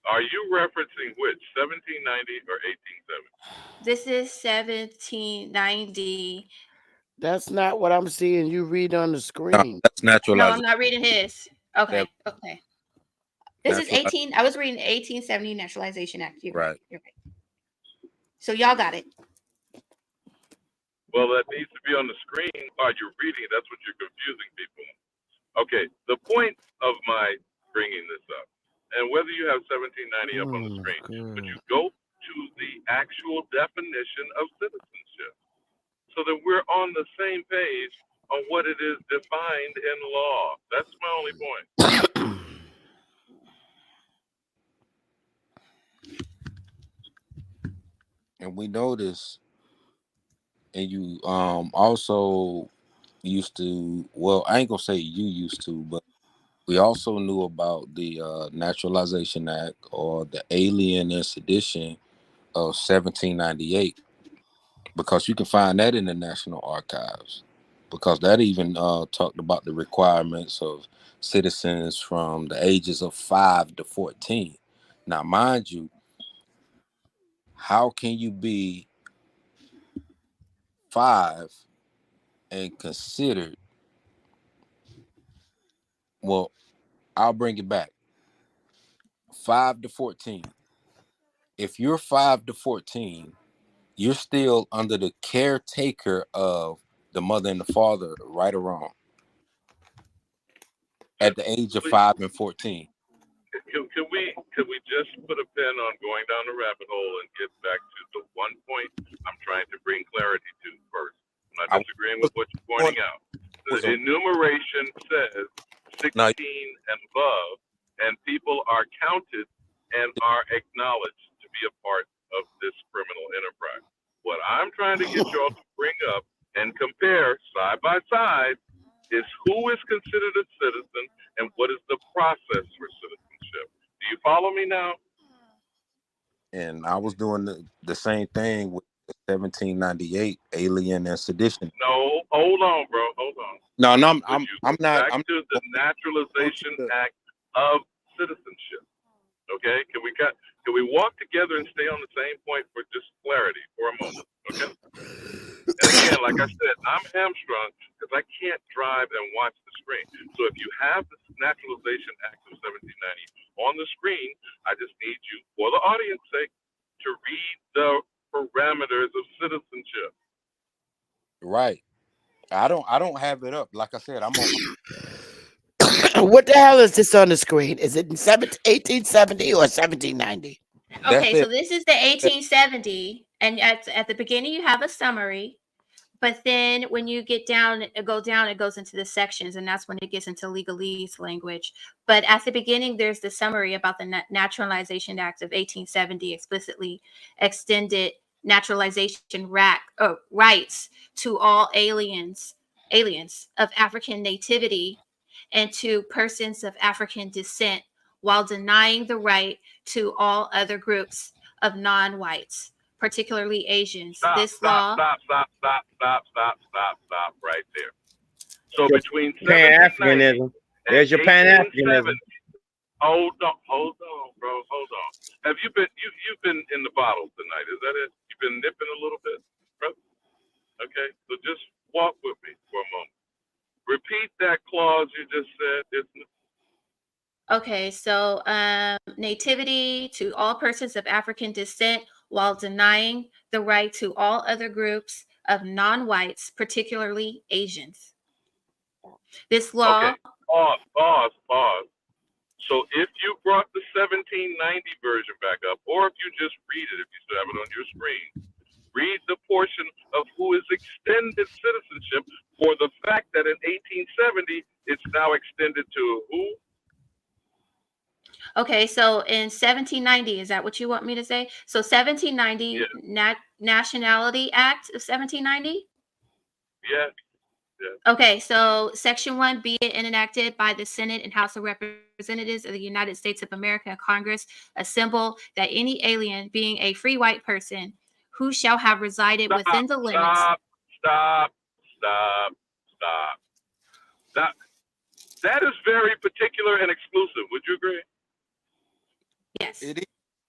Are you referencing which, 1790 or 1870? This is 1790. That's not what I'm seeing you read on the No, screen. that's No, I'm naturalization. not reading his. That Okay, okay. This is naturalization. 18. I was reading 1870 Naturalization Act. You're right. Right. You're right. So y'all got it. Well, that needs to be on the screen while you're reading. That's what you're confusing people. Okay, the point of my bringing this up, and whether you have 1790 up on the screen, but you go to the actual definition of citizenship so that we're on the same page on what it is defined in law. That's my only point. And we notice, and you also used to, well, I ain't gonna say you used to, but we also knew about the Naturalization Act or the Alien and Sedition of 1798, because you can find that in the National Archives, because that even talked about the requirements of citizens from the ages of 5 to 14. Now, mind you, how can you be 5 and considered, well, I'll bring it back, 5 to 14. If you're 5 to 14, you're still under the caretaker of the mother and the father, right or wrong, at the age of 5 and 14. Can we just put a pin on going down the rabbit hole and get back to the one point I'm trying to bring clarity to first? I'm not disagreeing with what you're pointing out. The enumeration says 16 and above, and people are counted and are acknowledged to be a part of this criminal enterprise. What I'm trying to get y'all to bring up and compare side by side is who is considered a citizen and what is the process for citizenship. Do you follow me now? And I was doing the same thing with the 1798 Alien and Sedition. No, hold on, bro. Hold on. No, I'm not. back to the Naturalization Act of Citizenship. Okay? Can we walk together and stay on the same point for just clarity for a moment? Okay? And again, like I said, I'm hamstrung because I can't drive and watch the screen. So if you have the Naturalization Act of 1790 on the screen, I just need you, for the audience's sake, to read the parameters of citizenship. Right. I don't have it up. Like I said, I'm on. What the hell is this on the screen? Is it in 1870 or 1790? Okay, so this is the 1870, and at the beginning you have a summary, but then when you get down, it goes into the sections, and that's when it gets into legalese language. But at the beginning, there's the summary about the Naturalization Act of 1870 explicitly extended naturalization rights to all aliens of African nativity and to persons of African descent, while denying the right to all other groups of non-whites, particularly Asians. Stop right there. So between 1790 there's your and Pan-Africanism. 1870, hold on, bro, hold on. Have you've been in the bottle tonight? Is that it? You've been nipping a little bit, bro? Okay, so just walk with me for a moment. Repeat that clause you just said. Okay, so nativity to all persons of African descent, while denying the right to all other groups of non-whites, particularly Asians. This law. Okay, pause. So if you brought the 1790 version back up, or if you just read it, if you still have it on your screen, read the portion of who is extended citizenship for the fact that in 1870 it's now extended to who? Okay, so in 1790, is that what you want me to say? So 1790 Nationality Act of 1790? Yeah. Okay, so Section 1, be it enacted by the Senate and House of Representatives of the United States of America and Congress, assemble that any alien being a free white person who shall have resided within the limits. Stop. That is very particular and exclusive. Would you agree? It is,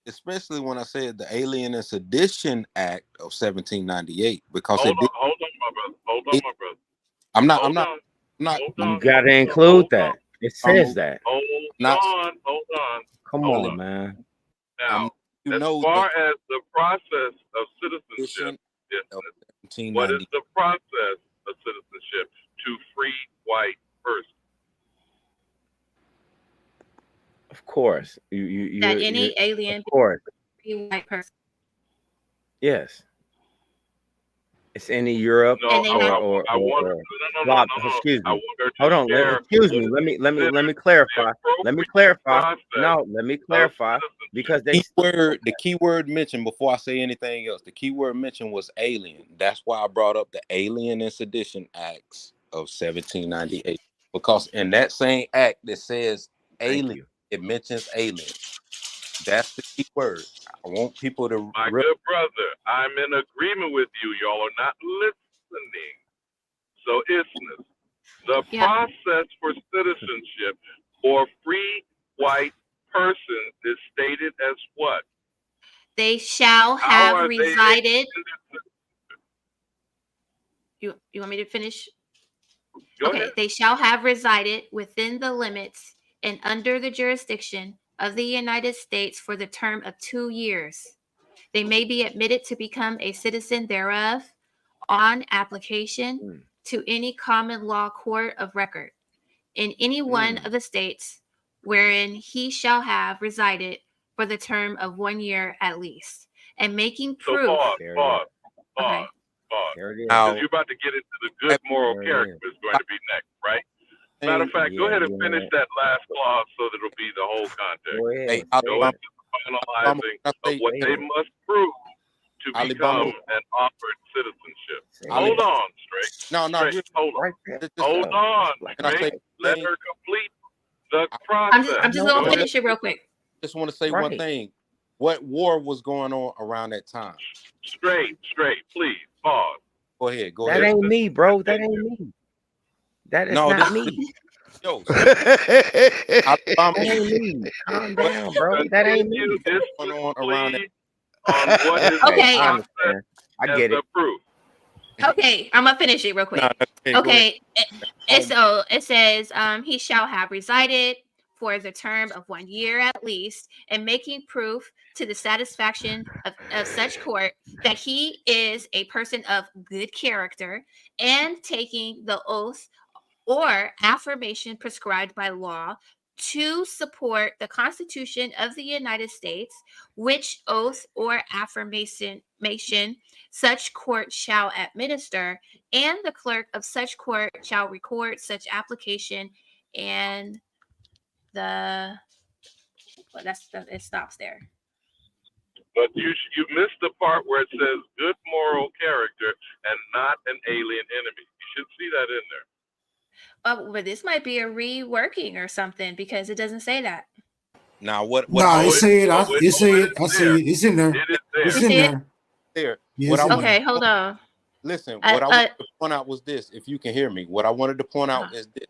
especially when I said the Alien and Sedition Act of 1798, because it did. Hold on, my brother. Hold on, It, my brother. I'm not. I'm Hold not. on. I'm not. Hold You on. gotta include Hold on. that. It says that. Hold Not. on. Hold on. Come Hold on, on. man. Now, You as know far the as the process of citizenship edition of business, what is 1790. the process of citizenship to free white person? Of course. That You any of alien course. be white person. Yes. It's any Europe No, And they have I want or no. excuse I me. want her to Hold on. share Excuse what me. is Let me considered the clarify. Let me appropriate clarify. process No, let me of clarify because citizenship. they The keyword mentioned before I say anything else. The keyword mentioned was alien. That's why I brought up the Alien and Sedition Acts of 1798, because in that same act that says thank alien, you. it mentions alien. That's the key word. I want people to My good brother, I'm in agreement with you. Y'all are not listening. So, isness. The Yep. process for citizenship for free white persons is stated as what? They shall How have are they resided. extended? You want me to finish? Go Okay, ahead. they shall have resided within the limits and under the jurisdiction of the United States for the term of 2 years. They may be admitted to become a citizen thereof on application Mm, to any common law court of record in any one mm. of the states wherein he shall have resided for the term of 1 year at least, and making So proof. There it is. Okay. Pause. There it is. Because now. you're about to get into the good moral There it is. character is going to be next, right? Matter of fact, go Yeah, ahead and you finish know. that last clause so that it'll be the whole context. Go Hey, ahead. Say Go Alabama, it. into the Alabama, finalizing can I of say, what Say they it. must prove to Alabama, become an offered citizenship. Say Hold it. Alabama. on, straight. No, no, Straight. real. Hold on. Right there. Just Hold That's on, black can I and say straight. white. Let one thing? her complete the I, I'm process. just No, gonna Go I ahead. finish it real quick. just want to say one right. thing. What war was going on around that time? Straight. Please. Pause. Go ahead. Go That ahead. Just ain't to me, bro. That ain't continue. me. That is No, not this me. yo. So Alabama, That ain't me. Calm what down, bro. That ain't Continue me. going on around that? displicitly on what is the Okay, I Okay. process understand. I and get the it. proof. Okay, I'm gonna finish it real No, quick. no, hey, go ahead. Okay, Um, so it says, he shall have resided for the term of 1 year at least, and making proof to the satisfaction of such court that he is a person of good character, and taking the oath or affirmation prescribed by law to support the Constitution of the United States, which oath or affirmation such court shall administer, and the clerk of such court shall record such application, and the well, it stops there. But you missed the part where it says good moral character and not an alien enemy. You should see that in there. But this might be a reworking or something because it doesn't say that. now what Nah, I it want say it. It It say it. is I see there. it. It's in there. It is It's there. You in see it? there. there, Yeah, what it's I in want. Okay, there. hold on. Listen, Uh, what I uh, wanted to point out was this. If you can hear me, what I wanted to point out uh, is this: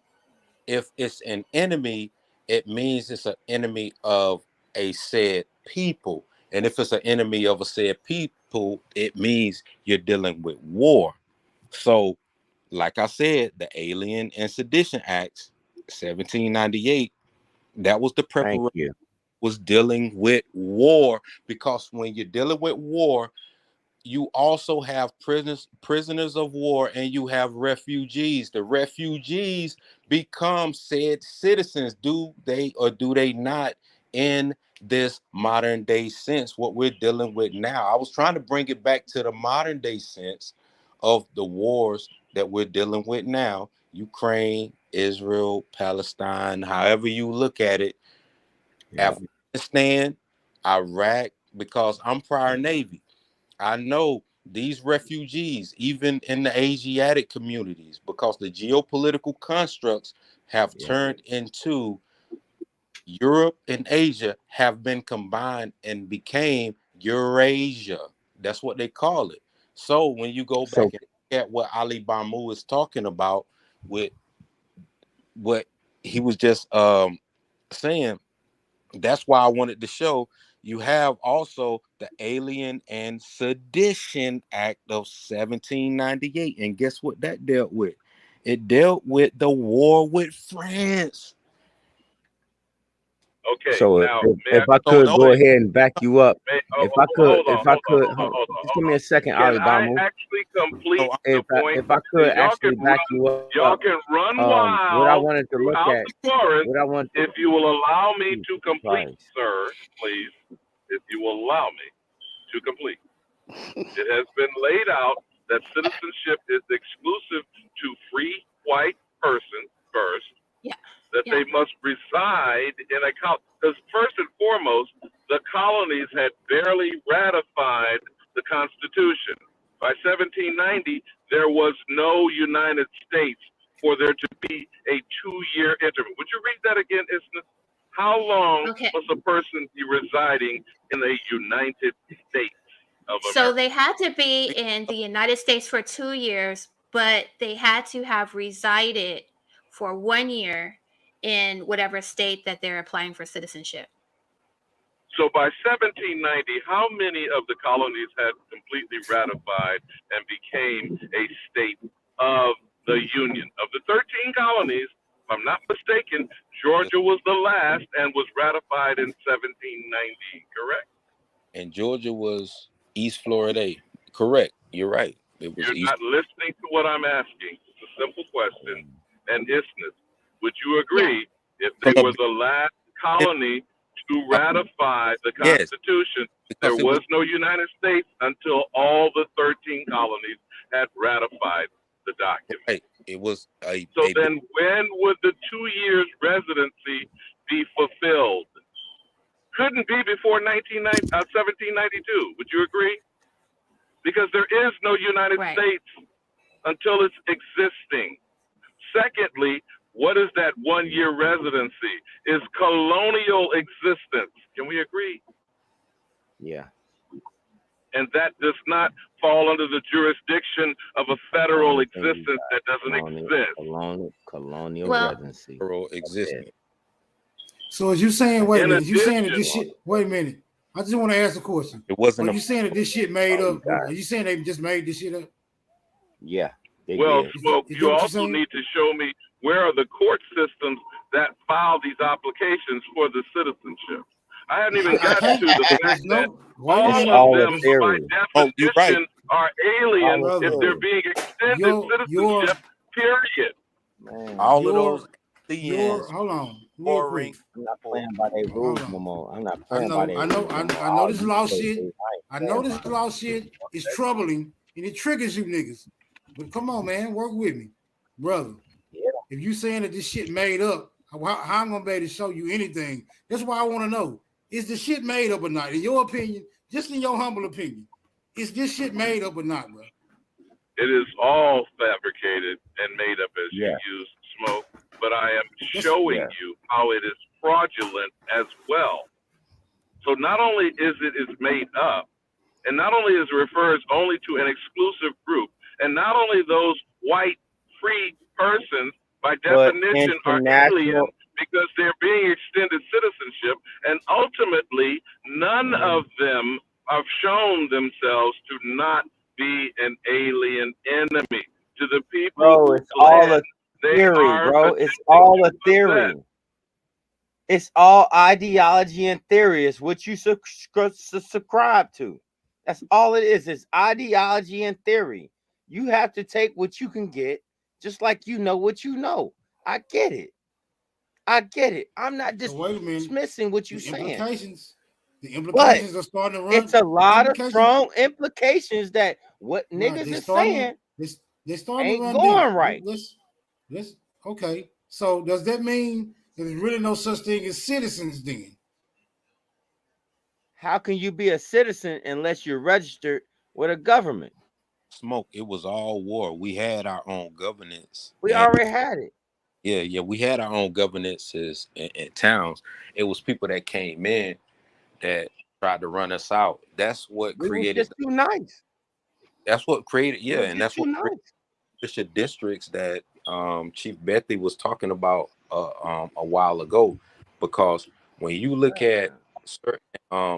if it's an enemy, it means it's an enemy of a said people, and if it's an enemy of a said people, it means you're dealing with war. So, like I said, the Alien and Sedition Acts, 1798, that was the Thank preparation, you. was dealing with war, because when you're dealing with war, you also have prisoners of war, and you have refugees. The refugees become said citizens, do they or do they not, in this modern day sense, what we're dealing with now. I was trying to bring it back to the modern day sense of the wars that we're dealing with now: Ukraine, Israel, Palestine, however you look at it, Yeah. Afghanistan, Iraq, because I'm prior Navy. I know these refugees, even in the Asiatic communities, because the geopolitical constructs have Yeah. turned into Europe and Asia have been combined and became Eurasia. That's what they call it. So when you go So back and look at what Ali Bamu is talking about with what he was just saying, That's why I wanted to show you have also the Alien and Sedition Act of 1798. And guess what that dealt with? It dealt with the war with France. Okay, So now may if I? I So could go no, ahead and back you up, Hold on, just give hold me on. a second, Can Ali I Bamu. actually complete so the point? If I could See, actually back you up, y'all can run what I wild wanted to look throughout at, the forest what I want to if you will allow me to Jesus complete, Christ. sir. Please, if you will allow me to complete. It has been laid out that citizenship is exclusive to free white persons first, Yeah. that Yeah. they must reside in a colony. Because first and foremost, the colonies had barely ratified the Constitution. By 1790, there was no United States for there to be a 2-year interval. Would you read that again, Isn't? How long Okay. must a person be residing in the United States of So America? they had to be in the United States for 2 years, but they had to have resided for 1 year in whatever state that they're applying for citizenship. So by 1790, how many of the colonies had completely ratified and became a state of the Union? Of the 13 colonies, if I'm not mistaken, Georgia was the last and was ratified in 1790, correct? And Georgia was East Florida. Correct. You're right. It was You're East. not listening to what I'm asking. It's a simple question. And Isness, would you Yeah. agree if From they a were the last colony to ratify the yes, Constitution, there because it was was no United States until all the 13 colonies had ratified the document? right. It was So a then when would the 2 years residency be fulfilled? Couldn't be before 1792. Would you agree? Because there is no United Right. States until it's existing. Secondly, what is that 1-year residency? Is colonial existence. Can we agree? Yeah. And that does not fall under the jurisdiction of a The federal only thing you existence got that doesn't exist. colonial Well, residency. federal That's existence. it. So is you saying, wait a In minute, is you saying that addition, this shit, wait a minute. I just want to ask a question. It Are wasn't a you saying that this shit made All you up? got. Are you saying they just made this shit up? Yeah, they well, did. Smoke, Is you that what you're also saying? need to show me where are the court systems that file these applications for the citizenship. I haven't even I gotten can't. to the fact There's that no. Wait a It's all minute. of all a them, There's by theory. oh, you're right. definition, are alien All a if brother. they're theory. being extended Your citizenship, period. Man, All of those your. aliens Hold on, real quick. warring I'm not for playing by their Hold rules no on. more. I'm not I playing by know. their I know. rules no more. I know All this you law play, shit. I ain't I know playing this by it. law shit is troubling and it triggers you niggas. But come on, man, work with me, brother. Yeah. If you saying that this shit made up, how I'm gonna be able to show you anything? That's why I want to know: is the shit made up or not? In your opinion, just in your humble opinion, is this shit made up or not, bro? It is all fabricated and made up as Yeah. you use smoke, but I am That's showing Yeah. you how it is fraudulent as well. So not only is it is made up, and not only is it refers only to an exclusive group, and not only those white free persons by But definition are alien international because they're being extended citizenship, and ultimately none of them have shown themselves to not be an alien enemy. To the people bro, who it's all blend, a they theory, are bro. It's attempting all to a possess. theory. It's all ideology and theory. It's what you subscribe to. That's all it is. It's ideology and theory. You have to take what you can get, just like you know what you know. I get it. I get it. I'm not so. Wait a minute. dismissing what you're The saying, implications. The but implications are starting to it's run. a The lot of implications, strong implications that what right? niggas They is starting. saying They starting to ain't run deep. going right. Let's. Okay. So does that mean there's really no such thing as citizens then? How can you be a citizen unless you're registered with a government? smoke. It was all war. We had our own governance, We and already had it. yeah, we had our own governances in towns. It was people that came in that tried to run us out. That's what We was created. just too nice. That's what created. We Yeah, was and just that's too what created nice. the districts that Chief Bethy was talking about a while ago, because When you look at certain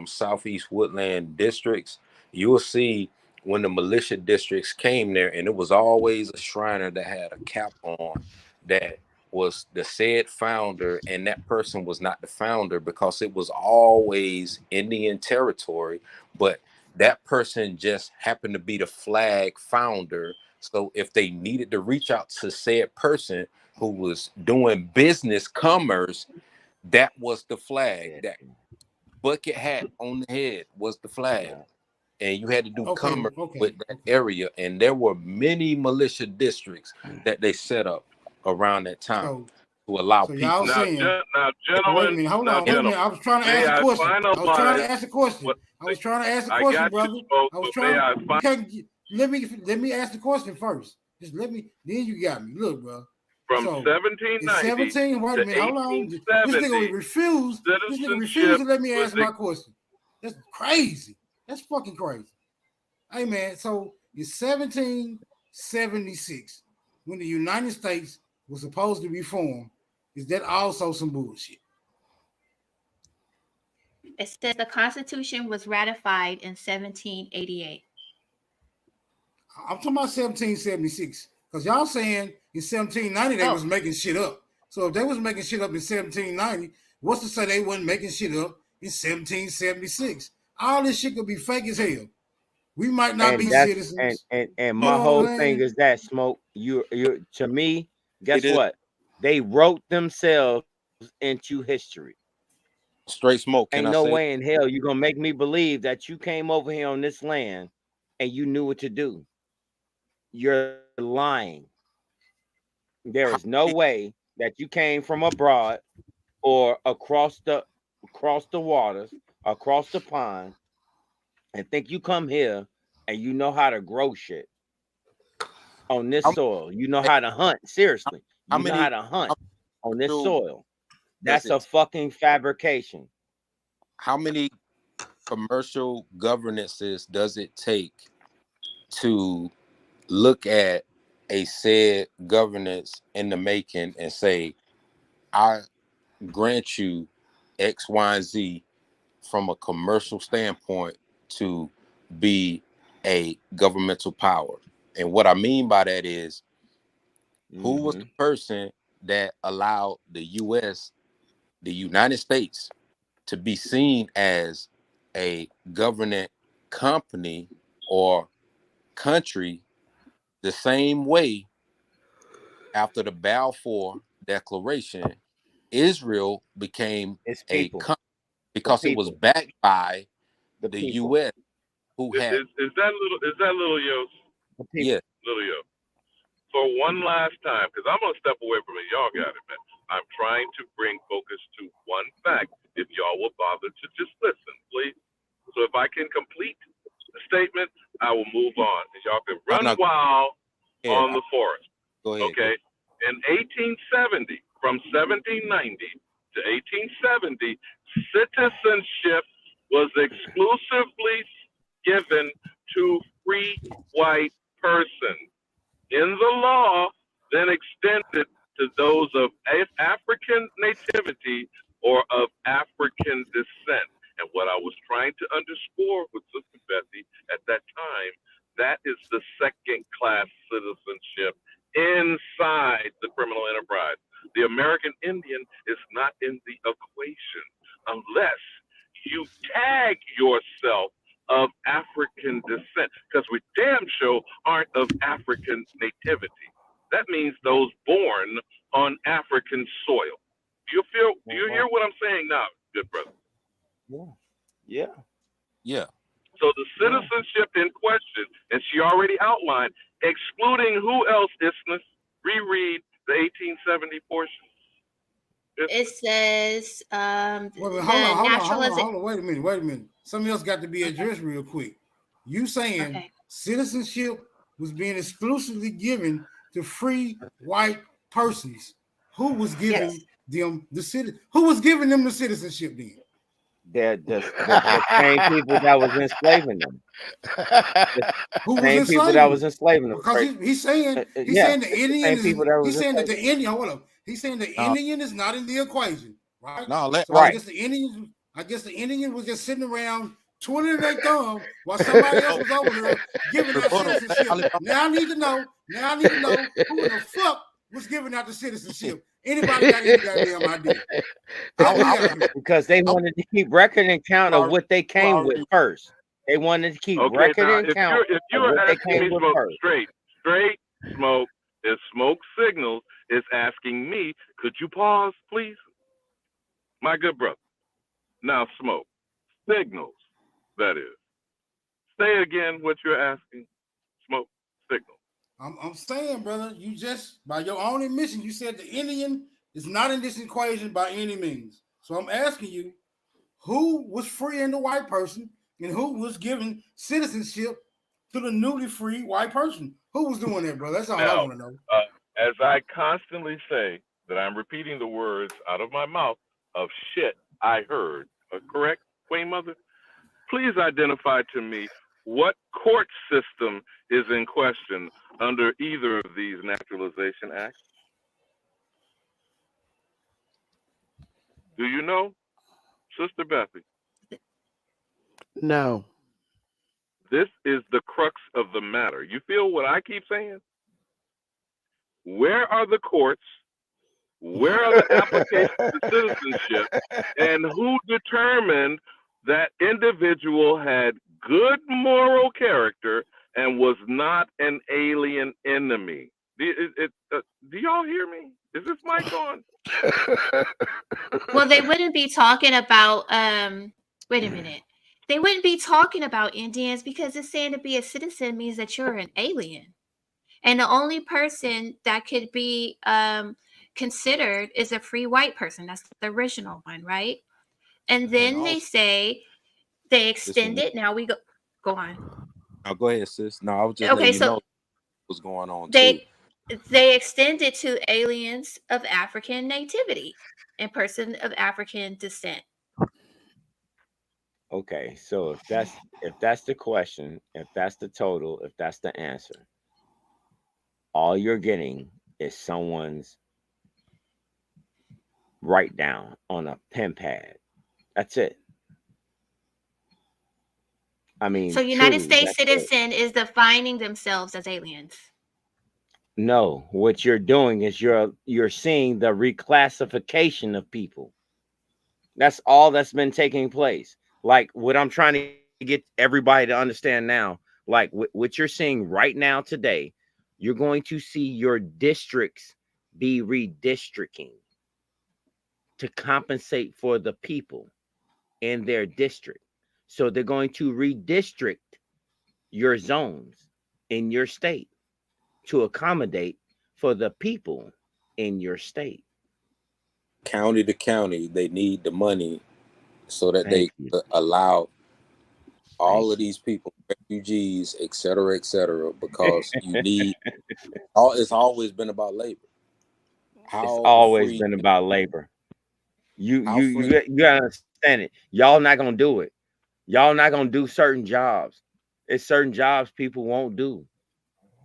southeast woodland districts, you will see when the militia districts came there, and it was always a Shriner that had a cap on that was the said founder, and that person was not the founder because it was always Indian territory, but that person just happened to be the flag founder. So if they needed to reach out to said person who was doing business commerce, that was the flag. That bucket hat on the head was the flag. And you had to do commerce with that area. And there were many militia districts that they set up around that time to allow people. Y'all saying, now, wait a gentlemen, minute, hold on, wait a minute. I was trying to may ask a I question. I was trying to finalize ask a question. what I was trying to ask a I question, got brother. you, folks, I was but may trying. I You can't let me ask the question first. Just let me. Then you got me. Look, bro. from So 1790 it's 17. Wait to a minute. Hold on. This 1870, nigga refused. This nigga refused to let me ask my question. That's crazy. That's fucking crazy. Hey man. So it's 1776 when the United States was supposed to be formed. Is that also some bullshit? It says the Constitution was ratified in 1788. I'm talking about 1776 because y'all saying in 1790 they was making shit up. So if they was making shit up in 1790, what's to say they wasn't making shit up in 1776? All this shit could be fake as hell. We might not be citizens. And my whole thing is that Smoke. You to me, guess what? They wrote themselves into history. Straight Smoke. Ain't no way in hell you gonna make me believe that you came over here on this land and you knew what to do. You're lying. There is no way that you came from abroad or across the waters, across the pond, and think you come here and you know how to grow shit on this soil. You know how to hunt. Seriously, you know how to hunt on this soil. That's a fucking fabrication. How many commercial governances does it take to look at a said governance in the making and say, I grant you X, Y, and Z from a commercial standpoint to be a governmental power? And what I mean by that is, who was the person that allowed the US, the United States, to be seen as a government company or country the same way after the Balfour Declaration? Israel became a country because it was backed by the U.S., who had is that little Yo? Yeah. Little Yo. For one last time, because I'm gonna step away from it. Y'all got it, man. I'm trying to bring focus to one fact. If y'all will bother to just listen, please. So if I can complete the statement, I will move on. And y'all can run wild on the forest. Go ahead. Okay. In 1870, from 1790 to 1870, citizenship was exclusively given to free white persons. In the law, then extended to those of African nativity or of African descent. And what I was trying to underscore with Sister Bessie at that time, that is the second class citizenship inside the criminal enterprise. The American Indian is not in the equation unless you tag yourself of African descent, because we damn sure aren't of African nativity. That means those born on African soil. Do you hear what I'm saying now, good brother? Yeah. So the citizenship in question, and she already outlined, excluding who else, Isthmus? Reread the 1870 portion. It says Hold on. Wait a minute. Something else got to be addressed real quick. You saying citizenship was being exclusively given to free white persons. Who was giving them the city? Who was giving them the citizenship then? The same people that was enslaving them. Who was same enslaving people that was enslaving them. Because he's saying saying the Indian is he's saying that the Indian, hold up. He's saying the Indian is not in the equation, right? No, So I right. guess the Indians was just sitting around twiddling their thumb while somebody else was over there giving out citizenship. Now I need to know who in the fuck was giving out the citizenship. Anybody got any goddamn idea? Help me out here. Because they wanted to keep record and count of what they came with first. They wanted to keep Okay, record now and if count of you're what they asking came me with smoke first. straight smoke is smoke signals is asking me, could you pause, please? My good brother. Now smoke. Signals, that is. Say again what you're asking. Smoke signals. I'm saying, brother, you just by your own admission, you said the Indian is not in this equation by any means. So I'm asking you, who was freeing the white person and who was giving citizenship to the newly free white person? Who was doing that, brother? That's all I Now, want to know. as I constantly say that I'm repeating the words out of my mouth of shit I heard, correct, Queen Mother? Please identify to me what court system is in question under either of these naturalization acts. Do you know, Sister Bethy? No. This is the crux of the matter. You feel what I keep saying? Where are the courts? Where are the applications to citizenship? And who determined that individual had good moral character and was not an alien enemy? Do y'all hear me? Is this mic on? Well, they wouldn't be talking about wait a minute. They wouldn't be talking about Indians because it's saying to be a citizen means that you're an alien. And the only person that could be considered is a free white person. That's the original one, right? And then they say they extend it. Now we go on. Now go ahead, sis. No, I was just letting Okay, you so know what's going on too. they extend it to aliens of African nativity and person of African descent. Okay, so if that's the question, if that's the total, if that's the answer, all you're getting is someone's write down on a pen pad. That's it. I So mean, United truly, States that's it. citizen is defining themselves as aliens. No, what you're doing is you're seeing the reclassification of people. That's all that's been taking place. Like what I'm trying to get everybody to understand now, like what you're seeing right now today, you're going to see your districts be redistricting to compensate for the people in their district. So they're going to redistrict your zones in your state to accommodate for the people in your state. County to county, they need the money so that Thank they you. allow all Thank of you. these people, refugees, et cetera, because you need all. It's always been about labor. It's How always free? been about labor. You How you free? you you gotta understand it. Y'all not gonna do it. Y'all not gonna do certain jobs. It's certain jobs people won't do.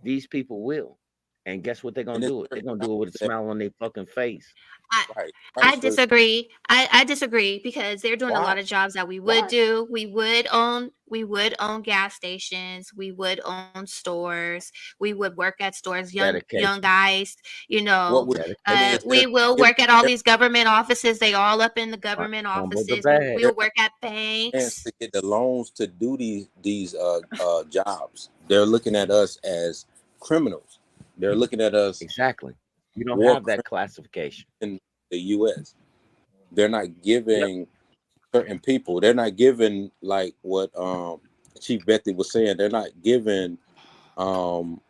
These people will. And guess what they're And gonna it's do it? They're certain gonna jobs do it with a that smile on their fucking face. right, I sir. disagree. I disagree because they're doing a Why? lot of jobs that we would Why? do. We would own gas stations, we would own stores, we would work at stores, young Dedication. guys, you What know. would I mean? We will Give work at all every these government offices. They all up in the government Humble the offices. bag. We'll every work at chance banks. to get the loans to do these jobs? They're looking at us as criminals. They're looking at us Exactly. You don't war have that criminals classification. in the U.S. They're not Yep. giving certain people. They're not giving like what Chief Bethy was saying. They're not giving um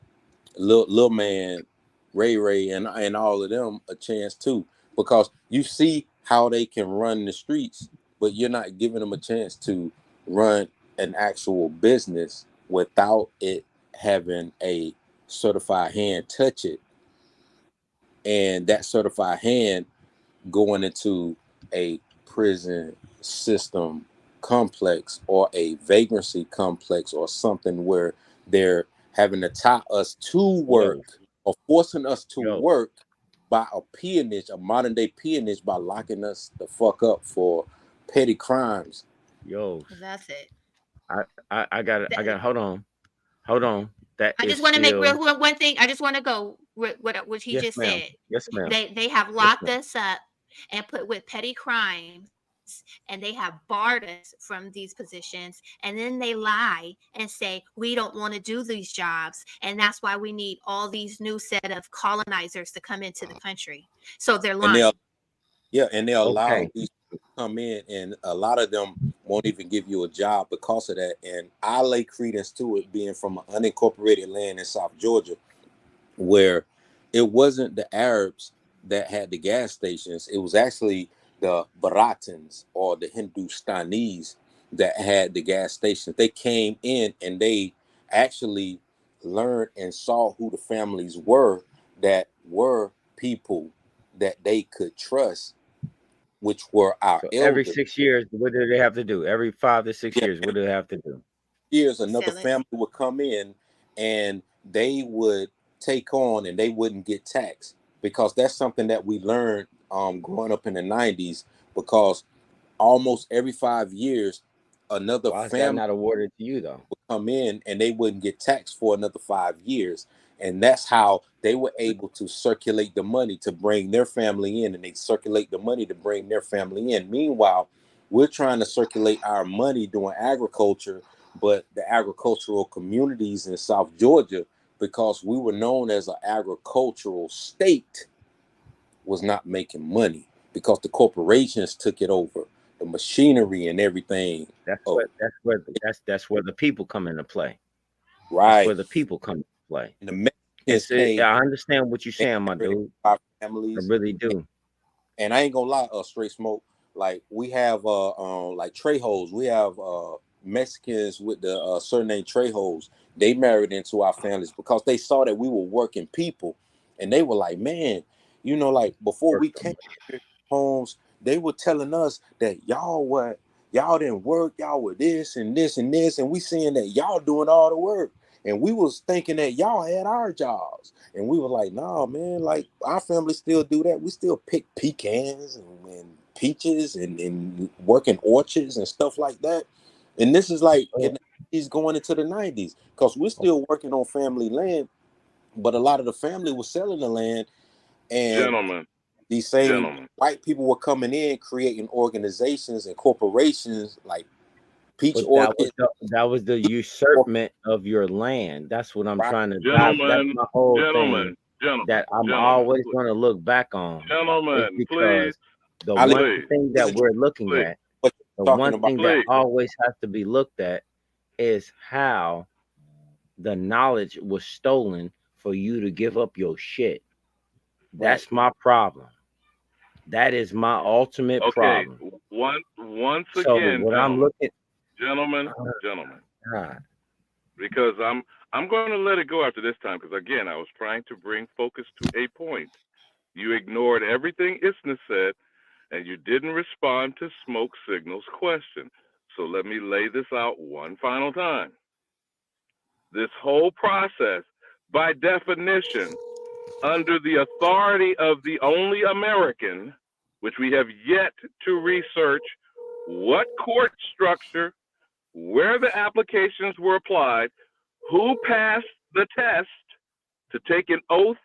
Lil Man, Ray, and all of them a chance too, because you see how they can run the streets, but you're not giving them a chance to run an actual business without it having a certified hand touch it, and that certified hand going into a prison system complex or a vagrancy complex or something where they're having to tie us to Yo, work or forcing us to yo, work by a peonage, a modern day peonage, by locking us the fuck up for petty crimes. Yo, That's it. I got. Hold on. That I is just want to make real still. one thing. I just want to go with what he Yes, just ma'am. said. Yes, ma'am. They have Yes, locked ma'am. us up and put with petty crimes, and they have barred us from these positions, and then they lie and say we don't want to do these jobs, and that's why we need all these new set of colonizers to come into the country. So they're And they'll lying. and they allow Okay. these people to come in, and a lot of them won't even give you a job because of that. And I lay credence to it being from an unincorporated land in South Georgia, where it wasn't the Arabs that had the gas stations. It was actually the Bharatans or the Hindustanis that had the gas stations. They came in and they actually learned and saw who the families were that were people that they could trust, which were our So every elders. 6 years, what do they have to do? Every 5 to 6 years, what do they have to do? Years, another Sell it. family would come in and they would take on and they wouldn't get taxed, because that's something that we learned growing up in the 90s, because almost every 5 years another Why is that family not awarded to you though? would come in and they wouldn't get taxed for another 5 years. And that's how they were able to circulate the money to bring their family in, and they circulate the money to bring their family in. Meanwhile, we're trying to circulate our money doing agriculture, but the agricultural communities in South Georgia, because we were known as an agricultural state, was not making money because the corporations took it over, the machinery and everything. Oh, That's where the people come into play. That's right. where the people come into play. And the And Mexicans so came I understand what you're saying, my and dude. our I families. really do. And I ain't gonna lie, straight smoke. Like we have like Trejos. We have Mexicans with the surname Trejos. They married into our families because they saw that we were working people, and they were like, man, like before we came here, homes, they were telling us that y'all didn't work, y'all were this and this and this, and we seeing that y'all doing all the work. And we was thinking that y'all had our jobs. And we were like, nah, man, like our family still do that. We still pick pecans and peaches and work in orchards and stuff like that. And this is like he's going into the 90s, because we're still working on family land, but a lot of the family was selling the land, and Gentlemen, these same gentlemen. white people were coming in, creating organizations and corporations like Peach But Orchid. that was the usurpment of your land. That's what I'm Right. trying to dive. That's Gentlemen, my whole thing gentlemen, gentlemen, that I'm gentlemen, always going to look back on, is gentlemen, please, because the Ali, one please, thing is that it we're looking please, at, what the you're one talking about? thing that please. always has to be looked at is how the knowledge was stolen for you to give up your shit. Right. That's my problem. That is my ultimate Okay, problem. once So again, what I'm looking, gentlemen, uh, gentlemen, uh, because I'm going to let it go after this time, because again, I was trying to bring focus to a point. You ignored everything Isna said, and you didn't respond to Smoke Signal's question. So let me lay this out one final time. This whole process, by definition, under the authority of the only American, which we have yet to research what court structure, where the applications were applied, who passed the test to take an oath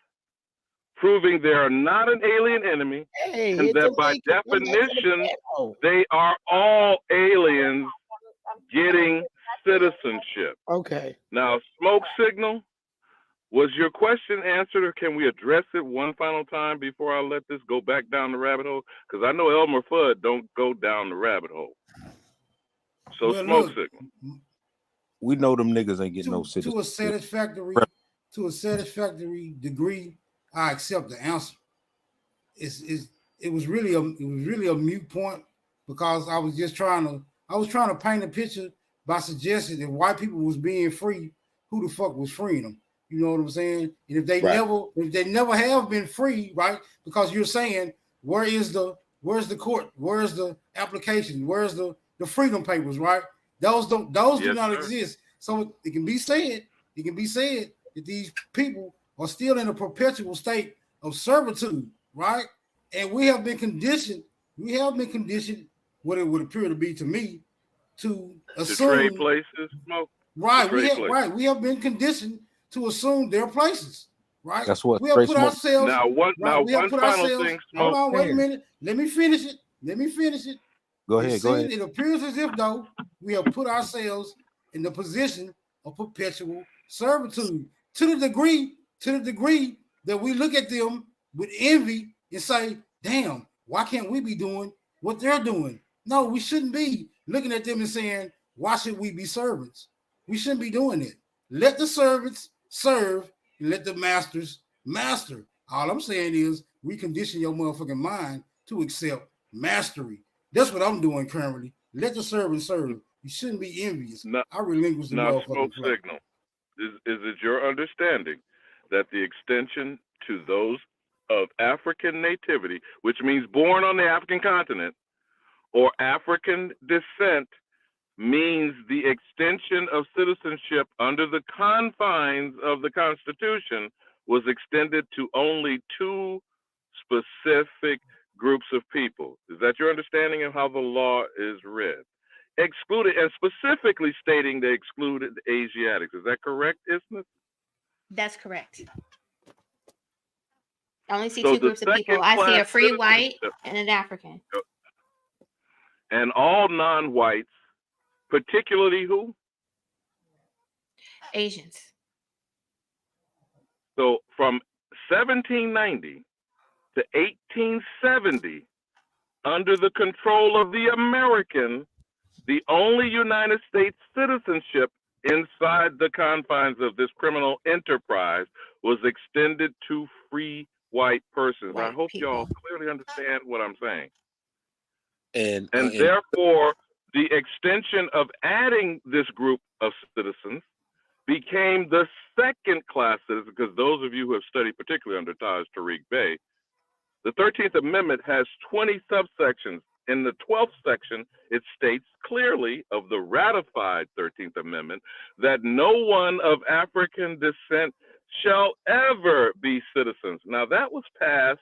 proving they are not an alien enemy, Hey, and hit that the by link and come back to the definition, panel. they are all aliens getting citizenship. Okay. Now, Smoke Signal, was your question answered, or can we address it one final time before I let this go back down the rabbit hole? Because I know Elmer Fudd don't go down the rabbit hole. So, Well, Smoke look, Signal. We know them niggas ain't getting no to to a citizenship. satisfactory degree, I accept the answer. It was really a mute point, because I was trying to paint a picture by suggesting that white people was being free, who the fuck was freeing them? You know what I'm saying? And if they Right. never have been free, right? Because you're saying, where's the court? Where's the application? Where's the freedom papers, right? Those do Yes, not sir. exist. So it can be said that these people are still in a perpetual state of servitude, right? And we have been conditioned. What it would appear to be to me, to To trade assume. places, Smoke. Right, Trade places. we have been conditioned to assume their places. Right, That's what we have straight put smoke. ourselves. Now We have one put final ourselves. thing, Hold Smoke. on, wait a minute. Let me finish it. Go It ahead. Go ahead. seems, it appears as if though we have put ourselves in the position of perpetual servitude to the degree that we look at them with envy and say, "Damn, why can't we be doing what they're doing?" No, we shouldn't be looking at them and saying, "Why should we be servants?" We shouldn't be doing it. Let the servants serve and let the masters master. All I'm saying is recondition your motherfucking mind to accept mastery. That's what I'm doing currently. Let the servant serve. You shouldn't be envious. I relinquish the Now, Smoke motherfucking play. Signal. Is it your understanding that the extension to those of African nativity, which means born on the African continent, or African descent, means the extension of citizenship under the confines of the Constitution was extended to only two specific groups of people? Is that your understanding of how the law is read? Excluded, and specifically stating they excluded the Asiatics. Is that correct, Isthmus? That's correct. I only see So two the groups of people. second I see class a free white citizenship and an African. and all non-whites, particularly who? Asians. So from 1790 to 1870, under the control of the American, the only United States citizenship inside the confines of this criminal enterprise was extended to free white persons. I hope y'all clearly understand what I'm saying. And therefore, the extension of adding this group of citizens became the second class citizen, because those of you who have studied, particularly under Taj Tariq Bey, the 13th Amendment has 20 subsections. In the 12th section, it states clearly of the ratified 13th Amendment that no one of African descent shall ever be citizens. Now, that was passed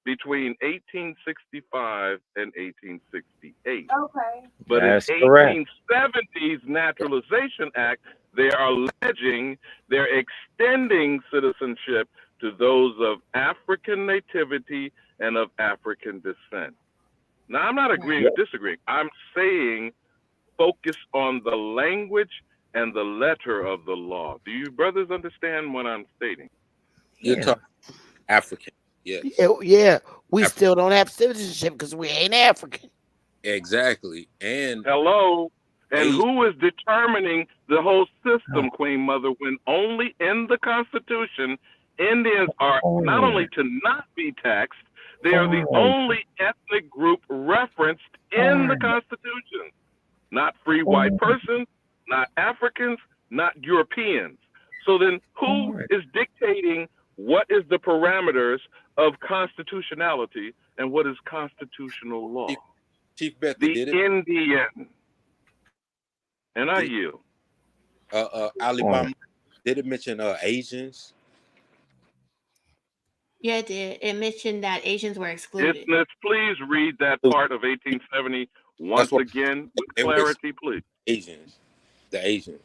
between 1865 and 1868. Okay. But That's in correct. 1870's Naturalization Act, they are alleging they're extending citizenship to those of African nativity and of African descent. Now, I'm not agreeing or disagreeing. I'm saying focus on the language and the letter of the law. Do you brothers understand what I'm stating? you're talking African. Yes. Yeah. We still don't have citizenship because we ain't African. Exactly. And hello. And who is determining the whole system, Queen Mother, when only in the Constitution Indians are not only to not be taxed, they are the only ethnic group referenced in the Constitution. Not free white persons, not Africans, not Europeans. So then who is dictating what is the parameters of constitutionality and what is constitutional law? Chief Becker, the did it? Indian. And I yield. Alabama, did it mention Asians? Yeah, it did. It mentioned that Asians were excluded. Please read that part of 1870 once again with clarity, please. Asians. The Asians.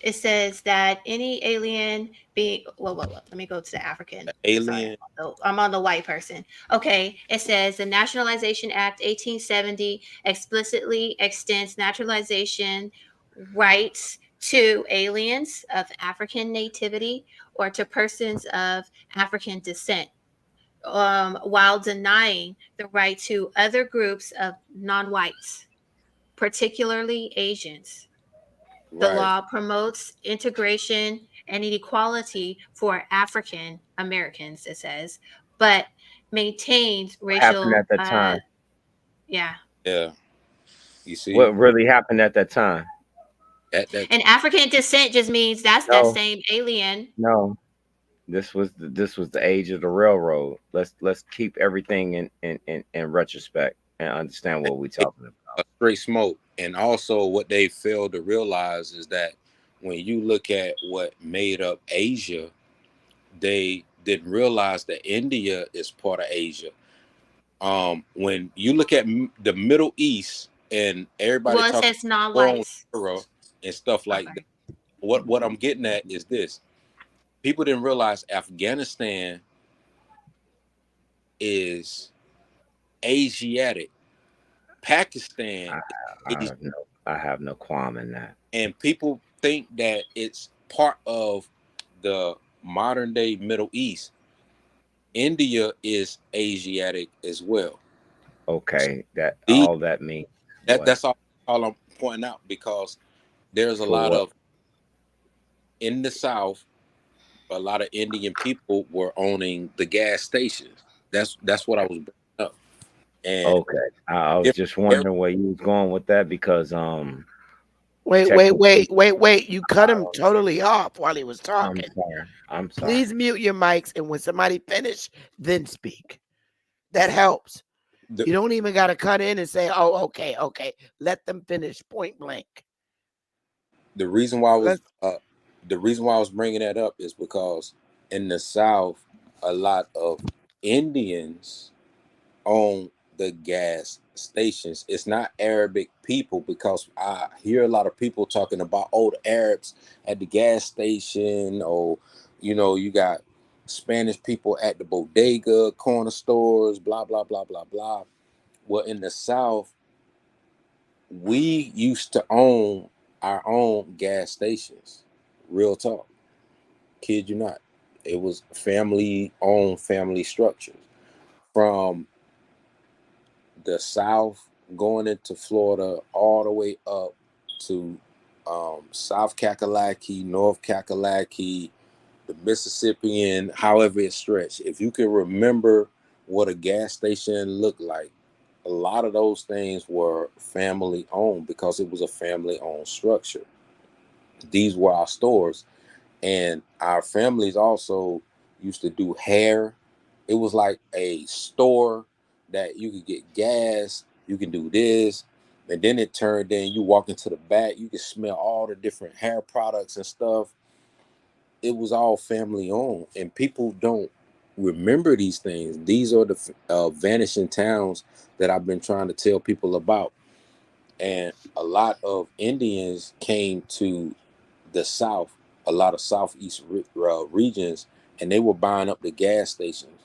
It says that any alien being, well, let me go to the African. Alien. Sorry, I'm on the white person. Okay. It says the Naturalization Act 1870 explicitly extends naturalization rights to aliens of African nativity or to persons of African descent, while denying the right to other groups of non-whites, particularly Asians. The law promotes integration and equality for African Americans, it says, but maintains racial. Happened at that time. Yeah. Yeah. You see what really happened at that time? And African descent just means that's that same alien. No, this was the age of the railroad. Let's keep everything in retrospect and understand what we're talking about. Straight smoke. And also what they failed to realize is that when you look at what made up Asia, they didn't realize that India is part of Asia. When you look at the Middle East and everybody Well, it talking says war on non-whites. terror and stuff Oh, like that, sorry. what I'm getting at is this: people didn't realize Afghanistan is Asiatic, Pakistan I is Asian, have no, I have no qualm in that. and people think that it's part of the modern day Middle East. India is Asiatic as well. Okay, that The, all that means that what? that's all I'm pointing out because there's a For lot what? of in the South, a lot of Indian people were owning the gas stations. That's what I was bringing up. And Okay, I was different just areas, wondering where you was going with that because Wait. technically, You cut him totally off while he was I'm talking. sorry. I'm sorry. Please mute your mics, and when somebody finish, then speak. That helps. the, You don't even got to cut in and say, "Oh, okay." Let them finish point blank. the reason why I was Let's bringing that up is because in the South, a lot of Indians own the gas stations. It's not Arabic people because I hear a lot of people talking about old Arabs at the gas station, or you got Spanish people at the bodega, corner stores, blah blah blah blah blah. Well, in the South, we used to own our own gas stations. Real talk, kid you not. It was family owned, family structures from the South going into Florida all the way up to South Kakalaki, North Kakalaki, the Mississippian, however it stretched. If you can remember what a gas station looked like, a lot of those things were family owned because it was a family owned structure. These were our stores, and our families also used to do hair. It was like a store that you could get gas, you can do this, and then it turned in. You walk into the back, you could smell all the different hair products and stuff. It was all family owned, and people don't remember these things. These are the vanishing towns that I've been trying to tell people about. And a lot of Indians came to the South, a lot of Southeast regions, and they were buying up the gas stations.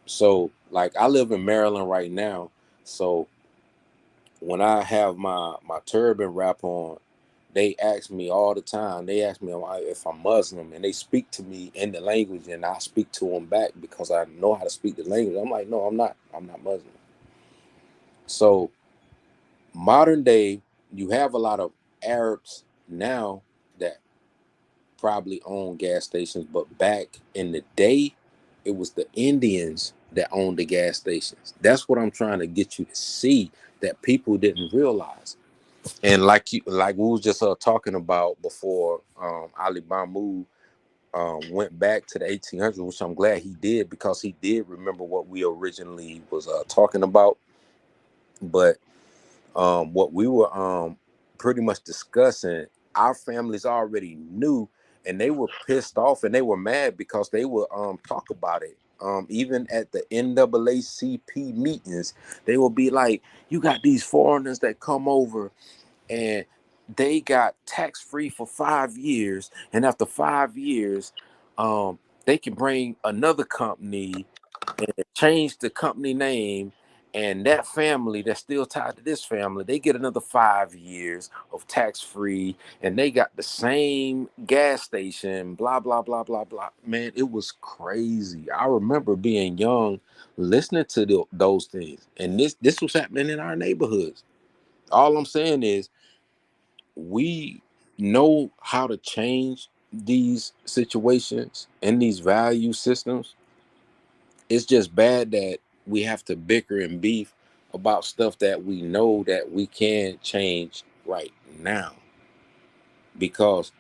So, like, I live in Maryland right now. So when I have my turban wrap on, they ask me all the time. They ask me if I'm Muslim, and they speak to me in the language, and I speak to them back because I know how to speak the language. I'm like, no, I'm not. I'm not Muslim. So modern day, you have a lot of Arabs now that probably own gas stations, but back in the day, it was the Indians that owned the gas stations. That's what I'm trying to get you to see that people didn't realize. And like we was just talking about before, Ali Bamu went back to the 1800s, which I'm glad he did because he did remember what we originally was talking about. But what we were pretty much discussing, our families already knew, and they were pissed off and they were mad because they would talk about it. Even at the NAACP meetings, they will be like, "You got these foreigners that come over, and they got tax free for 5 years, and after 5 years, they can bring another company and change the company name, and that family that's still tied to this family, they get another 5 years of tax free, and they got the same gas station, blah blah blah blah blah." Man, it was crazy. I remember being young, listening to those things, and this was happening in our neighborhoods. All I'm saying is we know how to change these situations and these value systems. It's just bad that we have to bicker and beef about stuff that we know that we can change right now, because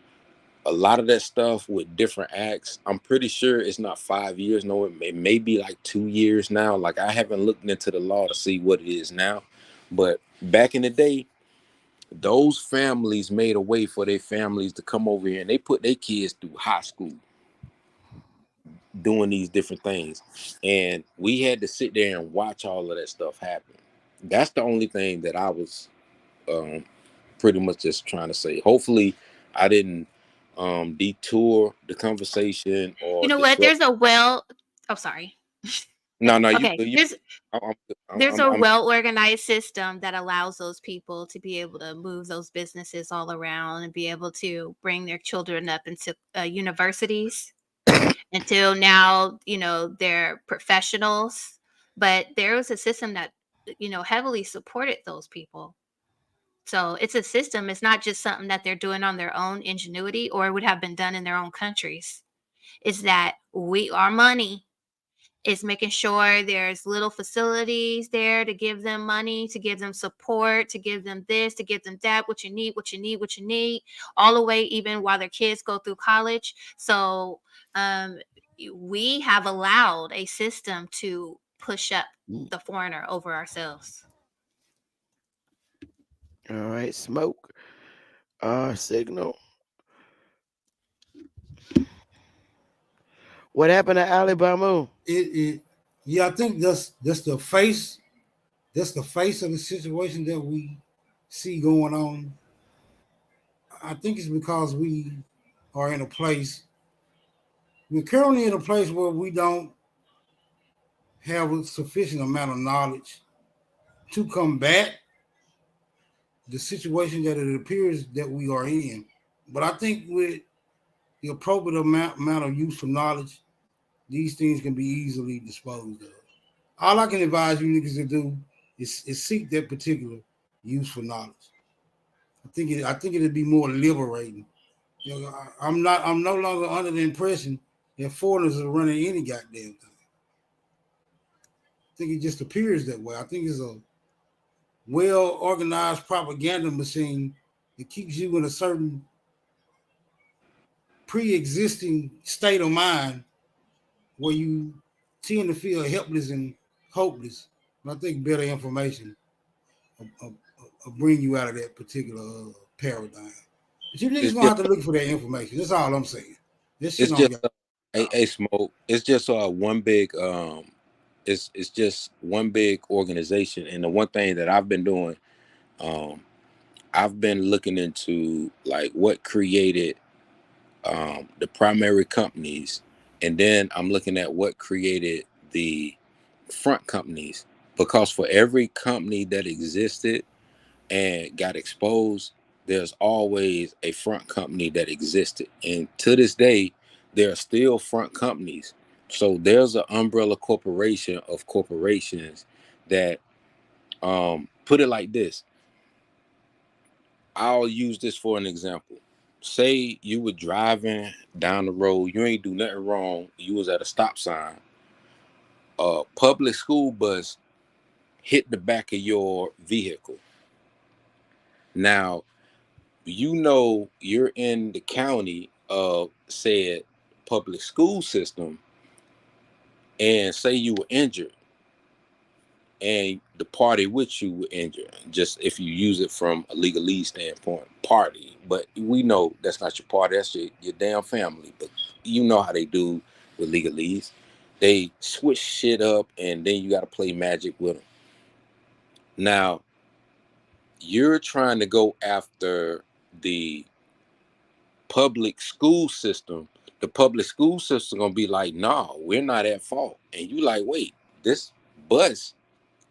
a lot of that stuff with different acts, I'm pretty sure it's not 5 years. No, it may be like 2 years now. Like, I haven't looked into the law to see what it is now, but back in the day, those families made a way for their families to come over here, and they put their kids through high school. doing these different things, and we had to sit there and watch all of that stuff happen. That's the only thing that I was pretty much just trying to say. Hopefully I didn't detour the conversation You or know what? disrupt. There's a well. Oh, sorry. No, you Okay. good. You, I'm, There's a I'm well organized system that allows those people to be able to move those businesses all around and be able to bring their children up into universities until now, they're professionals. But there was a system that, heavily supported those people. So it's a system. It's not just something that they're doing on their own ingenuity or would have been done in their own countries. It's that our money is making sure there's little facilities there to give them money, to give them support, to give them this, to give them that, what you need, what you need, what you need, all the way even while their kids go through college. So um, we have allowed a system to push up the foreigner over ourselves. All right, smoke. Signal. What happened to Alabama? Yeah, I think that's the face. That's the face of the situation that we see going on. I think it's because we are in a place. We're currently in a place where we don't have a sufficient amount of knowledge to combat the situation that it appears that we are in. But I think with the appropriate amount of useful knowledge, these things can be easily disposed of. All I can advise you niggas to do is seek that particular useful knowledge. I think it'd be more liberating. I'm no longer under the impression that foreigners are running any goddamn thing. I think it just appears that way. I think it's a well organized propaganda machine that keeps you in a certain pre-existing state of mind where you tend to feel helpless and hopeless. And I think better information will bring you out of that particular paradigm. But you niggas it's gonna just have to look for that information. That's all I'm saying. This shit it's don't just got. a smoke. It's just one big it's just one big organization, and the one thing that I've been doing, um I've been looking into like what created the primary companies, and then I'm looking at what created the front companies, because for every company that existed and got exposed, there's always a front company that existed, and to this day there are still front companies. So there's an umbrella corporation of corporations that put it like this. I'll use this for an example. Say you were driving down the road, you ain't do nothing wrong, you was at a stop sign, a public school bus hit the back of your vehicle. Now, you're in the county of said public school system, and say you were injured, and the party with you were injured. Just if you use it from a legalese standpoint, party. But we know that's not your party, that's your damn family. But you know how they do with legalese. They switch shit up, and then you got to play magic with them. Now, you're trying to go after the public school system. The public school system gonna be like, nah, we're not at fault. And you like, wait, this bus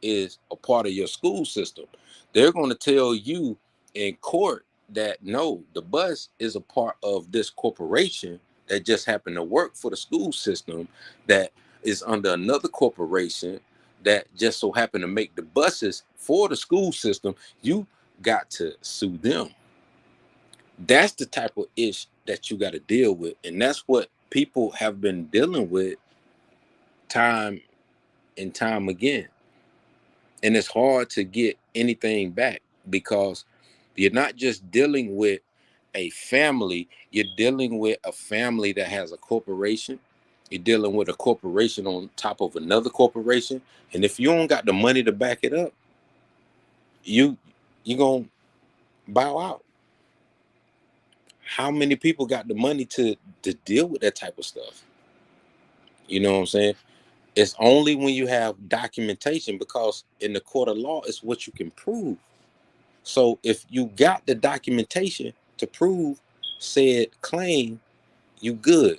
is a part of your school system. They're going to tell you in court that no, the bus is a part of this corporation that just happened to work for the school system, that is under another corporation that just so happened to make the buses for the school system. You got to sue them. That's the type of ish that you got to deal with, and that's what people have been dealing with time and time again. And it's hard to get anything back, because you're not just dealing with a family, you're dealing with a family that has a corporation. You're dealing with a corporation on top of another corporation. And if you don't got the money to back it up, you gonna bow out. How many people got the money to deal with that type of stuff? You know what I'm saying? It's only when you have documentation, because in the court of law, it's what you can prove. So if you got the documentation to prove said claim, you good.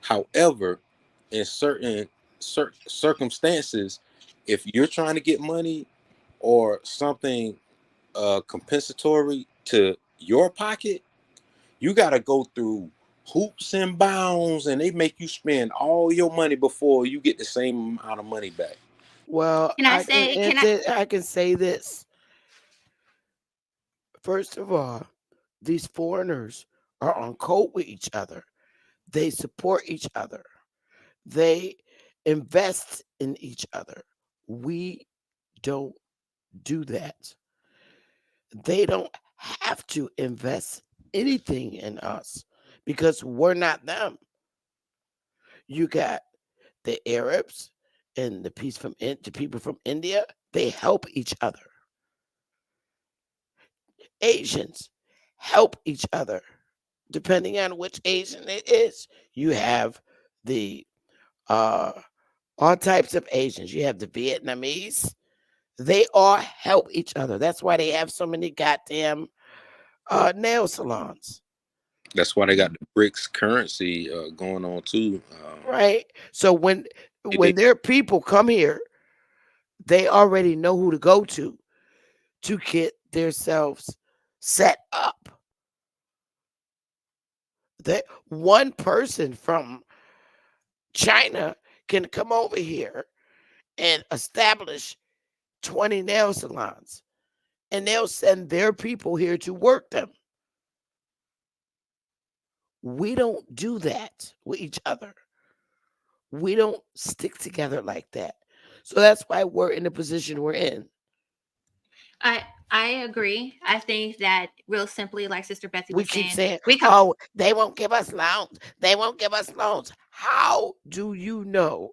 However, in certain circumstances, if you're trying to get money or something compensatory to your pocket, you got to go through hoops and bounds, and they make you spend all your money before you get the same amount of money back. Well, Can I say, can I? I can say this. First of all, these foreigners are on code with each other. They support each other. They invest in each other. We don't do that. They don't have to invest anything in us because we're not them. You got the Arabs and the people from India. They help each other. Asians help each other. Depending on which Asian it is, you have the uh, all types of Asians. You have the Vietnamese. They all help each other. That's why they have so many goddamn nail salons. That's why they got the BRICS currency going on too. Right. So They when their people come here, they already know who to go to get themselves set up. That one person from China can come over here and establish 20 nail salons, and they'll send their people here to work them. We don't do that with each other. We don't stick together like that. So that's why we're in the position we're in. I agree. I think that real simply, like Sister Betsy We was keep saying, saying, we come. oh, they won't give us loans. They won't give us loans. How do you know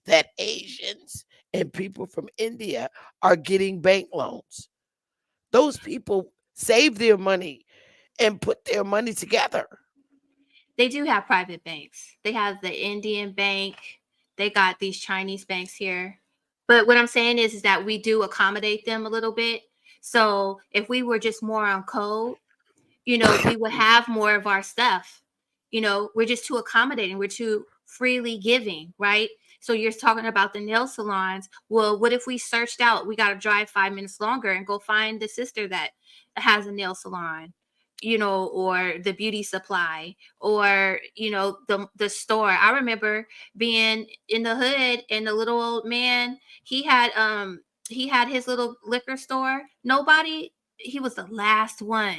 that Asians and people from India are getting bank loans? Those people save their money and put their money together. They do have private banks. They have the Indian bank. They got these Chinese banks here. But what I'm saying is that we do accommodate them a little bit. So if we were just more on code, we would have more of our stuff. We're just too accommodating. We're too freely giving, right? So you're talking about the nail salons. Well, what if we searched out? We got to drive 5 minutes longer and go find the sister that has a nail salon, or the beauty supply, or the store. I remember being in the hood, and the little old man, he had his little liquor store. Nobody, he was the last one.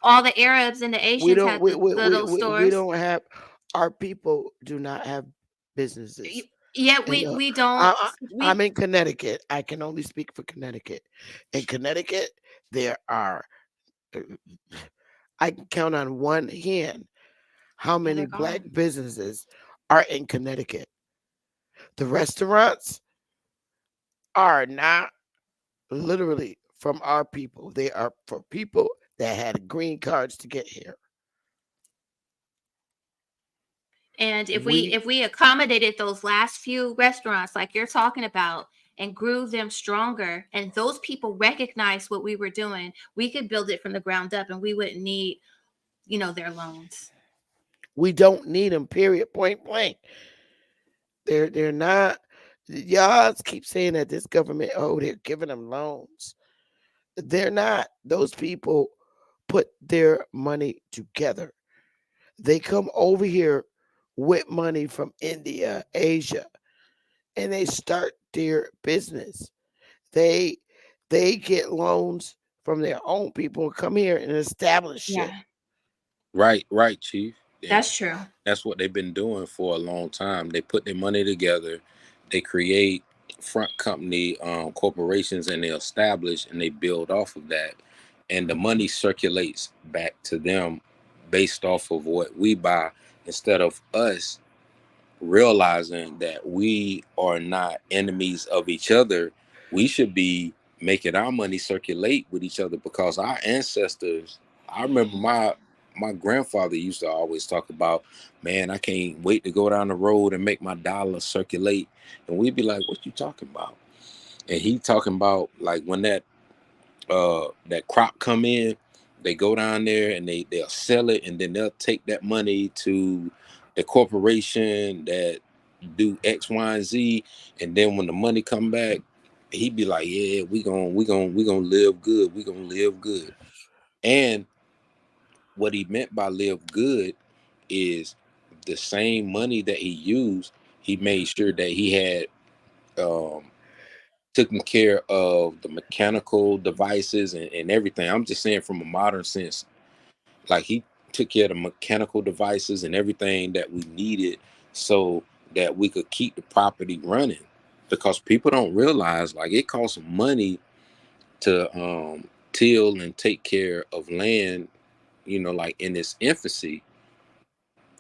All the Arabs and the We Asians don't had the little we stores. don't have our people do not have businesses. Yet And we don't I'm we in Connecticut. I can only speak for Connecticut. In Connecticut, there are uh, I can count on one hand how yeah, many they're black gone. businesses are in Connecticut. The restaurants are not literally from our people. They are for people that had green cards to get here. And if we We if we accommodated those last few restaurants like you're talking about, and grew them stronger, and those people recognized what we were doing, we could build it from the ground up, and we wouldn't need, their loans. we don't need them. Period. Point blank. They're not. Y'all keep saying that this government, oh, they're giving them loans. They're not. Those people put their money together. They come over here with money from India, Asia, and they start their business. They they get loans from their own people and come here and establish shit. Yeah, right, Chief. And that's true. that's what they've been doing for a long time. They put their money together, they create front company corporations, and they establish and they build off of that. And the money circulates back to them based off of what we buy, instead of us realizing that we are not enemies of each other. We should be making our money circulate with each other, because our ancestors, I remember my grandfather used to always talk about, man, I can't wait to go down the road and make my dollar circulate. And we'd be like, what you talking about? And he talking about like when that crop come in, they go down there and they'll sell it, and then they'll take that money to the corporation that do X, Y, and Z, and then when the money come back, he'd be like, yeah, we gonna live good, we gonna live good. And what he meant by live good is the same money that he used, he made sure that he had um taking care of the mechanical devices and everything. I'm just saying from a modern sense, like he took care of the mechanical devices and everything that we needed so that we could keep the property running. Because people don't realize like it costs money to till and take care of land, like in its infancy.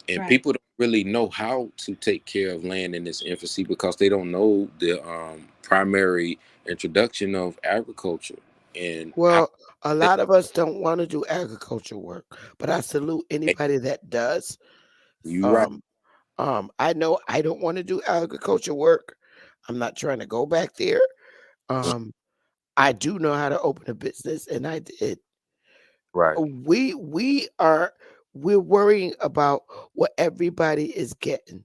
And Right. people don't really know how to take care of land in its infancy because they don't know the primary introduction of agriculture and how Well, a lot of us don't want to do agriculture work, but I salute anybody that does. you right. Um, I know I don't want to do agriculture work. I'm not trying to go back there. Um, I do know how to open a business, and I did. Right. We're worrying about what everybody is getting,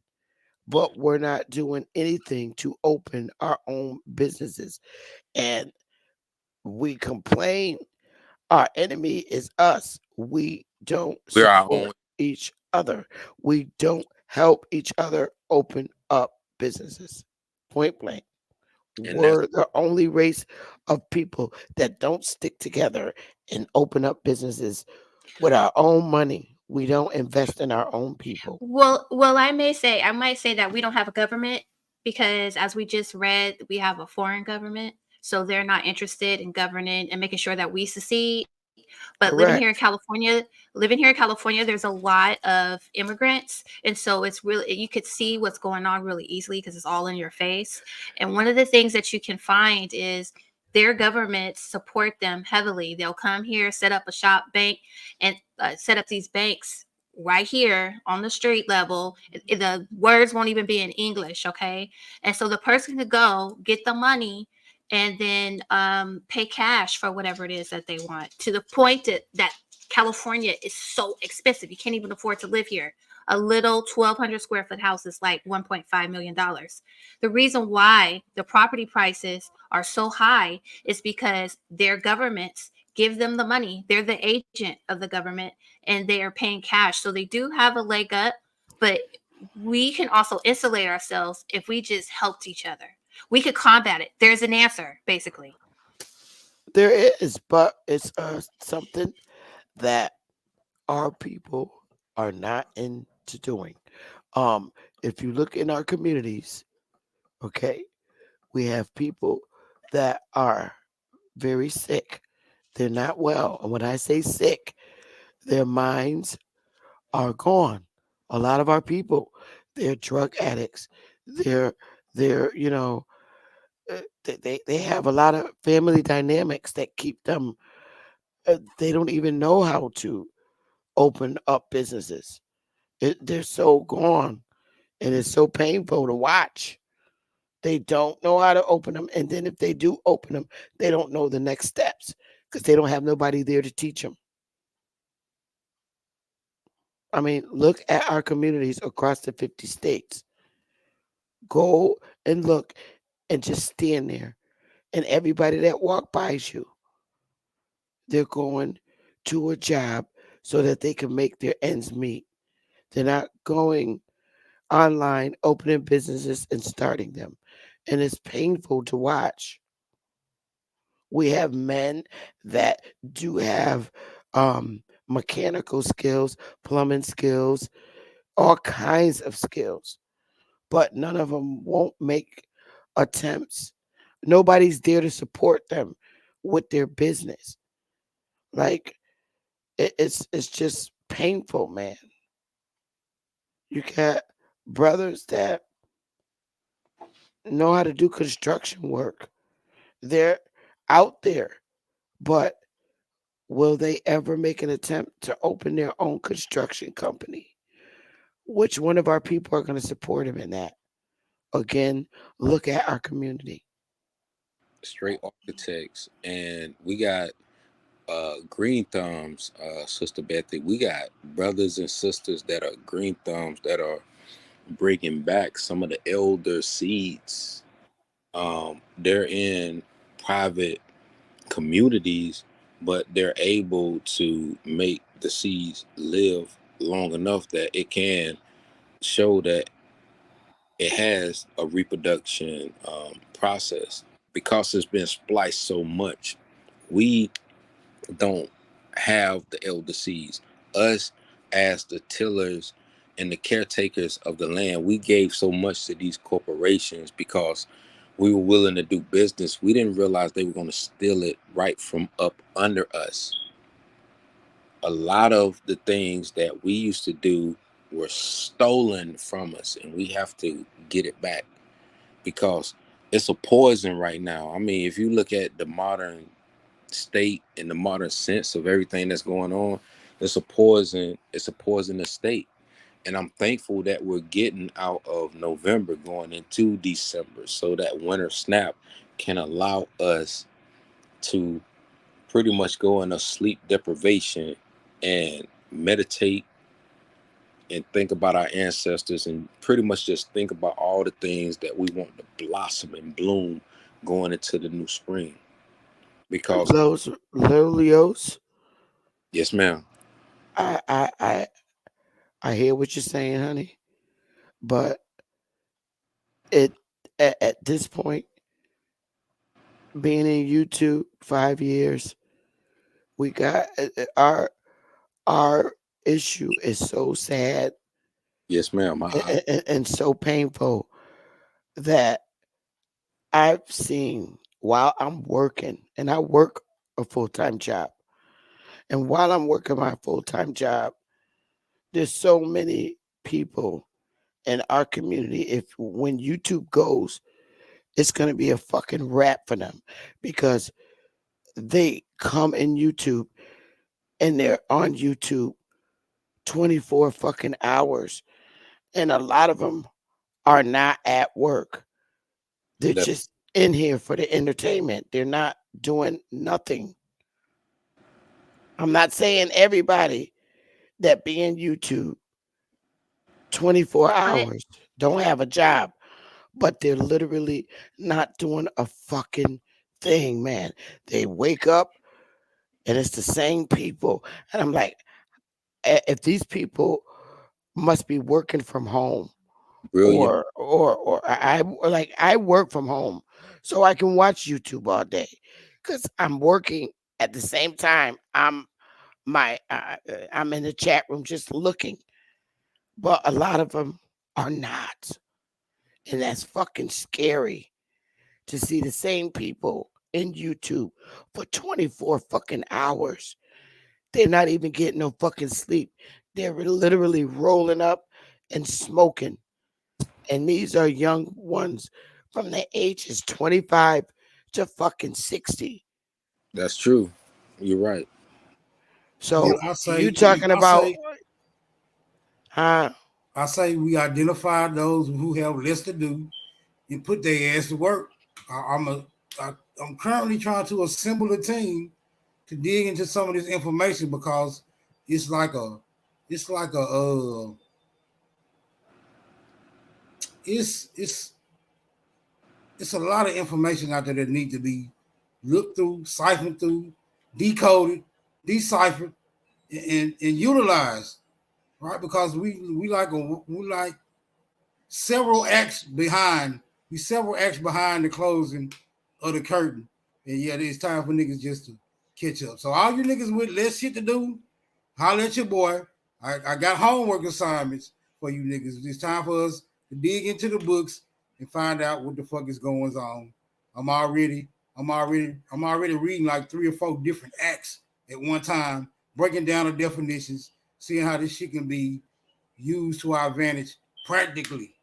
but we're not doing anything to open our own businesses. And we complain our enemy is us. We don't We're our support own. each other. We don't help each other open up businesses. Point blank. And that's We're the only race of people that don't stick together and open up businesses with our own money. We don't invest in our own people. Well, I might say that we don't have a government because, as we just read, we have a foreign government, so they're not interested in governing and making sure that we succeed. But Correct. living here in California, there's a lot of immigrants, and so it's really you could see what's going on really easily because it's all in your face. And one of the things that you can find is their governments support them heavily. They'll come here, set up a shop bank, and set up these banks right here on the street level. The words won't even be in English, okay? And so the person could go get the money and then pay cash for whatever it is that they want, to the point that California is so expensive. You can't even afford to live here. A little 1,200 square foot house is like $1.5 million. The reason why the property prices are so high is because their governments give them the money. They're the agent of the government and they are paying cash. So they do have a leg up, but we can also insulate ourselves if we just helped each other. We could combat it. There's an answer, basically. There is, but it's something that our people are not into doing. Um, if you look in our communities, okay, we have people that are very sick. They're not well. And when I say sick, their minds are gone. A lot of our people, they're drug addicts. They're they have a lot of family dynamics that keep them. They don't even know how to open up businesses. They're so gone, and it's so painful to watch. They don't know how to open them, and then if they do open them, they don't know the next steps because they don't have nobody there to teach them. I mean, look at our communities across the 50 states. Go and look and just stand there. And everybody that walk by you, they're going to a job so that they can make their ends meet. They're not going online, opening businesses and starting them. And it's painful to watch. We have men that do have mechanical skills, plumbing skills, all kinds of skills, but none of them won't make attempts. Nobody's there to support them with their business. Like it's just painful, man. You got brothers that know how to do construction work. They're out there, but will they ever make an attempt to open their own construction company? Which one of our people are going to support him in that? Again, look at our community. Straight architects, and we got green thumbs, Sister Bethy. We got brothers and sisters that are green thumbs that are bringing back some of the elder seeds. They're in private communities, but they're able to make the seeds live long enough that it can show that it has a reproduction process because it's been spliced so much. We don't have the elder seeds. Us as the tillers and the caretakers of the land, we gave so much to these corporations because we were willing to do business. We didn't realize they were going to steal it right from up under us. A lot of the things that we used to do were stolen from us, and we have to get it back because it's a poison right now. I mean, if you look at the modern state and the modern sense of everything that's going on, it's a poison. It's a poisonous state. And I'm thankful that we're getting out of November going into December so that winter snap can allow us to pretty much go in a sleep deprivation and meditate and think about our ancestors and pretty much just think about all the things that we want to blossom and bloom going into the new spring. Because Leos, yes, ma'am. I, I, I, I hear what you're saying, honey, but it at this point, being in YouTube 5 years, we got our issue is so sad. Yes, ma'am. And so painful that I've seen while I'm working, and I work a full time job. And while I'm working my full time job, there's so many people in our community. If when YouTube goes, it's going to be a fucking wrap for them because they come in YouTube and they're on YouTube 24 fucking hours. And a lot of them are not at work. They're That, just in here for the entertainment. They're not doing nothing. I'm not saying everybody that be in YouTube 24 I hours don't have a job, but they're literally not doing a fucking thing, man. They wake up and it's the same people. And I'm like, if these people must be working from home brilliant. or I work from home so I can watch YouTube all day because I'm working at the same time. I'm in the chat room just looking, but a lot of them are not, and that's fucking scary to see the same people in YouTube for 24 fucking hours. They're not even getting no fucking sleep. They're literally rolling up and smoking. And these are young ones from the ages 25 to fucking 60. That's true. You're right. So I say, you talking I about say, huh? I say, we identify those who have less to do and put their ass to work. I'm currently trying to assemble a team to dig into some of this information because it's like a, it's like a, it's it's it's a lot of information out there that need to be looked through, siphoned through, decoded, deciphered, and utilized, right? Because we like several acts behind, we several acts behind the closing of the curtain, and yeah, it's time for niggas just to catch up. So all you niggas with less shit to do, holler at your boy. I got homework assignments for you niggas. It's time for us to dig into the books and find out what the fuck is going on. I'm already reading like 3 or 4 different acts at one time, breaking down the definitions, seeing how this shit can be used to our advantage practically.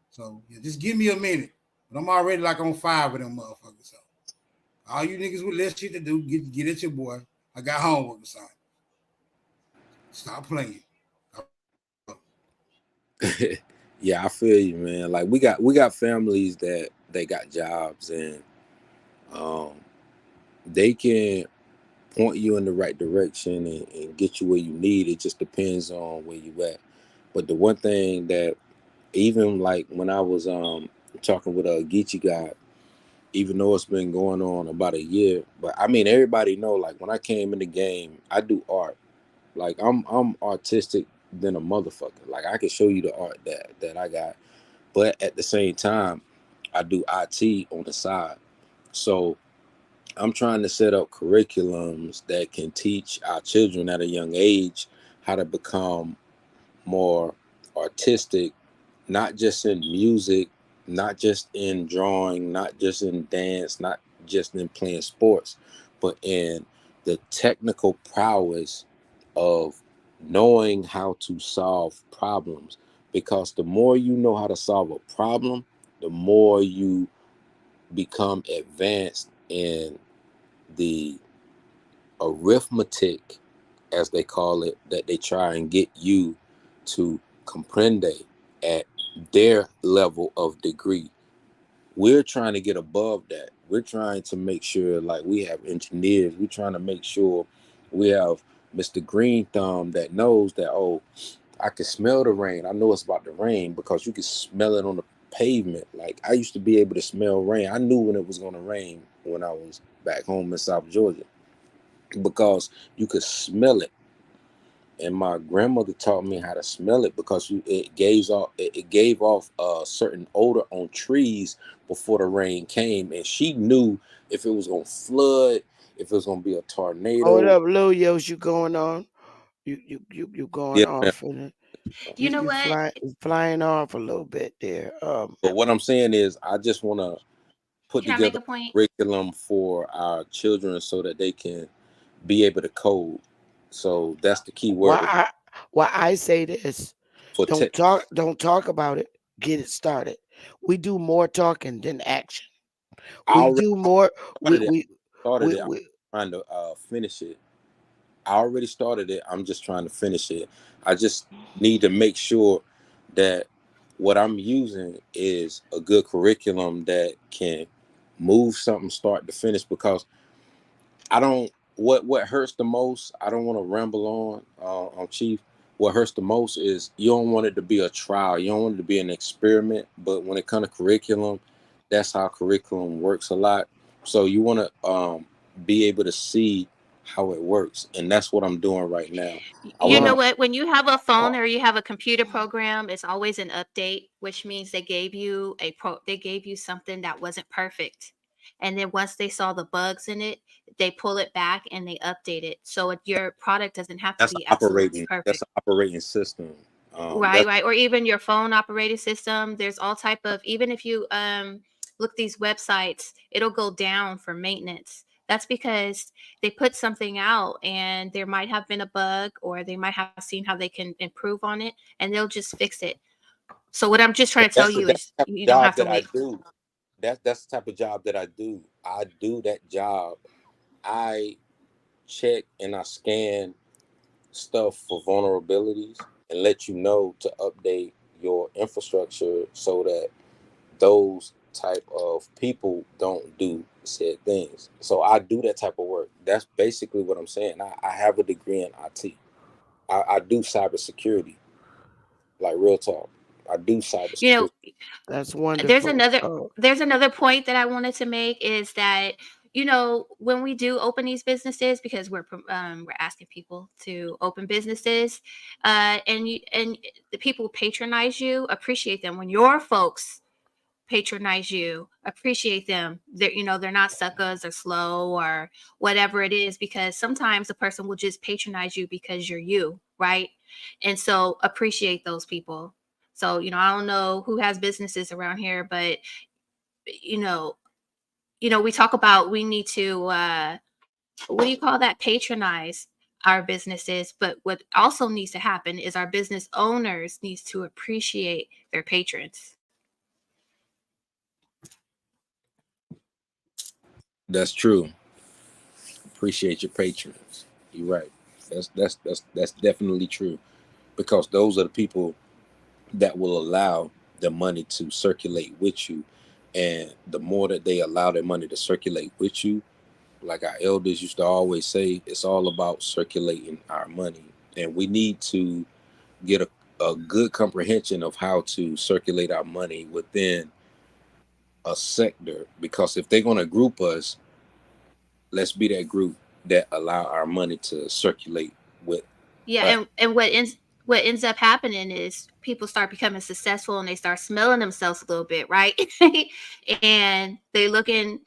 So yeah, just give me a minute. But I'm already like on 5 of them motherfuckers. So all you niggas with less shit to do, get at your boy. I got homework to sign. Stop playing. Yeah, I feel you, man. Like we got families that they got jobs and um they can point you in the right direction and get you where you need. It just depends on where you at. But the one thing that even like when I was talking with a Geechee guy, even though it's been going on about a year, but I mean everybody know like when I came in the game, I do art. Like I'm artistic than a motherfucker. Like I can show you the art that I got. But at the same time, I do IT on the side. So I'm trying to set up curriculums that can teach our children at a young age how to become more artistic, not just in music, not just in drawing, not just in dance, not just in playing sports, but in the technical prowess of knowing how to solve problems. Because the more you know how to solve a problem, the more you become advanced in the arithmetic, as they call it, that they try and get you to comprende at their level of degree. We're trying to get above that. We're trying to make sure, like, we have engineers. We're trying to make sure we have Mr. Green Thumb that knows that, oh, I can smell the rain. I know it's about to rain because you can smell it on the pavement. Like, I used to be able to smell rain. I knew when it was going to rain when I was back home in South Georgia because you could smell it. And my grandmother taught me how to smell it because it gave off a certain odor on trees before the rain came, and she knew if it was gonna flood, if it was gonna be a Hold tornado. up, Lil Yos, you going on? You going Yeah, man. off and You know what? you flying off a little bit there. But what I'm saying is, I just want to put Can I make together a point? a curriculum for our children so that they can be able to code. So that's the key why word I why I say this. for tech. Don't talk about it. Get it started. We do more talking than action. I We already do more we started it. we Started we, it. I'm we trying to finish it. I already started it. I'm just trying to finish it. I just need to make sure that what I'm using is a good curriculum that can move something start to finish because I don't what hurts the most, I don't want to ramble on Chief. What hurts the most is you don't want it to be a trial. You don't want it to be an experiment. But when it comes to curriculum, that's how curriculum works a lot. So you want to be able to see how it works, and that's what I'm doing right now. I You want know to. what? When you have a phone or you have a computer program, it's always an update, which means they gave you something that wasn't perfect. And then once they saw the bugs in it, they pull it back and they update it. So your product doesn't have to That's an be absolutely operating. That's perfect. an operating system. Right, That's right. Or even your phone operating system. There's all type of, even if you look these websites, it'll go down for maintenance. That's because they put something out and there might have been a bug or they might have seen how they can improve on it and they'll just fix it. So what I'm just trying to tell you that's is the type you of don't job have to that I wait. do. That's the type of job that I do. I do that job. I check and I scan stuff for vulnerabilities and let you know to update your infrastructure so that those type of people don't do said things. So I do that type of work. That's basically what I'm saying. I have a degree in IT. I do cybersecurity, like real talk. I do You know, cybersecurity. that's there's wonderful. another there's another point that I wanted to make is that when we do open these businesses because we're asking people to open businesses, and the people patronize you, appreciate them when your folks patronize you, appreciate them. They're not suckers or slow or whatever it is, because sometimes a person will just patronize you because you're you, right? And so appreciate those people. So, I don't know who has businesses around here, but you know, we talk about we need to what do you call that? Patronize our businesses, but what also needs to happen is our business owners needs to appreciate their patrons. That's true. appreciate your patrons. You're right. That's definitely true, because those are the people that will allow the money to circulate with you, and the more that they allow their money to circulate with you, like our elders used to always say, it's all about circulating our money, and we need to get a good comprehension of how to circulate our money within a sector, because if they're going to group us, let's be that group that allow our money to circulate with Yeah, us. and what ends up happening is people start becoming successful and they start smelling themselves a little bit, right? And they looking,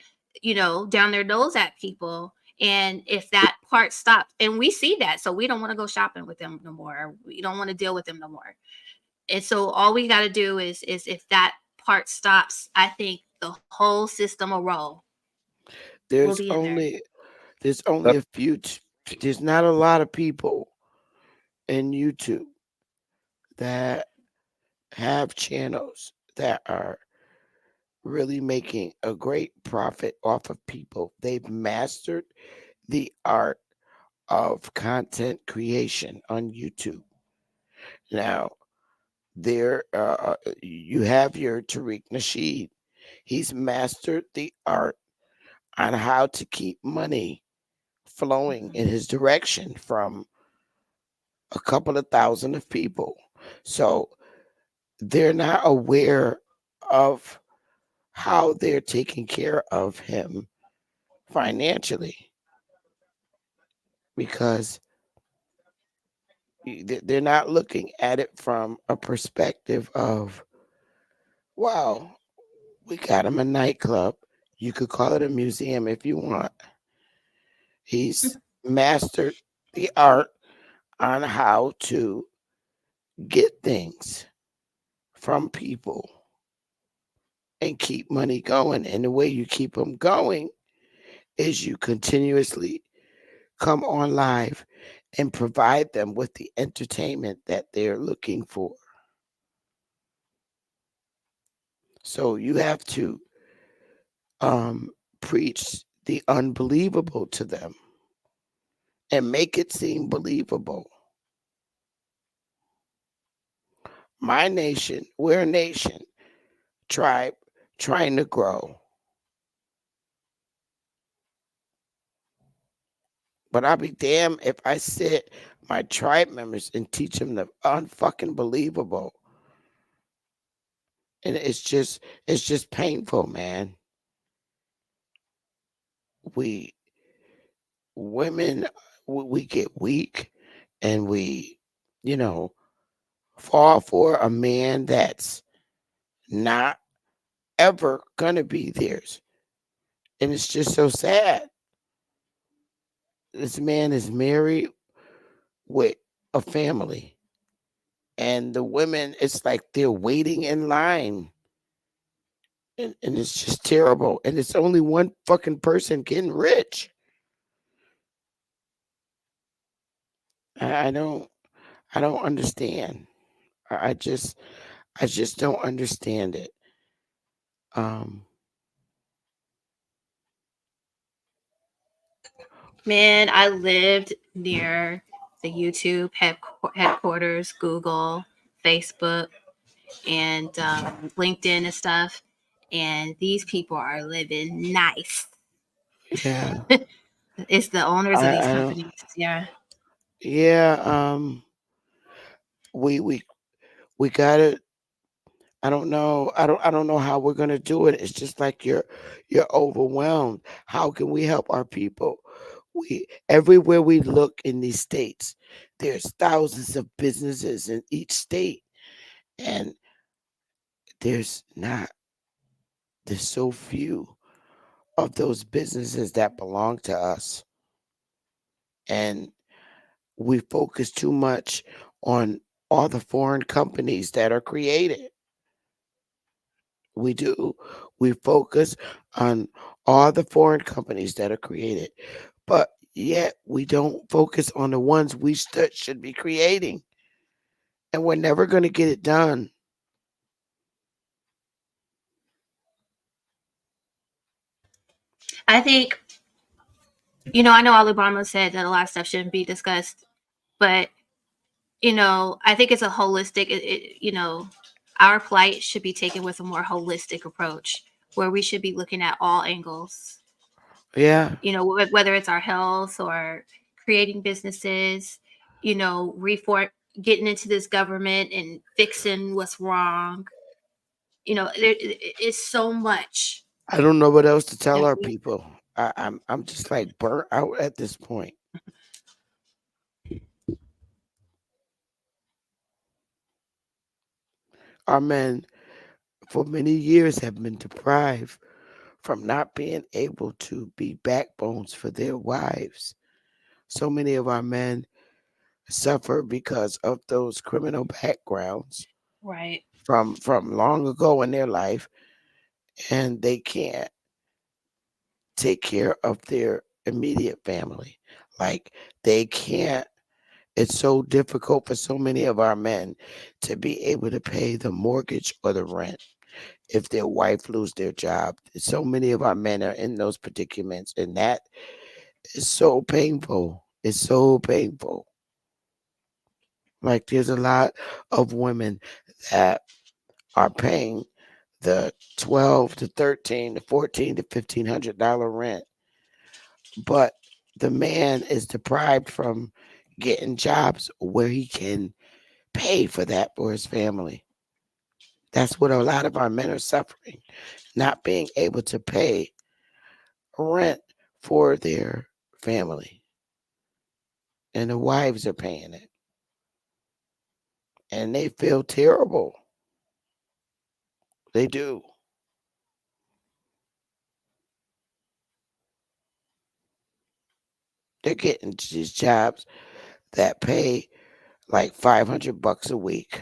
down their nose at people. And if that part stops, and we see that, so we don't want to go shopping with them no more. We don't want to deal with them no more. And so all we got to do is if that part stops, I think the whole system will roll. We'll There's be in there. only there's only a few. There's not a lot of people in YouTube that have channels that are really making a great profit off of people. They've mastered the art of content creation on YouTube. Now, you have your Tariq Nasheed. He's mastered the art on how to keep money flowing in his direction from a couple of thousand of people. So they're not aware of how they're taking care of him financially, because they're not looking at it from a perspective of, wow, we got him a nightclub. You could call it a museum if you want. He's mastered the art on how to get things from people and keep money going. And the way you keep them going is you continuously come on live and provide them with the entertainment that they're looking for. So you have to preach the unbelievable to them and make it seem believable. My nation, we're a nation, tribe trying to grow. But I'll be damned if I sit my tribe members and teach them the unfucking believable. And it's just painful, man. We women, we get weak, and we, you know, fall for a man that's not ever gonna be theirs. And it's just so sad. This man is married with a family, and the women, it's like they're waiting in line. And it's just terrible. And it's only one fucking person getting rich. I don't I don't understand. I just don't understand it. Um Man, I lived near the YouTube headquarters, Google, Facebook, and LinkedIn and stuff. And these people are living nice. yeah. It's the owners of these I don't companies. Yeah. yeah, we we we gotta I don't know how we're gonna do it. It's just like you're overwhelmed. How can we help our people? We everywhere we look in these states, there's thousands of businesses in each state, and there's not there's so few of those businesses that belong to us. And we focus too much on all the foreign companies that are created. We do. We focus on all the foreign companies that are created, but yet we don't focus on the ones we should be creating. And we're never going to get it done. I think I know Alabama said that a lot of stuff shouldn't be discussed, but I think it's a holistic. Our plight should be taken with a more holistic approach, where we should be looking at all angles. Yeah. Whether it's our health or creating businesses, reform, getting into this government and fixing what's wrong. It's so much I don't know what else to tell that our we. people. I'm just like burnt out at this point. Our men for many years have been deprived from not being able to be backbones for their wives. So many of our men suffer because of those criminal backgrounds Right. from long ago in their life, and they can't take care of their immediate family. Like they can't. It's so difficult for so many of our men to be able to pay the mortgage or the rent if their wife lose their job. So many of our men are in those predicaments, and that is so painful. It's so painful. Like there's a lot of women that are paying the 12 to 13 to 14 to $1,500 rent, but the man is deprived from getting jobs where he can pay for that for his family. That's what a lot of our men are suffering, not being able to pay rent for their family. And the wives are paying it. And they feel terrible. They do. They're getting these jobs that pay like $500 a week.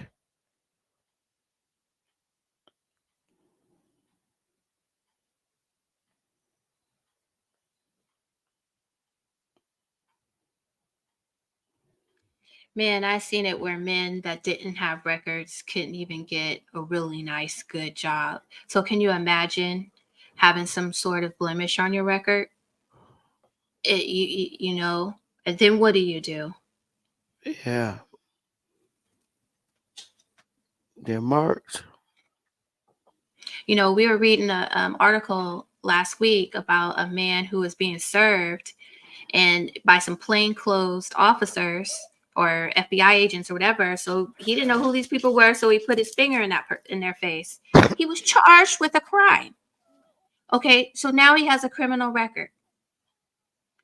Man, I seen it where men that didn't have records couldn't even get a really nice, good job. So can you imagine having some sort of blemish on your record? And then what do you do? Yeah, they're marked. We were reading a article last week about a man who was being served and by some plainclothes officers or FBI agents or whatever. So he didn't know who these people were, so he put his finger in their face. He was charged with a crime. Okay, so now he has a criminal record.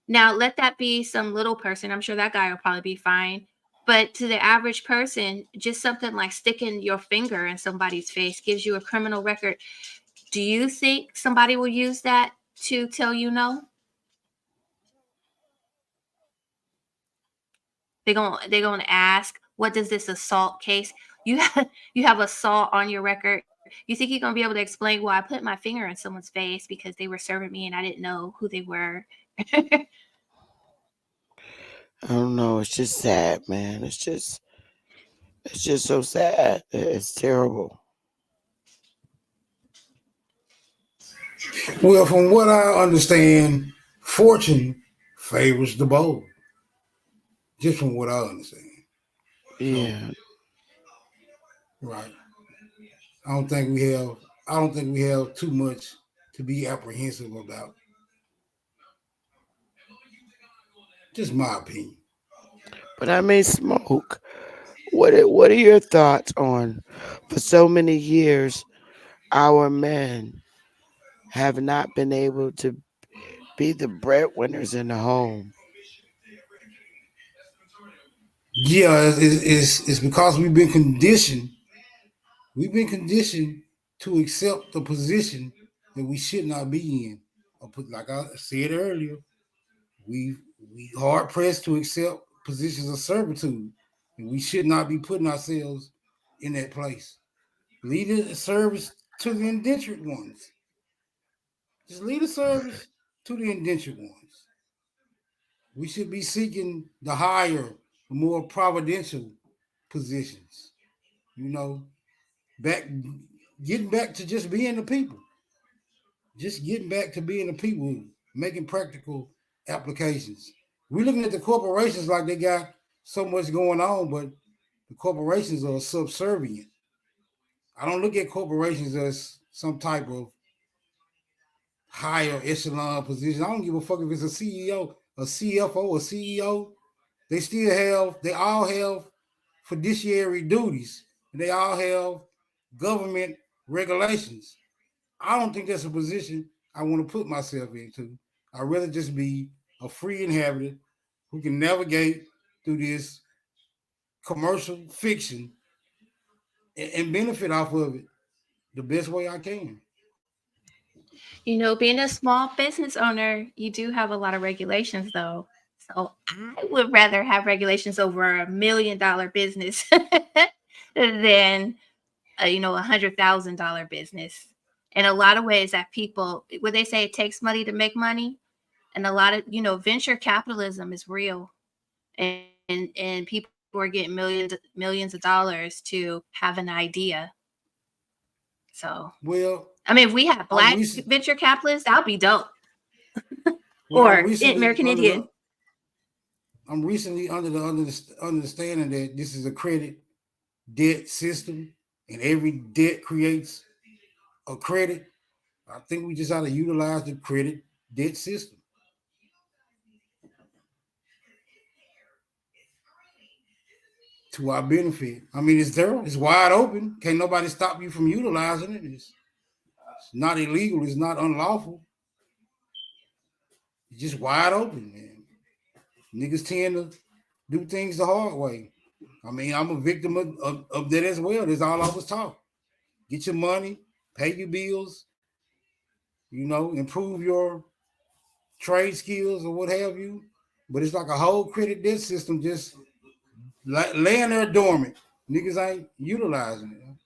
Now let that be some little person. I'm sure that guy will probably be fine. But to the average person, just something like sticking your finger in somebody's face gives you a criminal record. Do you think somebody will use that to tell you no? They're gonna ask, what does this assault case? You have assault on your record. You think you're gonna be able to explain, well, I put my finger in someone's face because they were serving me and I didn't know who they were. I don't know. It's just sad, man. It's just so sad. It's terrible. Well, from what I understand, fortune favors the bold. Just from what I understand. So, Yeah. right. I don't think we have. I don't think we have too much to be apprehensive about. Just my opinion. But I mean, Smoke. What are your thoughts on? For so many years, our men have not been able to be the breadwinners in the home. Yeah, it's because we've been conditioned. We've been conditioned to accept the position that we should not be in. Like I said earlier, we hard pressed to accept positions of servitude, and we should not be putting ourselves in that place. Lead the service to the indentured ones. Just lead the service to the indentured ones. We should be seeking the higher, more providential positions. You know, back getting back to just being the people. Just getting back to being the people, making practical applications. We're looking at the corporations like they got so much going on, but the corporations are subservient. I don't look at corporations as some type of higher echelon position. I don't give a fuck if it's a CEO, a CFO, a CEO. They all have fiduciary duties, and they all have government regulations. I don't think that's a position I want to put myself into. I'd rather just be a free inhabitant who can navigate through this commercial fiction and benefit off of it the best way I can. You know, being a small business owner, you do have a lot of regulations though. So I would rather have regulations over $1 million business than $100,000 business. In a lot of ways that people, when they say it takes money to make money, and a lot of, venture capitalism is real. And people are getting millions of dollars to have an idea. So, Well, I mean, if we had I'm black recent. venture capitalists, that would be dope. Well, I'm Or recently American under the. Indian. I'm recently under the understanding that this is a credit debt system, and every debt creates a credit. I think we just ought to utilize the credit debt system to our benefit. I mean, it's there, it's wide open. Can't nobody stop you from utilizing it. It's not illegal, it's not unlawful. It's just wide open, man. Niggas tend to do things the hard way. I mean, I'm a victim of that as well. That's all I was taught. Get your money, pay your bills, improve your trade skills or what have you. But it's like a whole credit debt system just laying there dormant. Niggas ain't utilizing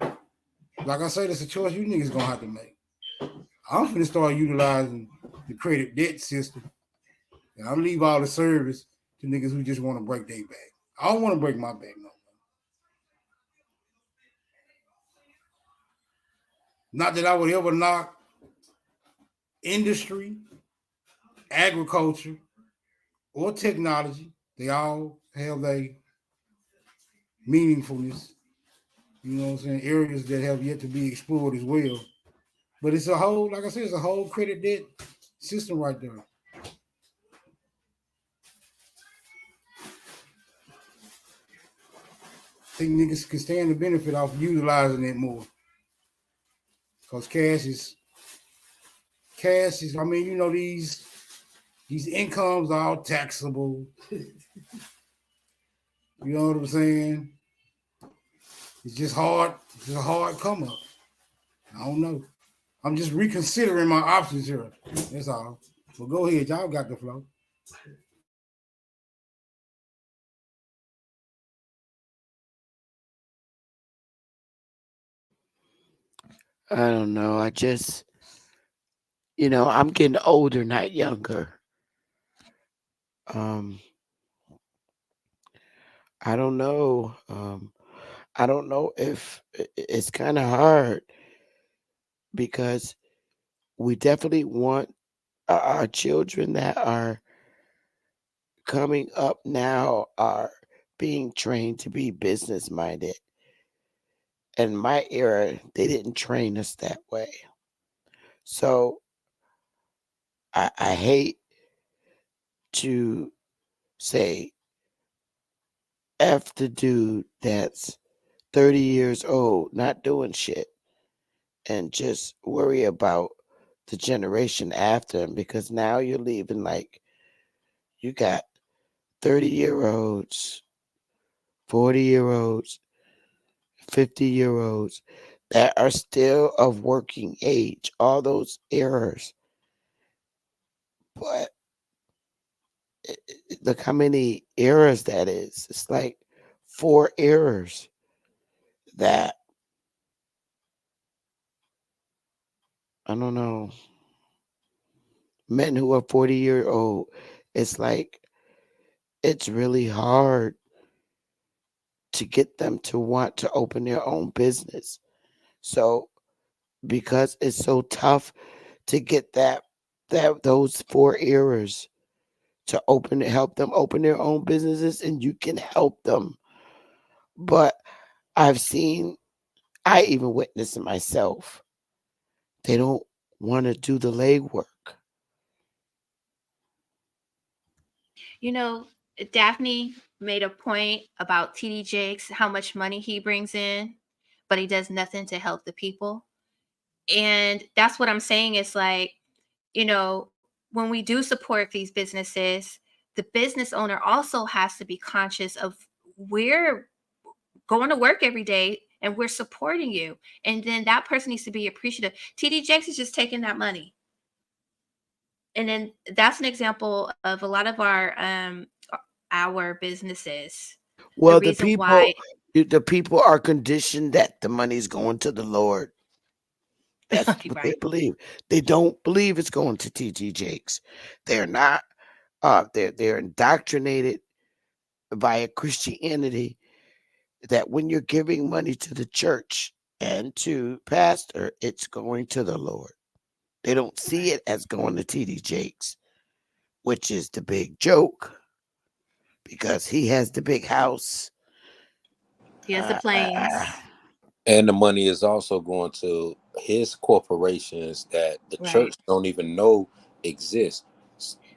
it. Like I said, it's a choice you niggas gonna have to make. I'm finna start utilizing the credit debt system, and I'll leave all the service to niggas who just want to break their back. I don't want to break my back no. Not that I would ever knock industry, agriculture, or technology. They all have their meaningfulness. You know what I'm saying? Areas that have yet to be explored as well. But it's a whole, like I said, it's a whole credit debt system right there. I think niggas can stand the benefit off utilizing it more. Because I mean, these incomes are all taxable. You know what I'm saying? It's just hard. It's a hard come up. I don't know. I'm just reconsidering my options here. That's all. Well, go ahead. Y'all got the flow. I don't know. I'm getting older, not younger. Um, I don't know. I don't know if it's kind of hard because we definitely want our children that are coming up now are being trained to be business minded. In my era, they didn't train us that way. So I hate to say F the dude that's 30 years old, not doing shit, and just worry about the generation after him because now you're leaving like you got 30-year-olds, 40-year-olds, 50-year-olds that are still of working age, all those errors. But look how many errors that is. It's like 4 errors that I don't know. Men who are 40-year old, it's like it's really hard to get them to want to open their own business. So because it's so tough to get that that those 4 eras to help them open their own businesses, and you can help them. But I've seen, I even witnessed it myself. They don't want to do the legwork. You know, Daphne made a point about TD Jakes, how much money he brings in, but he does nothing to help the people. And that's what I'm saying is like, you know, when we do support these businesses, the business owner also has to be conscious of we're going to work every day and we're supporting you. And then that person needs to be appreciative. TD Jakes is just taking that money. And then that's an example of a lot of our businesses. The Well, reason why, the people are conditioned that the money's going to the Lord. That's what they right? believe. They don't believe it's going to TG Jakes. They're not. They're indoctrinated via Christianity that when you're giving money to the church and to pastor, it's going to the Lord. They don't see it as going to TD Jakes, which is the big joke because he has the big house. He has the Uh, uh, uh, planes, And the money is also going to his corporations that the church right? don't even know exist.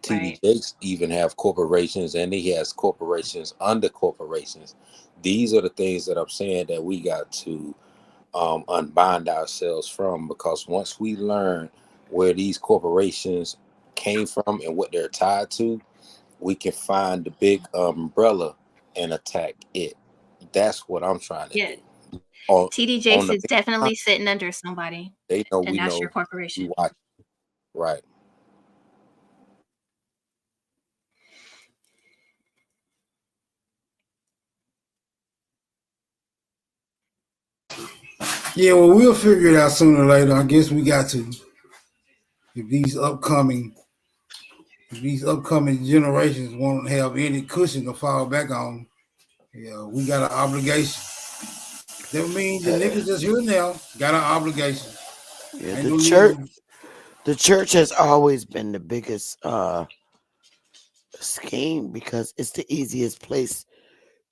TD Right. Jakes even have corporations, and he has corporations under corporations. These are the things that I'm saying that we got to unbind ourselves from, because once we learn where these corporations came from and what they're tied to, we can find the big umbrella and attack it. That's what I'm trying to Yeah. do. On TD on Jakes the is big time, definitely sitting under somebody, they know and we that's your know we corporation. watch. Right. Yeah, well, we'll figure it out sooner or later. I guess we got to. If these upcoming generations won't have any cushion to fall back on, yeah, we got an obligation. That means the uh, niggas that's here now got an obligation. yeah, Ain't no need to. the church has always been the biggest scheme because it's the easiest place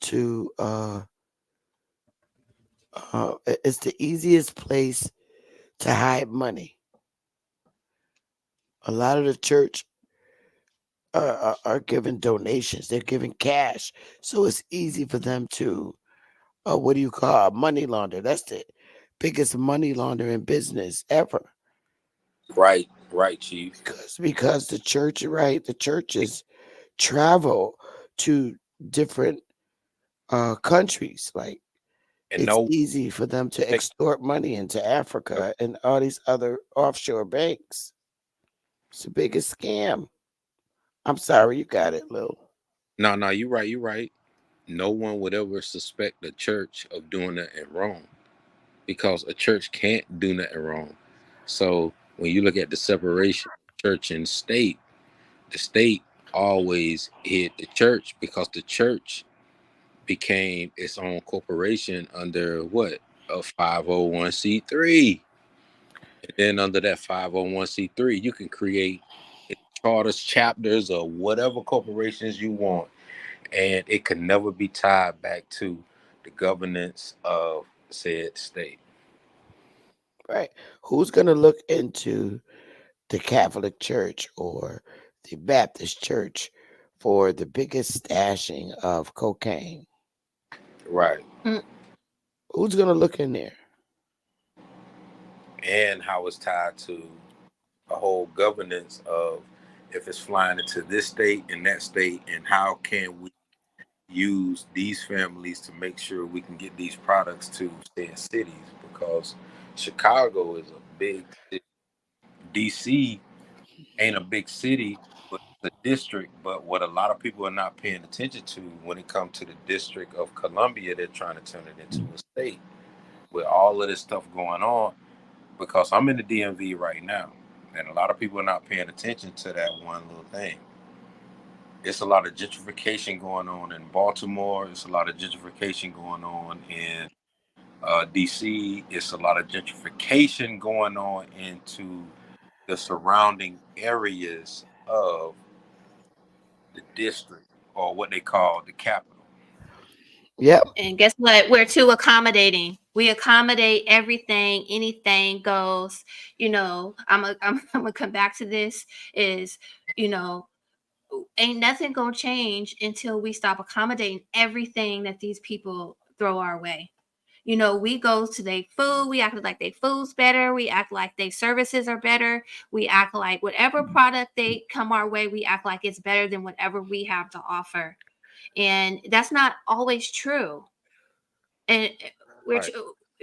to it's the easiest place to hide money. A lot of the church are giving donations. They're giving cash, so it's easy for them to what do you call money launder? That's the biggest money laundering business ever. Right. Right, Chief. Because the church, right? The churches travel to different countries. Like And it's no, easy for them to extort money into Africa and all these other offshore banks. It's the biggest scam. I'm sorry, you got it, Lil. no, no, you're right. You're right. No one would ever suspect the church of doing nothing wrong, because a church can't do nothing wrong. So when you look at the separation of church and state, the state always hid the church because the church became its own corporation under what? A 501c3. And then under that 501c3, you can create charters, chapters, or whatever corporations you want, and it could never be tied back to the governance of said state. Right? Who's gonna look into the Catholic Church or the Baptist Church for the biggest stashing of cocaine? Right. Mm. Who's gonna look in there? And how it's tied to a whole governance of if it's flying into this state and that state, and how can we use these families to make sure we can get these products to said cities, because Chicago is a big city. DC ain't a big city, but it's a district. But what a lot of people are not paying attention to when it comes to the District of Columbia, they're trying to turn it into a state with all of this stuff going on. Because I'm in the DMV right now, and a lot of people are not paying attention to that one little thing. It's a lot of gentrification going on in Baltimore. It's a lot of gentrification going on in DC. It's a lot of gentrification going on into the surrounding areas of the district, or what they call the capital. Yep. And guess what? We're too accommodating. We accommodate everything, anything goes. I'm gonna come back to this. Is you know, ain't nothing gonna change until we stop accommodating everything that these people throw our way. We go to their food, we act like their food's better, we act like their services are better, we act like whatever product they come our way, we act like it's better than whatever we have to offer. And that's not always true. And we're Right.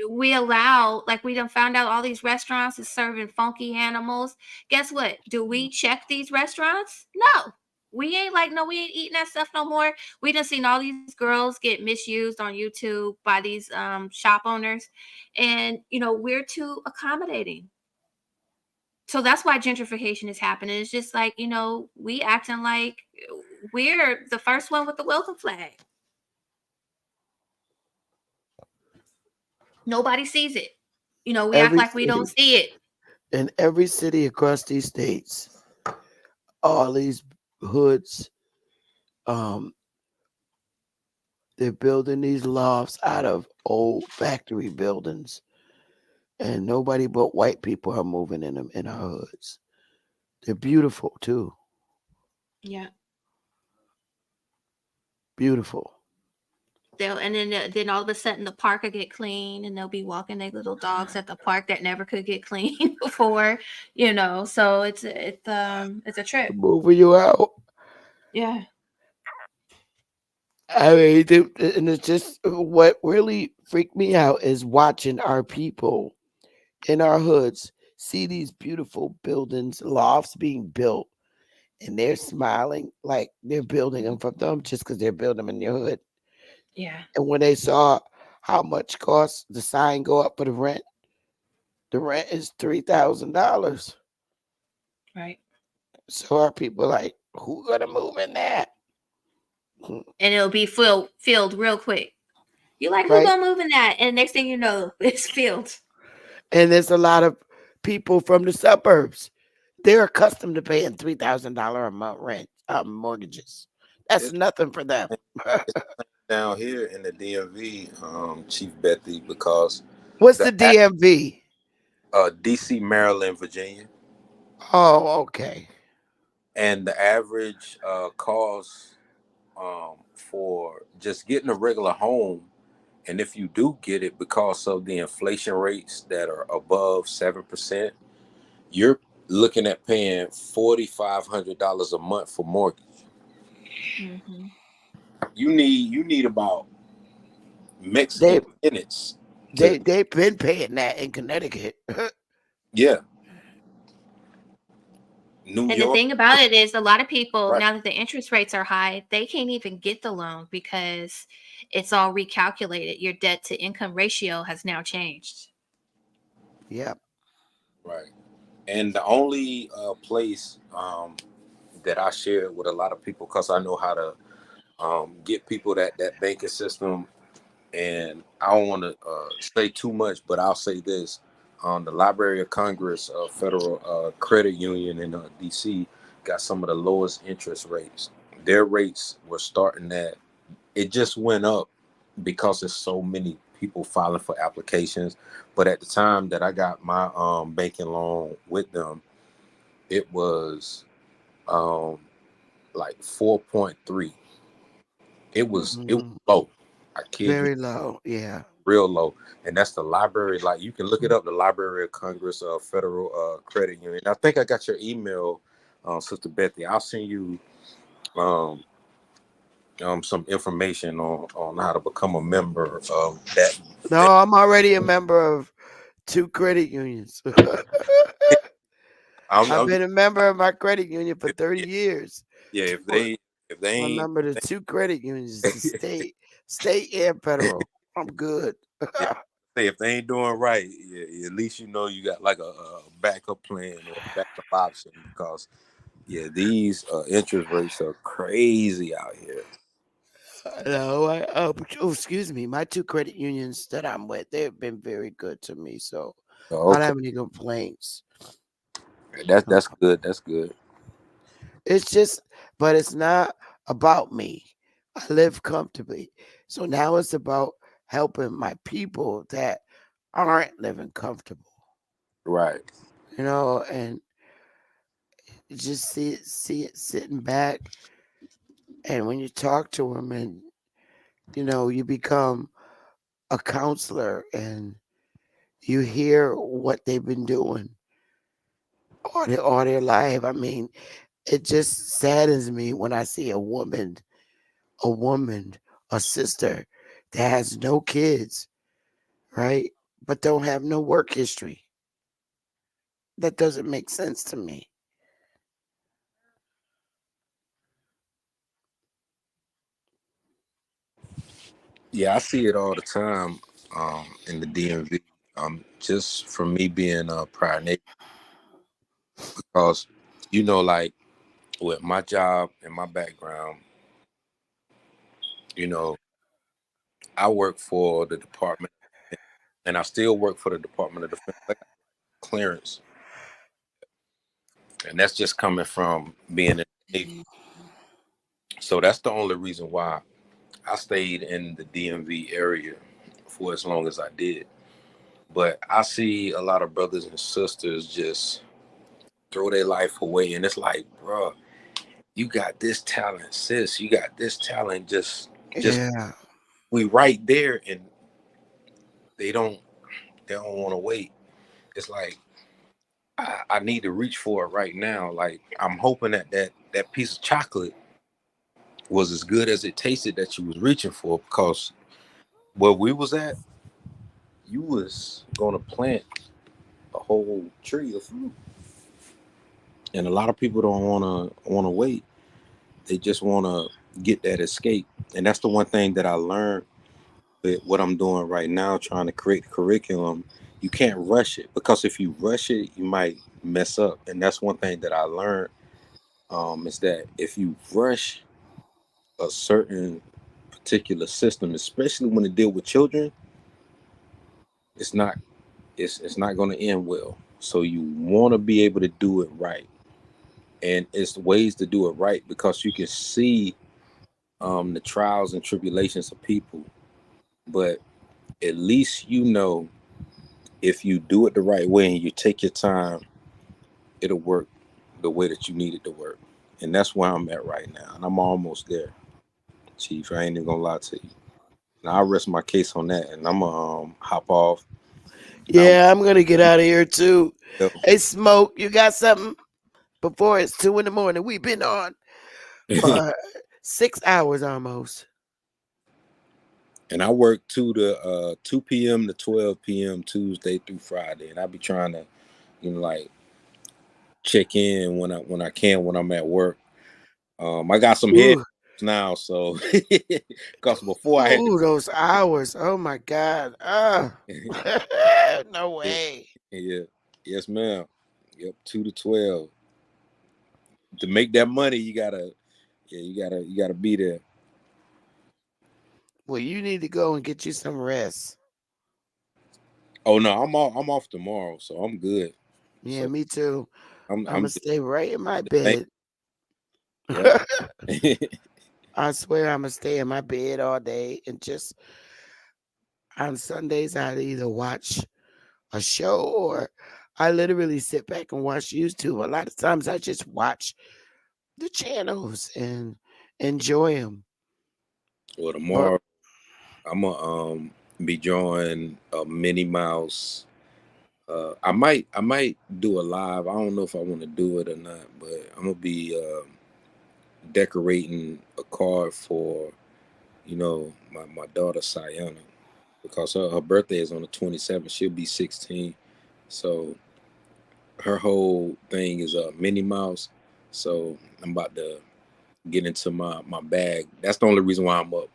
we allow, like, we done found out all these restaurants is serving funky animals. Guess what? Do we check these restaurants? No. We ain't like, no, we ain't eating that stuff no more. We done seen all these girls get misused on YouTube by these shop owners. And we're too accommodating. So that's why gentrification is happening. It's just like, we acting like we're the first one with the welcome flag. Nobody sees it. We act Every like we don't city, see it. in every city across these states, all these hoods, um, they're building these lofts out of old factory buildings, and nobody but white people are moving in them in our hoods. They're beautiful too. Yeah. Beautiful. And then all of a sudden the park will get clean, and they'll be walking their little dogs at the park that never could get clean before. So it's a trip. Moving you out. Yeah. I mean, and it's just what really freaked me out is watching our people in our hoods see these beautiful buildings, lofts being built, and they're smiling like they're building them for them just because they're building them in your hood. Yeah. And when they saw how much cost the sign go up for the rent is $3,000. Right. So our people like, who gonna move in that? And it'll be filled real quick. You're like, who Right? gonna move in that? And next thing you know, it's filled. And there's a lot of people from the suburbs. They're accustomed to paying $3,000 a month rent mortgages. That's It's, nothing for them. it's down here in the DMV, Chief Bethy, because What's the the DMV? DC, Maryland, Virginia, Oh, okay. and the average cost for just getting a regular home, and if you do get it, because of the inflation rates that are above 7%, you're looking at paying $4,500 a month for mortgage. Mm-hmm. You need about They Mexican minutes to, they've been paying that in Connecticut. yeah, New And the York, thing about it is, a lot of people, right, now that the interest rates are high, they can't even get the loan because it's all recalculated. Your debt to income ratio has now changed. Yep. right. And the only place that I share with a lot of people, because I know how to get people that banking system, and I don't want to say too much, but I'll say this: the Library of Congress, Federal Credit Union in DC, got some of the lowest interest rates. Their rates were starting at, it just went up because there's so many people filing for applications. But at the time that I got my banking loan with them, it was um, like 4.3. It was Mhm. low. I kid you, Very low. Yeah. real low. And that's the library. Like, you can look it up, the Library of Congress, Federal Credit Union. I think I got your email, Sister Bethy. I'll send you um, some information on how to become a member of that. No, I'm already a member of 2 credit unions. I've I'm been a member of my credit union for 30 yeah, years. yeah. Two- If they I'm a ain't, member of the 2 credit unions, the state and federal. I'm good. yeah, say if they ain't doing right, yeah, at least you know you got like a backup plan or a backup option, because yeah, these interest rates are crazy out here. No, excuse me. My 2 credit unions that I'm with, they've been very good to me, so I Oh, don't okay. have any complaints. That's good. That's good. It's just, but it's not about me. I live comfortably. So now it's about helping my people that aren't living comfortable, Right. and just see it sitting back. And when you talk to them and, you become a counselor and you hear what they've been doing all their life. I mean, it just saddens me when I see a woman, a sister that has no kids, right? But don't have no work history. That doesn't make sense to me. Yeah, I see it all the time in the DMV. Just from me being a prior neighbor, because like with my job and my background, you know, I work for the Department, and I still work for the Department of Defense. I got clearance, and that's just coming from being in the Navy. So that's the only reason why I stayed in the DMV area for as long as I did. But I see a lot of brothers and sisters just throw their life away, and it's like, bro, you got this talent, sis. You got this talent. Just Yeah. we right there, and they don't, they don't want to wait. It's like I need to reach for it right now. Like I'm hoping that piece of chocolate was as good as it tasted that you was reaching for, because where we was at, you was gonna plant a whole tree of fruit, and a lot of people don't wanna wait. They just wanna get that escape, and that's the one thing that I learned with what I'm doing right now, trying to create the curriculum. You can't rush it, because if you rush it, you might mess up, and that's one thing that I learned. Is that if you rush a certain particular system, especially when it deal with children, it's not it's not going to end well. So you want to be able to do it right, and it's ways to do it right because you can see the trials and tribulations of people, but at least if you do it the right way and you take your time, it'll work the way that you need it to work. And that's where I'm at right now, and I'm almost there, Chief. I ain't even gonna lie to you. Now I rest my case on that, and I'm gonna hop off. I'm, Yeah, I'm gonna get out of here too. yep. Hey, Smoke, you got something? Before it's 2 in the morning. We've been on for 6 hours almost. And I work 2 p.m. to 12 p.m. Tuesday through Friday, and I be trying to, like check in when I can when I'm at work. I got some head Ooh, now, so because before I had to, ooh, those hours. Oh my God. No yeah, way. yeah, yes, ma'am. Yep, 2 to 12. To make that money, you gotta be there. Well, you need to go and get you some rest. Oh no, I'm off tomorrow, so I'm good. Yeah, So me too. I'm I'm gonna stay right in my thank bed. yep. I swear I'm gonna stay in my bed all day and just on Sundays I'd either watch a show or I literally sit back and watch YouTube. A lot of times I just watch the channels and enjoy them. Well, But tomorrow I'm gonna be drawing a Minnie Mouse. I might do a live. I don't know if I want to do it or not, but I'm gonna be decorating a card for my daughter Sayana, because her birthday is on the 27th. She'll be 16, so her whole thing is a Minnie Mouse. So I'm about to get into my bag. That's the only reason why I'm up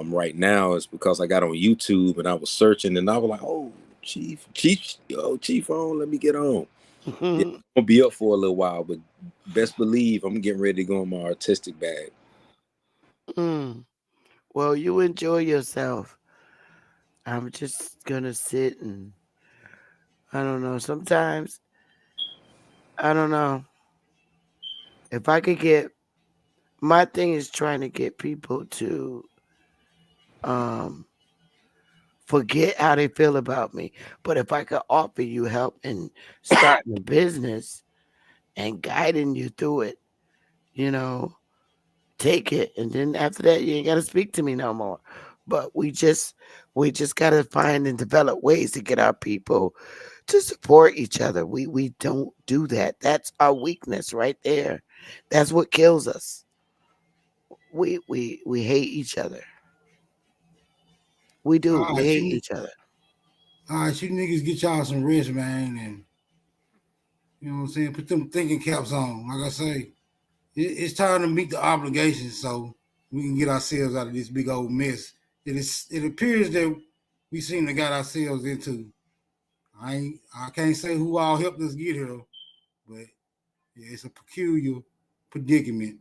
right now, is because I got on YouTube and I was searching and I was like, oh, Chief on, let me get on. Yeah, I'm gonna be up for a little while, but best believe I'm getting ready to go in my artistic bag. mm, well, you enjoy yourself. I'm just gonna sit and I don't know. Sometimes I don't know. If I could get my thing is trying to get people to um forget how they feel about me. But if I could offer you help in starting a business and guiding you through it, you know, take it. And then after that you ain't gotta speak to me no more. But we just gotta find and develop ways to get our people to support each other. We don't do that. That's our weakness right there. That's what kills us. We hate each other. We do. All We right, hate you, each other. all right, you niggas get y'all some rest, man, and you know what I'm saying. Put them thinking caps on. Like I say, it's time to meet the obligations so we can get ourselves out of this big old mess. It appears that we seem to got ourselves into. I can't say who all helped us get here, but yeah, it's a peculiar predicament.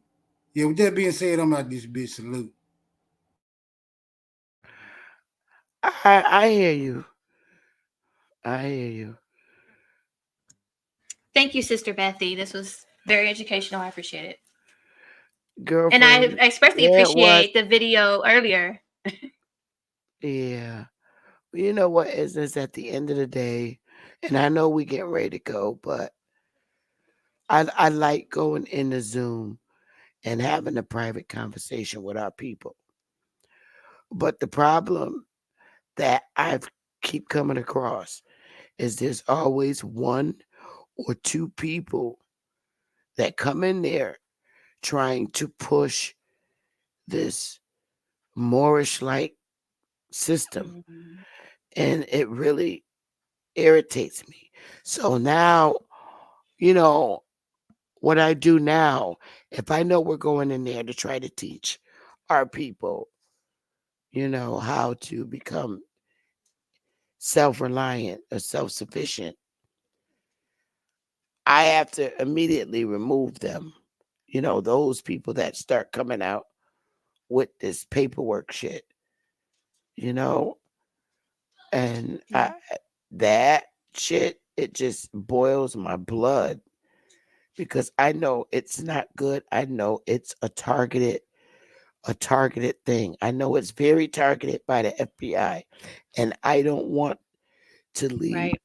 Yeah, with that being said, I'm out this bitch. Salute. I hear you. I hear you. Thank you, Sister Bethy. This was very educational. I appreciate it. And I Girlfriend, especially yeah, it was. appreciate the video earlier. Yeah. You know what is this at the end of the day, and I know we get ready to go, but I like going in the Zoom and having a private conversation with our people. But the problem that I've keep coming across is there's always one or two people that come in there trying to push this Moorish like system. And it really irritates me. So now, you know, what I do now, if I know we're going in there to try to teach our people, how to become self reliant or self sufficient, I have to immediately remove them. Those people that start coming out with this paperwork shit, you know, and that shit, it just boils my blood because I know it's not good. I know it's a targeted thing. I know it's very targeted by the FBI, and I don't want to lead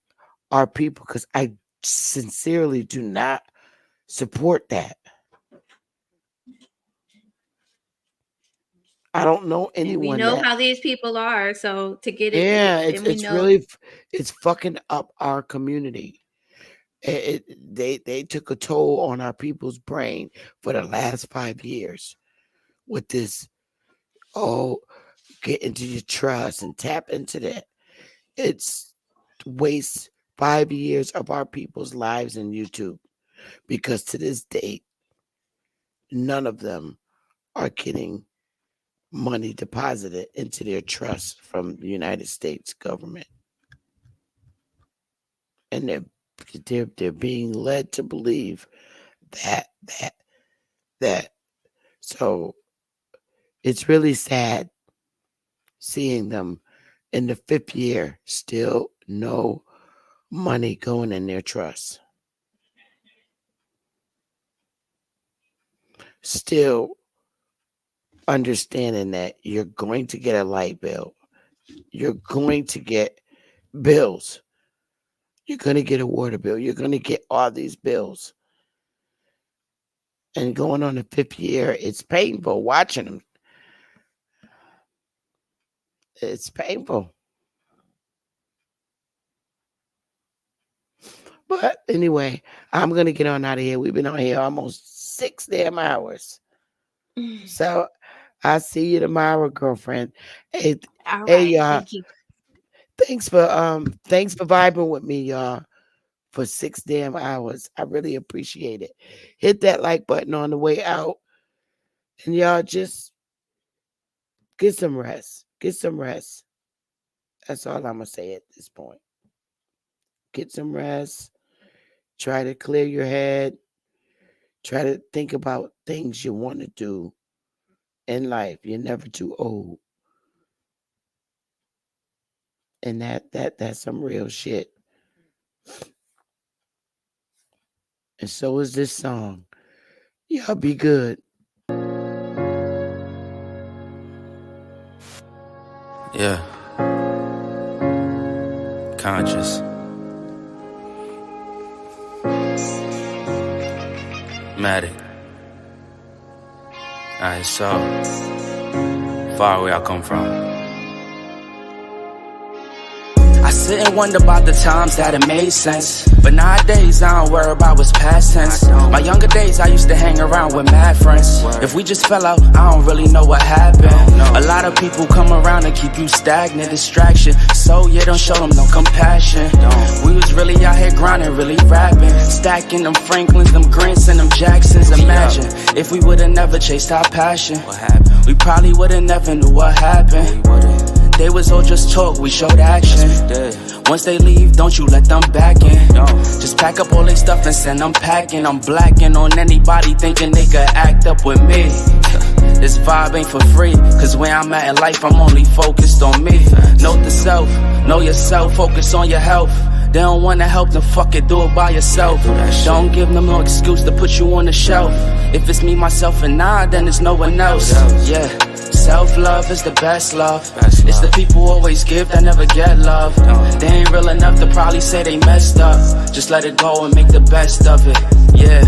our people because I sincerely do not support that. I don't know And we anyone know that. how these people are. So to get it, Yeah, it's and we it's know. really it's fucking up our community. They took a toll on our people's brain for the last 5 years with this. Oh, get into your trust and tap into that. It's waste 5 years of our people's lives in YouTube because to this date, none of them are getting money deposited into their trust from the United States government, and they're being led to believe that that that. So it's really sad seeing them in the fifth year still no money going in their trust. Still understanding that you're going to get a light bill. You're going to get bills. You're going to get a water bill. You're going to get all these bills. And going on the fifth year, it's painful watching them. It's painful. But anyway, I'm going to get on out of here. We've been on here almost 6 damn hours. So I'll see you tomorrow, girlfriend. Hey, All hey, right. y'all. Thank you. Thanks for vibing with me, y'all, for 6 damn hours. I really appreciate it. Hit that like button on the way out, and y'all just get some rest. Get some rest. That's all I'm gonna say at this point. Get some rest. Try to clear your head. Try to think about things you want to do in life. You're never too old, and that's some real shit. And so is this song. Y'all be good. Yeah. Conscious. Matic. Alright, so far where I come from. I sit and wonder about the times that it made sense. But nowadays I don't worry about what's past tense. My younger days I used to hang around with mad friends. If we just fell out, I don't really know what happened. A lot of people come around and keep you stagnant, distraction. So yeah, don't show them no compassion. We was really out here grinding, really rapping, stacking them Franklins, them Grants and them Jacksons. Imagine if we would've never chased our passion. We probably would've never knew what happened. They was all just talk, we showed action. Once they leave, don't you let them back in. Just pack up all their stuff and send them packing. I'm blacking on anybody thinking they could act up with me. This vibe ain't for free, cause where I'm at in life, I'm only focused on me. Note the self, know yourself, focus on your health. They don't wanna help, then fuck it, do it by yourself. Don't give them no excuse to put you on the shelf. If it's me, myself, and I, then it's no one else. Yeah. Self-love is the best love. It's the people who always give that never get love. They ain't real enough to probably say they messed up. Just let it go and make the best of it. Yeah,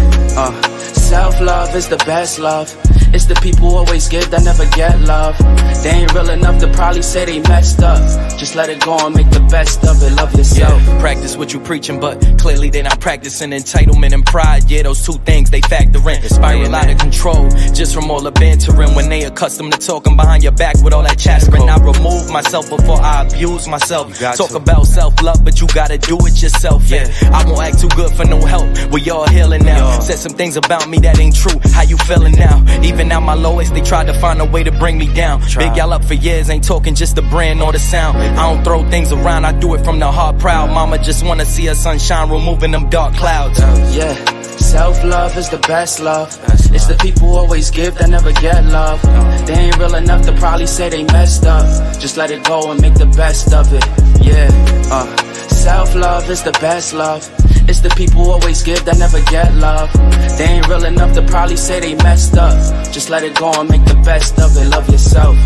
self-love is the best love. It's the people who always give that never get love. They ain't real enough to probably say they messed up. Just let it go and make the best of it. Love yourself. Yeah, practice what you preaching, but clearly they not practicing entitlement and pride. Yeah, those two things they factor in. Spiral out of control just from all the bantering. When they accustomed to talking behind your back with all that chattering. I remove myself before I abuse myself. Talk about self-love, but you gotta do it yourself. Yeah, I won't act too good for no help. We all healing now. Said some things about me that ain't true. How you feeling now? Even at my lowest, they tried to find a way to bring me down. Big y'all up for years, ain't talking just the brand or the sound. I don't throw things around, I do it from the heart proud. Mama just wanna see her sunshine, removing them dark clouds. Yeah, self-love is the best love. It's the people who always give that never get love. They ain't real enough to probably say they messed up. Just let it go and make the best of it. Yeah, self-love is the best love. It's the people who always give that never get love. They ain't real enough to probably say they messed up. Just let it go and make the best of it. Love yourself.